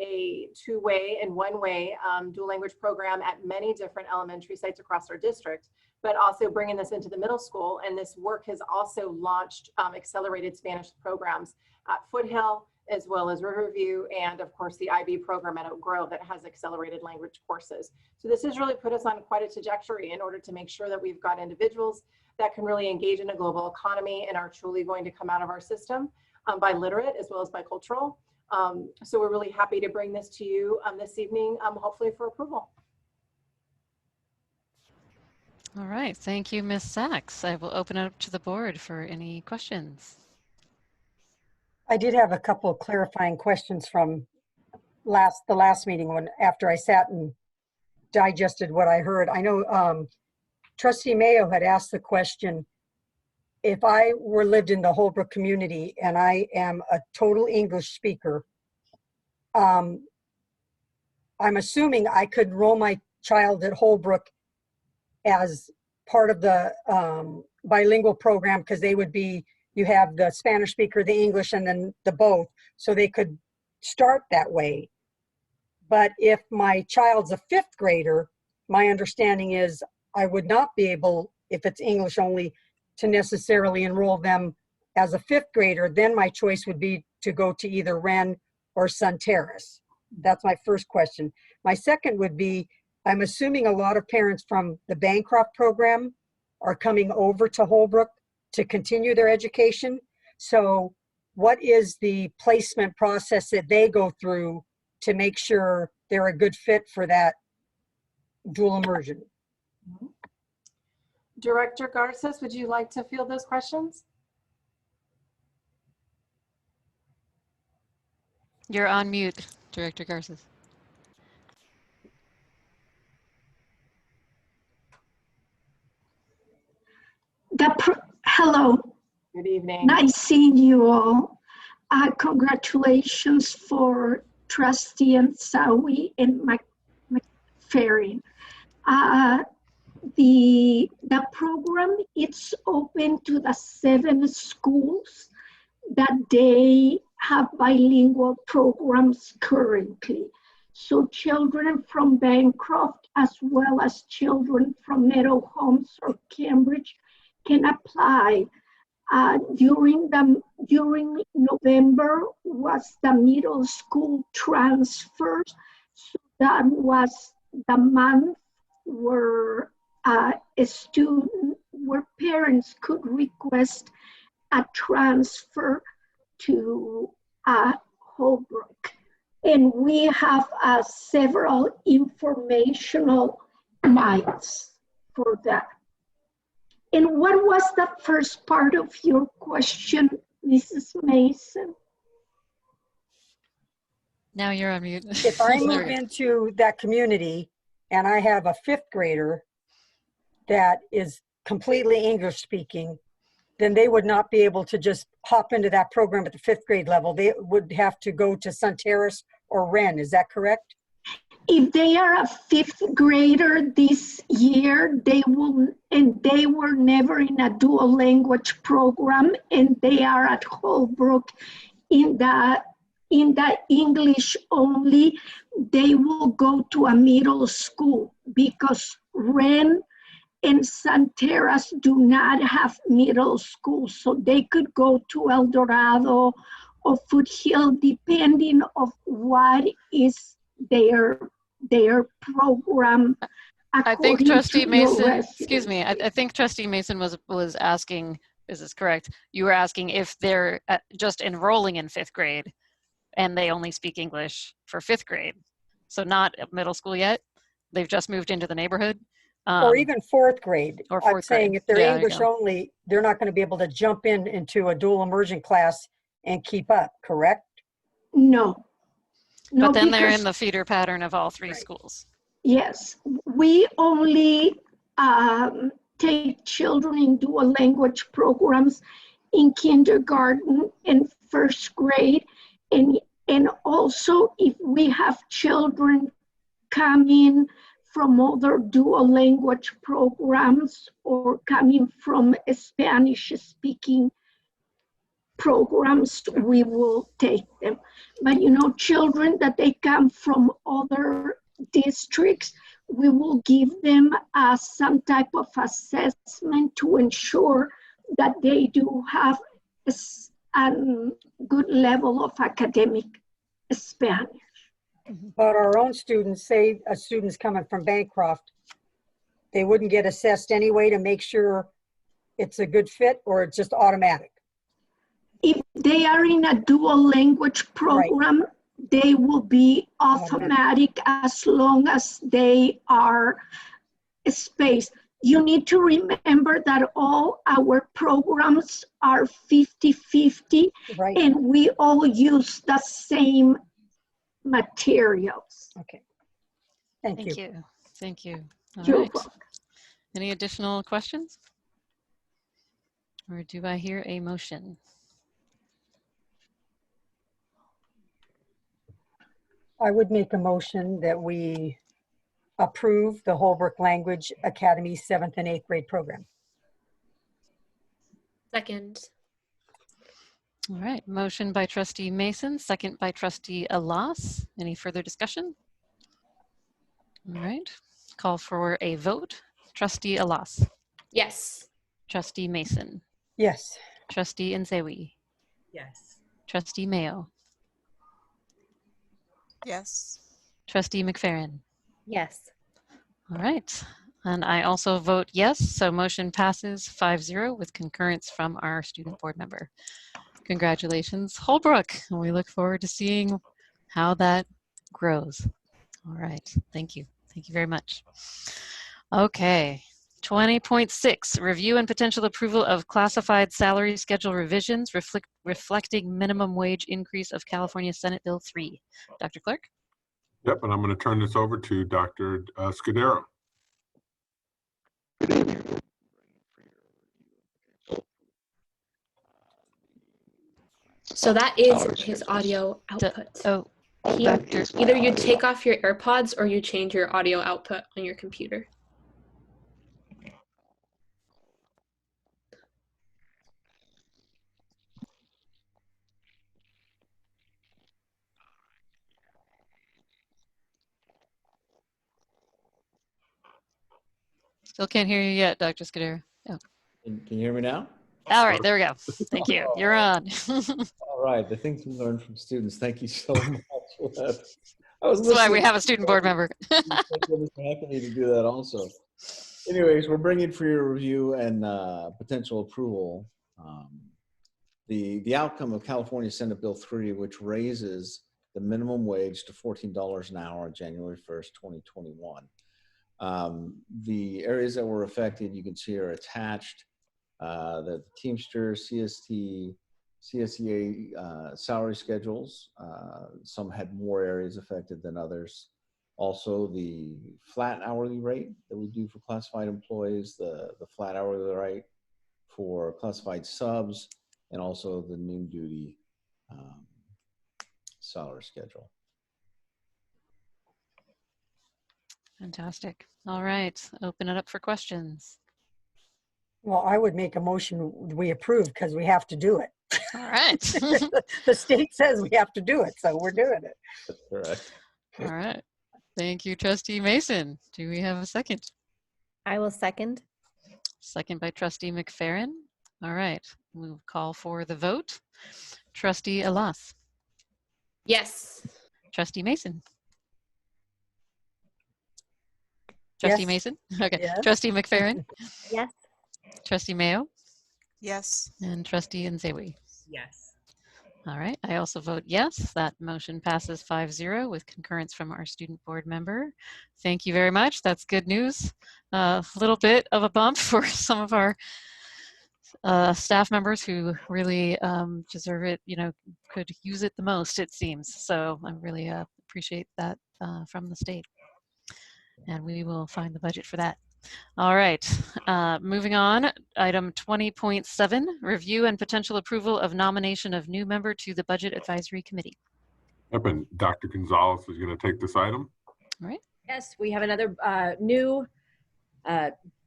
a two-way and one-way dual language program at many different elementary sites across our district, but also bringing this into the middle school. And this work has also launched accelerated Spanish programs at Foothill, as well as Riverview, and of course the IB program at Oak Grove that has accelerated language courses. So this has really put us on quite a trajectory in order to make sure that we've got individuals that can really engage in a global economy and are truly going to come out of our system biliterate as well as bicultural. So we're really happy to bring this to you this evening, hopefully for approval. All right. Thank you, Ms. Sachs. I will open it up to the board for any questions. I did have a couple of clarifying questions from the last meeting after I sat and digested what I heard. I know Trustee Mayo had asked the question, if I lived in the Holbrook community and I am a total English speaker, I'm assuming I could enroll my child at Holbrook as part of the bilingual program, because they would be, you have the Spanish speaker, the English, and then the both, so they could start that way. But if my child's a 5th grader, my understanding is I would not be able, if it's English only, to necessarily enroll them as a 5th grader. Then my choice would be to go to either Wren or Sun Terrace. That's my first question. My second would be, I'm assuming a lot of parents from the Bancroft program are coming over to Holbrook to continue their education. So what is the placement process that they go through to make sure they're a good fit for that dual immersion? Director Garces, would you like to field those questions? You're on mute, Director Garces. Hello. Good evening. Nice seeing you all. Congratulations for Trustee Nzewi and McFerrin. The program, it's open to the 7 schools that they have bilingual programs currently. So children from Bancroft, as well as children from Meadow Homes or Cambridge, can apply. During November was the middle school transfer. So that was the month where where parents could request a transfer to Holbrook. And we have several informational nights for that. And what was the first part of your question, Mrs. Mason? Now you're on mute. If I move into that community and I have a 5th grader that is completely English speaking, then they would not be able to just hop into that program at the 5th grade level. They would have to go to Sunterras or Wren. Is that correct? If they are a 5th grader this year, they will, and they were never in a dual language program, and they are at Holbrook in the English only, they will go to a middle school because Wren and Sunterras do not have middle schools, so they could go to El Dorado or Foothill, depending of what is their program. I think according Trustee to your Mason, excuse me, I think Trustee Mason was asking, is this correct? You were asking if they're just enrolling in 5th grade and they only speak English for 5th grade. So not middle school yet. They've just moved into the neighborhood. Or even 4th grade. Or I'm 4th saying grade. if they're Yeah, there you English go. only, they're not going to be able to jump into a dual immersion class and keep up, correct? No. No, But then they're because- in the feeder pattern of all 3 schools. Yes, we only take children in dual language programs in kindergarten and 1st grade. And also if we have children coming from other dual language programs or coming from Spanish speaking programs, we will take them. But you know, children that they come from other districts, we will give them some type of assessment to ensure that they do have a good level of academic Spanish. But our own students, say a student's coming from Bancroft, they wouldn't get assessed anyway to make sure it's a good fit, or it's just automatic? If they are in a dual language program, they will be automatic as long as they are spaced. You need to remember that all our programs are 50-50, and we all use the same materials. Okay. Thank you. Thank you. All You're right. welcome. Any additional questions? Or do I hear a motion? I would make a motion that we approve the Holbrook Language Academy 7th and 8th grade program. Second. All right, motion by Trustee Mason, second by Trustee Alas. Any further discussion? All right, call for a vote. Trustee Alas. Yes. Trustee Mason. Yes. Trustee Nzewi. Yes. Trustee Mayo. Yes. Trustee McFerrin. Yes. All right, and I also vote yes, so motion passes 5-0 with concurrence from our student board member. Congratulations, Holbrook, and we look forward to seeing how that grows. All right, thank you. Thank you very much. Okay, 20.6, review and potential approval of classified salary schedule revisions reflecting minimum wage increase of California Senate Bill 3. Dr. Clark? Yep, and I'm going to turn this over to Dr. Scudero. So that is his audio output. Either you take off your AirPods or you change your audio output on your computer. Still can't hear you yet, Dr. Scudero. Oh. Can you hear me now? All right, there we go. Thank you. You're on. All right, the things we learn from students. Thank you so much for that. That's why we have a student board member. Thank goodness for helping me to do that also. Anyways, we're bringing for your review and potential approval the outcome of California Senate Bill 3, which raises the minimum wage to $14 an hour on January 1st, 2021. The areas that were affected, you can see are attached. The Teamsters, CST, CSEA salary schedules. Some had more areas affected than others. Also, the flat hourly rate that we do for classified employees, the flat hourly rate for classified subs, and also the noon duty salary schedule. Fantastic. All right, open it up for questions. Well, I would make a motion we approve because we have to do it. All right. The state says we have to do it, so we're doing it. That's correct. All right. Thank you, Trustee Mason. Do we have a second? I will second. Second by Trustee McFerrin. All right, we'll call for the vote. Trustee Alas. Yes. Trustee Mason. Trustee Yes. Mason? Okay. Yes. Trustee McFerrin? Yes. Trustee Mayo? Yes. And Trustee Nzewi? Yes. All right, I also vote yes. That motion passes 5-0 with concurrence from our student board member. Thank you very much. That's good news. A little bit of a bump for some of our staff members who really deserve it, could use it the most, it seems. So I really appreciate that from the state. And we will find the budget for that. All right, moving on, item 20.7, review and potential approval of nomination of new member to the Budget Advisory Committee. Yep, and Dr. Gonzalez is going to take this item. All right. Yes, we have another new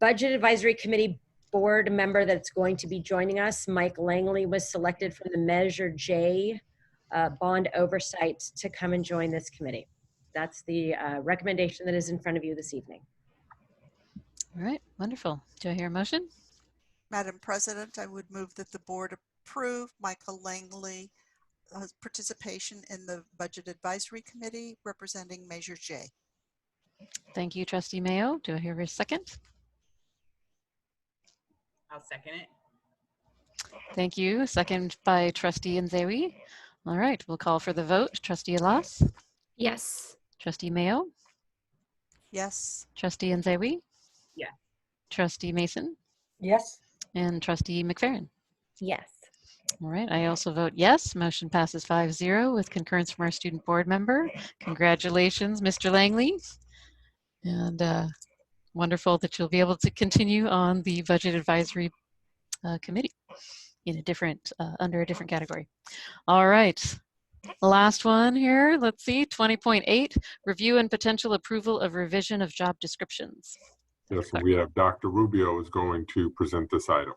Budget Advisory Committee board member that's going to be joining us. Mike Langley was selected from the Measure J bond oversight to come and join this committee. That's the recommendation that is in front of you this evening. All right, wonderful. Do I hear a motion? Madam President, I would move that the board approve Michael Langley participation in the Budget Advisory Committee representing Measure J. Thank you, Trustee Mayo. Do I hear a second? I'll second it. Thank you. Second by Trustee Nzewi. All right, we'll call for the vote. Trustee Alas? Yes. Trustee Mayo? Yes. Trustee Nzewi? Yes. Trustee Mason? Yes. And Trustee McFerrin? Yes. All right, I also vote yes. Motion passes 5-0 with concurrence from our student board member. Congratulations, Mr. Langley. And wonderful that you'll be able to continue on the Budget Advisory Committee in a different, under a different category. All right, last one here. Let's see, 20.8, review and potential approval of revision of job descriptions. Yes, and we have Dr. Rubio is going to present this item.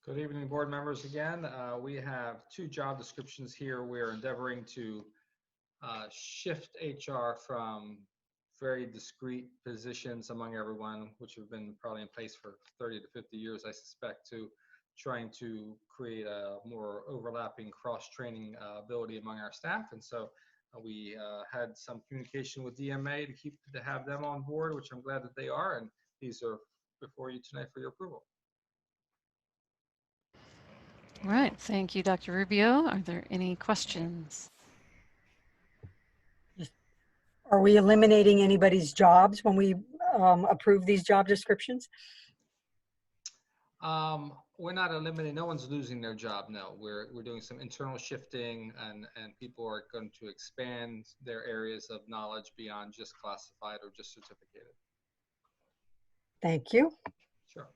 Good evening, board members. Again, we have two job descriptions here. We're endeavoring to shift HR from very discrete positions among everyone, which have been probably in place for 30 to 50 years, I suspect, to trying to create a more overlapping cross-training ability among our staff. And so we had some communication with DMA to have them on board, which I'm glad that they are. And these are before you tonight for your approval. All right, thank you, Dr. Rubio. Are there any questions? Are we eliminating anybody's jobs when we approve these job descriptions? We're not eliminating, no one's losing their job, no. We're doing some internal shifting and people are going to expand their areas of knowledge beyond just classified or just certificated. Thank you. Sure.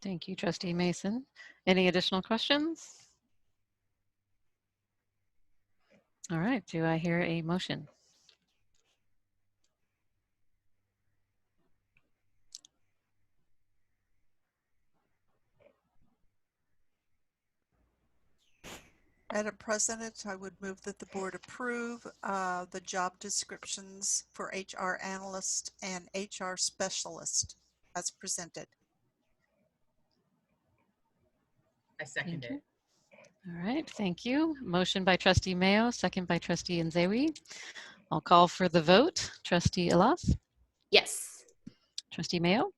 Thank you, Trustee Mason. Any additional questions? All right, do I hear a motion? Madam President, I would move that the board approve the job descriptions for HR analyst and HR specialist as presented. I second it. All right, thank you. Motion by Trustee Mayo, second by Trustee Nzewi. I'll call for the vote. Trustee Alas? Yes. Trustee Mayo?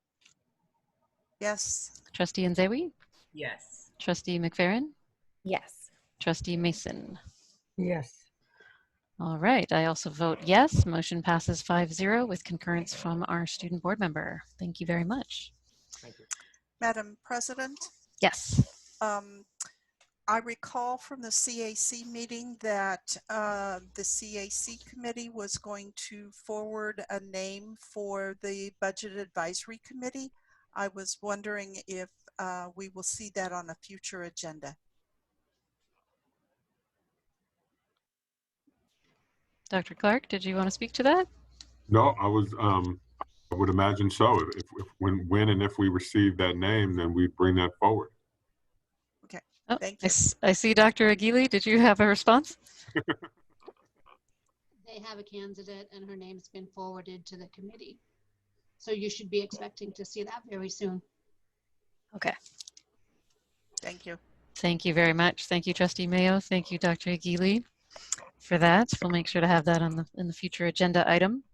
Yes. Trustee Nzewi? Yes. Trustee McFerrin? Yes. Trustee Mason? Yes. All right, I also vote yes. Motion passes 5-0 with concurrence from our student board member. Thank you very much. Thank you. Madam President? Yes. I recall from the CAC meeting that the CAC committee was going to forward a name for the Budget Advisory Committee. I was wondering if we will see that on a future agenda. Dr. Clark, did you want to speak to that? No, I would imagine so. If when and if we receive that name, then we bring that forward. Okay, oh, thank you. I see Dr. Aguili. Did you have a response? They have a candidate and her name's been forwarded to the committee. So you should be expecting to see that very soon. Okay. Thank you. Thank you very much. Thank you, Trustee Mayo. Thank you, Dr. Aguili, for that. We'll make sure to have that on in the future agenda item.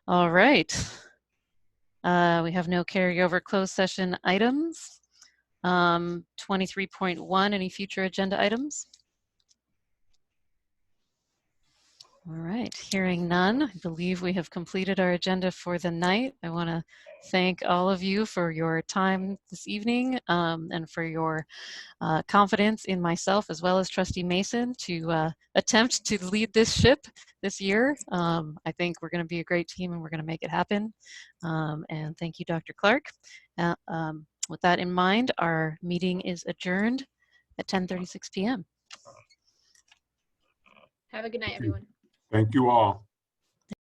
All right. We have no carryover closed session items. 23.1, any future agenda items? All right, hearing none, I believe we have completed our agenda for the night. I want to thank all of you for your time this evening and for your confidence in myself as well as Trustee Mason to attempt to lead this ship this year. I think we're going to be a great team and we're going to make it happen. And thank you, Dr. Clark. With that in mind, our meeting is adjourned at 10:36 p.m. Have a good night, everyone. Thank you all.